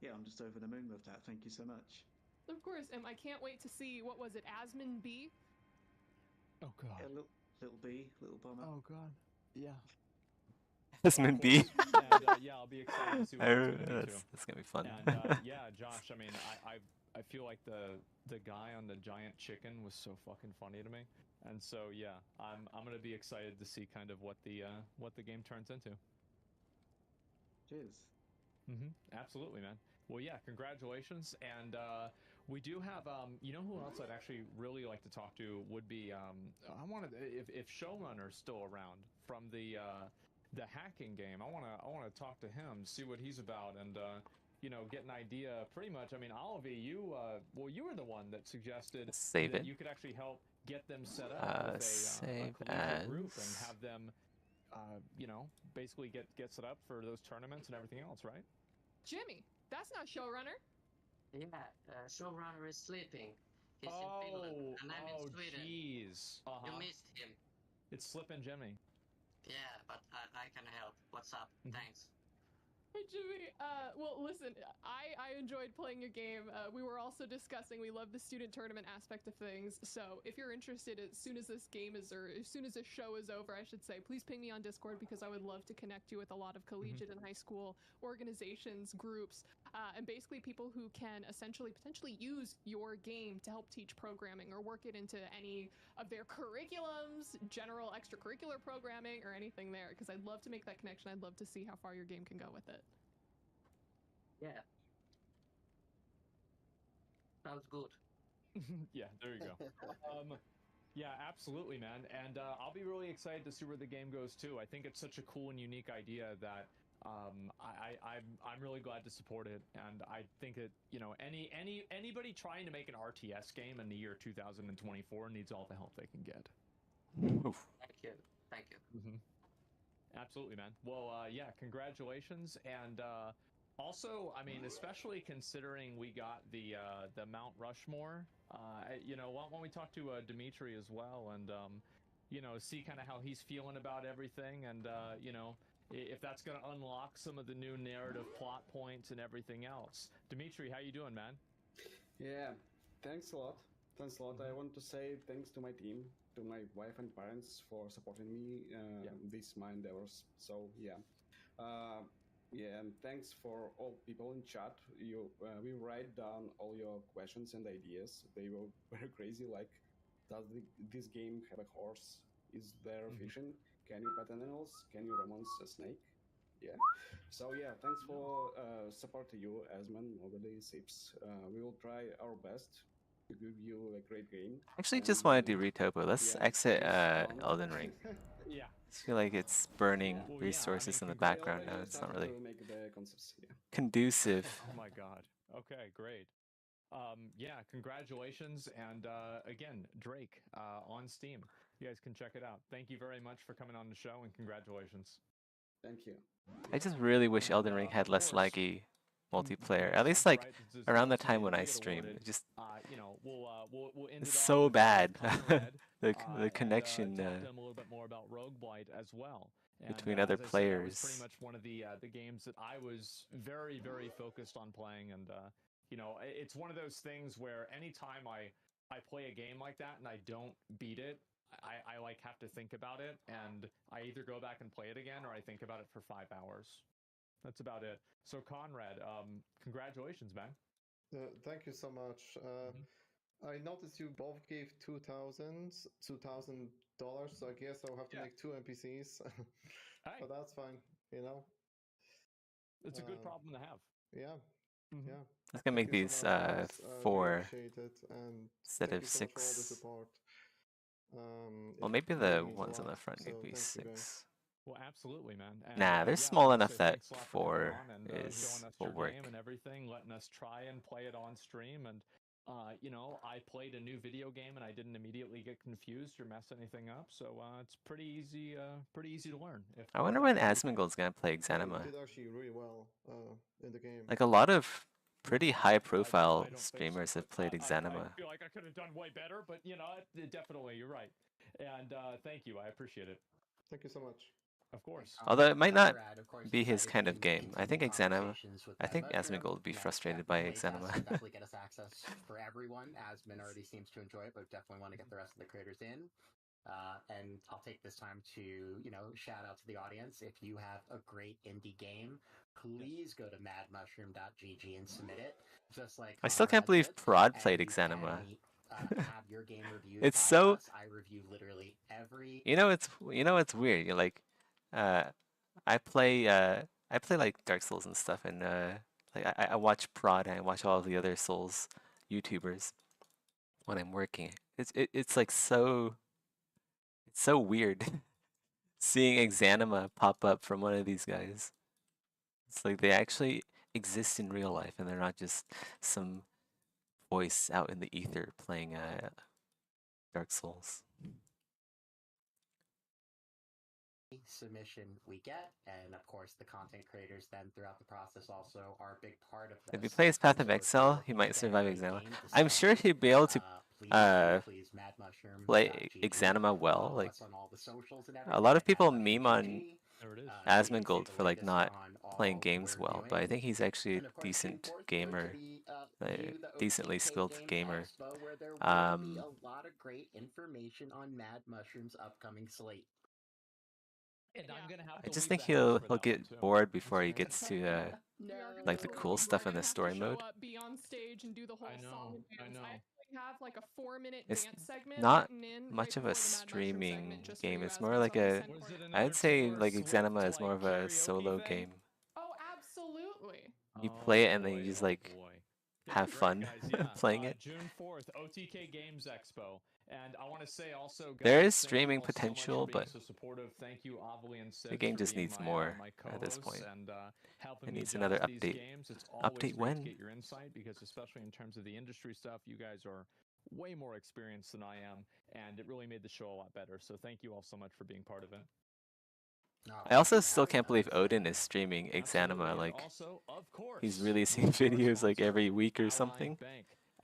yeah, I'm just over the moon with that. Thank you so much. Of course, I can't wait to see, what was it, Asmon B? Oh god. Yeah, little B, little bomber. Oh god. Yeah. Asmon B. And yeah, I'll be excited to see what it's gonna be too. That's gonna be fun. And yeah, Josh, I mean, I feel like the guy on the giant chicken was so fucking funny to me. And so yeah, I'm gonna be excited to see kind of what the game turns into. Cheers. Absolutely, man. Well, yeah, congratulations. And we do have, you know who else I'd actually really like to talk to would be, I wanted, if Showrunner's still around from the hacking game, I wanna talk to him, see what he's about, and you know, get an idea. Pretty much, I mean, Oliver, you were the one that suggested Save that it. you could actually help get them set up with a Save collegiate group and as. have them, you know, basically get set up for those tournaments and everything else, right? Jimmy, that's not Showrunner. Yeah, showrunner is sleeping. He's in Finland, and I'm in Sweden. Jeez. You missed him. It's Slippin' Jimmy. Yeah, but I can help. What's up? Thanks. Hey Jimmy, well listen, I enjoyed playing your game. We were also discussing, we love the student tournament aspect of things, so if you're interested, as soon as this game is, or as soon as this show is over, I should say, please ping me on Discord, because I would love to connect you with a lot of collegiate and high school organizations, groups, and basically people who can essentially potentially use your game to help teach programming, or work it into any of their curriculums, general extracurricular programming, or anything there, because I'd love to make that connection. I'd love to see how far your game can go with it. Yeah. Sounds good. Yeah, there you go. Yeah, absolutely, man. And I'll be really excited to see where the game goes too. I think it's such a cool and unique idea that I'm really glad to support it. And I think that anybody trying to make an RTS game in the year 2024 needs all the help they can get. Oof. Thank you. Thank you. Absolutely, man. Well, yeah, congratulations. And also, I mean, especially considering we got the Mount Rushmore, why don't we talk to Dimitri as well and see kind of how he's feeling about everything and if that's going to unlock some of the new narrative plot points and everything else. Dimitri, how you doing, man? Yeah, thanks a lot. Thanks a lot. I want to say thanks to my team, to my wife and parents for supporting me these my endeavors. So yeah, yeah, and thanks for all people in chat. We write down all your questions and ideas. They were very crazy. Like, does this game have a horse? Is there fishing? Can you pet animals? Can you romance a snake? Yeah. So yeah, thanks for support to you, Asman, Nobody Sips. We will try our best to give you a great game. Actually, just want to do Retopo. Let's exit Elden Ring. Yeah. I feel like it's burning resources in the background now. It's not really conducive. Oh my god. Okay, great. Yeah, congratulations. And again, Drake on Steam. You guys can check it out. Thank you very much for coming on the show and congratulations. Thank you. I just really wish Elden Ring had less laggy multiplayer. At least like around the time when I stream, it just it's so bad. the connection talk to them a little bit more about Roguelite as well. And, between other as I said, players. that was pretty much one of the games that I was very, very focused on playing. And it's one of those things where anytime I play a game like that and I don't beat it, I like have to think about it, and I either go back and play it again or I think about it for 5 hours. That's about it. So Conrad, congratulations, man. Thank you so much. I noticed you both gave $2,000, so I guess I'll have to make 2 NPCs. But that's fine, It's a good problem to have. Yeah. Yeah. Let's gonna make these 4 instead of 6. Well, maybe the ones on the front could be 6. Well, absolutely, man. And, nah, they're small enough that 4 will work. And everything, letting us try and play it on stream. And I played a new video game and I didn't immediately get confused or mess anything up. So it's pretty easy to learn. I wonder when Asmongold's gonna play Xanima. Did actually really well in the game. Like a lot of pretty high-profile streamers have played Xanima. I feel like I could have done way better, but definitely you're right. And thank you, I appreciate it. Thank you so much. Of course. Although it might not be his kind of game. I think Asmongold would be frustrated by Xanima. Definitely get us access for everyone. Asmon already seems to enjoy it, but definitely want to get the rest of the creators in. And I'll take this time to, shout out to the audience. If you have a great indie game, please go to madmushroom.gg and submit it. Just like I still can't believe Prod played Xanima. Have your game reviewed. It's so. I review literally every. It's weird. You're like, I play like Dark Souls and stuff, and I watch Prod and I watch all the other Souls YouTubers when I'm working. It's like so. It's so weird seeing Xanima pop up from one of these guys. It's like they actually exist in real life, and they're not just some voice out in the ether playing Dark Souls. Submission we get, and of course the content creators then throughout the process also are a big part of this. If he plays Path of Exile, he might survive Xanima. I'm sure he'd be able to play Xanima well. Like a lot of people meme on Asmongold for like not playing games well, but I think he's actually a decent gamer, a decently skilled gamer. Where there will be a lot of great information on Mad Mushroom's upcoming slate. And I'm gonna have I just think he'll get bored before he gets to like the cool stuff in the story mode. Be on stage and do the whole song and dance. I actually have like a 4-minute It's dance segment. not written in much right of a before the Mad Mushroom streaming segment just for game. you It's as more my like a. song send I'd say like Xanima is more of a solo game. Oh, absolutely. You play it and then you just like have fun Guys, yeah. playing it. June 4th, OTK Games Expo. And I want to say also, guys, There is thank you streaming all so much potential, for being but so supportive. Thank you, Avali and Sid, the game for just being needs my, more my at this co-hosts point. and helping It me needs judge another these update. games. It's always Update great when? to get your insight because, especially in terms of the industry stuff, you guys are way more experienced than I am, and it really made the show a lot better. So thank you all so much for being part of it. I also still can't believe Odin is streaming Exanima. Like, also, of course, he's releasing videos like every week or something.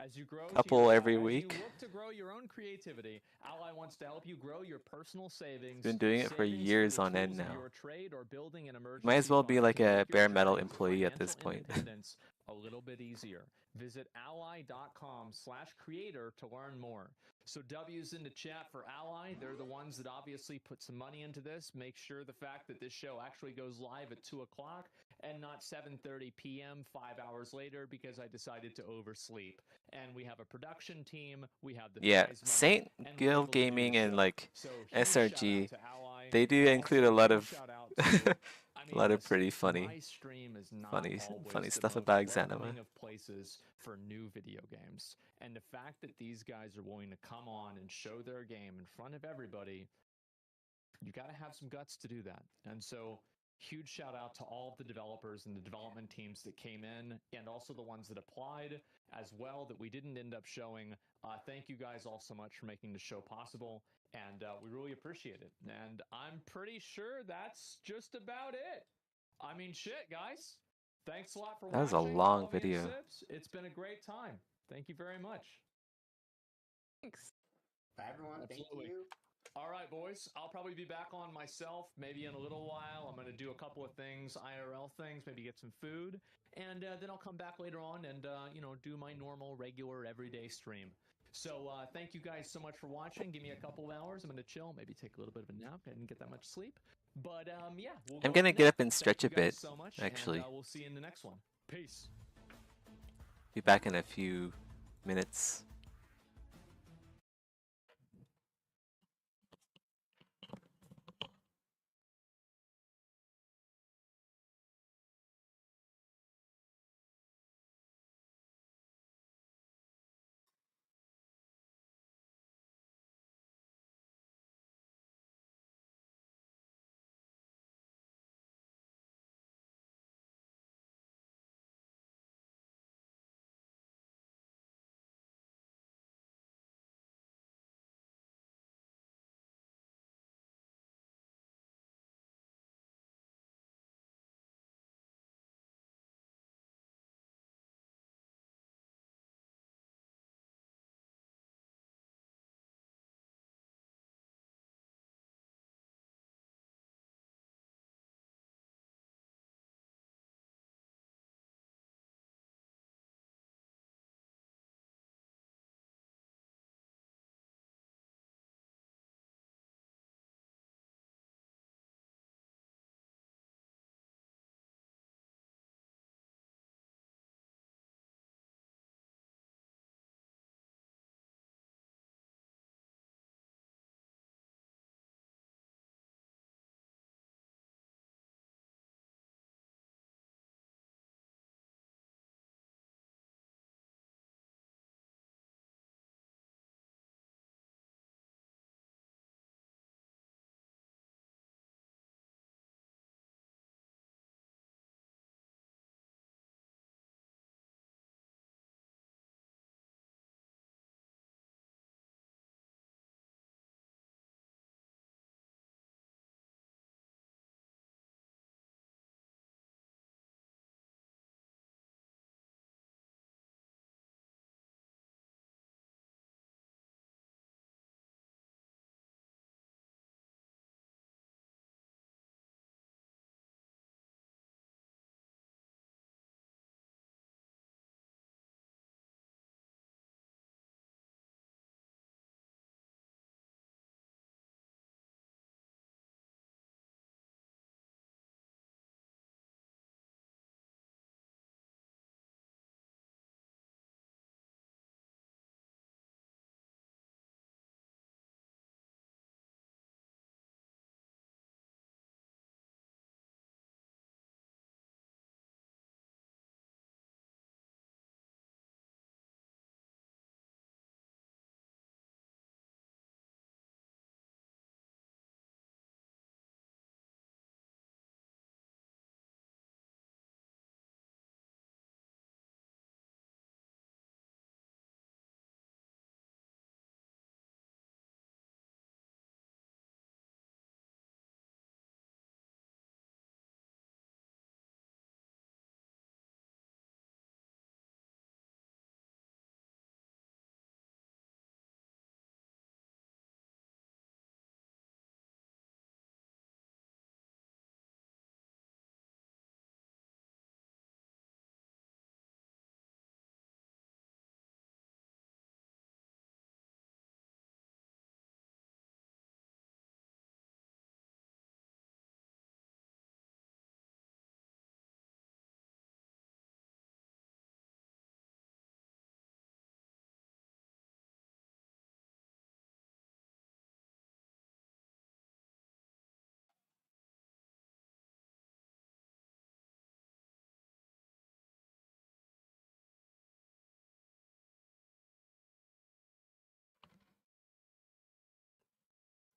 As you grow Couple every as week. you look to grow your own creativity, Ally wants to help you grow your personal savings. He's been doing it for years on end now. Your trade or building an emergency Might as well be fund like can a make your bare metal journey to employee at this financial point. independence a little bit easier. Visit ally.com/creator to learn more. So W's in the chat for Ally. They're the ones that obviously put some money into this. Make sure the fact that this show actually goes live at 2 o'clock and not 7:30 p.m. 5 hours later because I decided to oversleep. And we have a production team. We have the Yeah, prize money, Saint and we're Guild able to do the Gaming and show. like So huge shout out SRG, to Ally. they do include a Also, lot huge of shout out to, I mean, a lot of listen, pretty funny, my stream is not funny always stuff the most about Exanima. welcoming of places for new video games. And the fact that these guys are willing to come on and show their game in front of everybody, you got to have some guts to do that. And so, huge shout out to all of the developers and the development teams that came in, and also the ones that applied as well that we didn't end up showing. Thank you guys all so much for making the show possible, and we really appreciate it. And I'm pretty sure that's just about it. I mean, shit, guys. Thanks a lot for That was watching. a long Follow me and video. Sips. It's been a great time. Thank you very much. Thanks. Bye, everyone. Absolutely. Thank you. All right, boys. I'll probably be back on myself maybe in a little while. I'm going to do a couple of things, IRL things, maybe get some food, and then I'll come back later on and do my normal, regular, everyday stream. So thank you guys so much for watching. Give me a couple of hours. I'm going to chill, maybe take a little bit of a nap. I didn't get that much sleep, but yeah, we'll I'm go gonna from get there. up and stretch Thank a you guys bit, so much, actually. and we'll see you in the next one. Peace. Be back in a few minutes.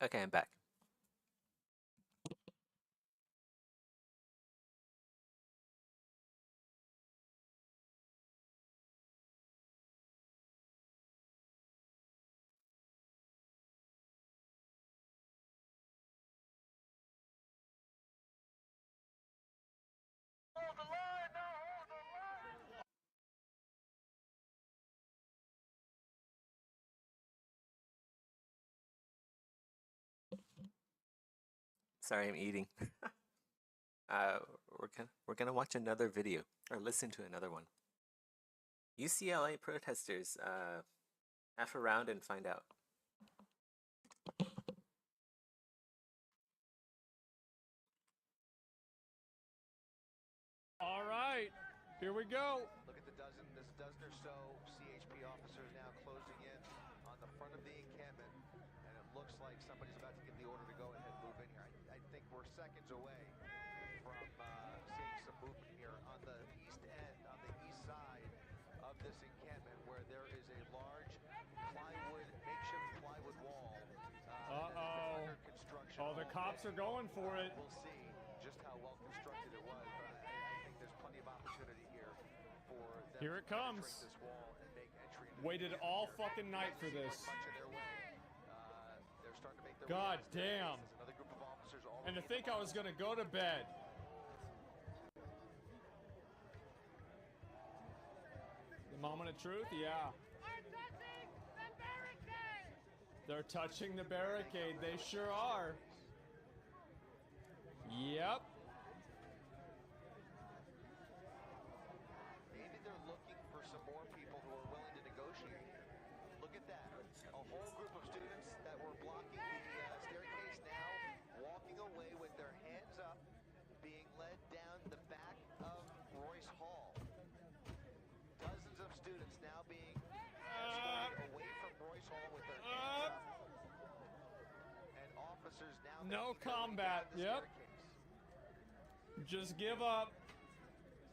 Okay, I'm back. Sorry, I'm eating. uh, we're gonna watch another video or listen to another one. UCLA protesters. Half a round and find out. All right, here we go. Look at this dozen or so CHP officers now closing in on the front of the encampment, and it looks like somebody's about to give the order to go ahead and move in here. I think we're seconds away from seeing some movement here on the east end, on the east side of this encampment, where there is a large makeshift plywood wall that is under construction. Oh, the cops are going for it. We'll see just how well constructed it was, but I think there's plenty of opportunity here for them Here it comes. to penetrate this wall and make entry into Waited the all here. fucking night for this. Much of their way. They're starting to make their God way damn. There's another group of officers And to already think I was gonna go to bed. The moment of truth, yeah. They're touching the barricade. They sure are. Yep. Maybe they're looking for some more people who are willing to negotiate. Look at that. A whole group of students that were blocking the staircase now walking away with their hands up, being led down the back of Royce Hall. Dozens of students now being escorted away from Royce Hall with their hands up. And officers now No making their way combat. down the Yep. staircase. Just give up.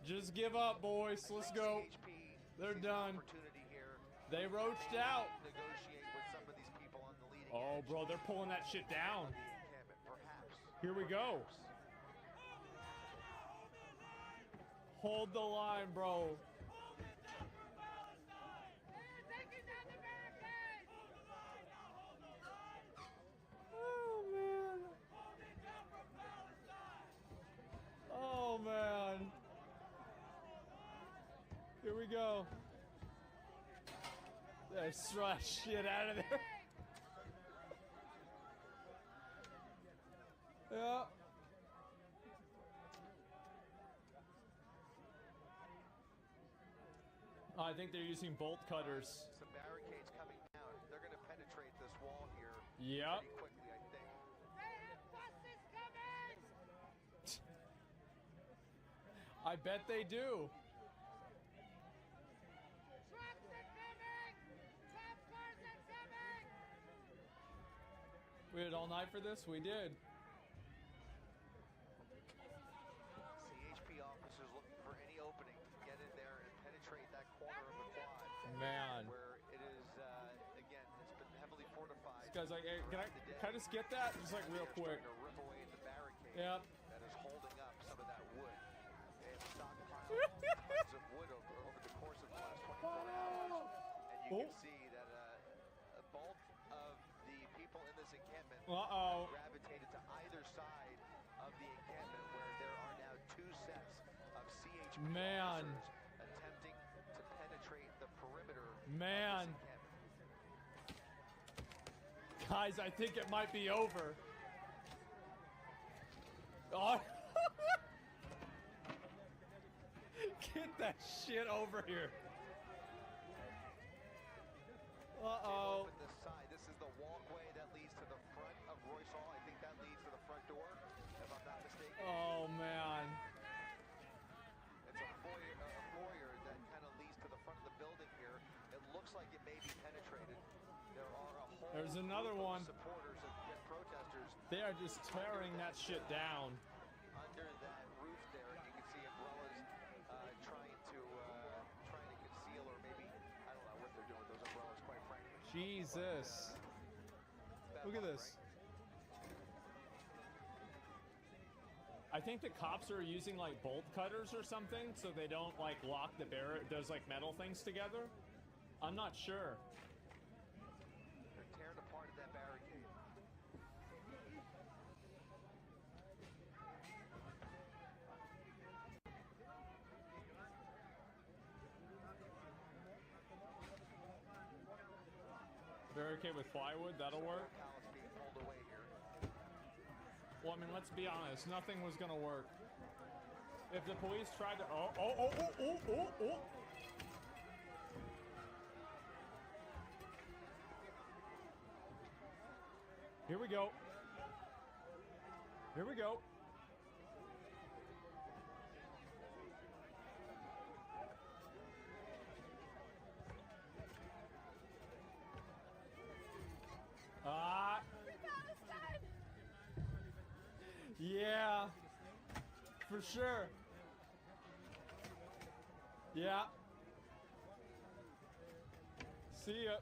Just give up, boys. Let's go. They're done. They roached out. Negotiate with some of these people on the leading Oh, bro, they're pulling that shit down. Here we go. Hold the line, bro. Oh, man. Oh, man. Here we go. Let's throw shit out of there. Yeah. I think they're using bolt cutters. Some barricades coming down. They're going to penetrate this wall here Yep. pretty quickly, I think. I bet they do. We had all night for this? We did. CHP officers looking for any opening to get in there and penetrate that corner of the quad. Man. Where it is, again, it's been heavily fortified. This guy's like, hey, can I just get that? Just like real quick. To rip away the barricade Yep. that is holding up some of that wood. They have stockpiled tons of wood over the course of the last 24 hours. And you can see that a bulk of the people in this encampment gravitated to either side of the encampment, where there are now two sets of CHP Man. officers attempting to penetrate the perimeter Man. of this encampment. Guys, I think it might be over. Oh. Get that shit over here. Uh-oh. Open this side. This is the walkway that leads to the front of Royce Hall. I think that leads to the front door, if I'm not mistaken. Oh, man. It's a foyer that kind of leads to the front of the building here. It looks like it may be penetrated. There are a whole There's another group one. of supporters and protesters They are just tearing that shit down. under that roof there. You can see umbrellas trying to conceal, or maybe, I don't know what they're doing with those umbrellas, quite frankly. Jesus. Look at this. I think the cops are using like bolt cutters or something so they don't like lock the those like metal things together. I'm not sure. They're tearing apart at that barricade. Barricade with plywood, that'll work. Pallets being pulled away here. Well, I mean, let's be honest, nothing was gonna work. If the police tried to, oh. Here we go. Here we go. Yeah, for sure. Yeah. See ya.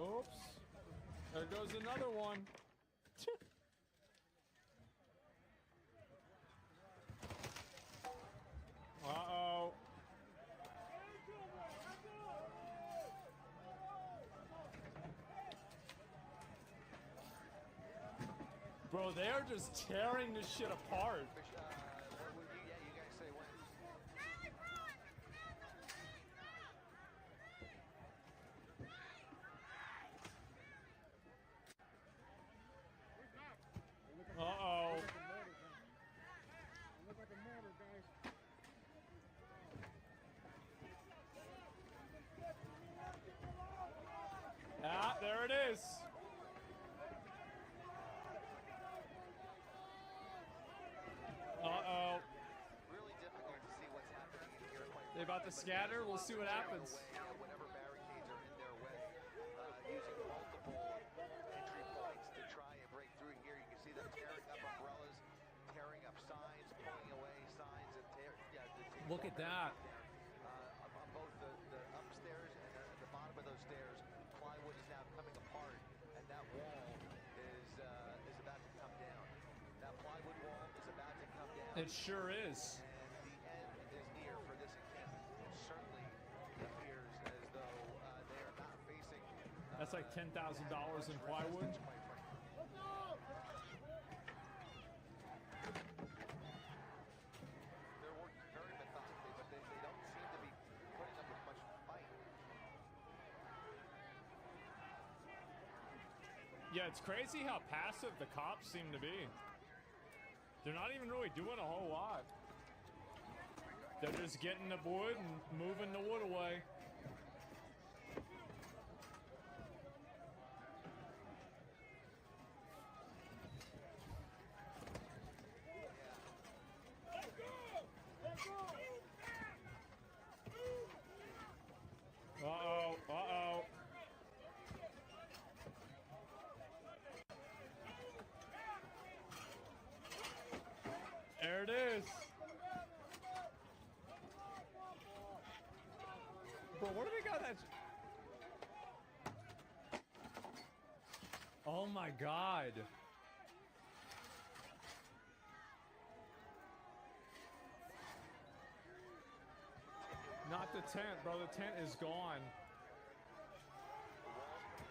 Oops. There goes another one. Uh-oh. Bro, they are just tearing this shit apart. What would you, yeah, you guys say when? Uh-oh. Ah, there it is. Uh-oh. Really difficult to see what's happening in here. They about to scatter? We'll see what happens. Whatever barricades are in their way, using multiple entry points to try and break through here. You can see them tearing up umbrellas, tearing up signs, pulling away signs, and Look at that. On both the upstairs and the bottom of those stairs, plywood is now coming apart, and that wall is about to come down. That plywood wall is about to come down. It sure is. And the end is near for this encampment. It certainly appears as though they are not facing. That's like $10,000 in plywood. They're working very methodically, but they don't seem to be putting up with much fight. Yeah, it's crazy how passive the cops seem to be. They're not even really doing a whole lot. They're just getting the wood and moving the wood away. Uh-oh, uh-oh. There it is. Bro, where do they got that? Oh my god. Not the tent, bro. The tent is gone.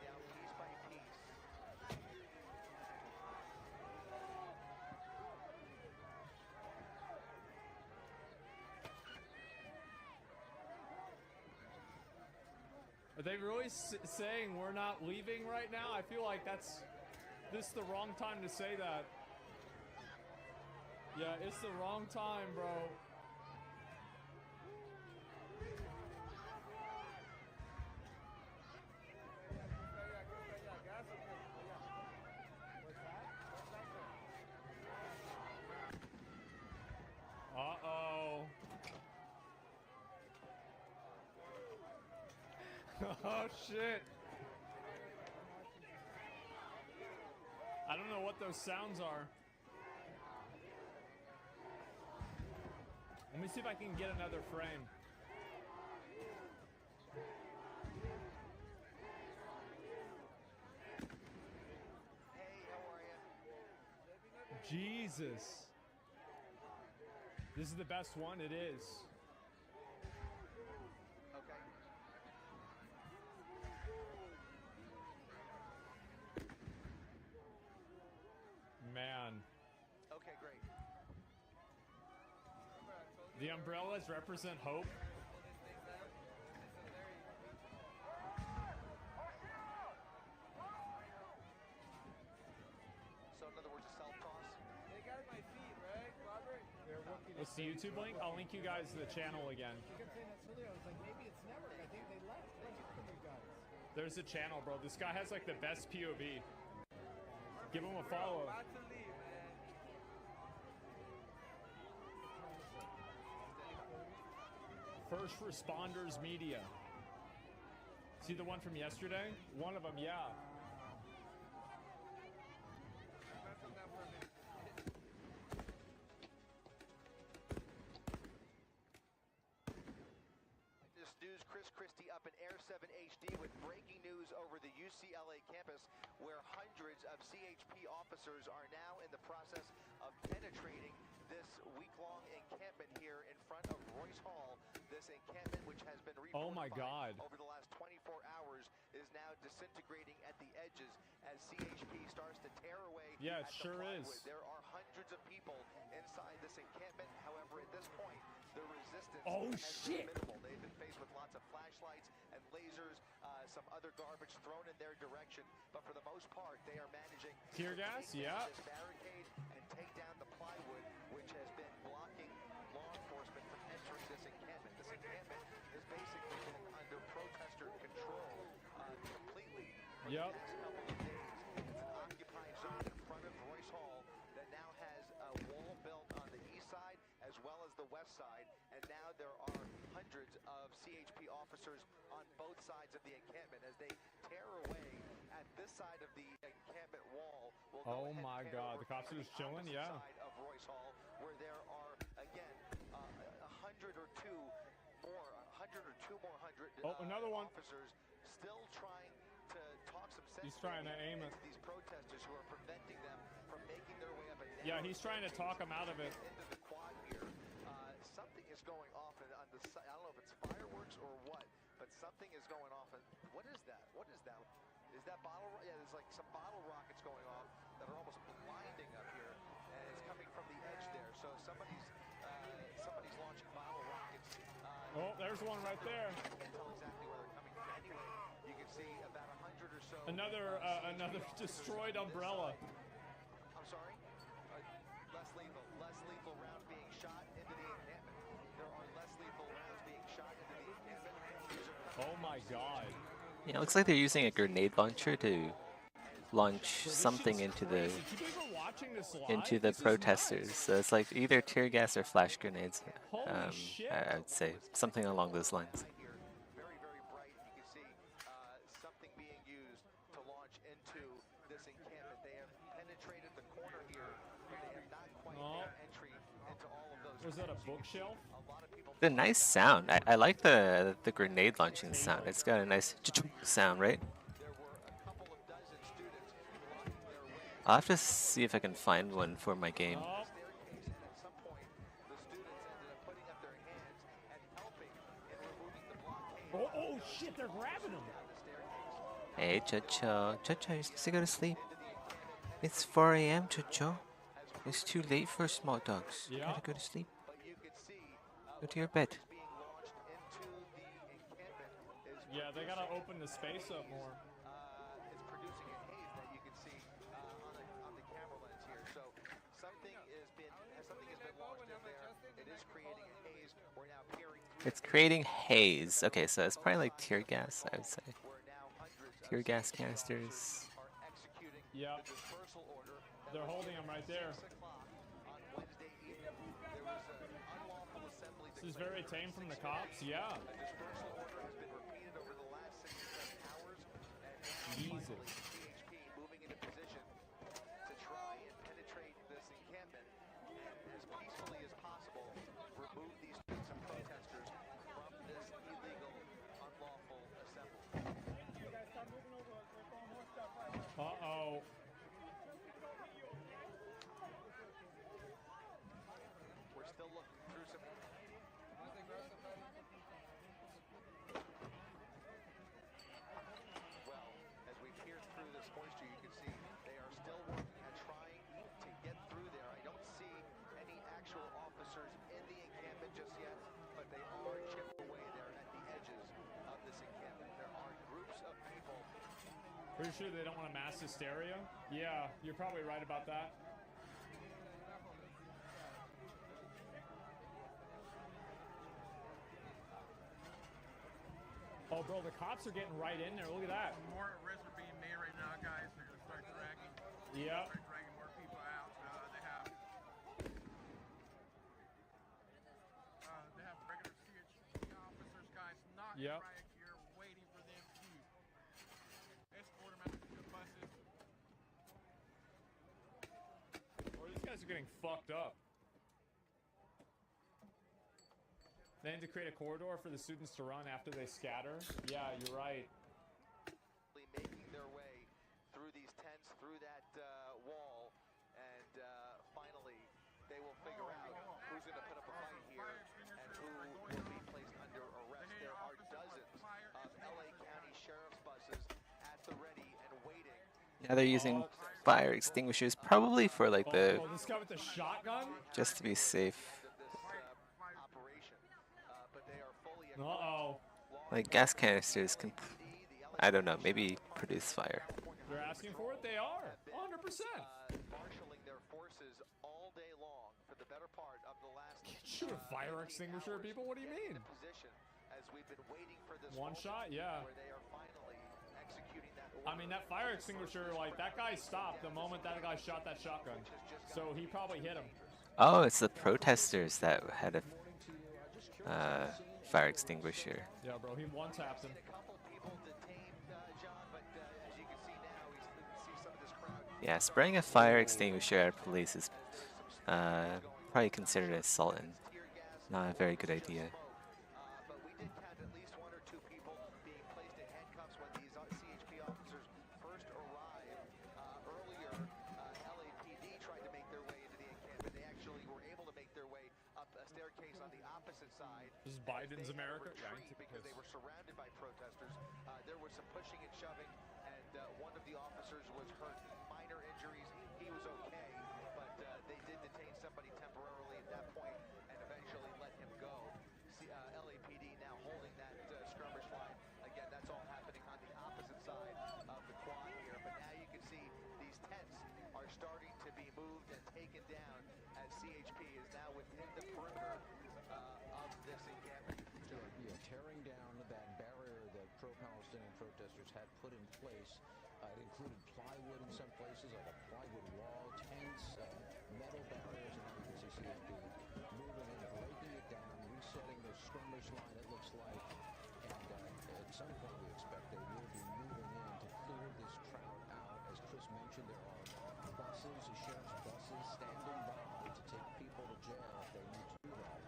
Down piece by piece. Are they really saying we're not leaving right now? I feel like this is the wrong time to say that. Yeah, it's the wrong time, bro. Uh-oh. Oh, shit. I don't know what those sounds are. Let me see if I can get another frame. Hey, how are you? Jesus. This is the best one. It is. Okay. Man. Okay, great. The umbrellas represent hope. So in other words, a self-toss. They got my feet, right, Robert? What's the YouTube link? I'll link you guys to the channel again. I kept saying that earlier. I was like, maybe it's network. I think they left. What happened to you guys? There's a channel, bro. This guy has like the best POV. Give him a follow. About to leave, man. First Responders Media. See the one from yesterday? One of them, yeah. This news, Chris Christie up in Air 7 HD with breaking news over the UCLA campus, where hundreds of CHP officers are now in the process of penetrating this week-long encampment here in front of Royce Hall. This encampment, which has been Oh my God. over the last 24 hours, is now disintegrating at the edges as CHP starts to tear away. Yeah, it at the sure plywood. is. There are hundreds of people inside this encampment. However, at this point, the resistance Oh, has shit. been minimal. They've been faced with lots of flashlights and lasers, some other garbage thrown in their direction. But for the most part, they are managing Tear to gas? take down Yeah. this barricade and take down the plywood, which has been blocking law enforcement from entering this encampment. This encampment has basically been under protester control completely for Yep. the past couple of days. It's an occupied zone in front of Royce Hall that now has a wall built on the east side as well as the west side, and now there are hundreds of CHP officers on both sides of the encampment as they tear away at this side of the encampment wall. We'll go Oh ahead and my pan God. over The cops to are just chilling? opposite Yeah. side of Royce Hall, where there are again 100 or two more Oh, another one. officers still trying to talk some sense He's trying to aim it. into these protesters who are preventing them from making their way up a Yeah, narrow he's trying to talk him out of it. into the quad here. Something is going off on the side. I don't know if it's fireworks or what, but something is going off. And what is that? What is that? Is that bottle? Yeah, there's like some bottle rockets going off that are almost blinding up here, and it's coming from the edge there. So somebody's launching bottle rockets. Oh, there's one right there. I can't tell exactly where they're coming from. Anyway, you can see about 100 or so. Another destroyed umbrella. I'm sorry? Less lethal round being shot into the encampment. There are less lethal rounds being shot into the encampment. Oh my God. Yeah, it looks like they're using a grenade launcher to launch something into the protesters. So it's like either tear gas or flash grenades. I would say something along those lines. Very, very bright. You can see something being used to launch into this encampment. They have penetrated the corner here, but they have not quite made entry into all of those. Was that a bookshelf? The nice sound. I like the grenade launching sound. It's got a nice sound, right? I'll have to see if I can find one for my game. Oh shit, they're grabbing him. Hey, Chocho. Chocho, you're supposed to go to sleep. It's 4 a.m., Chocho. It's too late for small dogs. You gotta go to sleep. Go to your bed. Yeah, they gotta open the space up more. It's producing a haze that you can see on the camera lens here. So something has been launched in there. It is creating a haze. We're now peering. It's creating haze. Okay, so it's probably like tear gas, I would say. Tear gas canisters. Yep. They're holding him right there. This is very tame from the cops. Yeah. Jesus. Moving into position to try and penetrate this encampment and as peacefully as possible remove these students and protesters from this illegal, unlawful assembly. Uh-oh. Pretty sure they don't want to mass hysteria. Yeah, you're probably right about that. Oh, bro, the cops are getting right in there. Look at that. More arrests are being made right now, guys. They're gonna start dragging. Yep. Start dragging more people out. They have regular CHP officers, guys, not in Yep. riot gear, waiting for them to escort them out to the buses. Or these guys are getting fucked up. They need to create a corridor for the students to run after they scatter. Yeah, you're right. Making their way through these tents, through that wall, and finally they will figure out who's going to put up a fight here and who will be placed under arrest. There are dozens of LA County Sheriff's buses at the ready and waiting. Yeah, they're using fire extinguishers, probably for like the Oh, this guy with the shotgun? just to be safe. Uh-oh. Like gas canisters can, I don't know, maybe produce fire. They're asking for it? They are. 100%. Marshaling their forces all day long for the better part of the last Shoot a fire extinguisher at people? What do you mean? position as we've been waiting for this One moment shot? Yeah. where they are finally executing that I mean, that fire extinguisher, like, that guy stopped the moment that guy shot that shotgun. So he probably hit him. Oh, it's the protesters that had a fire extinguisher. Yeah, bro, he one-tapped him. Yeah, spraying a fire extinguisher at police is probably considered assault and not a very good idea. This is Biden's America. Yeah, because they were surrounded by protesters. There was some pushing and shoving, and one of the officers was hurt, minor injuries. He was okay, but they did detain somebody temporarily at that point and eventually let him go. LAPD now holding that skirmish line. Again, that's all happening on the opposite side of the quad here, but now you can see these tents are starting to be moved and taken down as CHP is now within the perimeter of this encampment. Tearing down that barrier that pro-Palestinian protesters had put in place. It included plywood in some places, like a plywood wall, tents, metal barriers, and now you can see CHP moving in, breaking it down, resetting their skirmish line, it looks like. And at some point we expect they will be moving in to clear this crowd out. As Chris mentioned, there are buses, sheriff's buses, standing by to take people to jail if they need to do that.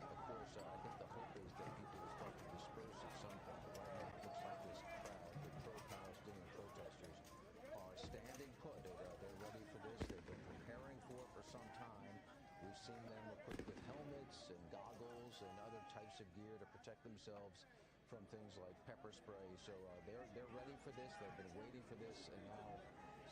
Of course, I think the hope is that people will start to disperse at some point. Right now, it looks like this crowd, the pro-Palestinian protesters, are standing put. They're ready for this. They've been preparing for it for some time. We've seen them equipped with helmets and goggles and other types of gear to protect themselves from things like pepper spray. So they're ready for this. They've been waiting for this, and now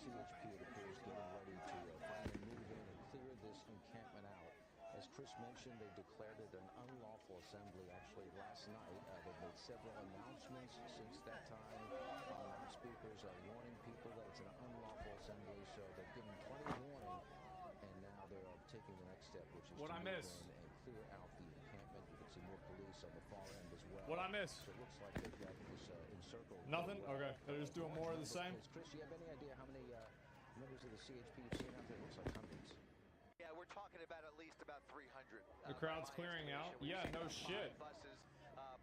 CHP, it appears, getting ready to finally move in and clear this encampment out. As Chris mentioned, they declared it an unlawful assembly actually last night. They've made several announcements since that time on loudspeakers warning people that it's an unlawful assembly. So they've given plenty of warning, and now they're taking the next step, which is What to I move miss? in and clear out the encampment. You can see more police on the far end as well. What I miss? So it looks like they've got this encircled. Nothing? Okay, they're just doing more of the same? Chris, you have any idea how many members of the CHP you've seen out there? It looks like hundreds. Yeah, we're talking about at least about 300. The crowd's clearing out? Yeah, no shit. Buses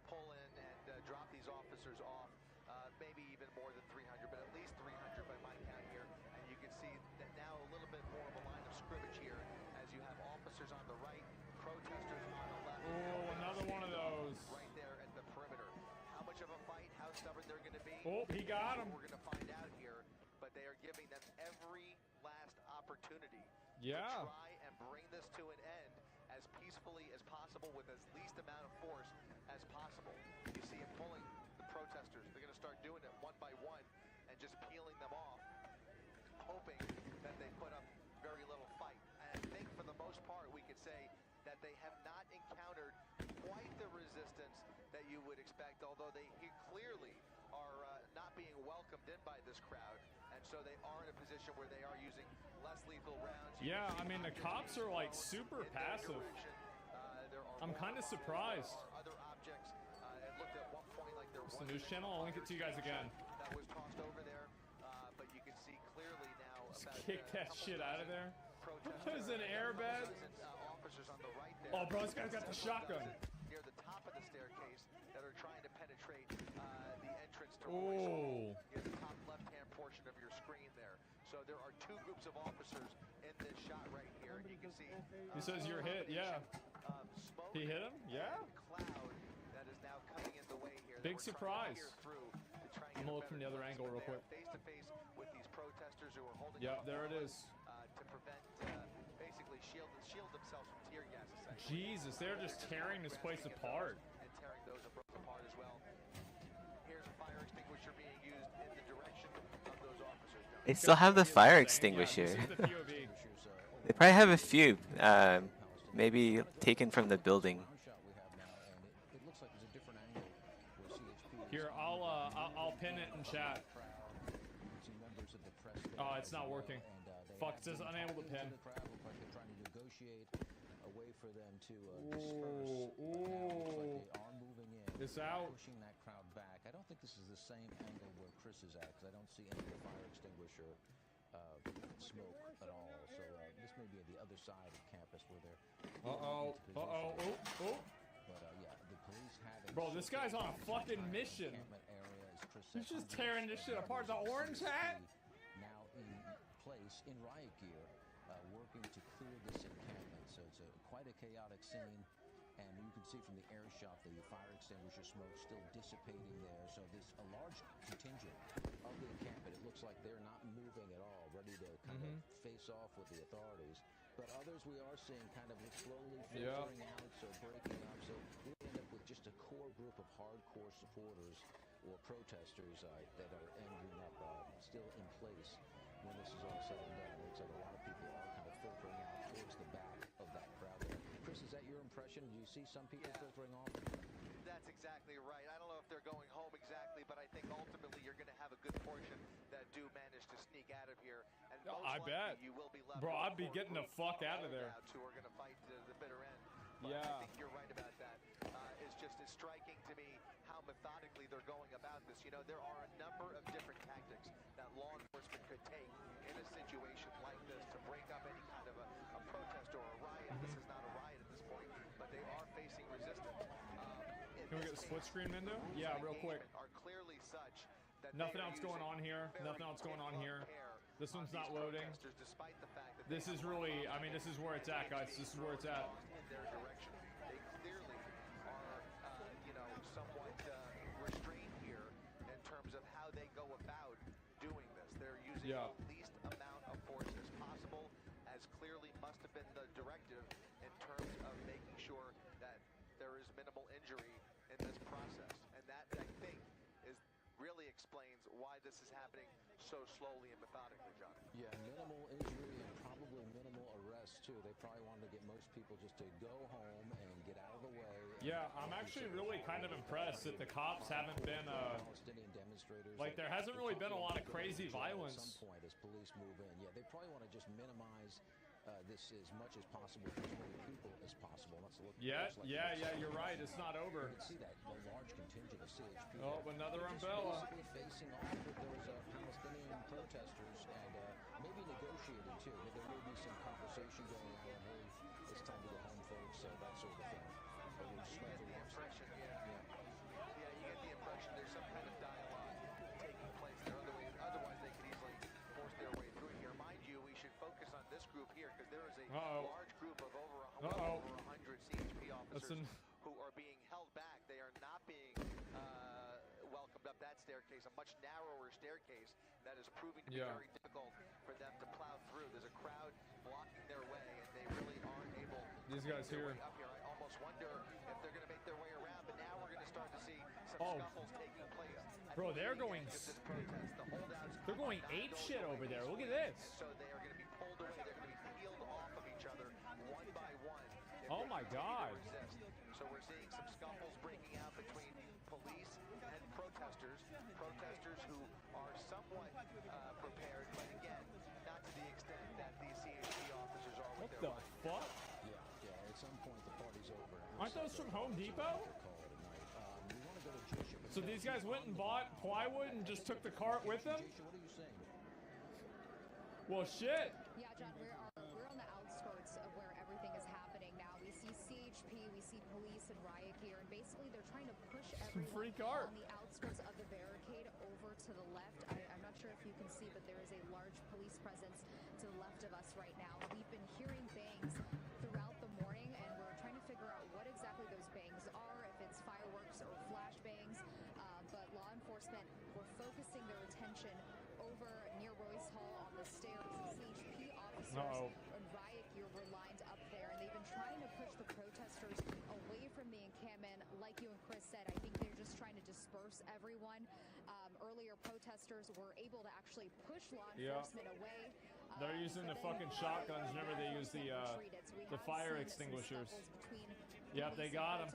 pull in and drop these officers off. Maybe even more than 300, but at least 300 by my count here. And you can see that now a little bit more of a line of scrimmage here as you have officers on the right, protesters on the left. Oh, another one of those. Right there at the perimeter. How much of a fight, how stubborn they're going to be. Oh, he got him. We're going to find out here, but they are giving them every last opportunity Yeah. to try and bring this to an end as peacefully as possible with as least amount of force as possible. You see him pulling the protesters. They're going to start doing it one by one and just peeling them off, hoping that they put up very little fight. And I think for the most part we could say that they have not encountered quite the resistance that you would expect, although they clearly are not being welcomed in by this crowd, and so they are in a position where they are using less lethal rounds. Yeah, I mean, the cops are like super passive. I'm kind of surprised. Other objects, it looked at one point like there It's was the news channel. I'll link it to you guys again. that was tossed over there, but you can see clearly now Just about kick that shit out of there. There's an airbed. officers on the right there. Oh, bro, this guy's got the shotgun. Near the top of the staircase that are trying to penetrate the entrance to Oh. near the top left-hand portion of your screen there. So there are two groups of officers in this shot right here, and you can see. He says you're hit. Yeah. He hit him. Yeah. Cloud that is now coming in the way here. Big surprise. I'm gonna look from the other angle real quick. Face to face with these protesters who are holding. Yeah, there it is. To prevent, basically shield themselves from tear gas. Jesus, they're just tearing this place apart. And tearing those apart as well. Here's a fire extinguisher being used in the direction of those officers. They still have the fire extinguisher. They probably have a few, maybe taken from the building. Here, I'll pin it in chat. Oh, it's not working. Fuck, it says unable to pin. For them to disperse. They are moving in. It's out. Pushing that crowd back. I don't think this is the same angle where Chris is at, because I don't see any fire extinguisher smoke at all. So this may be at the other side of campus where they're. Oh. But yeah, the police have. Bro, this guy's on a fucking mission. He's just tearing this shit apart. The orange hat. Now in place in riot gear, working to clear this encampment. So it's quite a chaotic scene, and you can see from the air shot the fire extinguisher smoke still dissipating there. So there's a large contingent of the encampment. It looks like they're not moving at all, ready to kind of face off with the authorities. But others we are seeing kind of slowly filtering out, so breaking up. So we end up with just a core group of hardcore supporters or protesters that are ending up still in place when this is all said and done. It looks like a lot of people are kind of filtering out towards the back of that crowd there. Chris, is that your impression? Do you see some people filtering off? That's exactly right. I don't know if they're going home exactly, but I think ultimately you're going to have a good portion that do manage to sneak out of here. And I bet. You will be left. Bro, I'd be getting the fuck out of there. Who are going to fight to the bitter end. But yeah. I think you're right about that. It's striking to me how methodically they're going about this. You know, there are a number of different tactics that law enforcement could take in a situation like this to break up any kind of a protest or a riot. This is not a riot at this point, but they are facing resistance. Can we get a split screen window? Yeah, real quick. Are clearly such that nothing else going on here. Nothing else going on here. This one's not loading. This is really, I mean, this is where it's at, guys. This is where it's at. In their direction, they clearly are, you know, somewhat restrained here in terms of how they go about doing this. They're using the least amount of force as possible, as clearly must have been the directive in terms of making sure that there is minimal injury in this process. And that, I think, really explains why this is happening so slowly and methodically, John. Yeah, minimal injury and probably minimal arrest too. They probably wanted to get most people just to go home and get out of the way. Yeah, I'm actually really kind of impressed that the cops haven't been like there hasn't really been a lot of crazy violence. At some point as police move in. Yeah, they probably want to just minimize this as much as possible for as many people as possible. That's what you're right. It's not over. You can see that a large contingent of CHP. Oh, another umbrella. Facing off with those Palestinian protesters and maybe negotiating too. There may be some conversation going on. Hey, it's time to go home, folks. That sort of thing. You get the impression, you get the impression there's some kind of dialogue taking place there. Otherwise, they could easily force their way through here. Mind you, we should focus on this group here because there is a large group of over 100 CHP officers who are being held back. They are not being welcomed up that staircase, a much narrower staircase that is proving to be very difficult for them to plow through. There's a crowd blocking their way, and they really aren't able These guys to here. make their way up here. I almost wonder if they're going to make their way around, but now we're going to start to see some scuffles taking place. Bro, they're going ape shit over there. Look at this. So they are going to be pulled away. They're going to be peeled off of each other one by one. Oh my God. So we're seeing some scuffles breaking out between police and protesters. Protesters who some point the party's over. Aren't those from Home Depot? We want to go to Jaysha. So these guys went and bought plywood and just took the cart with them? Jaysha, what are you saying? Well, shit. Yeah, John, we're on the outskirts of where everything is happening now. We see CHP, we see police and riot gear, and basically they're trying to push everyone Free cart. on the outskirts of the barricade over to the left. I'm not sure if you can see, but there is a large police presence to the left of us right now. We've been hearing bangs throughout the morning, and we're trying to figure out what exactly those bangs are, if it's fireworks or flash bangs. But law enforcement were focusing their attention over near Royce Hall on the stairs. CHP officers and riot gear were lined up there, and they've been trying to push the protesters away from the encampment. Like you and Chris said, I think they're just trying to disperse everyone. Earlier, protesters were able to actually push law enforcement away. They're using the fucking shotguns whenever they use the fire extinguishers. Yep, they got them.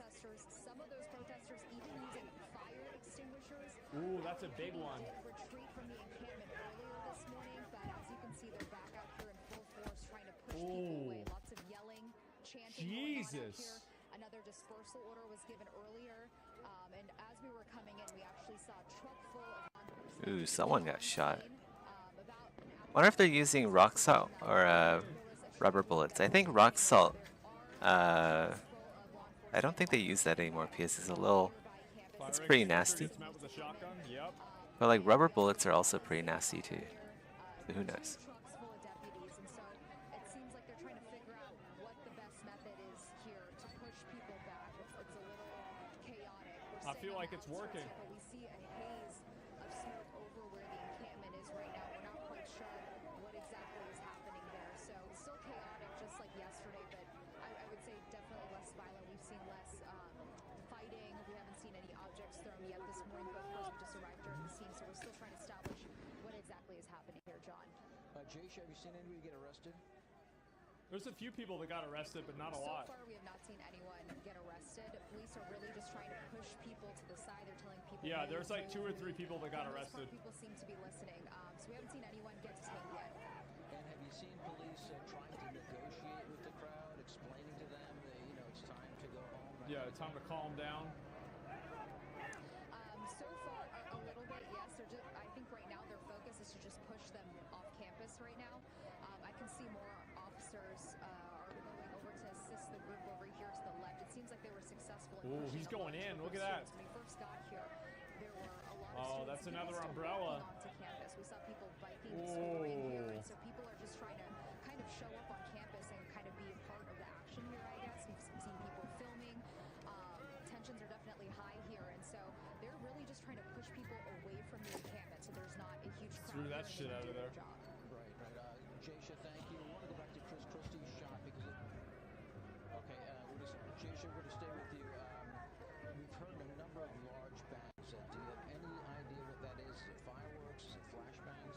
Some of those protesters even using fire extinguishers. Ooh, that's a big one. Retreat from the encampment earlier this morning, but as you can see, they're back out here in full force trying to push people away. Lots of yelling, chanting. Jesus. Another dispersal order was given earlier, and as we were coming in, we actually saw a truck full of. Ooh, someone got shot. Wonder if they're using rock salt or rubber bullets. I think rock salt. I don't think they use that anymore because it's a little. It's pretty nasty. But like rubber bullets are also pretty nasty too. So who knows? I feel like it's working. We see a haze of smoke over where the encampment is right now. We're not quite sure what exactly is happening there. So it's still chaotic, just like yesterday, but I would say definitely less violent. We've seen less fighting. We haven't seen any objects thrown yet this morning, but of course we just arrived during the scene, so we're still trying to establish what exactly is happening here, John. Jaysha, have you seen anybody get arrested? There's a few people that got arrested, but not a lot. So far, we have not seen anyone get arrested. Police are really just trying to push people to the side. They're telling people. Yeah, there's like 2 or 3 people that got arrested. People seem to be listening, so we haven't seen anyone get detained yet. And have you seen police trying to negotiate with the crowd, explaining to them that it's time to go home? Yeah, time to calm down. So far, a little bit, yes. I think right now their focus is to just push them off campus right now. I can see more officers are going over to assist the group over here to the left. It seems like they were successful. Ooh, he's going in. Look at that. When we first got here, there were a lot of that's another umbrella. onto campus. We saw people biking in here, and so people are just trying to kind of show up on campus and kind of be a part of the action here, I guess. We've seen people filming. Tensions are definitely high here, and so they're really just trying to push people away from the encampment so there's not a huge crowd. Threw that shit out of there. Right. Jaysha, thank you. I want to go back to Chris Christie's shot because okay, Jaysha, we're going to stay with you. We've heard a number of large bangs. Do you have any idea what that is? Is it fireworks? Is it flashbangs?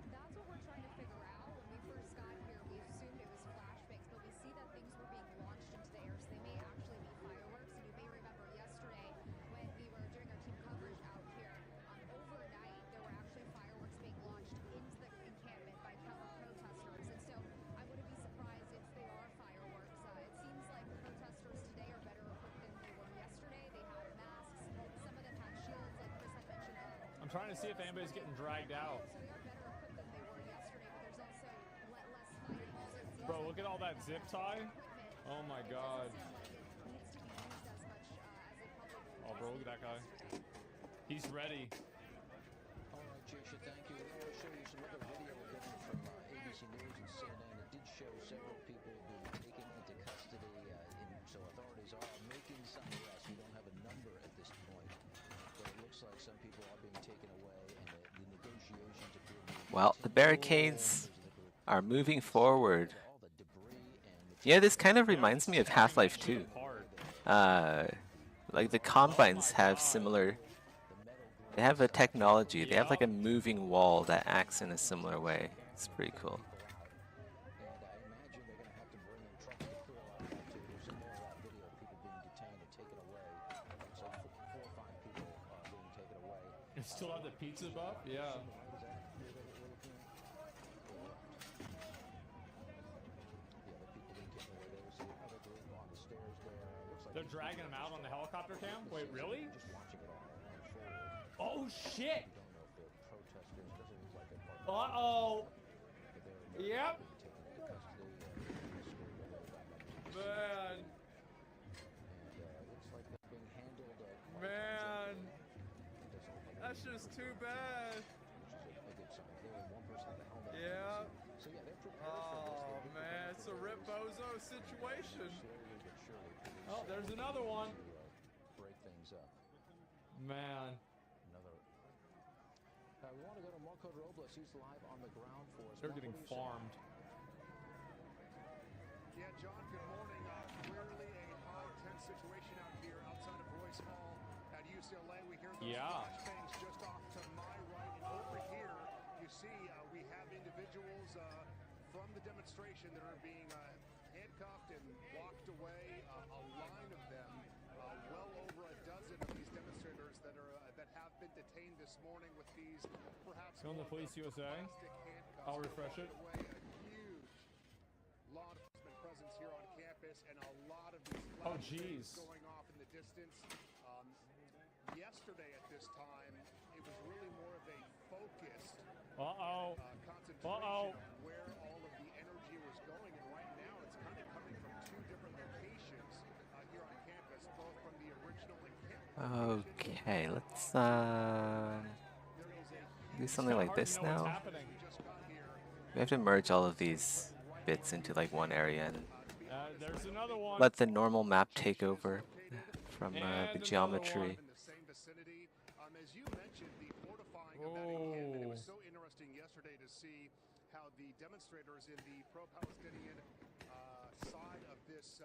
That's what we're trying to figure out. When we first got here, we assumed it was flashbangs, but we see that things were being launched into the air, so they may actually be fireworks. And you may remember yesterday when we were doing our team coverage out here, overnight there were actually fireworks being launched into the encampment by counter-protesters. And so I wouldn't be surprised if they are fireworks. It seems like protesters today are better equipped than they were yesterday. They have masks. Some of them have shields, like Chris had mentioned. I'm trying to see if anybody's getting dragged out. So they are better equipped than they were yesterday, but there's also less fighting. Bro, look at all that zip tie. Oh my god. Oh, bro, look at that guy. He's ready. All right, Jaysha, thank you. I want to show you some other video we're getting from ABC News and CNN. It did show several people being taken into custody, so authorities are making some arrests. We don't have a number at this point, but it looks like some people are being taken away, and the negotiations appear to be... Well, the barricades are moving forward. Yeah, this kind of reminds me of Half-Life 2. Like the Combines have similar. They have a technology. They have like a moving wall that acts in a similar way. It's pretty cool. You still have the pizza buff? Yeah. dragging him out on the helicopter cam? Wait, really? Oh shit! Uh-oh! Yep! Man! Man! That's just too bad! Yeah. Oh man, it's a Rip Bozo situation. Oh, there's another one. Break things up. Man. Another. We want to go to Marco Robles. He's live on the ground for us. They're getting farmed. Yeah, John, good morning. Clearly a high tense situation out here outside of Royce Hall at UCLA. We hear those flashbangs just off to my right, and over here you see we have individuals from the demonstration that are being handcuffed and walked away. A line of them, well over a dozen of these demonstrators that have been detained this morning with these perhaps Go on the Police USA. I'll refresh it. A huge law enforcement presence here on campus, and a lot of these flashbangs going off in the distance. Yesterday at this time, it was really more of a focused concentration on where all of the energy was going, and right now it's kind of coming from two different locations here on campus, both from the original encampment. Okay, let's do something like this now. We have to merge all of these bits into like one area and there's another one. let the normal map take over from the geometry. As you mentioned, the fortifying of that encampment, it was so interesting yesterday to see how the demonstrators in the pro-Palestinian side of this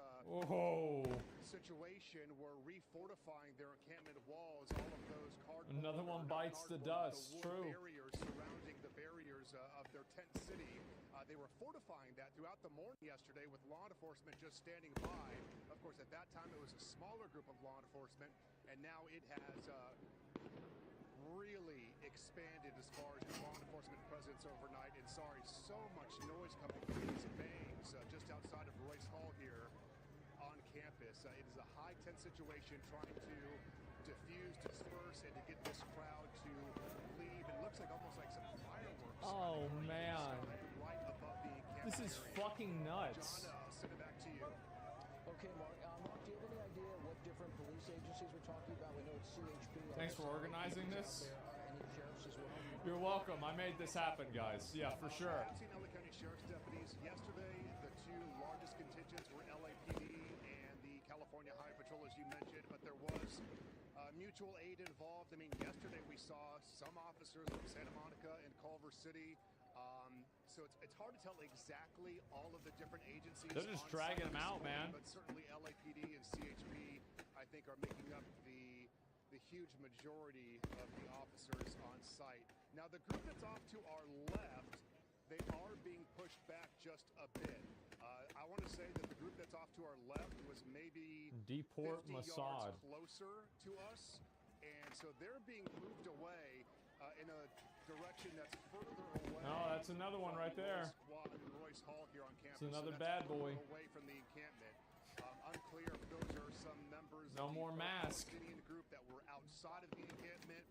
situation were refortifying their encampment walls. All of those cardboard, another one bites the dust. True. Barriers surrounding the barriers of their tent city. They were fortifying that throughout the morning yesterday with law enforcement just standing by. Of course, at that time it was a smaller group of law enforcement, and now it has really expanded as far as the law enforcement presence overnight. And sorry, so much noise coming from these bangs just outside of Royce Hall here on campus. It is a high tense situation trying to diffuse, disperse, and to get this crowd to leave. It looks like almost like some fireworks. Oh man. Right above the encampment This is area. fucking nuts. John, I'll send it back to you. Okay, Mark. Mark, do you have any idea what different police agencies we're talking about? We know it's CHP. Thanks for organizing this. Any sheriffs as well? You're welcome. I made this happen, guys. Yeah, for sure. I've seen LA County Sheriff's deputies. Yesterday, the two largest contingents were LAPD and the California Highway Patrol, as you mentioned, but there was mutual aid involved. I mean, yesterday we saw some officers from Santa Monica and Culver City. So it's hard to tell exactly all of the different agencies. They're just dragging them out, man. But certainly LAPD and CHP, I think, are making up the huge majority of the officers on site. Now, the group that's off to our left, they are being pushed back just a bit. I want to say that the group that's off to our left was maybe Deport 50 Mossad. yards closer to us, and so they're being moved away in a direction that's further away. Oh, that's another one right there. Squad in Royce Hall here on campus. It's another So that's bad boy. away from the encampment. Unclear if those are some members No of the more mask. Palestinian group that were outside of the encampment,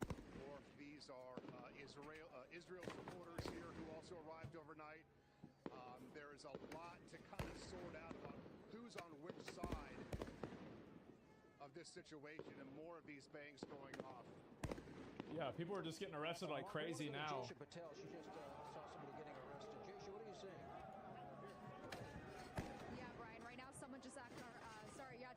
or if these are Israel supporters here who also arrived overnight. There is a lot to kind of sort out about who's on which side of this situation, and more of these bangs going off. Yeah, people are just getting arrested like crazy now. Jaysha Patel, she just saw somebody getting arrested. Jaysha, what are you saying? Yeah, Brian, right now someone just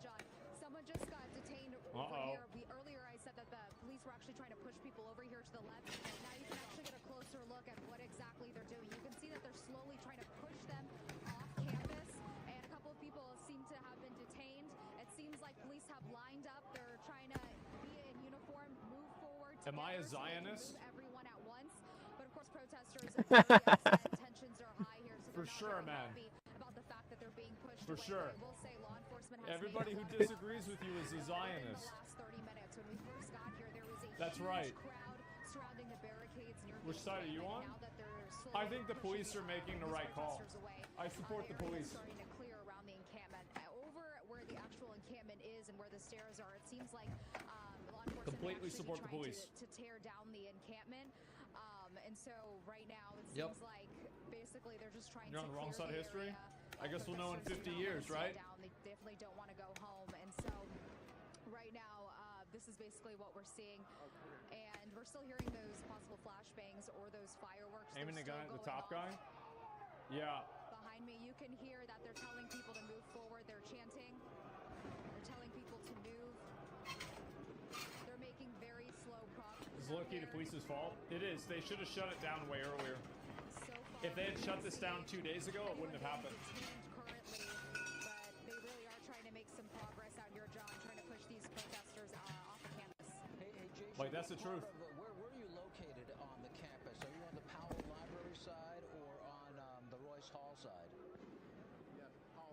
John. Someone just got detained over here. Earlier I said that the police were actually trying to push people over here to the left. Now you can actually get a closer look at what exactly they're doing. You can see that they're slowly trying to push them off campus, and a couple of people seem to have been detained. It seems like police have lined up. They're trying to be in uniform, move forward together. Am I a so they can Zionist? move everyone at once. But of course, protesters are very upset. Tensions are high here, so For sure, man. happy about the fact that they're being pushed For away. sure. But I will say law enforcement has Everybody made who a lot of disagrees with you is a Zionist. in the last 30 minutes. When we first got here, there was a That's huge right. crowd surrounding the barricades near Which the side are you encampment. on? Now that they're I slowly think the pushing police are making the these right call. protesters away, I support the area is police. starting to clear around the encampment. Over where the actual encampment is, and where the stairs are. It seems like law enforcement Completely actually support the trying police. to tear down the encampment. And so right now it Yep. seems like basically they're just trying You're to on the wrong clear side of the history. area. I guess we'll know in Protesters 50 do not years, wanna right? stay down. They definitely don't want to go home. And so right now, this is basically what we're seeing. And we're still hearing those possible flashbangs or those fireworks. Aiming the They're gun at still the top going guy. off. Yeah. Behind me, you can hear that they're telling people to move forward. They're chanting. They're telling people to move. They're making very slow progress. Is low-key the police's fault? It is. They should have shut it down way earlier. If they had shut this down 2 days ago, it wouldn't have happened. Currently, but they really are trying to make some progress out here, John, trying to push these protesters off the campus. Hey, Jason, Like, that's the part truth. of, where are you located on the campus? Are you on the Powell Library side or on the Royce Hall side?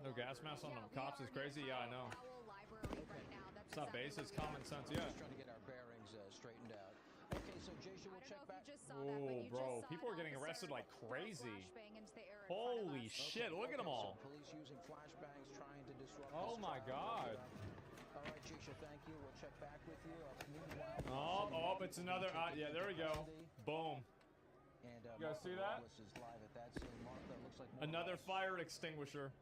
No gas mask on the cops is crazy. Yeah, I know. It's not base. It's common sense. Yeah. Just trying to get our bearings straightened out. Okay, so Jason, we'll check back. Oh, bro, people are getting arrested like crazy. Holy shit! Look at them all. So police using flashbangs trying to disrupt. Oh this my crowd. god. All right, Jisha, thank you. We'll check back with you. Meanwhile, It's another. Yeah, there we go. Boom. And, You guys see that? Is live at that scene. Martha looks like more Another fire extinguisher.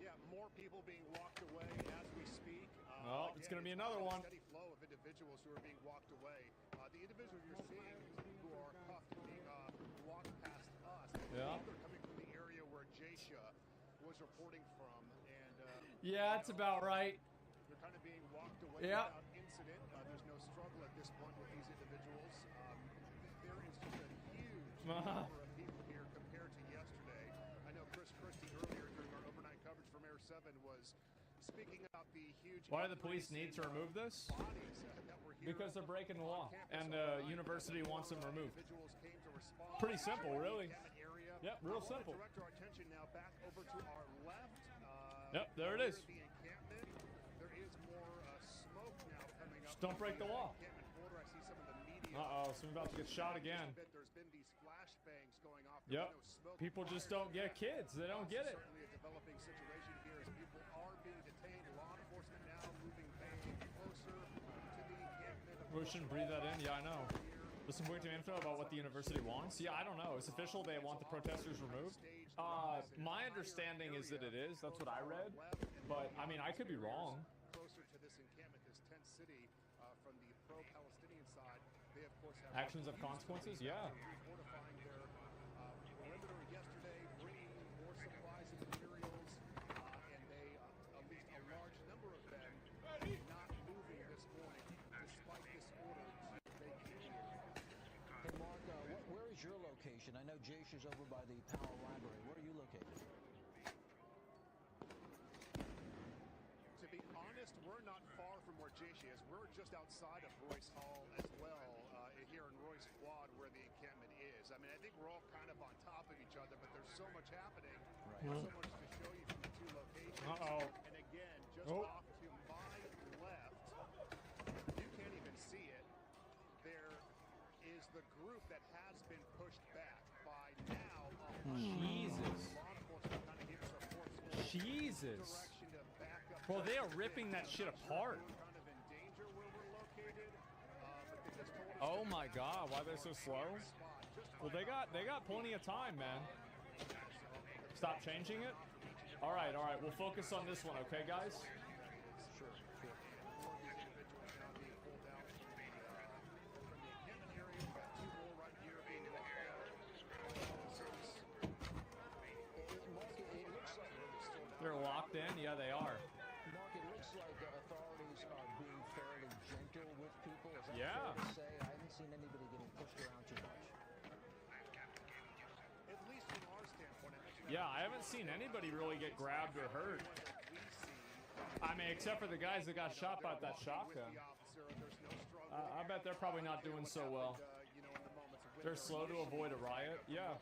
Yeah, more people being walked away as we speak. Oh, it's gonna be another one. Steady flow of individuals who are being walked away. The individuals you're seeing who are cuffed being walked past us. Yeah. They're coming from the area where Jasha was reporting from, and Yeah, that's about right. they're kind of being walked away Yeah. without incident. There's no struggle at this point with these individuals. There is just a huge number of people here compared to yesterday. I know Chris Christie earlier during our overnight coverage from Air 7 was speaking about the huge. Why do the police need to remove this? Because they're breaking the law, and the university wants them removed. Pretty simple, really. Yep, real simple. Direct our attention now back over to our left. Yep, there it is. The encampment. There is more smoke now coming up. Just don't break the law. Encampment border. I see some of the media. Uh-oh, someone's about to get shot again. There's been these flashbangs going off. Yep. People just don't get kids. They don't get it. Certainly a developing situation here as people are being detained. Law enforcement now moving closer to the encampment. We shouldn't breathe that in. Yeah, I know. There's some weird info about what the university wants. Yeah, I don't know. It's official. They want the protesters removed. My understanding is that it is. That's what I read. But, I mean, I could be wrong. Closer to this encampment, this tent city, from the pro-Palestinian side, they of course have Actions of consequences? Yeah. fortifying their perimeter yesterday, bringing more supplies and materials, and they, at least a large number of them, not moving this morning, despite this order to vacate here. Hey, Mark, where is your location? I know Jash is over by the Powell Library. Where are you located? To be honest, we're not far from where Jashi is. We're just outside of Royce Hall as well, here in Royce Quad, where the encampment is. I mean, I think we're all kind of on top of each other, but there's so much happening. There's so much to show you from the two locations. And again, just off to my left, you can't even see it. There is the group that has been pushed back by now. Jesus. Law enforcement kind of gives a forceful Jesus. direction to back up. Bro, they are ripping that shit apart. Kind of in danger where we're located, but they just told us Oh my god, why they're so slow? Well, they got plenty of time, man. Stop changing it? All right, we'll focus on this one, okay, guys? Sure. They're locked in? Yeah, they are. Mark, it looks like authorities are being fairly gentle with people. Is that Yeah. fair to say? I haven't seen anybody getting pushed around too much. at least from our standpoint. Yeah, I haven't seen anybody really get grabbed or hurt. I mean, except for the guys that got shot by that shotgun. I bet they're probably not doing so well. They're slow to avoid a riot. Yeah.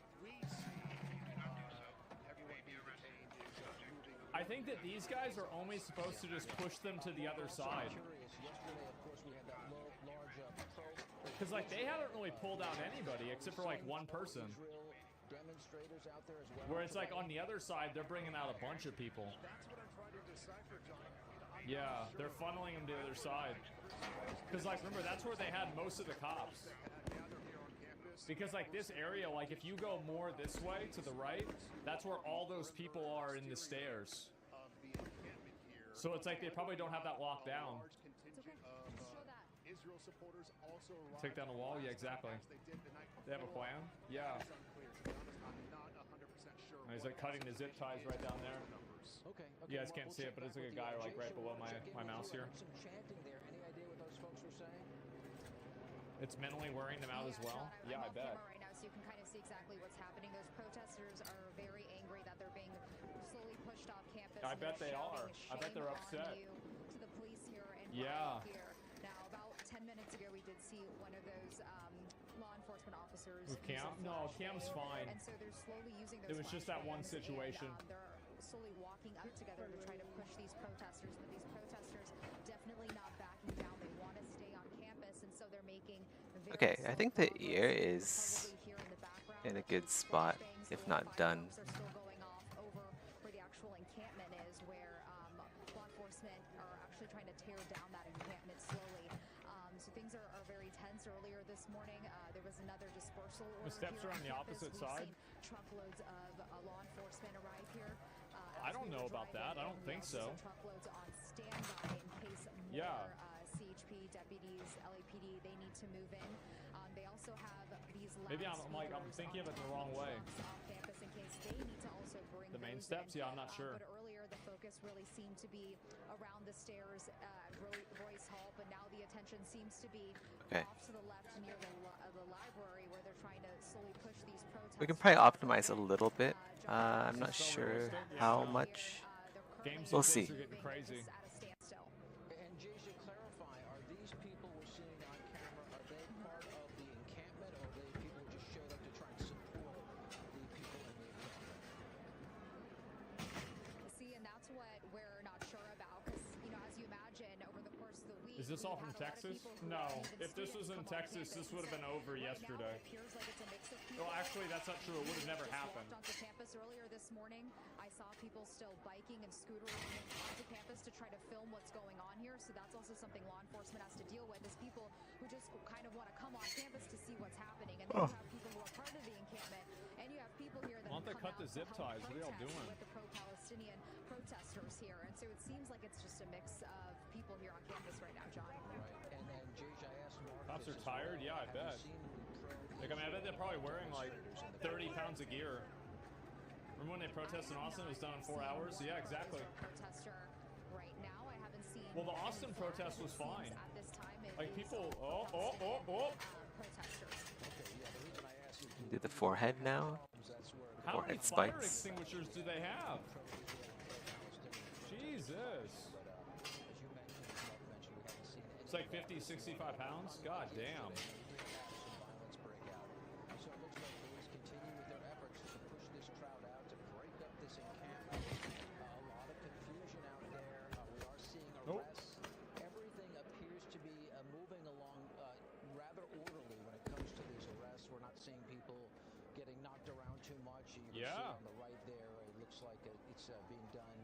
I think that these guys are only supposed to just push them to the other side. Because, like, they haven't really pulled out anybody except for, like, one person. Demonstrators out there as well. Where it's like on the other side, they're bringing out a bunch of people. That's what I'm trying to decipher, John. I Yeah, they're funneling them to the other side. Because, like, remember, that's where they had most of the cops. Because, like, this area, like, if you go more this way to the right, that's where all those people are in the stairs. So it's like they probably don't have that locked down. Take down the wall? Yeah, exactly. They have a plan? Yeah. He's like cutting the zip ties right down there. Okay. You guys can't see it, but it's like a guy like right below my mouse here. Some chanting there. Any idea what those folks were saying? It's mentally wearing them out as well? Yeah, I bet. Right now, so you can kind of see exactly what's happening. Those protesters are very angry that they're being slowly pushed off campus. I bet they are. I bet they're upset. To the police here and yeah. Here. Now, about 10 minutes ago, we did see one of those law enforcement officers. With Cam? No, Cam's fine. And so they're slowly using those. It was just that one situation. And, they're slowly walking up together to try to push these protesters, but these protesters definitely not backing down. They want to stay on campus, and so they're making. Okay, I think the ear is in a good spot, if not done. Where the actual encampment is, where law enforcement are actually trying to tear down that encampment slowly. So things are very tense. Earlier this morning, there was another dispersal order. The steps are on the opposite side. Truckloads of law enforcement arrive here. I don't know about that. I don't think so. Truckloads on standby in case more CHP deputies, LAPD, they need to move in. They also have these. Maybe I'm thinking of it the wrong way. On campus in case they need to also bring the main steps. Yeah, I'm not sure. But earlier the focus really seemed to be around the stairs at Royce Hall, but now the attention seems to be off to the left near the library where they're trying to slowly push these protests. We can probably optimize a little bit. I'm not sure how much. We'll see. And Jay, to clarify, are these people we're seeing on camera, are they part of the encampment, or are they people who just showed up to try and support the people in the encampment? See, and that's what we're not sure about, because, as you imagine, over the course of the week... Is this all from Texas? No. If this was in Texas, this would have been over yesterday. Well, actually, that's not true. It would have never happened. Onto campus earlier this morning, I saw people still biking and scootering onto campus to try to film what's going on here. So that's also something law enforcement has to deal with, is people who just kind of want to come on campus to see what's happening. And then you have people who are part of the encampment, and you have people here that why don't they cut the zip ties? What are y'all doing? With the pro-Palestinian protesters here, and so it seems like it's just a mix of people here on campus right now, John. Right, and Jay, I asked Mark. Cops are tired? Yeah, I bet. Like, I bet they're probably wearing like 30 pounds of gear. Remember when they protested in Austin? It was done in 4 hours? Yeah, exactly. Protester right now. I haven't seen. Well, the Austin protest was fine. At this time, like people. Protesters. Do the forehead now. How many forehead fire spikes. extinguishers do they have? Jesus. It's like 50, 65 pounds? God damn. Everything appears to be moving along rather orderly when it comes to these arrests. We're not seeing people getting knocked around too much. You can see on the right there, it looks like it's being done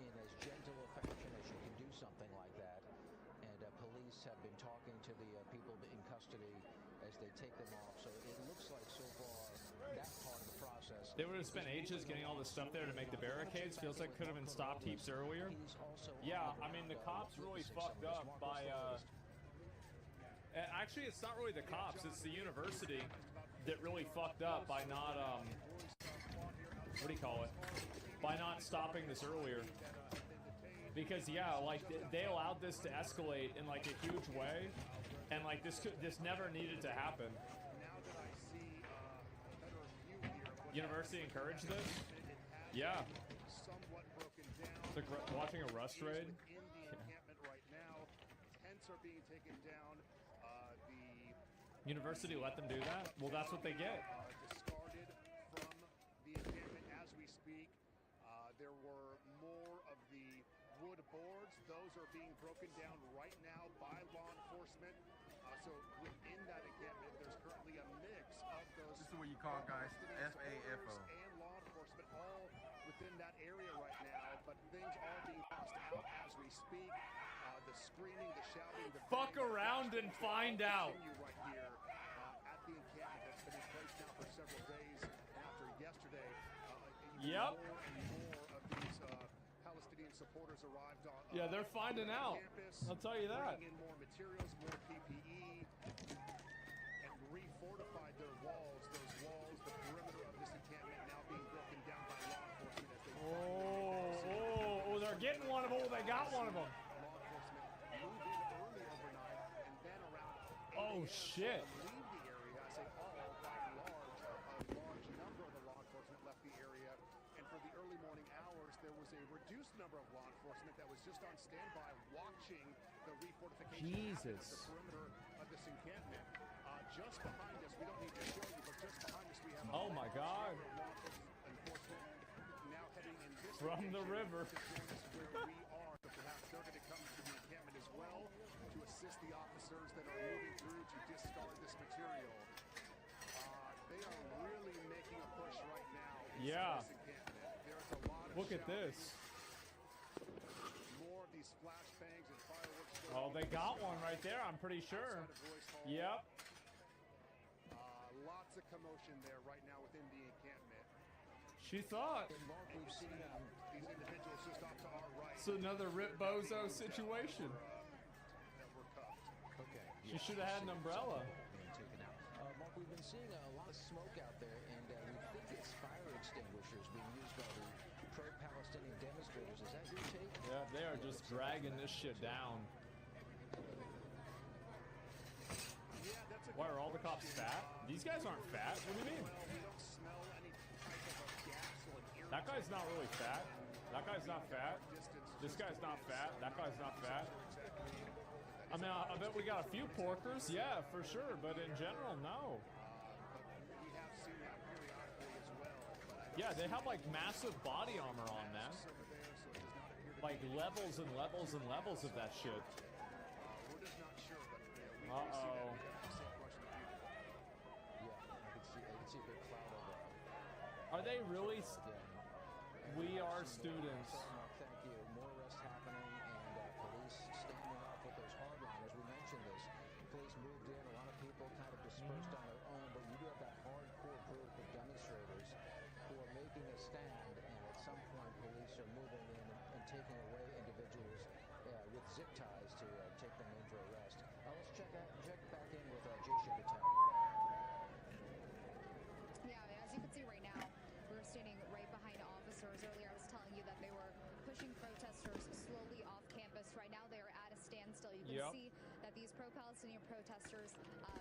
in as gentle a fashion as you can do something like that. And police have been talking to the people in custody as they take them off. So it looks like so far that part of the process. They would have spent ages getting all this stuff there to make the barricades. Feels like could have been stopped heaps earlier. Yeah, I mean, the cops really fucked up by... Actually, it's not really the cops. It's the university that really fucked up by not... what do you call it? By not stopping this earlier. Because, yeah, like, they allowed this to escalate in, like, a huge way. And, like, this never needed to happen. University encouraged this? Yeah. It's like watching a Rust raid. University let them do that? Well, that's what they get. Discarded from the encampment as we speak. There were more of the wood boards. Those are being broken down right now by law enforcement. So within that encampment, there's currently a mix of those. This is what you call guys FAFO. And law enforcement all within that area right now. But things are being tossed out as as we speak. The screaming, the shouting, the Fuck around and find out. Right here at the encampment that's been in place now for several days after yesterday. Yep. More and more of these Palestinian supporters arrived on. Yeah, they're finding out. Campus, I'll tell you that. Bringing in more materials, more PPE, and refortified their walls. Those walls, the perimeter of this encampment now being broken down by law enforcement as they. Oh, they're getting one of them. Oh, they got one of them. Oh shit! Leave the area. I say all by large. A large number of the law enforcement left the area, and for the early morning hours, there was a reduced number of law enforcement that was just on standby, watching the refortification happen at the perimeter of this encampment. Just behind us, we don't need to show you, but just behind us, we have. Oh my God! Now heading in this from the river. Where we are, but perhaps they're going to come to the encampment as well to assist the officers that are moving through to discard this material. They are really making a push right now. Yeah. There's a lot of look at this. More of these flashbangs and fireworks. Oh, they got one right there. I'm pretty sure. Yep. Lots of commotion there right now within the encampment. She thought. We've seen these individuals just off to our right. It's another Rip Bozo situation. Okay. She should have had an umbrella. Mark, we've been seeing a lot of smoke out there, and we think it's fire extinguishers being used by the pro-Palestinian demonstrators. Is that your take? Yeah, they are just dragging this shit down. Why are all the cops fat? These guys aren't fat. What do you mean? That guy's not really fat. That guy's not fat. This guy's not fat. That guy's not fat. I mean, I bet we got a few porkers. Yeah, for sure. But in general, no. Yeah, they have like massive body armor on them. Like levels and levels and levels of that shit. Uh-oh. Are they really? We are students. Thank you. More arrests happening, and police standing off with those hardliners. We mentioned this. Police moved in. A lot of people kind of dispersed on their own, but you do have that hardcore group of demonstrators who are making a stand, and at some point, police are moving in and taking away individuals with zip ties to take them into arrest. Let's check back in with Jason Patel. Yeah, as you can see right now, we're standing right behind officers. Earlier, I was telling you that they were pushing protesters slowly off campus. Right now, they are at a standstill. You can see that these pro-Palestinian protesters,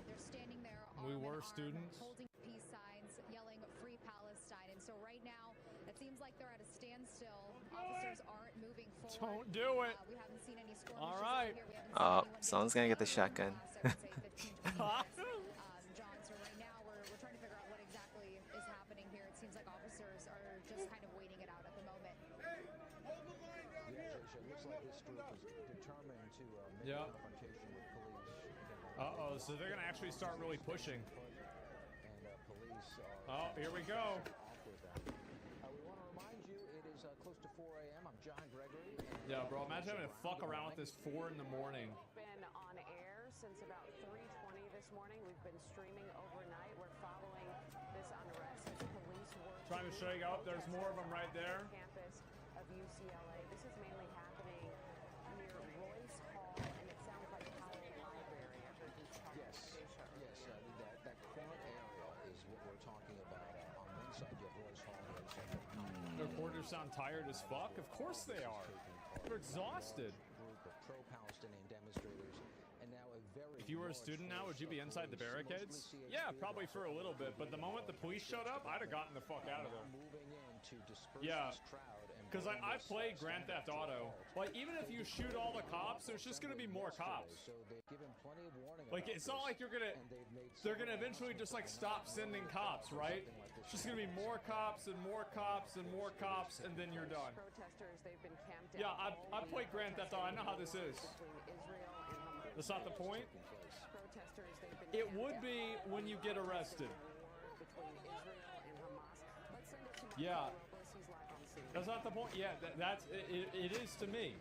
they're standing there we were students holding peace signs, yelling "Free Palestine." And so right now, it seems like they're at a standstill. Officers aren't moving forward. Don't do it. We haven't seen any skirmishes all right. here. We haven't seen someone's gonna get the shotgun. John, so right now we're trying to figure out what exactly is happening here. It seems like officers are just kind of waiting it out at the moment. Yeah, Jason, it looks like this group is determined to make a confrontation with police. Uh-oh, so they're gonna actually start really pushing. And police are... Oh, here we go. We want to remind you, it is close to 4 a.m. I'm John Gregory. Yeah, bro, imagine having to fuck around with this 4 in the morning. Been on air since about 3:20 this morning. We've been streaming overnight. We're following this unrest as police work. Trying to show you out. There's more of them right there. Campus of UCLA. This is mainly happening near Royce Hall, and it sounds like Powell Library. Yes, that corner area is what we're talking about. On one side, you have Royce Hall. The reporters sound tired as fuck. Of course they are. They're exhausted. Group of pro-Palestinian demonstrators, and now a very. If you were a student now, would you be inside the barricades? Yeah, probably for a little bit. But the moment the police showed up, I'd have gotten the fuck out of there. Moving in to disperse Yeah. this crowd. Because I played Grand Theft Auto. Like, even if you shoot all the cops, there's just going to be more cops. So they've given plenty of warning. Like, it's not like they're going to eventually just, like, stop sending cops, right? It's just going to be more cops and more cops and more cops, and then you're done. Protesters, they've been camped out. Yeah, I played Grand Theft Auto. I know how this is. That's not the point. It would be when you get arrested. Yeah. That's not the point. Yeah, it is to me.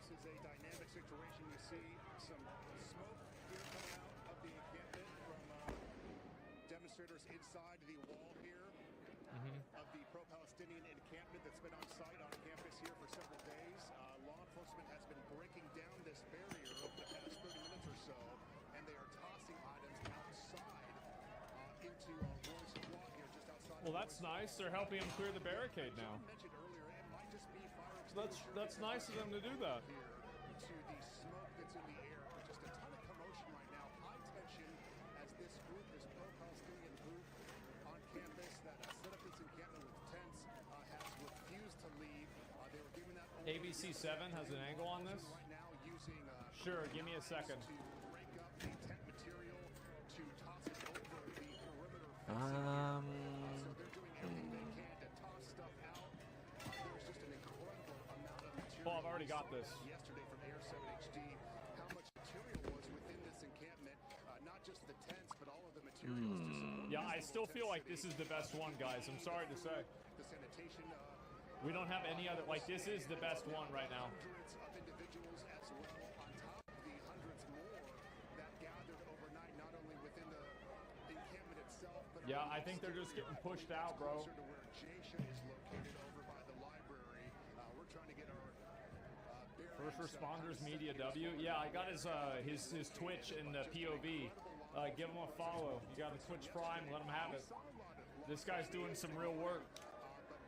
this is a dynamic situation. You see some smoke here coming out of the encampment from demonstrators inside the wall here of the pro-Palestinian encampment that's been on site on campus here for several days. Law enforcement has been breaking down this barrier over the past 30 minutes or so, and they are tossing items outside into Royce Law here, just outside. Well, that's nice. They're helping him clear the barricade now. Mentioned earlier, it might just be fire That's nice of them to do that. to the smoke that's in the air. But just a ton of commotion right now, high tension as this group, this pro-Palestinian group on campus that set up this encampment with tents, has refused to leave. They were given that ABC7 has an angle on this? right now using Sure, give me a second. to break up the tent material to toss it over the perimeter. So they're doing everything they can to toss stuff out. There's just an incredible amount of material. Oh, I've already got this. Yesterday from Air 7 HD, how much material was within this encampment? Not just the tents, but all of the materials. to support Yeah, I this still little feel tent like this city. is the best one, guys. I'm sorry to say. The sanitation. We don't have any other. Like, this is the best one right now. Hundreds of individuals as well, on top of the hundreds more that gathered overnight, not only within the encampment itself, but Yeah, I think they're just getting pushed out, bro. closer to where Jasha is located over by the library. We're trying to get our First Responders Media W. Yeah, I got his Twitch and POV. Give him a follow. You got a Twitch Prime. Let him have it. This guy's doing some real work.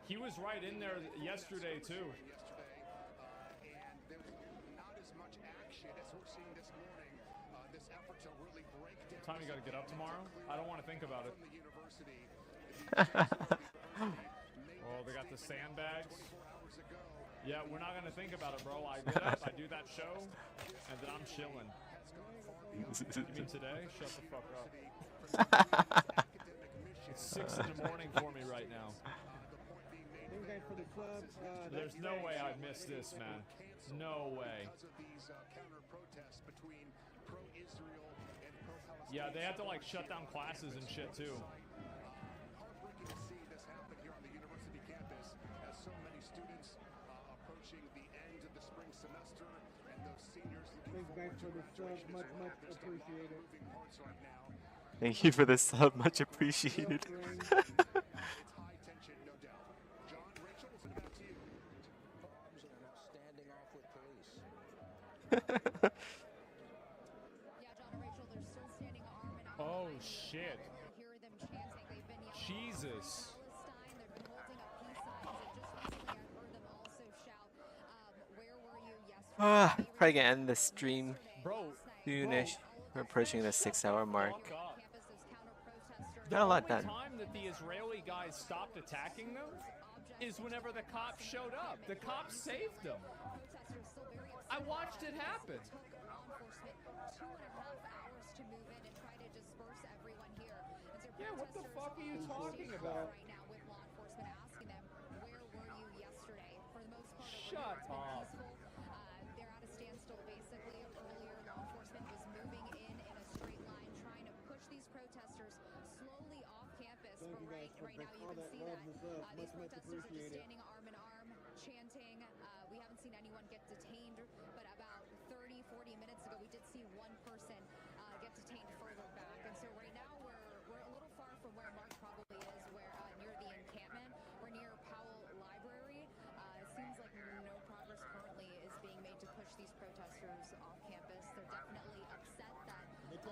He was right in there yesterday too. and there's not as much action as we're seeing this morning. This effort to really break down. What time you got to get up tomorrow? I don't want to think about it. From the university. Oh, they got the sandbags. Yeah, we're not gonna think about it, bro. I get up, I do that show, and then I'm chilling. You mean today? Shut the fuck up. It's 6 in the morning for me right now. For the club, There's no way I'd miss this, man. No way. Yeah, they had to like shut down classes and shit too. Heartbreaking to see this happen here on the university campus as so many students approaching the end of the spring semester and those seniors looking thanks forward guys to for the sub, graduation much as well. There's still a lot of appreciated. moving parts right now. Thank you for the sub, much appreciated. It's high tension, no doubt. John, Rachel, what's it about to you? Farms are now standing off with police. Yeah, John and Rachel, they're still standing arm in arm. Oh shit. You hear them chanting. They've been yelling Jesus. Palestine. They've been holding up peace signs. And just recently, I heard them also shout, "Where were you yesterday?" Probably gonna end the stream Bro, soonish. We're approaching the 6-hour mark. fuck up. Got a lot The done. only time that the Israeli guys stopped attacking them is whenever the cops showed up. The cops saved them. I watched it happen. Took law enforcement 2.5 hours to move in and try to disperse everyone here. And so Yeah, what the fuck are you talking about? right now with law enforcement asking them, where were you yesterday? For the most part, Shut it's been up. peaceful. They're at a standstill basically. Earlier, law enforcement was moving in a straight line, trying to push these protesters slowly off campus. Thank you guys for Right now, you all can that see love that and stuff. these Much protesters are just appreciated. standing arm in arm, chanting. We haven't seen anyone get detained, but about 30, 40 minutes ago, we did see one person get detained further back. And so right now, we're a little far from where Mark probably is, where near the encampment. We're near Powell Library. It seems like no progress currently is being made to push these protesters off campus. They're definitely upset that the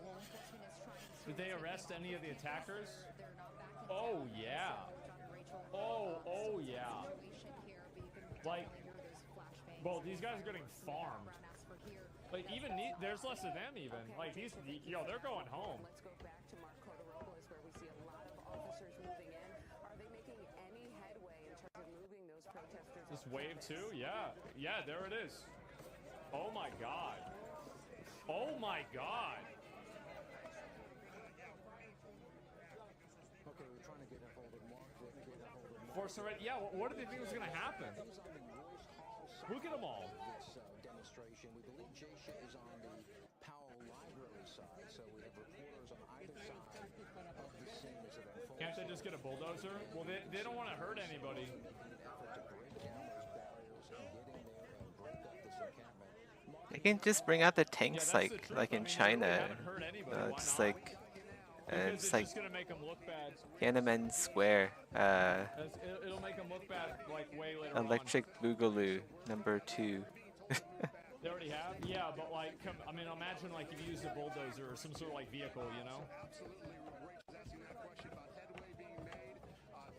law enforcement is trying to... Did they arrest any of the attackers? They're not back in Oh town. yeah. So, John and Rachel, Oh yeah. situation here, but you can Like, definitely hear those flashbangs. well, these guys are getting farmed. Brown asked for here. Like even there's less of them even. Like these, yo, they're going home. Let's go back to Marco Robles, where we see a lot of officers moving in. Are they making any headway in terms of moving those protesters? This off wave campus? too? Yeah. Yeah, there it is. Oh my god. Oh my god. Okay, we're trying to get a hold of Mark. Get a hold of Mark. Force already. Yeah, what did they think was gonna happen? He's on the Royce Hall side Look at them all. of this demonstration. We believe Jasha is on the Powell Library side, so we have reporters on either side of the scene as it unfolds. Can't they just get a bulldozer? Well, they don't want to hurt anybody. In an effort to break down those barriers and get in there and break up the You can just bring out the tanks that's the like truth. like I in mean, they really China. haven't hurt anybody. Why It's not? like Because it's it's like just gonna make them look bad. Tiananmen Square. It'll make them look bad like way later Electric Boogaloo #2. They already have? Yeah, but like, I mean, imagine like if you used a bulldozer or some sort of like vehicle, you know? Absolutely, Rachel's asking that question about headway being made.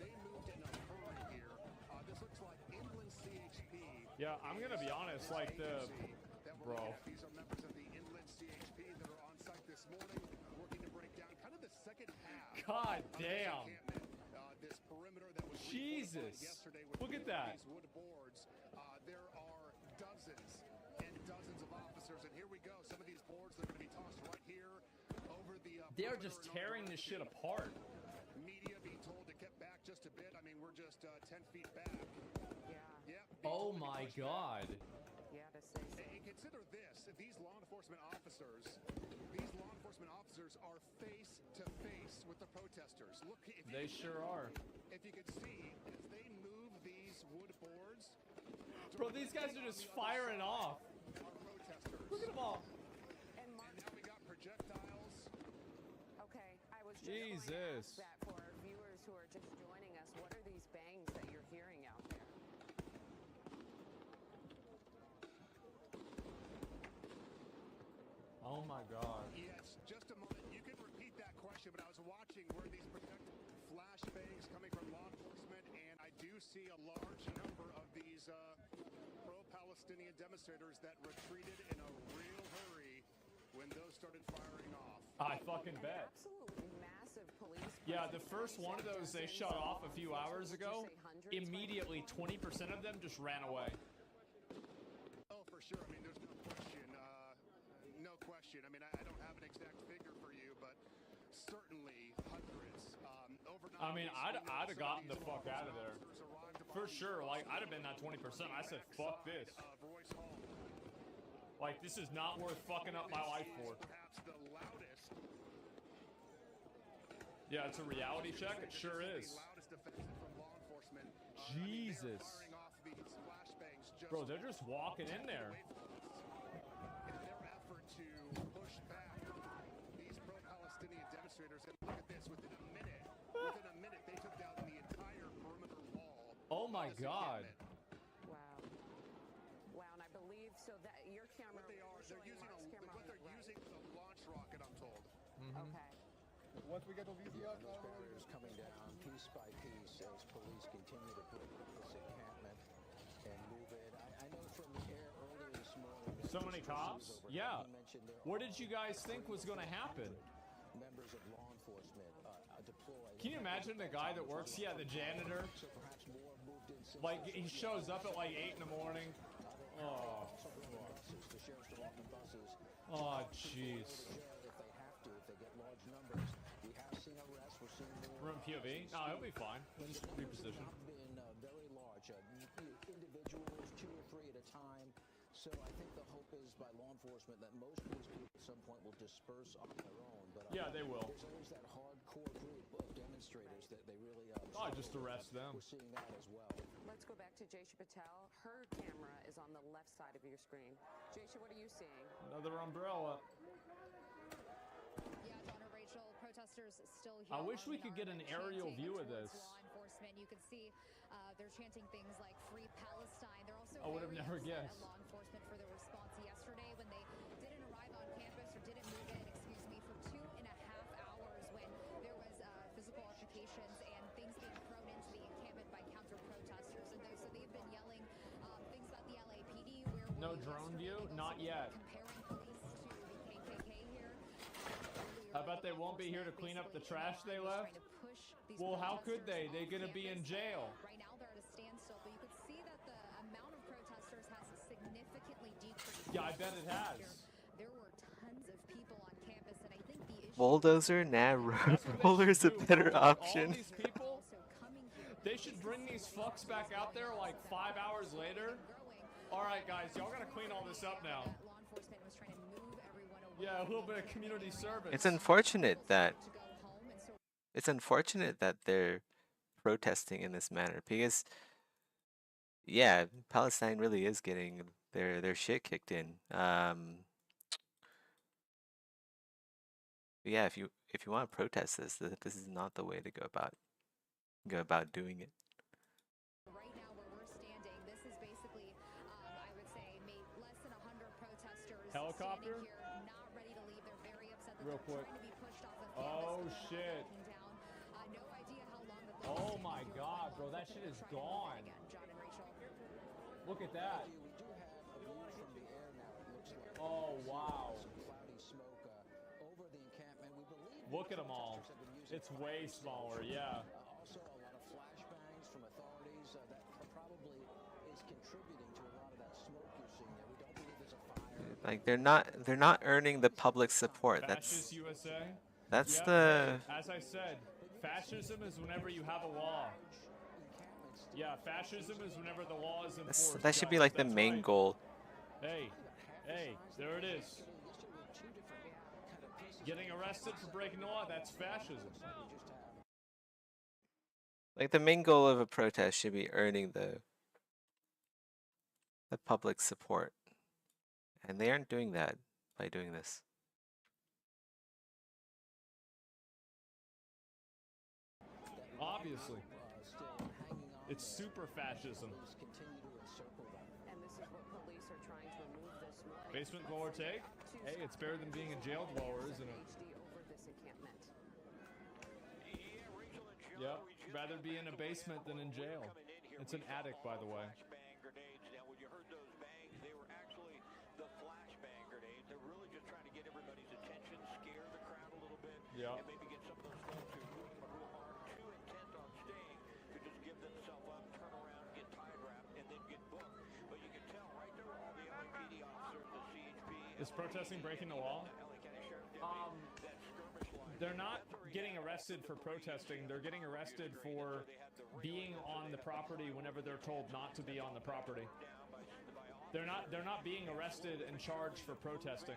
They moved in a hurry here. This looks like Inland CHP. Yeah, I'm gonna be honest, like bro. These are members of the Inland CHP that are on site this morning, working to break down kind of the second half. God damn. This perimeter that was Jesus. yesterday with Look at that. these wood boards. There are dozens and dozens of officers, and here we go. Some of these boards that are going to be tossed right here over the. They're just tearing this shit apart. Media being told to get back just a bit. I mean, we're just 10 feet back. Yeah. Oh my god. Yeah, to say so. And consider this: these law enforcement officers are face to face with the protesters. Look, They sure are. If you could see, as they move these wood boards. Bro, these guys are just firing off. Look at them all. And now we got projectiles. Okay, I was just Jesus. going to ask that for our viewers who are just joining us. What are these bangs that you're hearing out there? Oh my god. Yes, just a moment. You can repeat that question, but I was watching where these flashbangs coming from law enforcement, and I do see a large number of these pro-Palestinian demonstrators that retreated in a real hurry when those started firing off. I fucking bet. Absolutely massive police. Yeah, the first one of those they shut off a few hours ago, immediately 20% of them just ran away. Oh, for sure. I mean, there's no question. No question. I mean, I don't have an exact figure for you, but certainly hundreds. I mean, I'd have gotten the fuck out of there. For sure. Like, I'd have been that 20%. I said, fuck this. Like, this is not worth fucking up my life for. Perhaps the loudest. Yeah, it's a reality check. It sure is. Jesus. Bro, they're just walking in there. In their effort to push back these pro-Palestinian demonstrators, and look at this, within a minute, they took down the entire perimeter wall. Oh my god. Wow. Wow, and I believe so that your camera. They're using a launch rocket, I'm told. Okay. Once we get the VCR, Those barriers coming down piece by piece as police continue to break this encampment and move it. I know from the air earlier this morning. So many cops? Yeah. What did you guys think was going to happen? Members of law enforcement deployed. Can you imagine the guy that works? Yeah, the janitor. Like, he shows up at like 8 in the morning. Oh. Oh, jeez. Room POV? No, he'll be fine. We'll just reposition. Been very large, individuals, 2 or 3 at a time. So I think the hope is by law enforcement that most police people at some point will disperse on their own. But yeah, they will. There's always that hardcore group of demonstrators that they really. I just arrest them. We're seeing that as well. Let's go back to Jaysha Patel. Her camera is on the left side of your screen. Jaysha, what are you seeing? Another umbrella. Yeah, John or Rachel, protesters still here. I wish we could get an aerial view of this. Law enforcement, you can see they're chanting things like "Free Palestine." They're also I would have never very upset guessed. at law enforcement for their response yesterday when they didn't arrive on campus or didn't move in, for 2.5 hours when there was physical altercations and things being thrown into the encampment by counter protesters. And so they've been yelling things about the LAPD. No drone view? Not yet. Comparing police to the KKK here. I bet they won't be here to clean up the trash they left. Well, how could they? They're going to be in jail. Right now they're at a standstill, but you could see that the amount of protesters has significantly decreased. Yeah, I bet it has. There were tons of people on campus, and I think the issue Bulldozer? Nah, roller's a better option. All these people, they should bring these fucks back out there like 5 hours later. All right, guys, y'all got to clean all this up now. law enforcement was trying to move everyone away. Yeah, a little bit of community service. It's unfortunate that they're protesting in this manner because, yeah, Palestine really is getting their shit kicked in. Yeah, if you want to protest this, this is not the way to go about doing it. Right now, where we're standing, this is basically, I would say, less than 100 protesters Helicopter? standing here, not ready to leave. They're very upset that Real they're quick. trying to be pushed off of Oh campus. shit. Down. No idea how long that Oh my god, bro, that shit is gone. Look at that. Oh wow. Look at them all. It's way smaller, yeah. Also, a lot of flashbangs from authorities that probably is contributing to a lot of that smoke you're seeing there. We don't believe there's a fire. Like they're not earning the public support. Fascist USA? That's Yep, the hey, as I said, fascism is whenever you have a law. Yeah, fascism is whenever the law is enforced. that should be guys, like the that's main right. goal. Hey, there it is. Getting arrested for breaking the law, that's fascism. Like the main goal of a protest should be earning the public support. And they aren't doing that by doing this. Obviously. It's super fascism. And this is what police are trying to remove this morning. Basement dweller take? Hey, it's better than being a jail dweller, isn't it? over this encampment. Yep, rather be in a basement than in jail. It's an attic, by the way. Now, when you heard those bangs, they were actually the flashbang grenades. They're really just trying to get everybody's attention, scare the crowd a little bit, Yeah. and maybe get some of those folks who are too intent on staying to just give themselves up, turn around, get tie wrapped, and then get booked. But you can tell right there were all the LAPD officers, the CHP. Is protesting breaking the law? They're not getting arrested for protesting. They're getting arrested for being on the property whenever they're told not to be on the property. They're not being arrested and charged for protesting.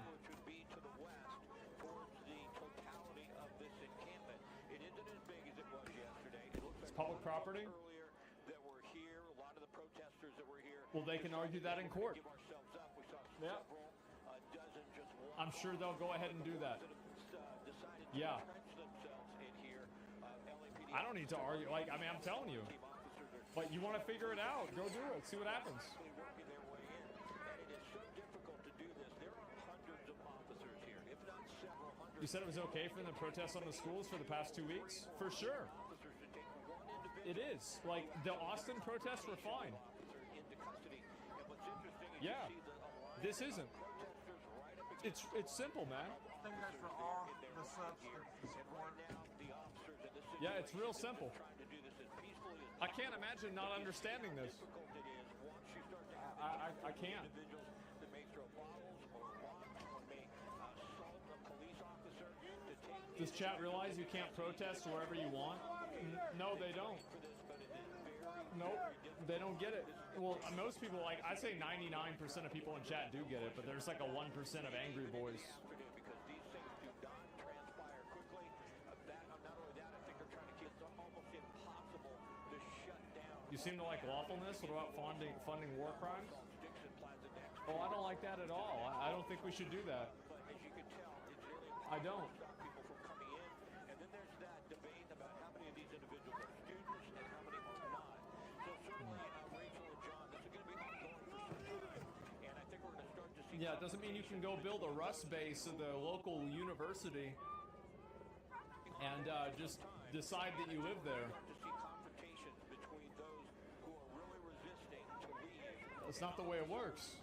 It's public property. Well, they can argue that in court. Yeah. I'm sure they'll go ahead and do that. Yeah. I don't need to argue. Like, I mean, I'm telling you. Like, you want to figure it out? Go do it. See what happens. You said it was okay for them to protest on the schools for the past 2 weeks? For sure. It is. Like, the Austin protests were fine. Yeah. This isn't. It's simple, man. I think that's for all the subs that support. Yeah, it's real simple. I can't imagine not understanding this. I can't. Does chat realize you can't protest wherever you want? No, they don't. Nope, they don't get it. Well, most people, like, I say 99% of people in chat do get it, but there's like a 1% of angry boys. You seem to like lawfulness? What about funding war crimes? Oh, I don't like that at all. I don't think we should do that. I don't. Yeah, it doesn't mean you can go build a Rust base at the local university and just decide that you live there. That's not the way it works.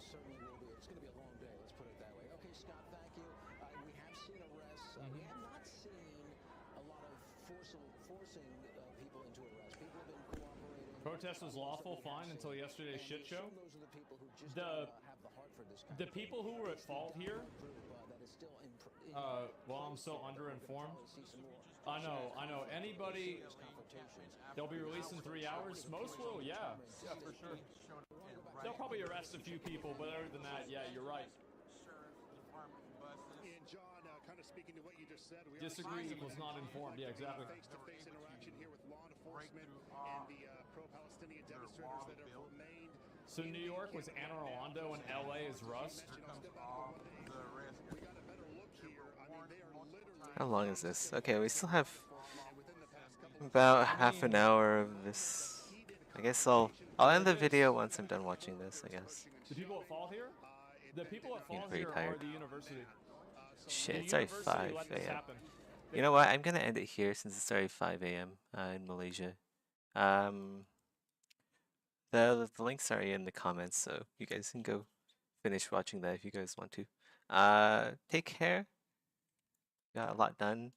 Certainly will be. It's going to be a long day, let's put it that way. Okay, Scott, thank you. We have seen arrests. We have not seen a lot of forcing people into arrest. People have been cooperating. Protest was lawful, fine, until yesterday's shit show. Those are the people who just have the heart for this kind The people who were at fault here, that is still well, I'm so underinformed. I know. Anybody, they'll be released in 3 hours. Most will, yeah, for sure. They'll probably arrest a few people, but other than that, yeah, you're right. And John, kind of speaking to what you just said, we Disagree equals not informed. Yeah, exactly. Face-to-face interaction here with enforcement and the pro-Palestinian demonstrators that have remained. So New York was Anne Rolando and LA is Rust. How long is this? Okay, we still have about half an hour of this. I guess I'll end the video once I'm done watching this, I guess. The people that fall here? The people that fall pretty here tired. are the university. Shit, The it's already university 5 let this a.m. happen. You know what? I'm gonna end it here since it's already 5 a.m. In Malaysia. The links are in the comments, so you guys can go finish watching that if you guys want to. Take care. Got a lot done.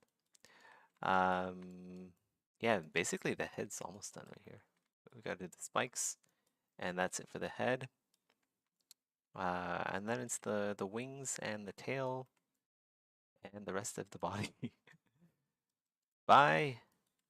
Yeah, basically the head's almost done right here. We gotta do the spikes, and that's it for the head. And then it's the wings and the tail and the rest of the body. Bye.